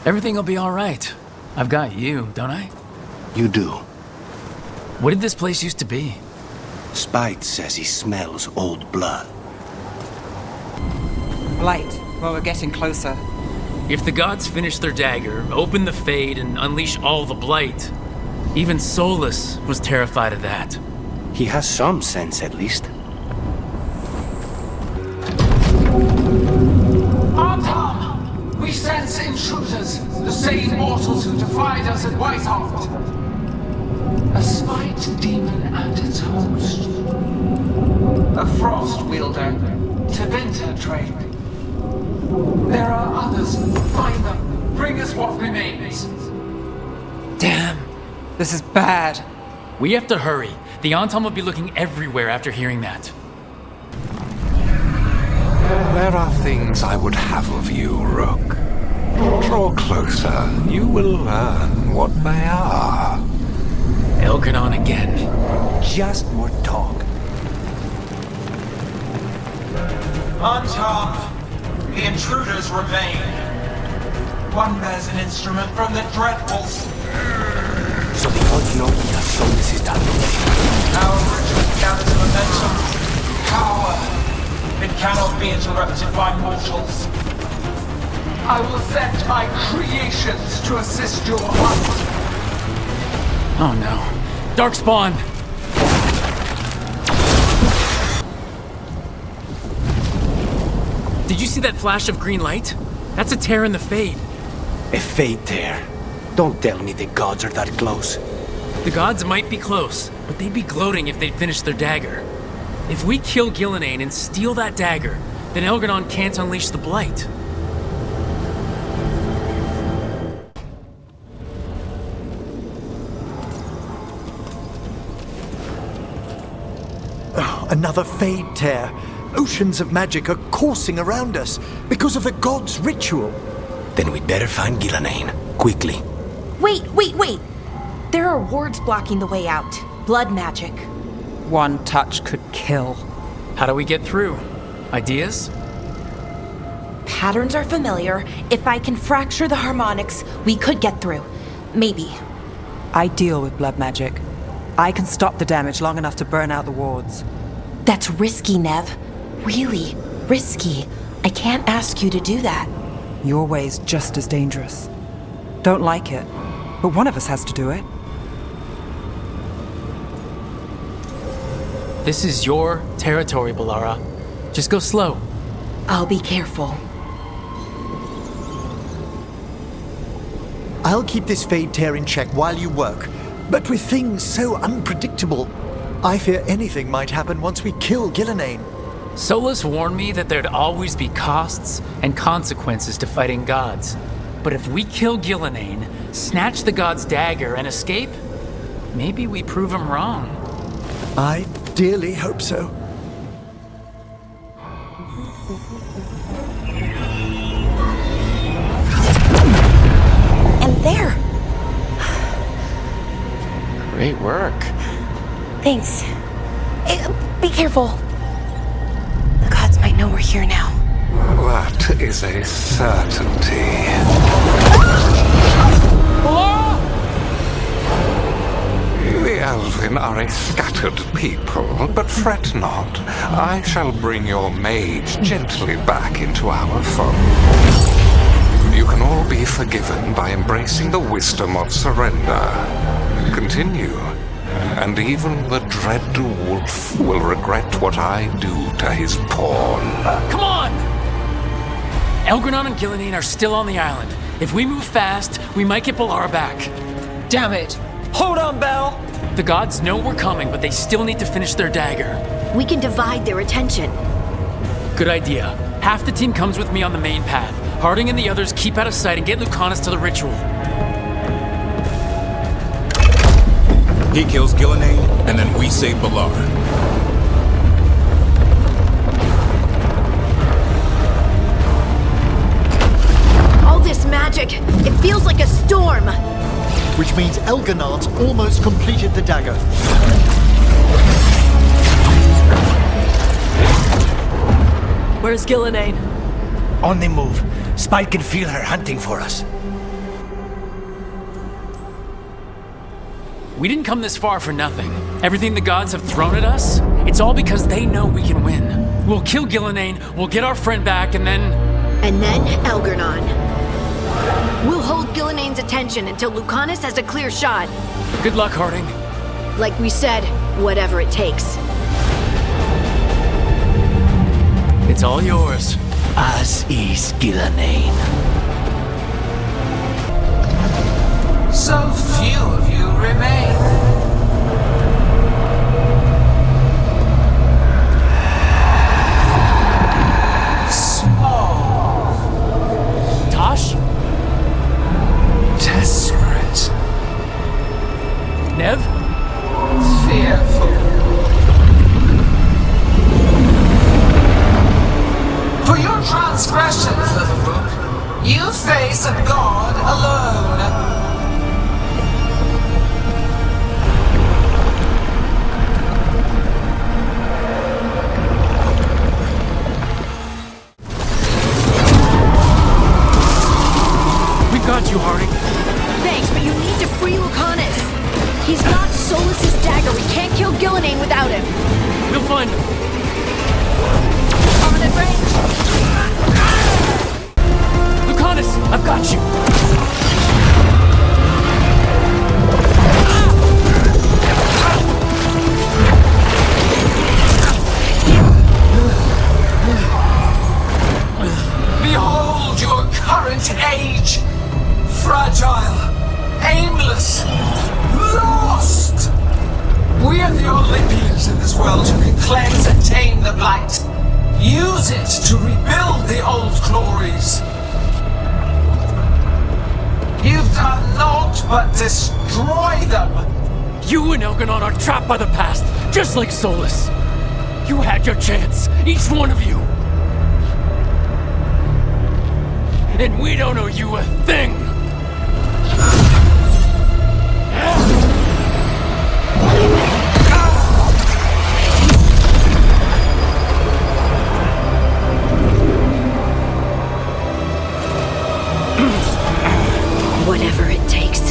Everything will be all right. I've got you, don't I? You do. What did this place used to be? Spite says he smells old blood. Blight. Well, we're getting closer. If the gods finish their dagger, open the Fade, and unleash all the Blight, even Solus was terrified of that. He has some sense, at least. Antom! We sense intruders, the same mortals who defied us at Whitehaft. A spite demon and its host. A frost wielder, Tevinter trained. There are others. Find them. Bring us what remains. Damn. This is bad. We have to hurry. The Antom will be looking everywhere after hearing that. There are things I would have of you, Rook. Draw closer. You will learn what they are. Elgernon again. Just more talk. Antom! The intruders remain. One bears an instrument from the dreadful. So the gods know we have sown this is done. Our ritual gathers momentum. Power. It cannot be interrupted by mortals. I will send my creations to assist your hunt. Oh no. Darkspawn! Did you see that flash of green light? That's a tear in the Fade. A Fade tear? Don't tell me the gods are that close. The gods might be close, but they'd be gloating if they'd finished their dagger. If we kill Gillenane and steal that dagger, then Elgernon can't unleash the Blight. Oh, another Fade tear. Oceans of magic are coursing around us because of the god's ritual. Then we'd better find Gillenane, quickly. Wait! There are wards blocking the way out. Blood magic. One touch could kill. How do we get through? Ideas? Patterns are familiar. If I can fracture the harmonics, we could get through. Maybe. I deal with blood magic. I can stop the damage long enough to burn out the wards. That's risky, Nev. Really risky. I can't ask you to do that. Your way's just as dangerous. Don't like it, but one of us has to do it. This is your territory, Balara. Just go slow. I'll be careful. I'll keep this Fade tear in check while you work, but with things so unpredictable, I fear anything might happen once we kill Gillenane. Solus warned me that there'd always be costs and consequences to fighting gods. But if we kill Gillenane, snatch the god's dagger, and escape, maybe we prove him wrong. I dearly hope so. And there! Great work. Thanks. Be careful. The gods might know we're here now. That is a certainty. The Elven are a scattered people, but fret not. I shall bring your mage gently back into our fold. You can all be forgiven by embracing the wisdom of surrender. Continue, and even the dread wolf will regret what I do to his pawn. Come on! Elgranon and Gillenane are still on the island. If we move fast, we might get Balara back. Damn it! Hold on, Belle! The gods know we're coming, but they still need to finish their dagger. We can divide their attention. Good idea. Half the team comes with me on the main path. Harding and the others keep out of sight and get Lucanis to the ritual. He kills Gillenane, and then we save Balara. All this magic, it feels like a storm. Which means Elganard's almost completed the dagger. Where's Gillenane? On the move. Spite can feel her hunting for us. We didn't come this far for nothing. Everything the gods have thrown at us, it's all because they know we can win. We'll kill Gillenane, we'll get our friend back, and then... And then Elgranon. We'll hold Gillenane's attention until Lucanis has a clear shot. Good luck, Harding. Like we said, whatever it takes. It's all yours. As is Gillenane. So few of you remain. Small. Tosh? Desperate. Nev? Fearful. For your transgressions, little Rook, you face a god alone. Got you, Harding. Thanks, but you need to free Lucanis. He's got Solus's dagger. We can't kill Gillenane without him. We'll find him. On at range. Lucanis, I've got you. Behold your current age. Fragile, aimless, lost! We are the only beings in this world who can cleanse and tame the blight. Use it to rebuild the old glories. You've done naught but destroy them. You and Elganon are trapped by the past, just like Solus. You had your chance, each one of you. And we don't owe you a thing. Whatever it takes.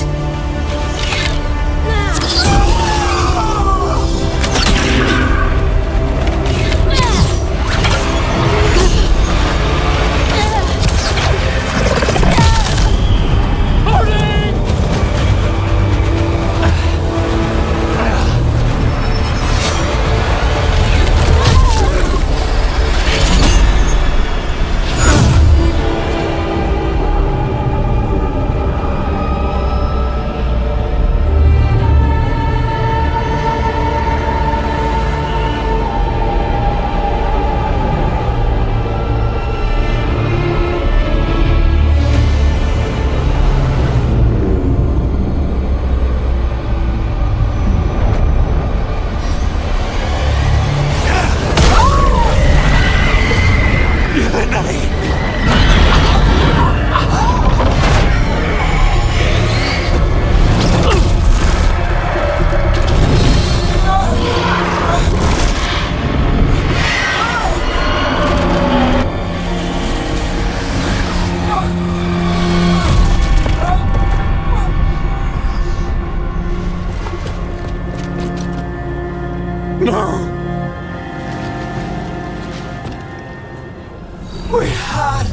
had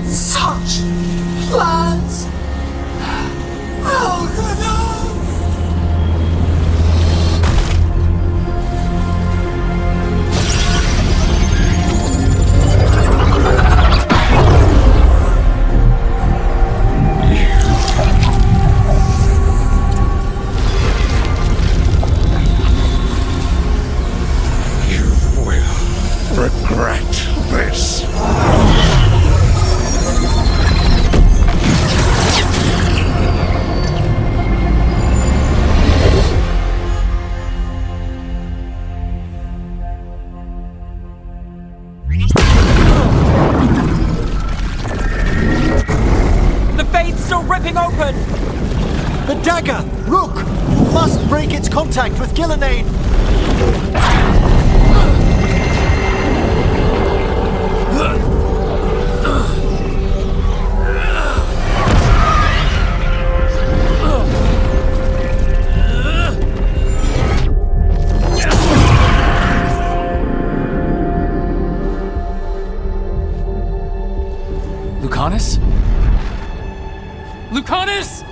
such plans. Algernon! Regret this. The fade's still ripping open! The dagger! Rook! You must break its contact with Gillenane! Lucanis? Lucanis!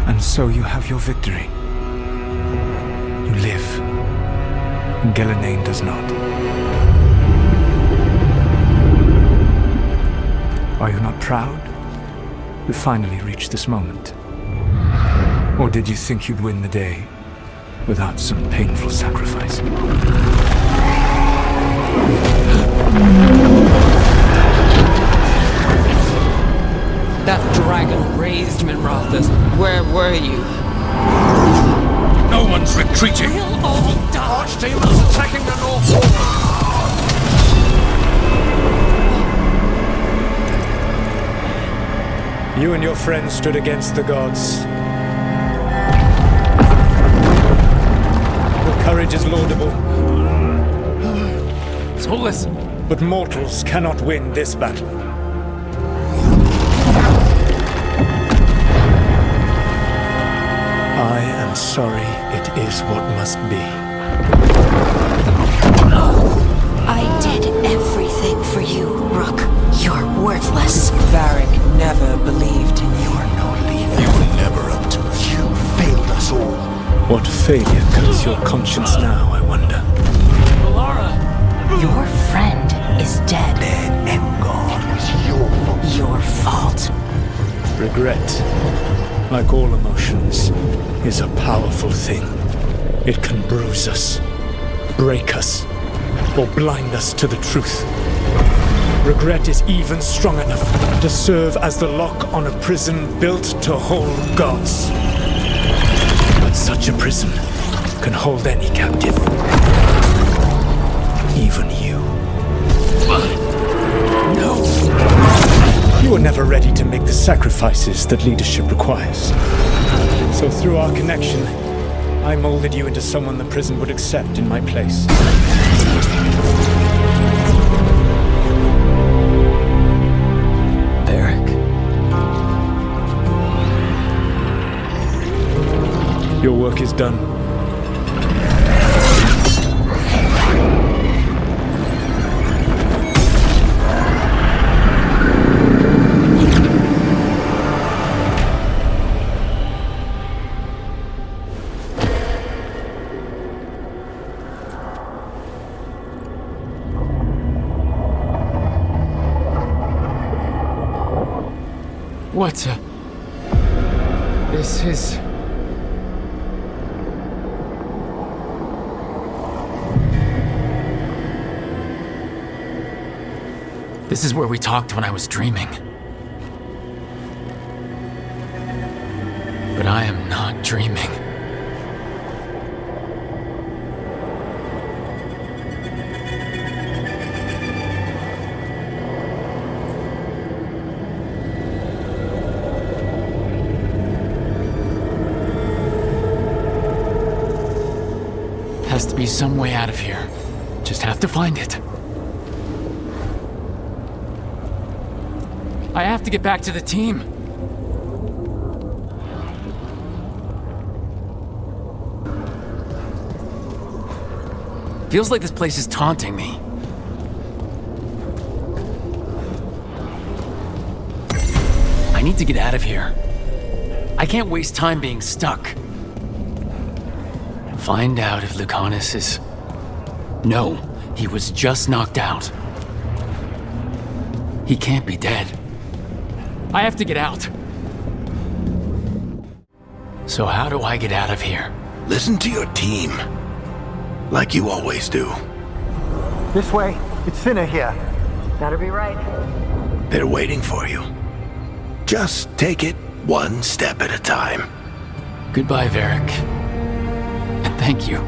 And so you have your victory. You live, and Gillenane does not. Are you not proud to finally reach this moment? Or did you think you'd win the day without some painful sacrifice? That dragon raised Minrathus. Where were you? No one's retreating! We'll all die! Archdemons attacking the North Wall! You and your friends stood against the gods. Your courage is laudable. So listen. But mortals cannot win this battle. I am sorry, it is what must be. I did everything for you, Rook. You're worthless. Varric never believed in you. You're no leader. You were never up to it. You failed us all. What failure cuts your conscience now, I wonder? Alara! Your friend is dead. Dead and gone. It's your fault. Regret, like all emotions, is a powerful thing. It can bruise us, break us, or blind us to the truth. Regret is even strong enough to serve as the lock on a prison built to hold gods. But such a prison can hold any captive. Even you. No! You were never ready to make the sacrifices that leadership requires. So through our connection, I molded you into someone the prison would accept in my place. Varric. Your work is done. What? This is... This is where we talked when I was dreaming. But I am not dreaming. Has to be some way out of here. Just have to find it. I have to get back to the team. Feels like this place is taunting me. I need to get out of here. I can't waste time being stuck. Find out if Lucanis is... No, he was just knocked out. He can't be dead. I have to get out. So how do I get out of here? Listen to your team. Like you always do. This way. It's thinner here. Better be right. They're waiting for you. Just take it one step at a time. Goodbye, Varric. And thank you.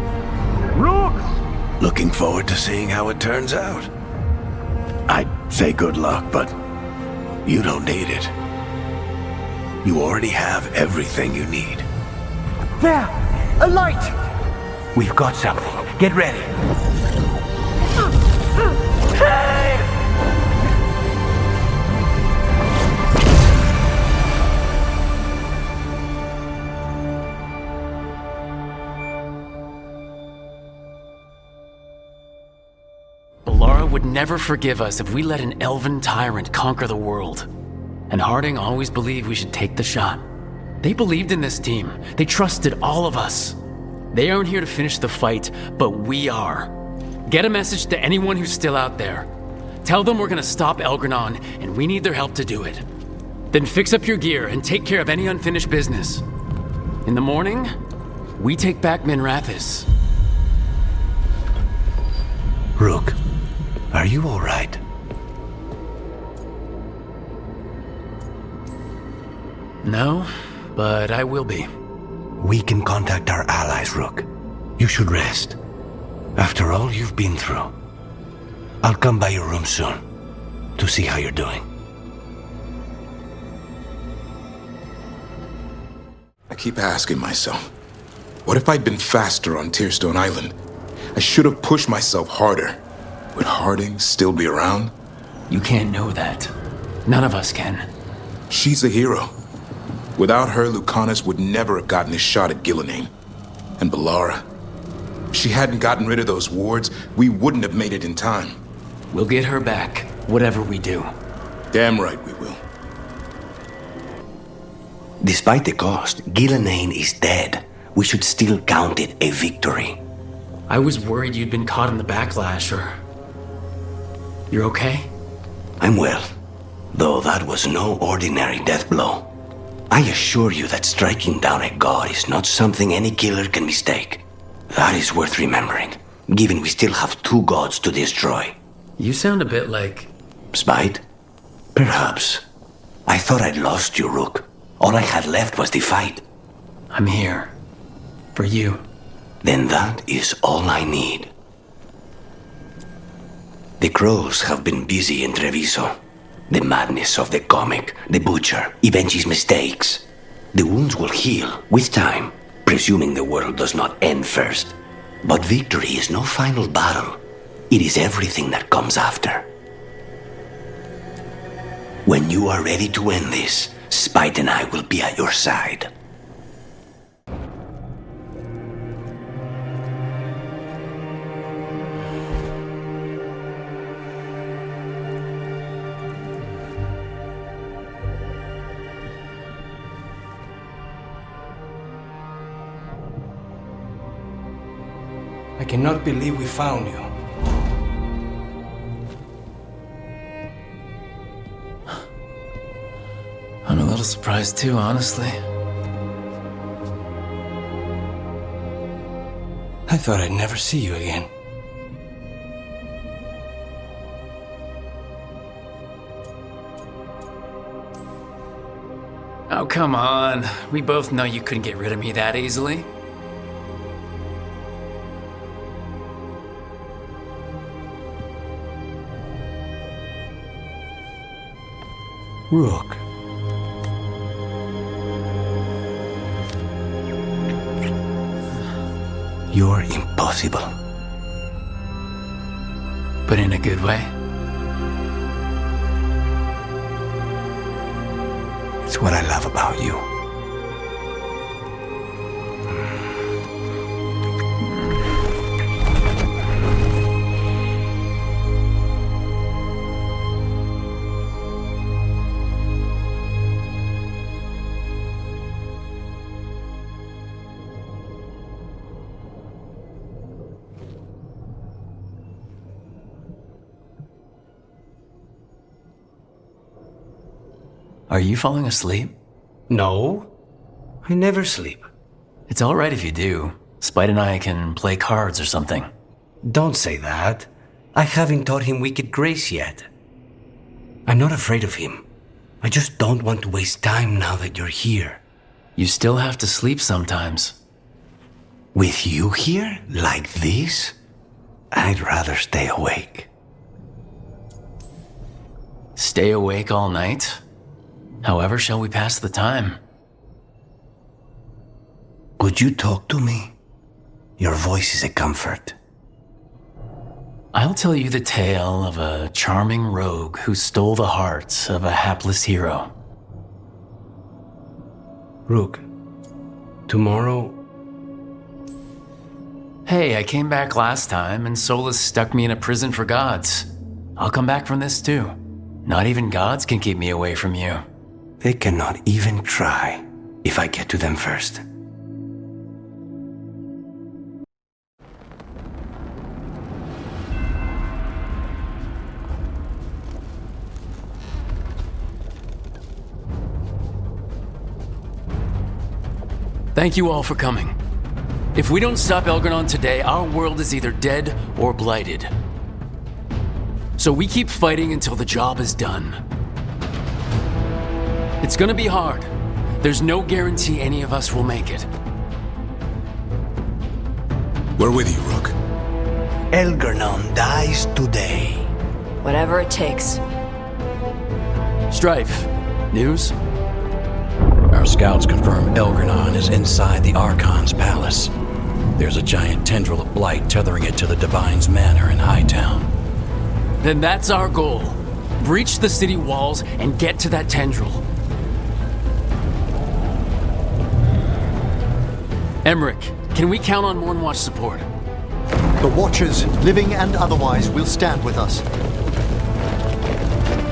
Rook! Looking forward to seeing how it turns out. I'd say good luck, but you don't need it. You already have everything you need. There! A light! We've got something. Get ready. Bellara would never forgive us if we let an elven tyrant conquer the world. And Harding always believed we should take the shot. They believed in this team. They trusted all of us. They aren't here to finish the fight, but we are. Get a message to anyone who's still out there. Tell them we're gonna stop Elgranon, and we need their help to do it. Then fix up your gear and take care of any unfinished business. In the morning, we take back Minrathis. Rook, are you all right? No, but I will be. We can contact our allies, Rook. You should rest. After all you've been through. I'll come by your room soon to see how you're doing. I keep asking myself, what if I'd been faster on Tearstone Island? I should have pushed myself harder. Would Harding still be around? You can't know that. None of us can. She's a hero. Without her, Lucanis would never have gotten his shot at Gillinane. And Bellara. If she hadn't gotten rid of those wards, we wouldn't have made it in time. We'll get her back, whatever we do. Damn right we will. Despite the cost, Gillinane is dead. We should still count it a victory. I was worried you'd been caught in the backlash, or... You're okay? I'm well, though that was no ordinary death blow. I assure you that striking down a god is not something any killer can mistake. That is worth remembering, given we still have 2 gods to destroy. You sound a bit like... Spite? Perhaps. I thought I'd lost you, Rook. All I had left was the fight. I'm here. For you. Then that is all I need. The crows have been busy in Treviso. The madness of the comic, the butcher, Evenchi's mistakes. The wounds will heal with time, presuming the world does not end first. But victory is no final battle. It is everything that comes after. When you are ready to end this, Spite and I will be at your side. I cannot believe we found you. I'm a little surprised too, honestly. I thought I'd never see you again. Oh, come on. We both know you couldn't get rid of me that easily. Rook. You're impossible. But in a good way. It's what I love about you. Are you falling asleep? No, I never sleep. It's alright if you do. Spite and I can play cards or something. Don't say that. I haven't taught him wicked grace yet. I'm not afraid of him. I just don't want to waste time now that you're here. You still have to sleep sometimes. With you here, like this, I'd rather stay awake. Stay awake all night? However shall we pass the time? Could you talk to me? Your voice is a comfort. I'll tell you the tale of a charming rogue who stole the heart of a hapless hero. Rook, tomorrow... Hey, I came back last time and Solus stuck me in a prison for gods. I'll come back from this too. Not even gods can keep me away from you. They cannot even try if I get to them first. Thank you all for coming. If we don't stop Elgar'nan today, our world is either dead or blighted. So we keep fighting until the job is done. It's gonna be hard. There's no guarantee any of us will make it. We're with you, Rook. Elgar'nan dies today. Whatever it takes. Strife, news? Our scouts confirm Elgar'nan is inside the Archon's palace. There's a giant tendril of blight tethering it to the Divine's manor in Hightown. Then that's our goal. Breach the city walls and get to that tendril. Emmerich, can we count on Mornwatch support? The Watchers, living and otherwise, will stand with us.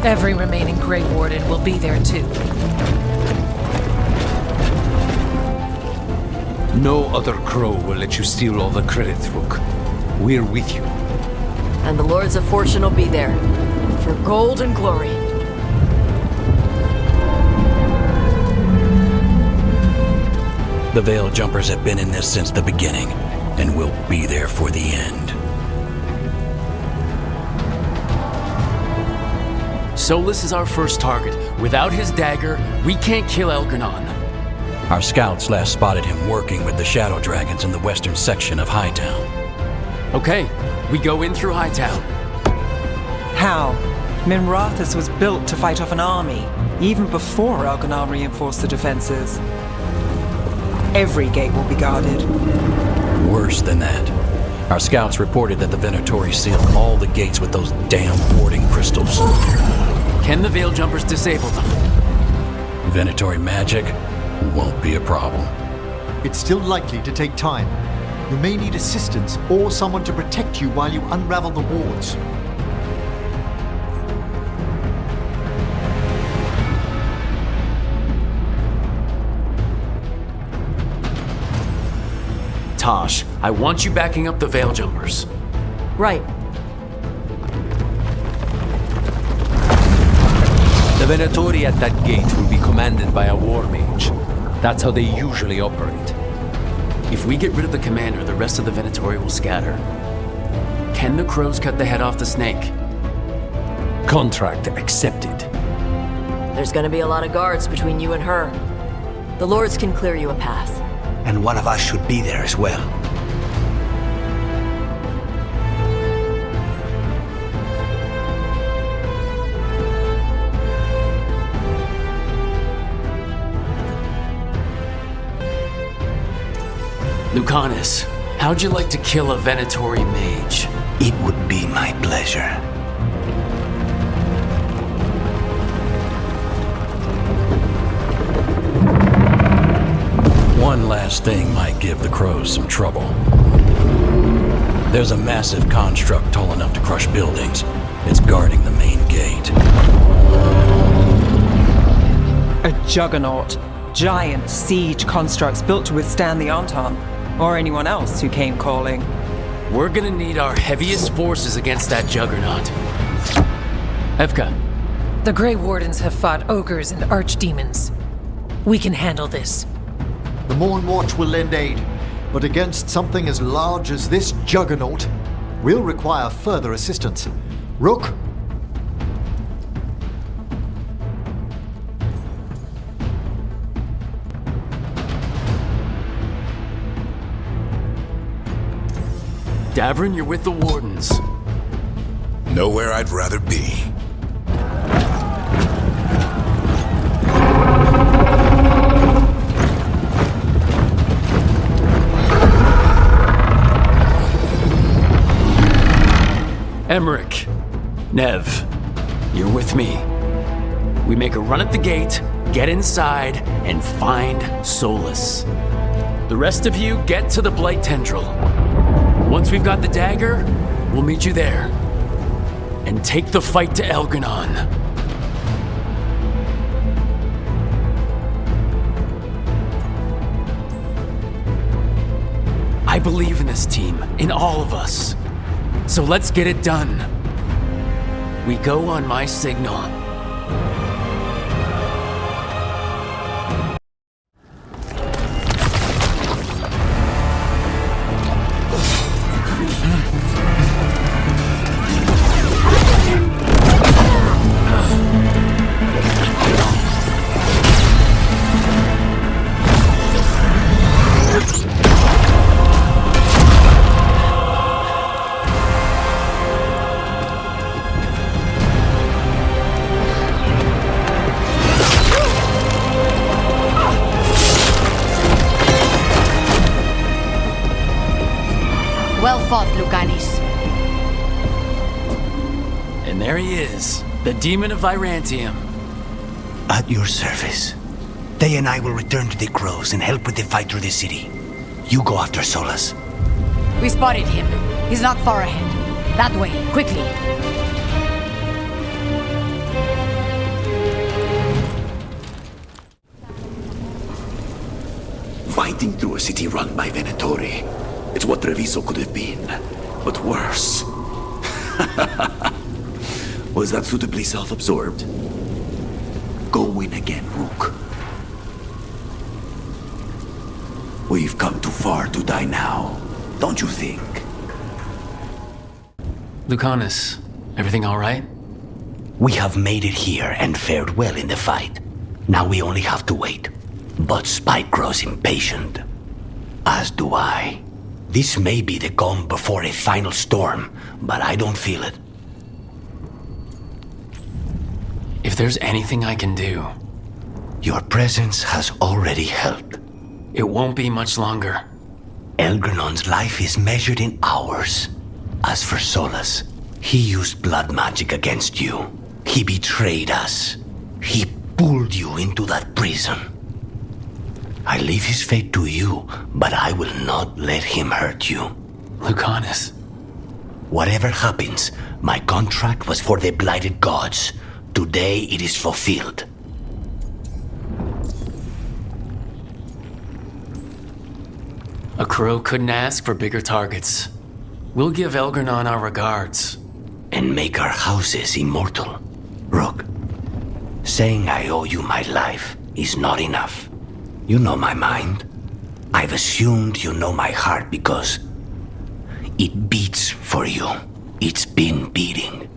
Every remaining Grey Warden will be there too. No other crow will let you steal all the credit, Rook. We're with you. And the Lords of Fortune will be there. For gold and glory. The Veil Jumpers have been in this since the beginning, and will be there for the end. Solus is our first target. Without his dagger, we can't kill Elgar'nan. Our scouts last spotted him working with the Shadow Dragons in the western section of Hightown. Okay, we go in through Hightown. How? Minrathous was built to fight off an army, even before Elgar'nan reinforced the defenses. Every gate will be guarded. Worse than that. Our scouts reported that the Venatori sealed all the gates with those damn warding crystals. Can the Veil Jumpers disable them? Venatori magic won't be a problem. It's still likely to take time. You may need assistance or someone to protect you while you unravel the wards. Tosh, I want you backing up the Veil Jumpers. Right. The Venatori at that gate will be commanded by a war mage. That's how they usually operate. If we get rid of the commander, the rest of the Venatori will scatter. Can the crows cut the head off the snake? Contract accepted. There's gonna be a lot of guards between you and her. The Lords can clear you a path. And one of us should be there as well. Lucanis, how'd you like to kill a Venatori mage? It would be my pleasure. One last thing might give the crows some trouble. There's a massive construct tall enough to crush buildings. It's guarding the main gate. A juggernaut. Giant siege constructs built to withstand the Anton, or anyone else who came calling. We're gonna need our heaviest forces against that juggernaut. Evka, The Grey Wardens have fought ogres and archdemons. We can handle this. The Morn Watch will lend aid, but against something as large as this juggernaut, we'll require further assistance. Rook? Davrin, you're with the Wardens. Nowhere I'd rather be. Emmerich, Nev, you're with me. We make a run at the gate, get inside, and find Solus. The rest of you get to the Blight Tendril. Once we've got the dagger, we'll meet you there. And take the fight to Elgranon. I believe in this team, in all of us. So let's get it done. We go on my signal. Well fought, Lucanis. And there he is, the demon of Virantium. At your service. They and I will return to the crows and help with the fight through the city. You go after Solus. We spotted him. He's not far ahead. That way, quickly. Fighting through a city run by Venatori. It's what Treviso could have been, but worse. Was that suitably self-absorbed? Go win again, Rook. We've come too far to die now, don't you think? Lucanis, everything all right? We have made it here and fared well in the fight. Now we only have to wait. But Spike grows impatient. As do I. This may be the calm before a final storm, but I don't feel it. If there's anything I can do... Your presence has already helped. It won't be much longer. Elgranon's life is measured in hours. As for Solus, he used blood magic against you. He betrayed us. He pulled you into that prison. I leave his fate to you, but I will not let him hurt you. Lucanis. Whatever happens, my contract was for the blighted gods. Today it is fulfilled. A crow couldn't ask for bigger targets. We'll give Elgranon our regards. And make our houses immortal. Rook, saying I owe you my life is not enough. You know my mind. I've assumed you know my heart because it beats for you. It's been beating.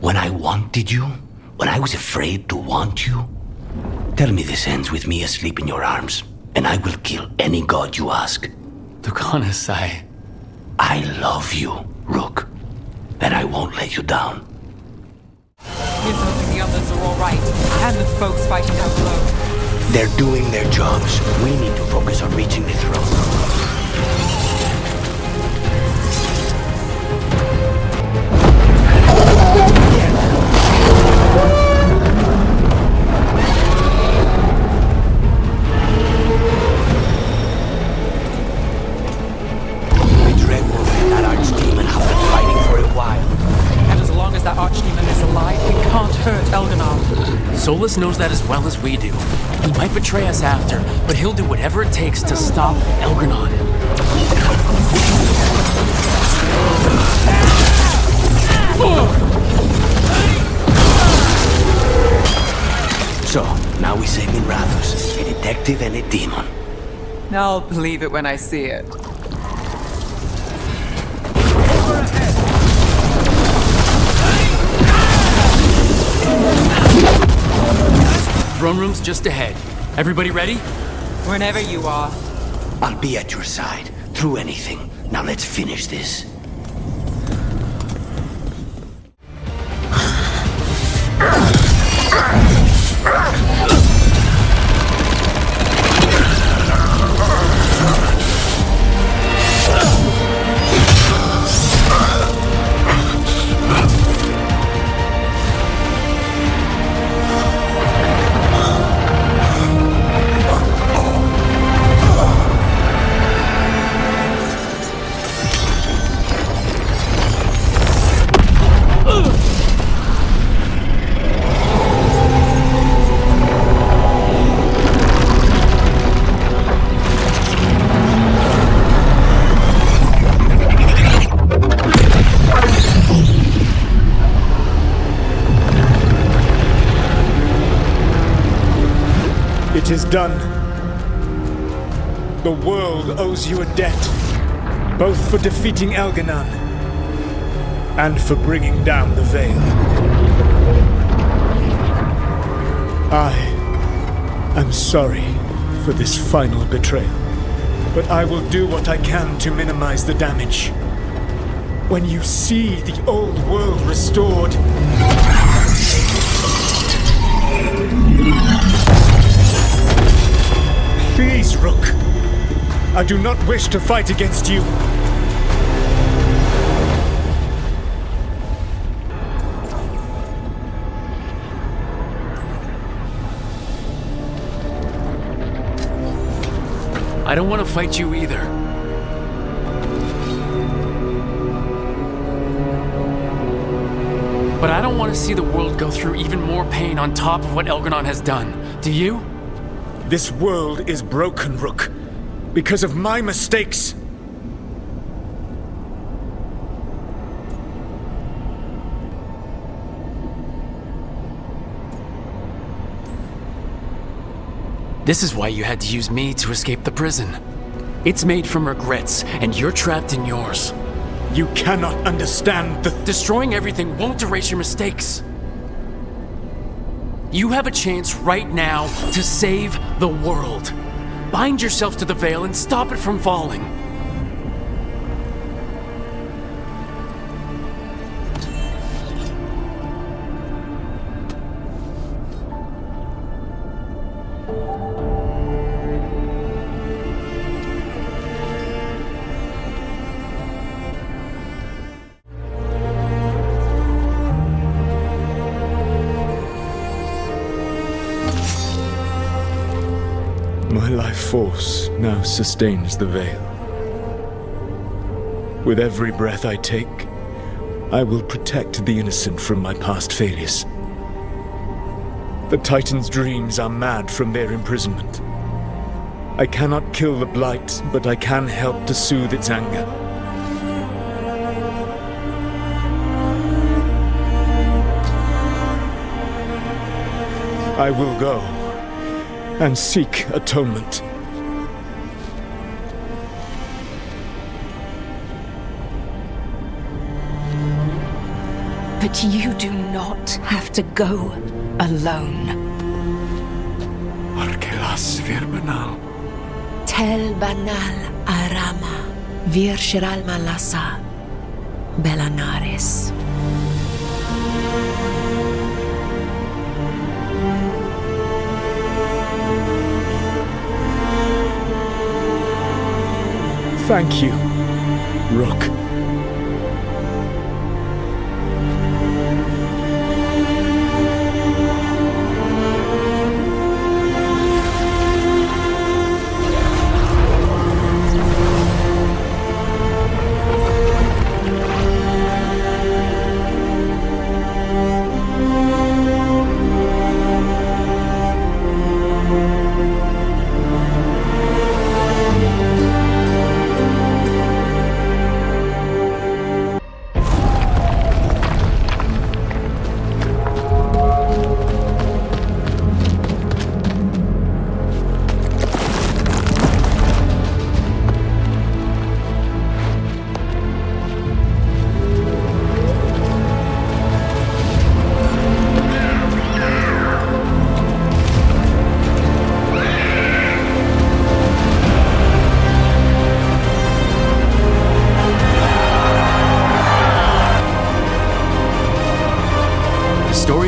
When I wanted you, when I was afraid to want you, tell me this ends with me asleep in your arms, and I will kill any god you ask. Lucanis, I love you, Rook, and I won't let you down. Here's hoping the others are all right, and the folks fighting down below. They're doing their jobs. We need to focus on reaching the throne. The Dreadwolf and that Archdemon have been fighting for a while. And as long as that Archdemon is alive, we can't hurt Elganon. Solus knows that as well as we do. He might betray us after, but he'll do whatever it takes to stop Elgranon. detective and a demon. I'll believe it when I see it. Throne room's just ahead. Everybody ready? Whenever you are. I'll be at your side, through anything. Now let's finish this. It is done. The world owes you a debt, both for defeating Elganon and for bringing down the Veil. I am sorry for this final betrayal, but I will do what I can to minimize the damage. When you see the old world restored, please, Rook. I do not wish to fight against you. I don't want to fight you either. But I don't want to see the world go through even more pain on top of what Elganon has done. Do you? This world is broken, Rook, because of my mistakes. This is why you had to use me to escape the prison. It's made from regrets, and you're trapped in yours. You cannot understand the... Destroying everything won't erase your mistakes. You have a chance right now to save the world. Bind yourself to the Veil and stop it from falling. My life force now sustains the Veil. With every breath I take, I will protect the innocent from my past failures. The Titan's dreams are mad from their imprisonment. I cannot kill the Blight, but I can help to soothe its anger. I will go and seek atonement. But you do not have to go alone. Arkelas virbanal. Tel banal arama, vir shiral malasa, belanares. Thank you, Rook.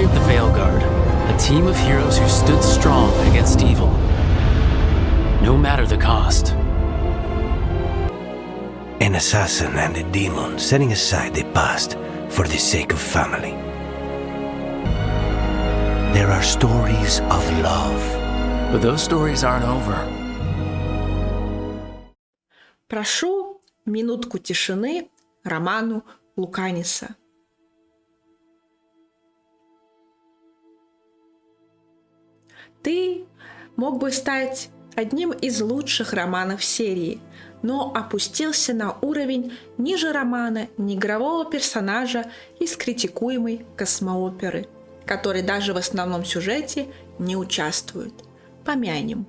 story of the Veilguard, a team of heroes who stood strong against evil, no matter the cost. An assassin and a demon setting aside the past for the sake of family. There are stories of love. But those stories aren't over. Прошу минутку тишины роману Луканиса. Ты мог бы стать одним из лучших романов серии, но опустился на уровень ниже романа неигрового персонажа из критикуемой космооперы, который даже в основном сюжете не участвует. Помянем.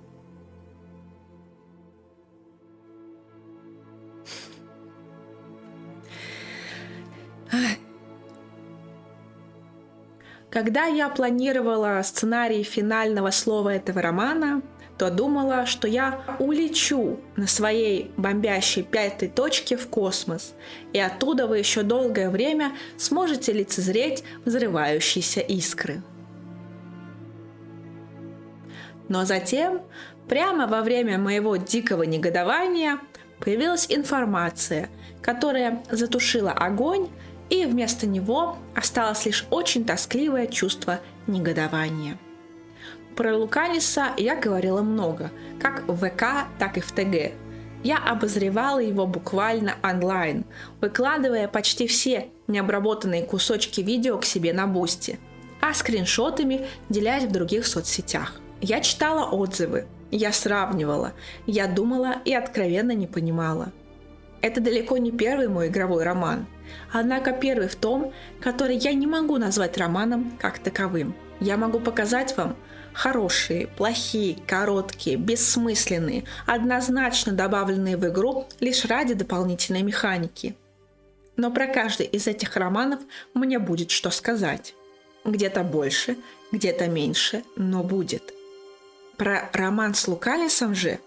Когда я планировала сценарий финального слова этого романа, то думала, что я улечу на своей бомбящей пятой точке в космос, и оттуда вы еще долгое время сможете лицезреть взрывающиеся искры. Но затем, прямо во время моего дикого негодования, появилась информация, которая затушила огонь, и вместо него осталось лишь очень тоскливое чувство негодования. Про Луканиса я говорила много, как в ВК, так и в ТГ. Я обозревала его буквально онлайн, выкладывая почти все необработанные кусочки видео к себе на Бусти, а скриншотами делясь в других соцсетях. Я читала отзывы, я сравнивала, я думала и откровенно не понимала. Это далеко не первый мой игровой роман, однако первый в том, который я не могу назвать романом как таковым. Я могу показать вам хорошие, плохие, короткие, бессмысленные, однозначно добавленные в игру лишь ради дополнительной механики. Но про каждый из этих романов мне будет что сказать. Где-то больше, где-то меньше, но будет. Про роман с Луканисом же,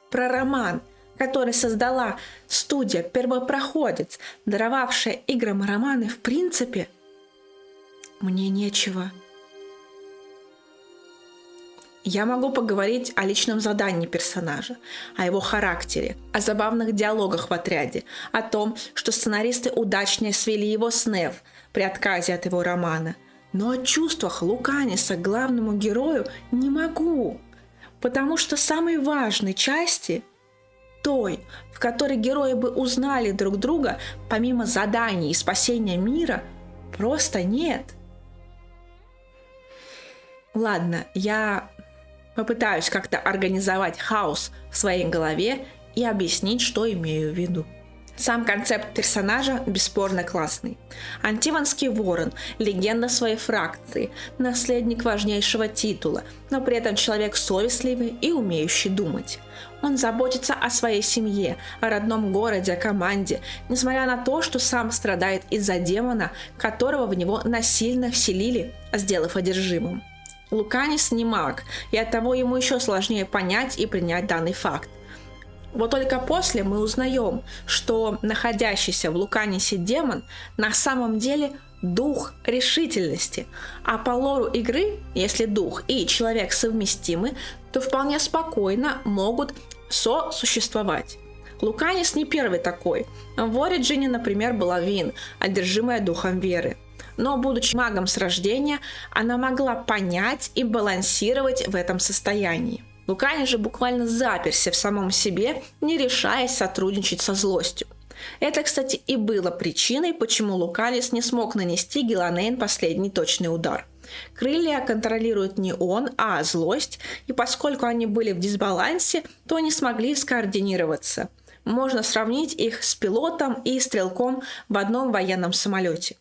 про роман, который создала студия «Первопроходец», даровавшая играм и романы в принципе, мне нечего. Я могу поговорить о личном задании персонажа, о его характере, о забавных диалогах в отряде, о том, что сценаристы удачнее свели его с Нев при отказе от его романа. Но о чувствах Луканиса к главному герою не могу, потому что самой важной части, той, в которой герои бы узнали друг друга, помимо заданий и спасения мира, просто нет. Ладно, я попытаюсь как-то организовать хаос в своей голове и объяснить, что имею в виду. Сам концепт персонажа бесспорно классный. Антиванский ворон, легенда своей фракции, наследник важнейшего титула, но при этом человек совестливый и умеющий думать. Он заботится о своей семье, о родном городе, о команде, несмотря на то, что сам страдает из-за демона, которого в него насильно вселили, сделав одержимым. Луканис не маг, и оттого ему еще сложнее понять и принять данный факт. Вот только после мы узнаем, что находящийся в Луканисе демон на самом деле дух решительности, а по лору игры, если дух и человек совместимы, то вполне спокойно могут сосуществовать. Луканис не первый такой. В Ориджине, например, была Вин, одержимая духом веры. Но, будучи магом с рождения, она могла понять и балансировать в этом состоянии. Луканис же буквально заперся в самом себе, не решаясь сотрудничать со злостью. Это, кстати, и было причиной, почему Луканис не смог нанести Геланейн последний точный удар. Крылья контролирует не он, а злость, и поскольку они были в дисбалансе, то не смогли скоординироваться. Можно сравнить их с пилотом и стрелком в одном военном самолете.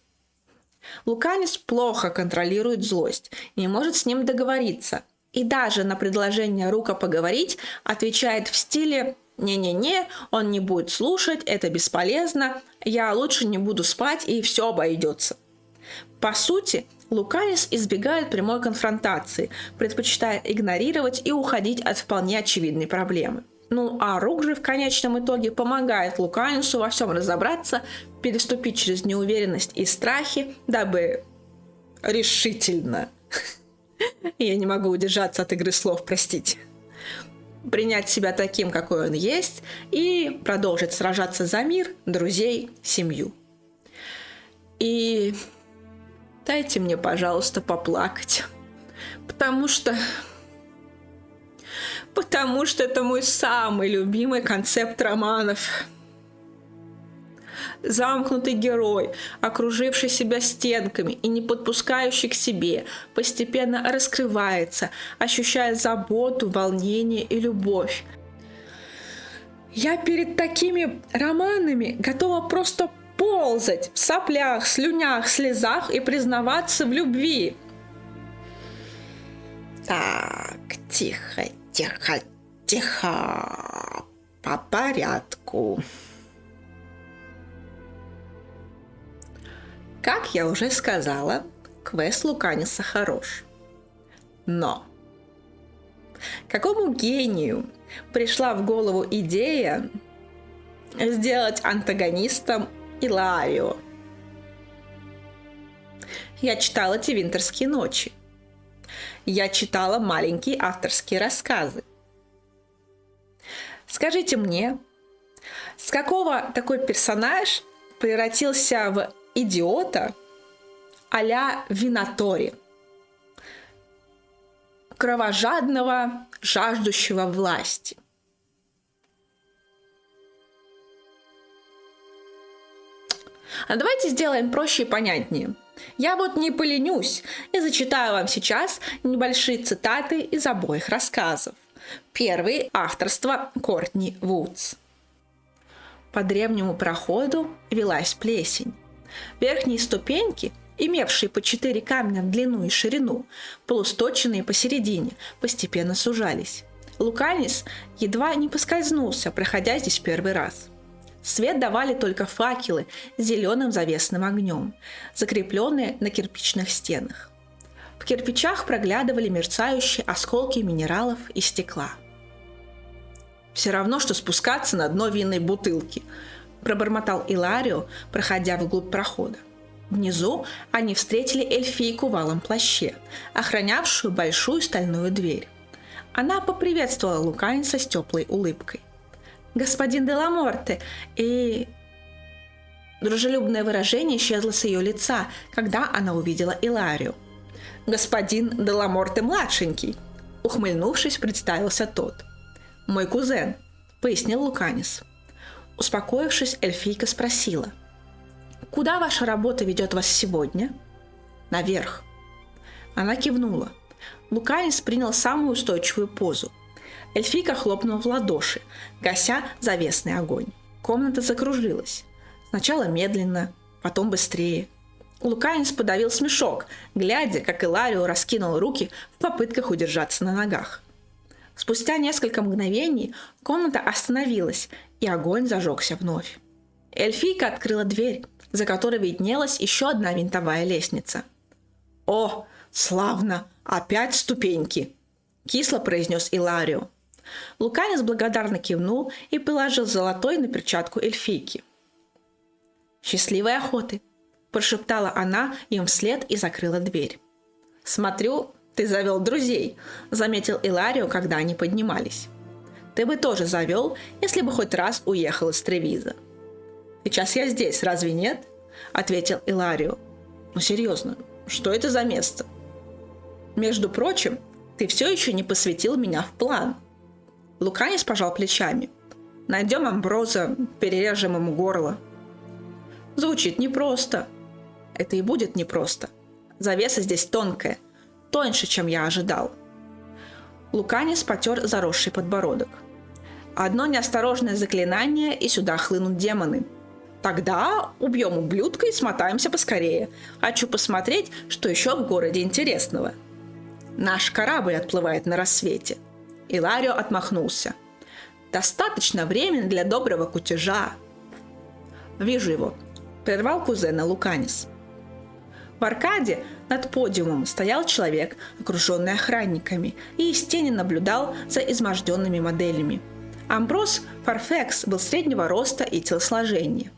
Луканис плохо контролирует злость, не может с ним договориться. И даже на предложение Рука поговорить отвечает в стиле «не-не-не, он не будет слушать, это бесполезно, я лучше не буду спать и все обойдется». По сути, Луканис избегает прямой конфронтации, предпочитая игнорировать и уходить от вполне очевидной проблемы. Ну а Рук же в конечном итоге помогает Луканису во всем разобраться, переступить через неуверенность и страхи, дабы решительно, я не могу удержаться от игры слов, простите, принять себя таким, какой он есть, и продолжить сражаться за мир, друзей, семью. И дайте мне, пожалуйста, поплакать, потому что это мой самый любимый концепт романов. Замкнутый герой, окруживший себя стенками и не подпускающий к себе, постепенно раскрывается, ощущая заботу, волнение и любовь. Я перед такими романами готова просто ползать в соплях, слюнях, слезах и признаваться в любви. Так, тихо, тихо, тихо, по порядку. Как я уже сказала, квест Луканиса хорош. Но какому гению пришла в голову идея сделать антагонистом Иларио? Я читала «Те винтерские ночи». Я читала маленькие авторские рассказы. Скажите мне, с какого такой персонаж превратился в идиота а-ля Винатори, кровожадного, жаждущего власти? А давайте сделаем проще и понятнее. Я вот не поленюсь и зачитаю вам сейчас небольшие цитаты из обоих рассказов. Первый – авторство Кортни Вудс. По древнему проходу велась плесень. Верхние ступеньки, имевшие по 4 камня в длину и ширину, полусточенные посередине, постепенно сужались. Луканис едва не поскользнулся, проходя здесь первый раз. Свет давали только факелы с зеленым завесным огнем, закрепленные на кирпичных стенах. В кирпичах проглядывали мерцающие осколки минералов и стекла. «Все равно, что спускаться на дно винной бутылки», – пробормотал Иларио, проходя вглубь прохода. Внизу они встретили эльфийку в алом плаще, охранявшую большую стальную дверь. Она поприветствовала Луканиса с теплой улыбкой. «Господин Делламорте!» И дружелюбное выражение исчезло с ее лица, когда она увидела Иларио. «Господин Делламорте-младшенький!» Ухмыльнувшись, представился тот. «Мой кузен», — пояснил Луканис. Успокоившись, эльфийка спросила: «Куда ваша работа ведет вас сегодня?» «Наверх». Она кивнула. Луканис принял самую устойчивую позу. Эльфийка хлопнула в ладоши, гася завесный огонь. Комната закружилась. Сначала медленно, потом быстрее. Луканис подавил смешок, глядя, как Иларио раскинул руки в попытках удержаться на ногах. Спустя несколько мгновений комната остановилась, и огонь зажегся вновь. Эльфийка открыла дверь, за которой виднелась еще одна винтовая лестница. «О, славно! Опять ступеньки!» – кисло произнес Иларио. Луканис благодарно кивнул и положил золотой на перчатку эльфийки. «Счастливой охоты!» – прошептала она им вслед и закрыла дверь. «Смотрю, ты завел друзей», – заметил Иларио, когда они поднимались. «Ты бы тоже завел, если бы хоть раз уехал из Тревиза». «Сейчас я здесь, разве нет?» – ответил Иларио. «Ну серьезно, что это за место?» «Между прочим, ты все еще не посвятил меня в план». Луканис пожал плечами. «Найдем Амброза, перережем ему горло». Звучит непросто. Это и будет непросто. Завеса здесь тонкая, тоньше, чем я ожидал. Луканис потер заросший подбородок. Одно неосторожное заклинание, и сюда хлынут демоны. Тогда убьем ублюдка и смотаемся поскорее. Хочу посмотреть, что еще в городе интересного. Наш корабль отплывает на рассвете. Иларио отмахнулся. Достаточно времени для доброго кутежа. Вижу его. Прервал кузена Луканис. В аркаде над подиумом стоял человек, окруженный охранниками, и из тени наблюдал за изможденными моделями. Амброс Фарфекс был среднего роста и телосложения,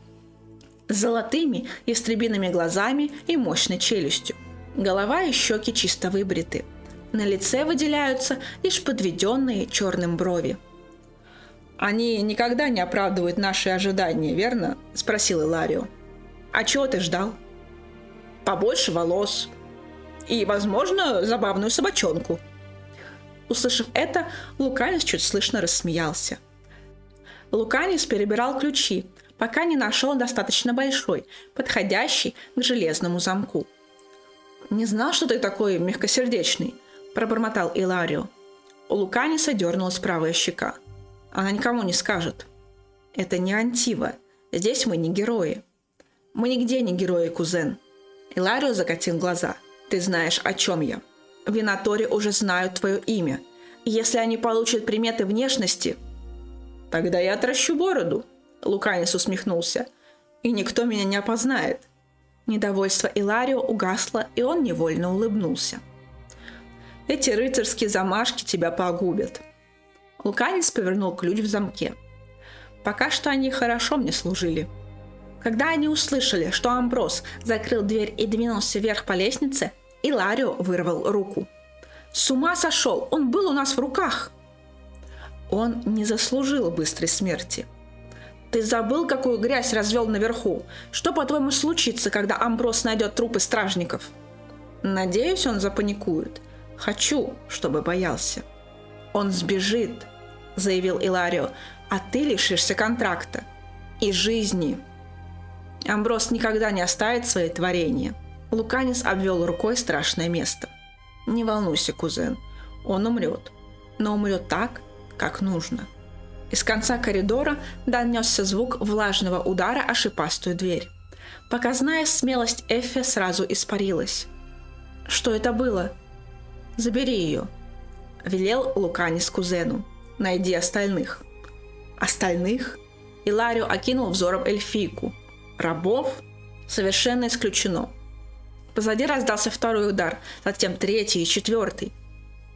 с золотыми ястребиными глазами и мощной челюстью. Голова и щеки чисто выбриты. На лице выделяются лишь подведенные черным брови. «Они никогда не оправдывают наши ожидания, верно?» – спросил Иларио. «А чего ты ждал?» «Побольше волос. И, возможно, забавную собачонку». Услышав это, Луканис чуть слышно рассмеялся. Луканис перебирал ключи, пока не нашел достаточно большой, подходящий к железному замку. «Не знал, что ты такой мягкосердечный», – пробормотал Иларио. У Луканиса дернулась правая щека. «Она никому не скажет». «Это не Антива. Здесь мы не герои». «Мы нигде не герои, кузен». Иларио закатил глаза. «Ты знаешь, о чем я. Винатори уже знают твое имя. Если они получат приметы внешности...» «Тогда я отращу бороду», – Луканис усмехнулся. «И никто меня не опознает». Недовольство Иларио угасло, и он невольно улыбнулся. «Эти рыцарские замашки тебя погубят». Луканис повернул ключ в замке. «Пока что они хорошо мне служили». Когда они услышали, что Амброс закрыл дверь и двинулся вверх по лестнице, Иларио вырвал руку. «С ума сошел! Он был у нас в руках!» «Он не заслужил быстрой смерти». «Ты забыл, какую грязь развел наверху? Что, по-твоему, случится, когда Амброс найдет трупы стражников?» «Надеюсь, он запаникует. Хочу, чтобы боялся». «Он сбежит», — заявил Иларио, — «а ты лишишься контракта и жизни». Амброс никогда не оставит свои творения. Луканис обвел рукой страшное место. «Не волнуйся, кузен, он умрет, но умрет так, как нужно». Из конца коридора донесся звук влажного удара о шипастую дверь. Показная смелость Эффи сразу испарилась. «Что это было?» «Забери ее», — велел Луканис кузену. «Найди остальных». «Остальных?» Иларио окинул взором эльфийку. «Рабов? Совершенно исключено». Позади раздался второй удар, затем третий и четвертый.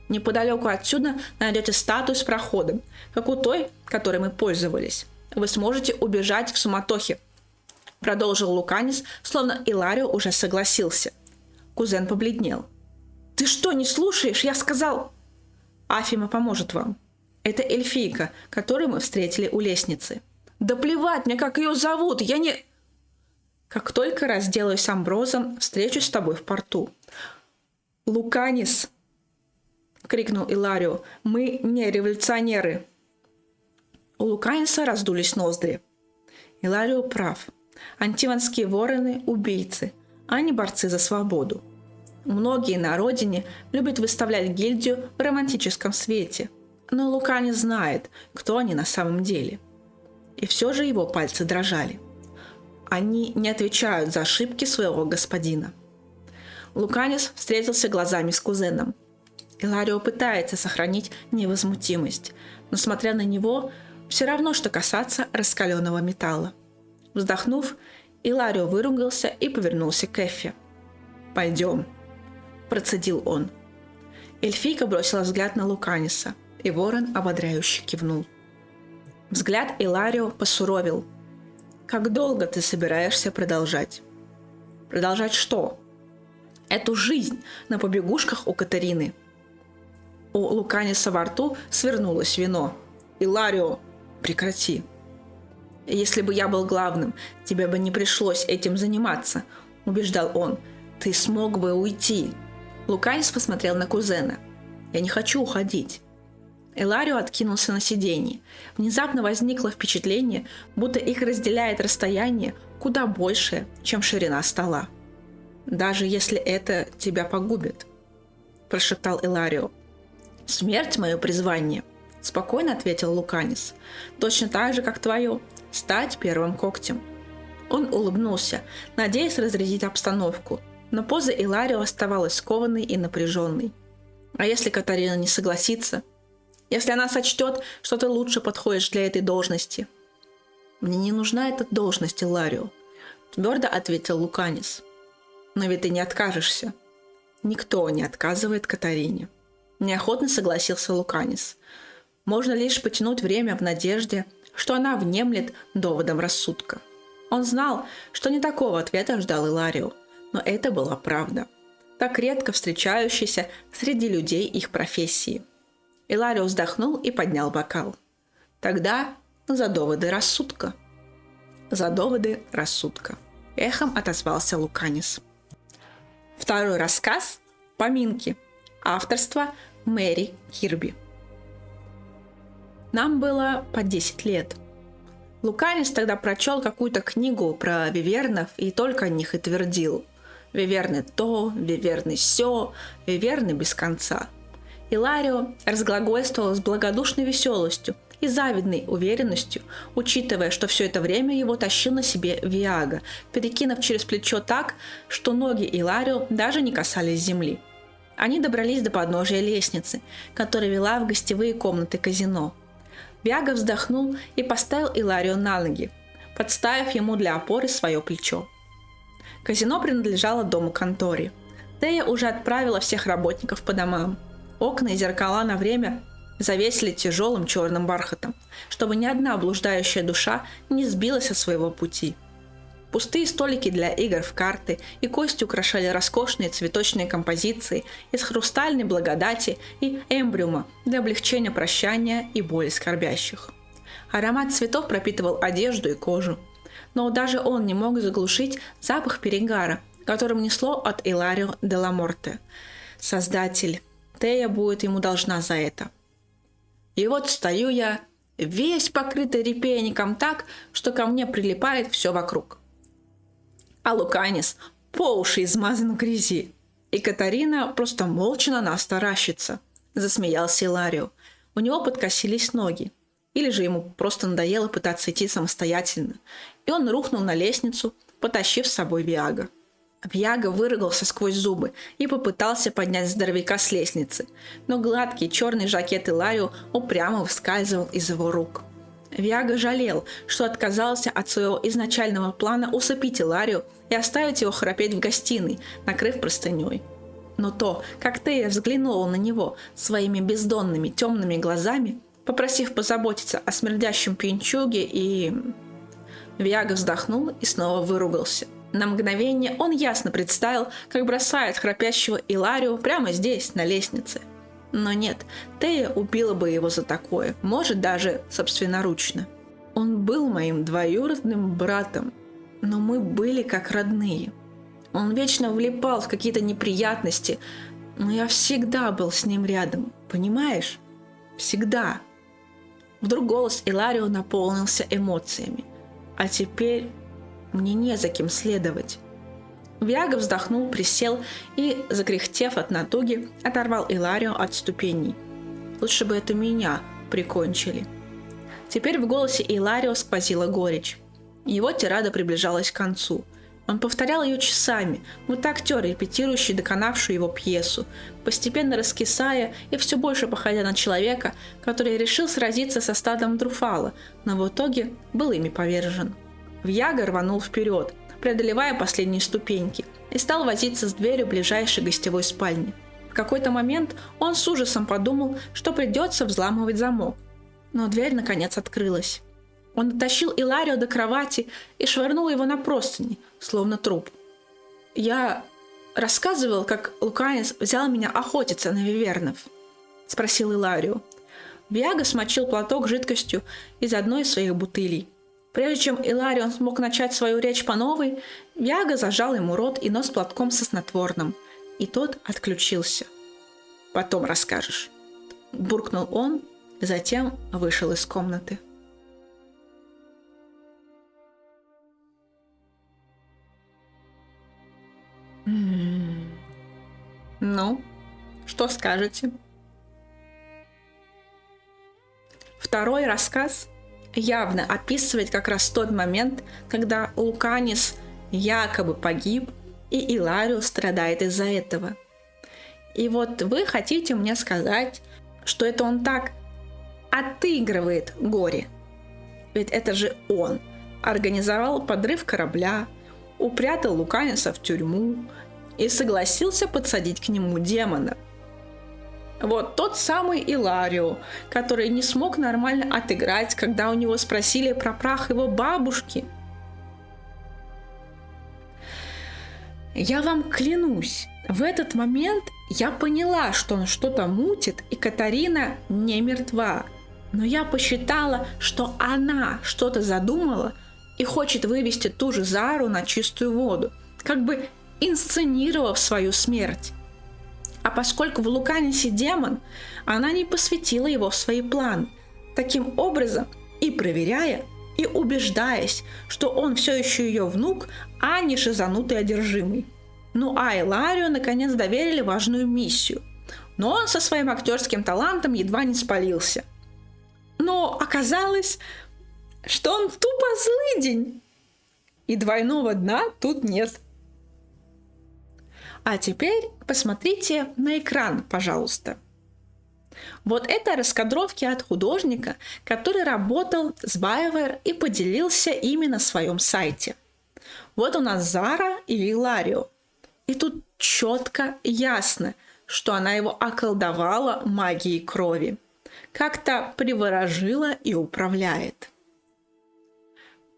«Неподалеку отсюда найдете статую с проходом, как у той, которой мы пользовались. Вы сможете убежать в суматохе», — продолжил Луканис, словно Иларио уже согласился. Кузен побледнел. «Ты что, не слушаешь? Я сказал...» «Афима поможет вам. Это эльфийка, которую мы встретили у лестницы». «Да плевать мне, как ее зовут, я не...» «Как только разделаюсь с Амброзом, встречусь с тобой в порту». «Луканис!» — крикнул Иларио. «Мы не революционеры!» У Луканиса раздулись ноздри. Иларио прав. Антиванские вороны – убийцы, а не борцы за свободу. Многие на родине любят выставлять гильдию в романтическом свете, но Луканис знает, кто они на самом деле. И все же его пальцы дрожали. Они не отвечают за ошибки своего господина. Луканис встретился глазами с кузеном. Иларио пытается сохранить невозмутимость, но, смотря на него, все равно, что касаться раскаленного металла. Вздохнув, Иларио выругался и повернулся к Эффи. «Пойдем», – процедил он. Эльфийка бросила взгляд на Луканиса, и ворон ободряюще кивнул. Взгляд Иларио посуровил. «Как долго ты собираешься продолжать?» «Продолжать что?» «Эту жизнь на побегушках у Катарины». У Луканиса во рту свернулось вино. «Иларио, прекрати!» «Если бы я был главным, тебе бы не пришлось этим заниматься», – убеждал он. «Ты смог бы уйти». Луканис посмотрел на кузена. «Я не хочу уходить». Иларио откинулся на сиденье. Внезапно возникло впечатление, будто их разделяет расстояние куда большее, чем ширина стола. «Даже если это тебя погубит», – прошептал Иларио. «Смерть – мое призвание», – спокойно ответил Луканис. «Точно так же, как твое – стать первым когтем». Он улыбнулся, надеясь разрядить обстановку, но поза Иларио оставалась скованной и напряженной. «А если Катарина не согласится? Если она сочтет, что ты лучше подходишь для этой должности?» «Мне не нужна эта должность, Иларио», – твердо ответил Луканис. «Но ведь ты не откажешься». «Никто не отказывает Катарине», – неохотно согласился Луканис. «Можно лишь потянуть время в надежде, что она внемлет доводом рассудка». Он знал, что не такого ответа ждал Иларио, но это была правда. так редко встречающийся среди людей их профессии. Иларио вздохнул и поднял бокал. Тогда за доводы рассудка. За доводы рассудка. Эхом отозвался Луканис. Второй рассказ «Поминки». Авторство Мэри Кирби. Нам было по 10 лет. Луканис тогда прочел какую-то книгу про вивернов и только о них и твердил. Виверны то, виверны сё, виверны без конца. Иларио разглагольствовал с благодушной веселостью и завидной уверенностью, учитывая, что все это время его тащил на себе Виага, перекинув через плечо так, что ноги Иларио даже не касались земли. Они добрались до подножия лестницы, которая вела в гостевые комнаты казино. Виага вздохнул и поставил Иларио на ноги, подставив ему для опоры свое плечо. Казино принадлежало дому-конторе. Тея уже отправила всех работников по домам. Окна и зеркала на время завесили тяжелым черным бархатом, чтобы ни одна блуждающая душа не сбилась со своего пути. Пустые столики для игр в карты и кости украшали роскошные цветочные композиции из хрустальной благодати и эмбриума для облегчения прощания и боли скорбящих. Аромат цветов пропитывал одежду и кожу, но даже он не мог заглушить запах перегара, которым несло от Иларио Делламорте. Создатель, Тея будет ему должна за это. И вот стою я, весь покрытый репейником так, что ко мне прилипает все вокруг. А Луканис по уши измазан в грязи. И Катарина просто молча на нас таращится. Засмеялся Иларио. У него подкосились ноги. Или же ему просто надоело пытаться идти самостоятельно. И он рухнул на лестницу, потащив с собой Виага. Виага выругался сквозь зубы и попытался поднять здоровяка с лестницы, но гладкий черный жакет Иларио упрямо выскальзывал из его рук. Виага жалел, что отказался от своего изначального плана усыпить Иларио и оставить его храпеть в гостиной, накрыв простыней. Но то, как Тея взглянула на него своими бездонными темными глазами, попросив позаботиться о смердящем пьянчуге, и... Виага вздохнул и снова выругался. На мгновение он ясно представил, как бросает храпящего Иларио прямо здесь, на лестнице. Но нет, Тея убила бы его за такое, может, даже собственноручно. Он был моим двоюродным братом, но мы были как родные. Он вечно влипал в какие-то неприятности, но я всегда был с ним рядом, понимаешь? Всегда. Вдруг голос Иларио наполнился эмоциями. А теперь мне не за кем следовать. Виага вздохнул, присел и, закряхтев от натуги, оторвал Иларио от ступеней. Лучше бы это меня прикончили. Теперь в голосе Иларио сквозила горечь. Его тирада приближалась к концу. Он повторял ее часами, вот актер, репетирующий доконавшую его пьесу, постепенно раскисая и все больше походя на человека, который решил сразиться со стадом Друфала, но в итоге был ими повержен. Виага рванул вперед, преодолевая последние ступеньки, и стал возиться с дверью ближайшей гостевой спальни. В какой-то момент он с ужасом подумал, что придется взламывать замок. Но дверь наконец открылась. Он дотащил Иларио до кровати и швырнул его на простыни, словно труп. «Я рассказывал, как Луканис взял меня охотиться на вивернов?» – спросил Иларио. Виага смочил платок жидкостью из одной из своих бутылей. Прежде чем Иларио смог начать свою речь по новой, Виага зажал ему рот и нос платком со снотворным, и тот отключился. «Потом расскажешь», – буркнул он, затем вышел из комнаты. Ну, что скажете? Второй рассказ явно описывает как раз тот момент, когда Луканис якобы погиб, и Иларио страдает из-за этого. И вот вы хотите мне сказать, что это он так отыгрывает горе? Ведь это же он организовал подрыв корабля, упрятал Луканиса в тюрьму и согласился подсадить к нему демона. Вот тот самый Иларио, который не смог нормально отыграть, когда у него спросили про прах его бабушки. Я вам клянусь, в этот момент я поняла, что он что-то мутит, и Катарина не мертва. Но я посчитала, что она что-то задумала и хочет вывести ту же Зару на чистую воду, как бы инсценировав свою смерть. А поскольку в Луканисе демон, она не посвятила его в свои планы, таким образом и проверяя, и убеждаясь, что он все еще ее внук, а не шизанутый одержимый. Ну а Иларию наконец доверили важную миссию, но он со своим актерским талантом едва не спалился. Но оказалось, что он тупо злыдень, и двойного дна тут нет. А теперь посмотрите на экран, пожалуйста. Вот это раскадровки от художника, который работал с BioWare и поделился ими на своем сайте. Вот у нас Зара и Иларио. И тут четко ясно, что она его околдовала магией крови. Как-то приворожила и управляет.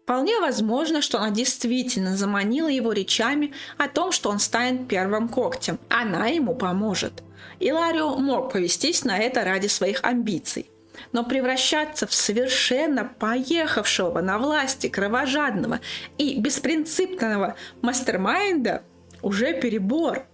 Вполне возможно, что она действительно заманила его речами о том, что он станет первым когтем. Она ему поможет. Иларио мог повестись на это ради своих амбиций. Но превращаться в совершенно поехавшего на власти кровожадного и беспринципного мастермайнда уже перебор.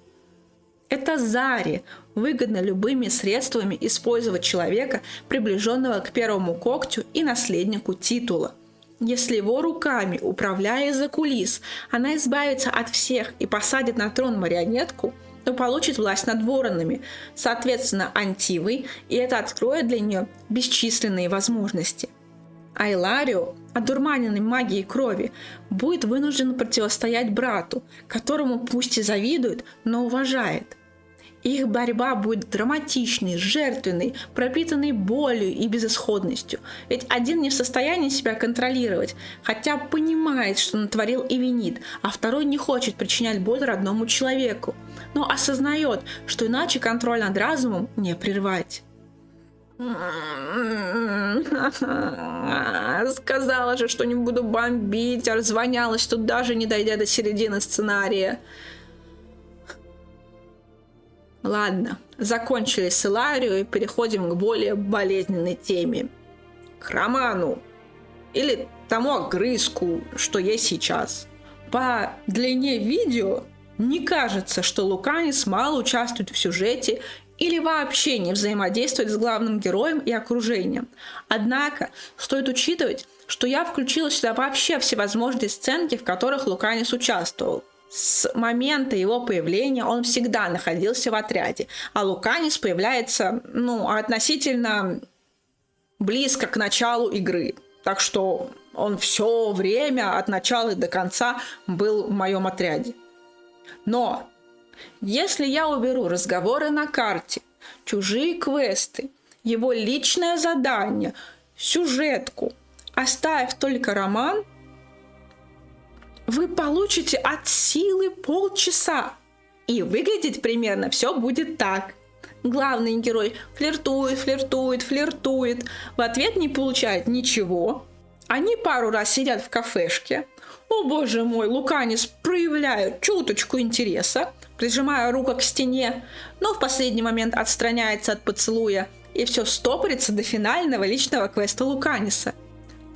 Это Заре выгодно любыми средствами использовать человека, приближенного к первому когтю и наследнику титула. Если его руками, управляя из-за кулис, она избавится от всех и посадит на трон марионетку, то получит власть над воронами, соответственно, Антивой, и это откроет для нее бесчисленные возможности. А Иларио, одурманенный магией крови, будет вынужден противостоять брату, которому пусть и завидует, но уважает. Их борьба будет драматичной, жертвенной, пропитанной болью и безысходностью. Ведь один не в состоянии себя контролировать, хотя понимает, что натворил и винит, а второй не хочет причинять боль родному человеку, но осознает, что иначе контроль над разумом не прервать. Сказала же, что не буду бомбить, а раззвонялась тут даже не дойдя до середины сценария. Ладно, закончили с Иларио и переходим к более болезненной теме. К роману. Или тому огрызку, что есть сейчас. По длине видео не кажется, что Луканис мало участвует в сюжете или вообще не взаимодействует с главным героем и окружением. Однако стоит учитывать, что я включила сюда вообще всевозможные сценки, в которых Луканис участвовал. С момента его появления он всегда находился в отряде, а Луканис появляется, относительно близко к началу игры. Так что он все время от начала до конца был в моем отряде. Но если я уберу разговоры на карте, чужие квесты, его личное задание, сюжетку, оставив только роман, вы получите от силы полчаса. И выглядеть примерно все будет так. Главный герой флиртует, в ответ не получает ничего. Они пару раз сидят в кафешке. О боже мой, Луканис проявляет чуточку интереса, прижимая руку к стене, но в последний момент отстраняется от поцелуя, и все стопорится до финального личного квеста Луканиса.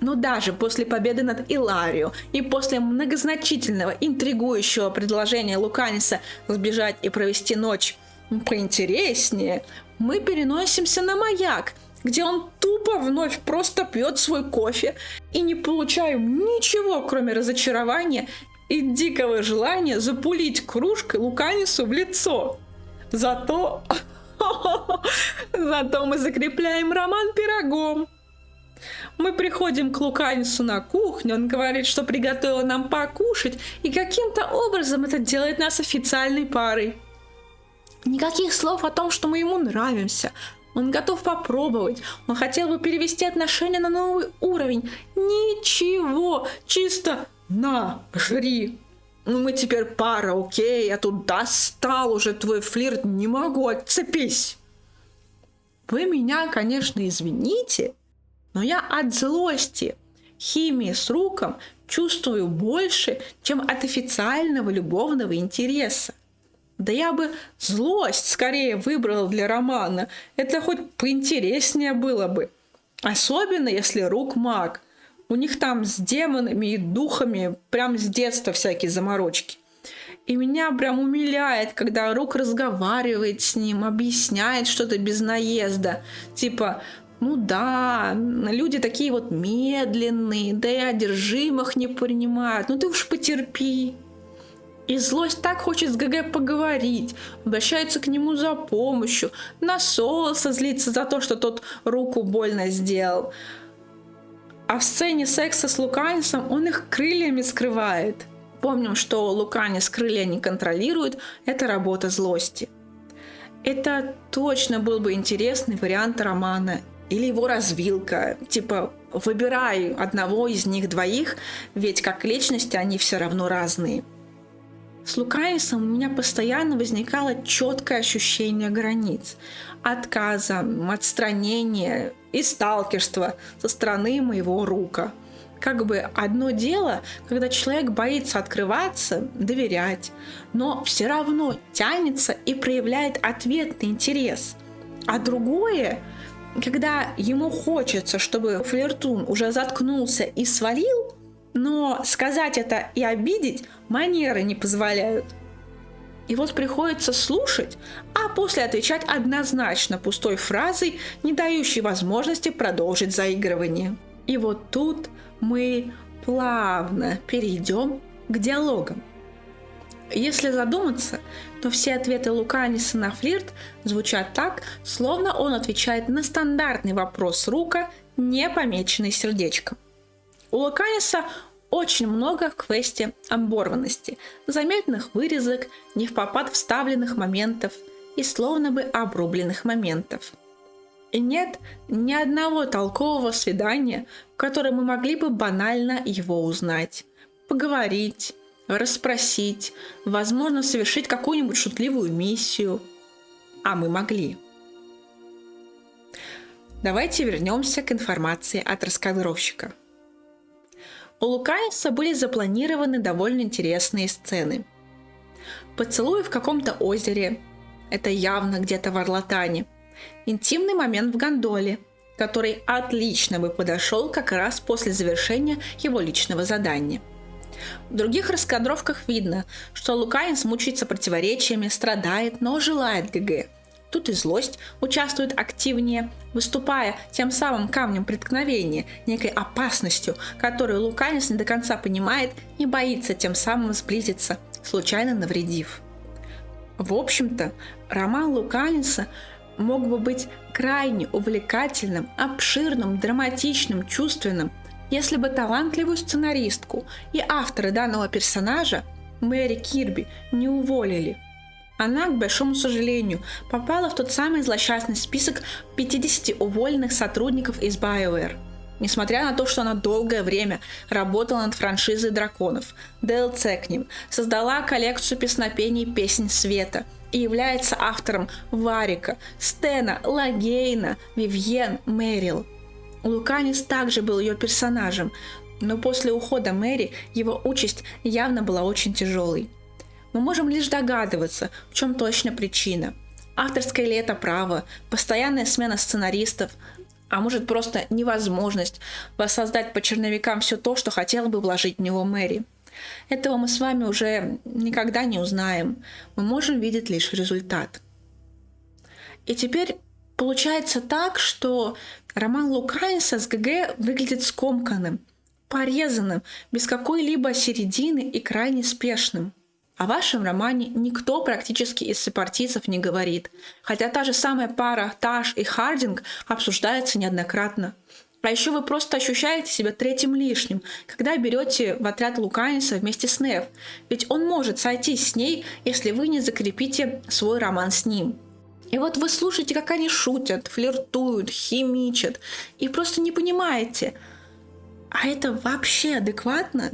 Но даже после победы над Иларио и после многозначительного интригующего предложения Луканиса сбежать и провести ночь поинтереснее, мы переносимся на маяк, где он тупо вновь просто пьет свой кофе и не получаем ничего, кроме разочарования и дикого желания запулить кружкой Луканису в лицо. Зато мы закрепляем роман пирогом. Мы приходим к Луканису на кухню, он говорит, что приготовил нам покушать, и каким-то образом это делает нас официальной парой. Никаких слов о том, что мы ему нравимся. Он готов попробовать, он хотел бы перевести отношения на новый уровень. Ничего, чисто на, жри. Мы теперь пара, окей, а тут достал уже твой флирт, не могу, отцепись. Вы меня, конечно, извините, но я от злости, химии с Руком чувствую больше, чем от официального любовного интереса. Да я бы злость скорее выбрала для романа. Это хоть поинтереснее было бы. Особенно, если Рук маг. У них там с демонами и духами прям с детства всякие заморочки. И меня прям умиляет, когда Рук разговаривает с ним, объясняет что-то без наезда. Типа, ну да, люди такие вот медленные, да и одержимых не принимают. Ну ты уж потерпи. И злость так хочет с ГГ поговорить, обращается к нему за помощью, на Солоса злится за то, что тот руку больно сделал. А в сцене секса с Луканисом он их крыльями скрывает. Помним, что Луканис крылья не контролирует, это работа злости. Это точно был бы интересный вариант романа. Или его развилка, типа выбирай одного из них двоих, ведь как личности они все равно разные. С Луканисом у меня постоянно возникало четкое ощущение границ, отказа, отстранения и сталкерства со стороны моего Рука. Как бы одно дело, когда человек боится открываться, доверять, но все равно тянется и проявляет ответный интерес. А другое, когда ему хочется, чтобы флиртун уже заткнулся и свалил, но сказать это и обидеть манеры не позволяют. И вот приходится слушать, а после отвечать однозначно пустой фразой, не дающей возможности продолжить заигрывание. И вот тут мы плавно перейдем к диалогам. Если задуматься, то все ответы Луканиса на флирт звучат так, словно он отвечает на стандартный вопрос Рука, не помеченный сердечком. У Луканиса очень много в квесте оборванности, заметных вырезок, невпопад вставленных моментов и словно бы обрубленных моментов. И нет ни одного толкового свидания, в котором мы могли бы банально его узнать, поговорить, расспросить, возможно, совершить какую-нибудь шутливую миссию. А мы могли. Давайте вернемся к информации от раскадровщика. У Луканиса были запланированы довольно интересные сцены. Поцелуй в каком-то озере, это явно где-то в Орлатане. Интимный момент в гондоле, который отлично бы подошел как раз после завершения его личного задания. В других раскадровках видно, что Луканис мучается противоречиями, страдает, но желает ГГ. Тут и злость участвует активнее, выступая тем самым камнем преткновения, некой опасностью, которую Луканис не до конца понимает и боится тем самым сблизиться, случайно навредив. В общем-то, роман Луканиса мог бы быть крайне увлекательным, обширным, драматичным, чувственным, если бы талантливую сценаристку и автора данного персонажа, Мэри Кирби, не уволили. Она, к большому сожалению, попала в тот самый злосчастный список 50 уволенных сотрудников из BioWare. Несмотря на то, что она долгое время работала над франшизой драконов, DLC к ним, создала коллекцию песнопений «Песнь света» и является автором Варика, Стена, Лагейна, Вивьен, Мэрил. Луканис также был ее персонажем, но после ухода Мэри его участь явно была очень тяжелой. Мы можем лишь догадываться, в чем точно причина. Авторское ли это право, постоянная смена сценаристов, а может просто невозможность воссоздать по черновикам все то, что хотела бы вложить в него Мэри. Этого мы с вами уже никогда не узнаем, мы можем видеть лишь результат. И теперь получается так, что роман Луканиса с ГГ выглядит скомканным, порезанным, без какой-либо середины и крайне спешным. О вашем романе никто практически из сопартийцев не говорит, хотя та же самая пара Таш и Хардинг обсуждается неоднократно. А еще вы просто ощущаете себя третьим лишним, когда берете в отряд Луканиса вместе с Нев, ведь он может сойтись с ней, если вы не закрепите свой роман с ним. И вот вы слушаете, как они шутят, флиртуют, химичат, и просто не понимаете, а это вообще адекватно?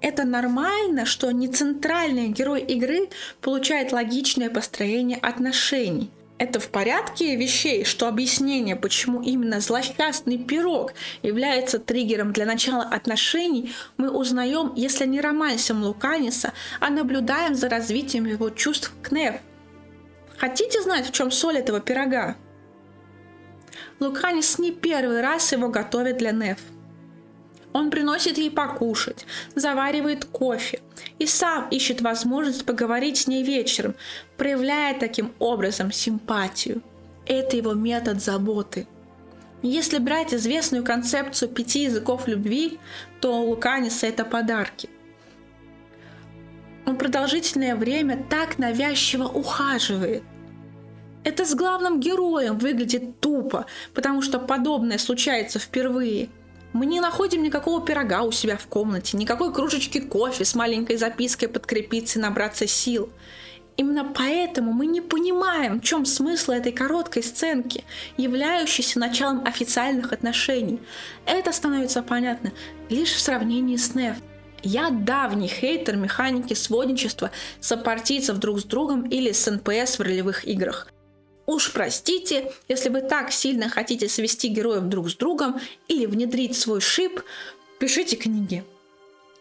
Это нормально, что не центральный герой игры получает логичное построение отношений. Это в порядке вещей, что объяснение, почему именно злосчастный пирог является триггером для начала отношений, мы узнаем, если не романсим Луканиса, а наблюдаем за развитием его чувств к Неф. Хотите знать, в чем соль этого пирога? Луканис не первый раз его готовит для Неф. Он приносит ей покушать, заваривает кофе и сам ищет возможность поговорить с ней вечером, проявляя таким образом симпатию. Это его метод заботы. Если брать известную концепцию 5 языков любви, то у Луканиса это подарки. Он продолжительное время так навязчиво ухаживает. Это с главным героем выглядит тупо, потому что подобное случается впервые. Мы не находим никакого пирога у себя в комнате, никакой кружечки кофе с маленькой запиской подкрепиться и набраться сил. Именно поэтому мы не понимаем, в чем смысл этой короткой сценки, являющейся началом официальных отношений. Это становится понятно лишь в сравнении с Неф. Я давний хейтер механики сводничества сопартийцев друг с другом или с НПС в ролевых играх. Уж простите, если вы так сильно хотите свести героев друг с другом или внедрить свой шип, пишите книги.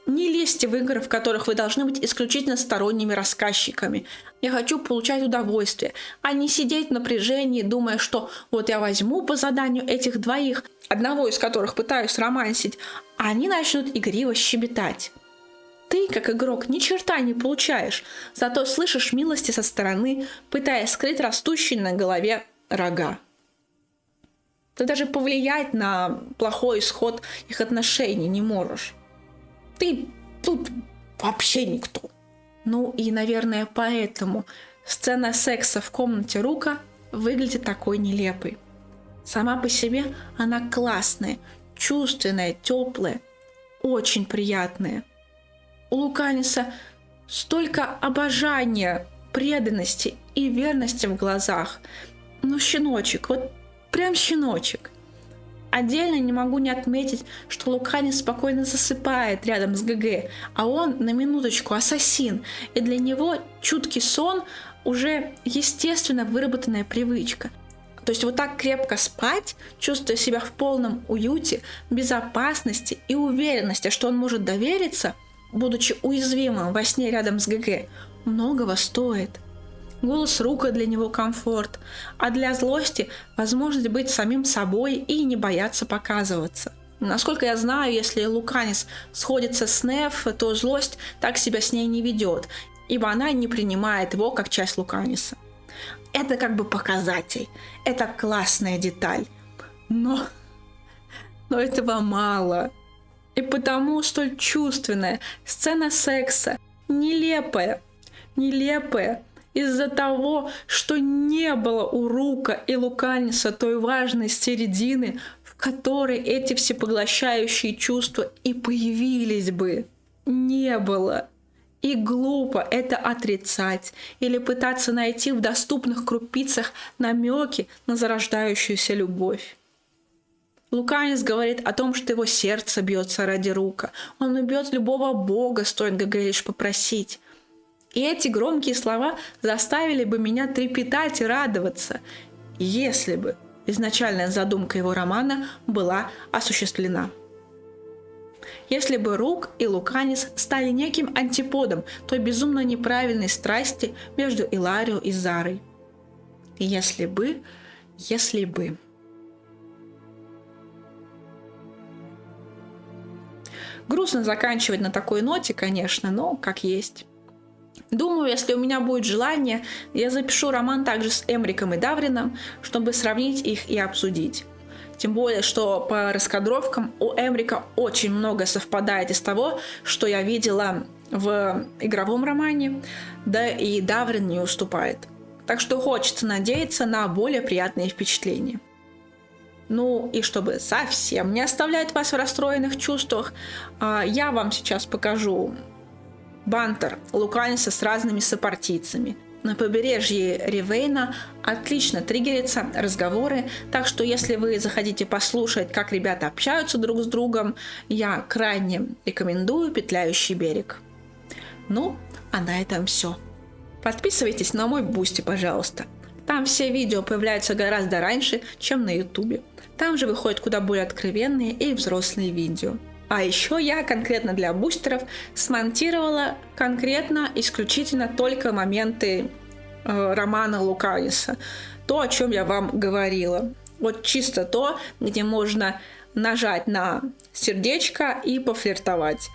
Не лезьте в игры, в которых вы должны быть исключительно сторонними рассказчиками. Я хочу получать удовольствие, а не сидеть в напряжении, думая, что вот я возьму по заданию этих двоих, одного из которых пытаюсь романсить, а они начнут игриво щебетать. Ты, как игрок, ни черта не получаешь, зато слышишь милости со стороны, пытаясь скрыть растущие на голове рога. Ты даже повлиять на плохой исход их отношений не можешь. Ты тут вообще никто. Ну и, наверное, поэтому сцена секса в комнате Рука выглядит такой нелепой. Сама по себе она классная, чувственная, теплая, очень приятная. У Луканиса столько обожания, преданности и верности в глазах. Ну, щеночек, вот прям щеночек. Отдельно не могу не отметить, что Луканис спокойно засыпает рядом с ГГ, а он, на минуточку, ассасин, и для него чуткий сон уже естественно выработанная привычка. То есть вот так крепко спать, чувствуя себя в полном уюте, безопасности и уверенности, что он может довериться, будучи уязвимым во сне рядом с ГГ, многого стоит. Голос Рука для него комфорт, а для злости возможность быть самим собой и не бояться показываться. Насколько я знаю, если Луканис сходится с Неф, то злость так себя с ней не ведет, ибо она не принимает его как часть Луканиса. Это как бы показатель, это классная деталь, но этого мало. И потому столь чувственная сцена секса нелепая из-за того, что не было у Рука и Луканиса той важной середины, в которой эти всепоглощающие чувства и появились бы. Не было. И глупо это отрицать или пытаться найти в доступных крупицах намеки на зарождающуюся любовь. Луканис говорит о том, что его сердце бьется ради Рука. Он убьет любого бога, стоит ГГ лишь попросить. И эти громкие слова заставили бы меня трепетать и радоваться, если бы изначальная задумка его романа была осуществлена. Если бы Рук и Луканис стали неким антиподом той безумно неправильной страсти между Иларио и Зарой. Если бы. Грустно заканчивать на такой ноте, конечно, но как есть. Думаю, если у меня будет желание, я запишу роман также с Эмриком и Даврином, чтобы сравнить их и обсудить. Тем более, что по раскадровкам у Эмрика очень много совпадает из того, что я видела в игровом романе, да и Даврин не уступает. Так что хочется надеяться на более приятные впечатления. Ну и чтобы совсем не оставлять вас в расстроенных чувствах, я вам сейчас покажу бантер Луканиса с разными сопартийцами. На побережье Ривейна отлично триггерятся разговоры, так что если вы захотите послушать, как ребята общаются друг с другом, я крайне рекомендую «Петляющий берег». Ну, а на этом все. Подписывайтесь на мой Бусти, пожалуйста. Там все видео появляются гораздо раньше, чем на Ютубе. Там же выходят куда более откровенные и взрослые видео. А еще я конкретно для бустеров смонтировала конкретно, исключительно только моменты романа Луканиса. То, о чем я вам говорила. Вот чисто то, где можно нажать на сердечко и пофлиртовать.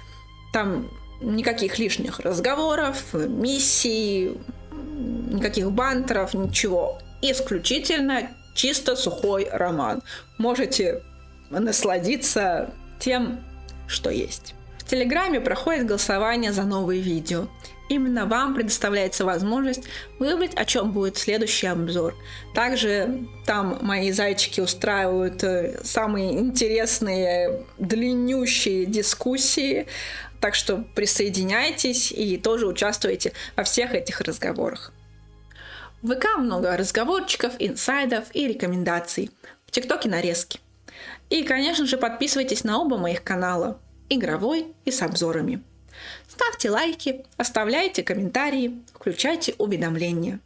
Там никаких лишних разговоров, миссий, никаких бантеров, ничего. Исключительно чисто сухой роман. Можете насладиться тем, что есть. В Телеграме проходит голосование за новые видео. Именно вам предоставляется возможность выбрать, о чем будет следующий обзор. Также там мои зайчики устраивают самые интересные, длиннющие дискуссии. Так что присоединяйтесь и тоже участвуйте во всех этих разговорах. В ВК много разговорчиков, инсайдов и рекомендаций. В ТикТоке нарезки. И, конечно же, подписывайтесь на оба моих канала, игровой и с обзорами. Ставьте лайки, оставляйте комментарии, включайте уведомления.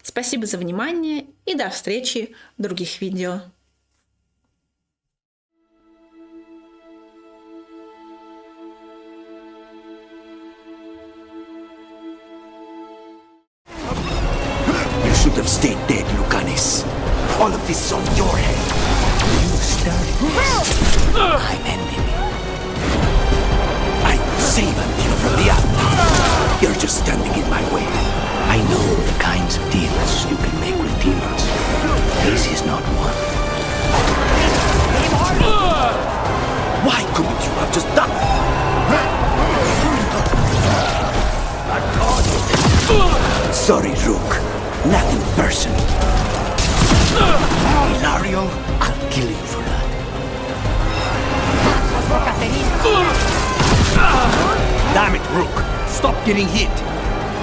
Спасибо за внимание и до встречи в других видео. You should have stayed dead, Lucanis. All of this is on your head. You started. I'm ending it. I will save Antina from the island. You're just standing in my way. I know the kinds of deals you can make with demons. This is not one. Why couldn't you have just done it? Sorry, Rook. Nothing personal. Hilario, I'll kill you for that. Damn it, Rook. Stop getting hit.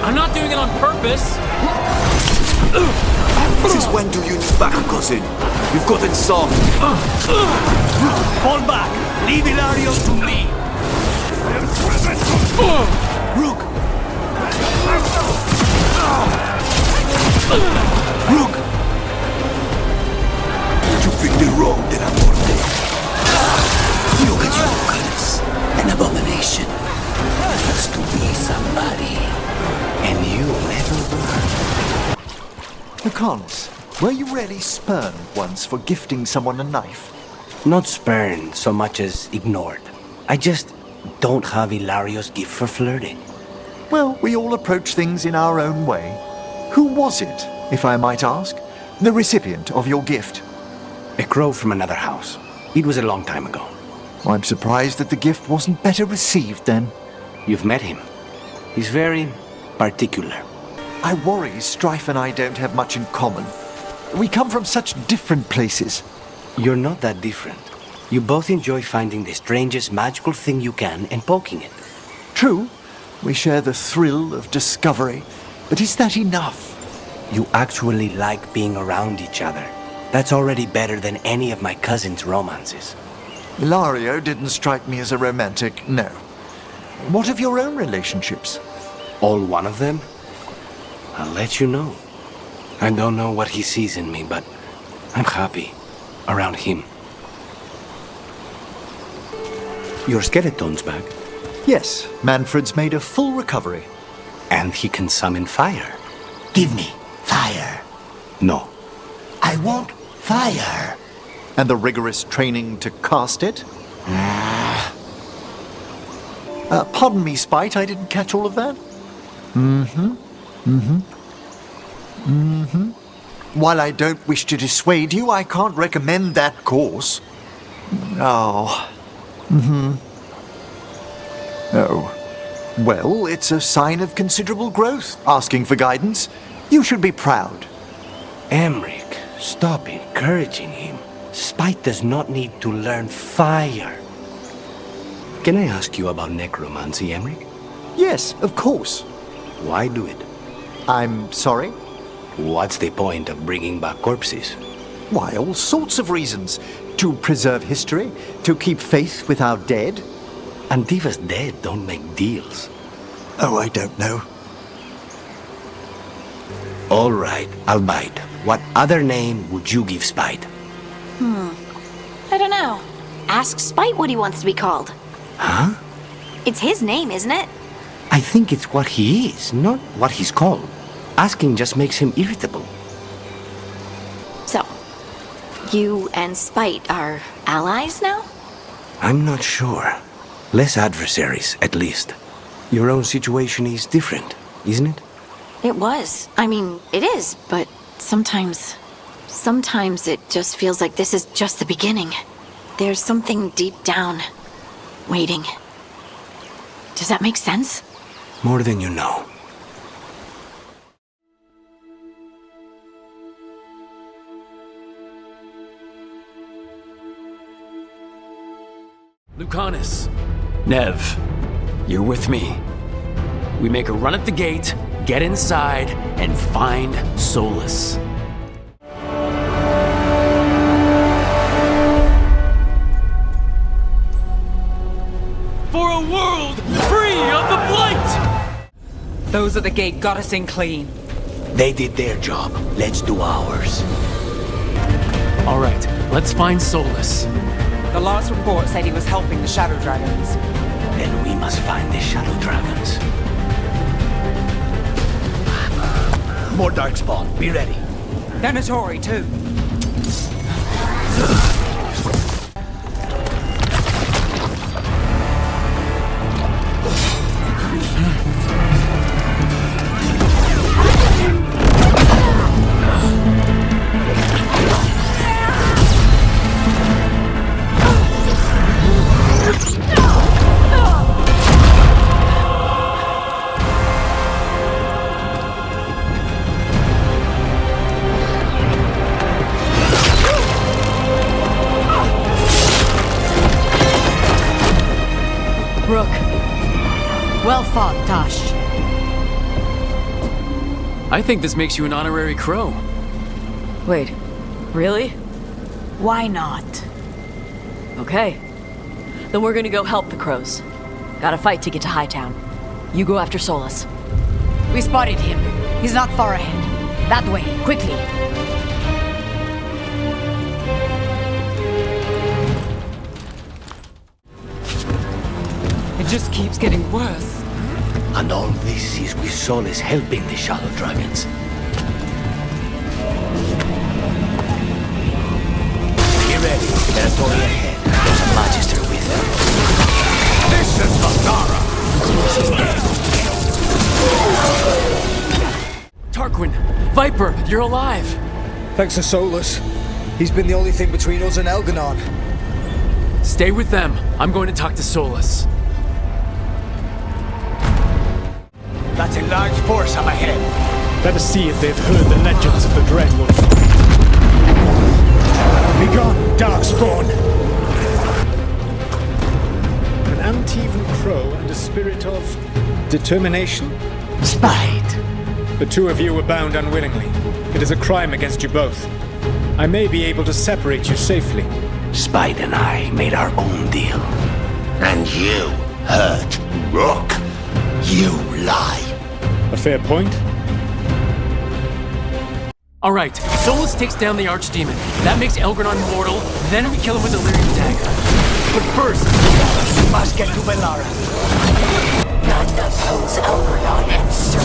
I'm not doing it on purpose. Since when do you need back, cousin? You've gotten soft. Fall back. Leave Hilario to me. Rook! Rook! You picked the wrong Dellamorte. Look at you, Lucanis. An abomination. Used to be somebody. And you never were. Lucanis, were you really spurned once for gifting someone a knife? Not spurned so much as ignored. I just don't have Hilario's gift for flirting. Well, we all approach things in our own way. Who was it, if I might ask? The recipient of your gift? A crow from another house. It was a long time ago. I'm surprised that the gift wasn't better received then. You've met him. He's very particular. I worry Strife and I don't have much in common. We come from such different places. You're not that different. You both enjoy finding the strangest magical thing you can and poking it. True. We share the thrill of discovery. But is that enough? You actually like being around each other. That's already better than any of my cousin's romances. Hilario didn't strike me as a romantic, no. What of your own relationships? All one of them? I'll let you know. I don't know what he sees in me, but I'm happy around him. Your skeleton's back. Yes, Manfred's made a full recovery. And he can summon fire. Give me fire. No. I want fire. And the rigorous training to cast it? Pardon me, Spite, I didn't catch all of that. While I don't wish to dissuade you, I can't recommend that course. Oh. Oh. Well, it's a sign of considerable growth, asking for guidance. You should be proud. Emric, stop encouraging him. Spite does not need to learn fire. Can I ask you about necromancy, Emric? Yes, of course. Why do it? I'm sorry? What's the point of bringing back corpses? Why, all sorts of reasons. To preserve history, to keep faith with our dead. And Diva's dead don't make deals. Oh, I don't know. All right, I'll bite. what other name would you give Spite? I don't know. Ask Spite what he wants to be called. Huh? It's his name, isn't it? I think it's what he is, not what he's called. Asking just makes him irritable. So, you and Spite are allies now? I'm not sure. Less adversaries, at least. Your own situation is different, isn't it? It was. I mean, it is, but sometimes it just feels like this is just the beginning. There's something deep down, waiting. Does that make sense? More than you know. Lucanis. Nev, you're with me. We make a run at the gate, get inside, and find solace. For a world free of the blight! Those at the gate got us in clean. They did their job. Let's do ours. All right, let's find solace. The last report said he was helping the Shadow Dragons. Then we must find the Shadow Dragons. More Darkspawn. Be ready. Venatori, too. Rook. Well fought, Dash. I think this makes you an honorary crow. Wait, really? Why not? Okay. Then we're gonna go help the crows. Gotta fight to get to Hightown. You go after Solus. We spotted him. He's not far ahead. That way, quickly. It just keeps getting worse. And all this is with Solus helping the Shadow Dragons. Get ready. Venatori ahead. There's a Magister with her. This is Latara! Tarquin! Viper, you're alive! Thanks to Solus. He's been the only thing between us and Elganon. Stay with them. I'm going to talk to Solus. That's a large force up ahead. Let us see if they've heard the legends of the Dreadwolf. Begone, Darkspawn! An uneven crow and a spirit of determination? Spite. The two of you were bound unwillingly. It is a crime against you both. I may be able to separate you safely. Spite and I made our own deal. And you hurt Rook. You lie. A fair point. All right, Solus takes down the Archdemon. That makes Elgranon mortal. Then we kill him with a Lyrium dagger. But first, we must get to Velara. None of those Elgranon and Sir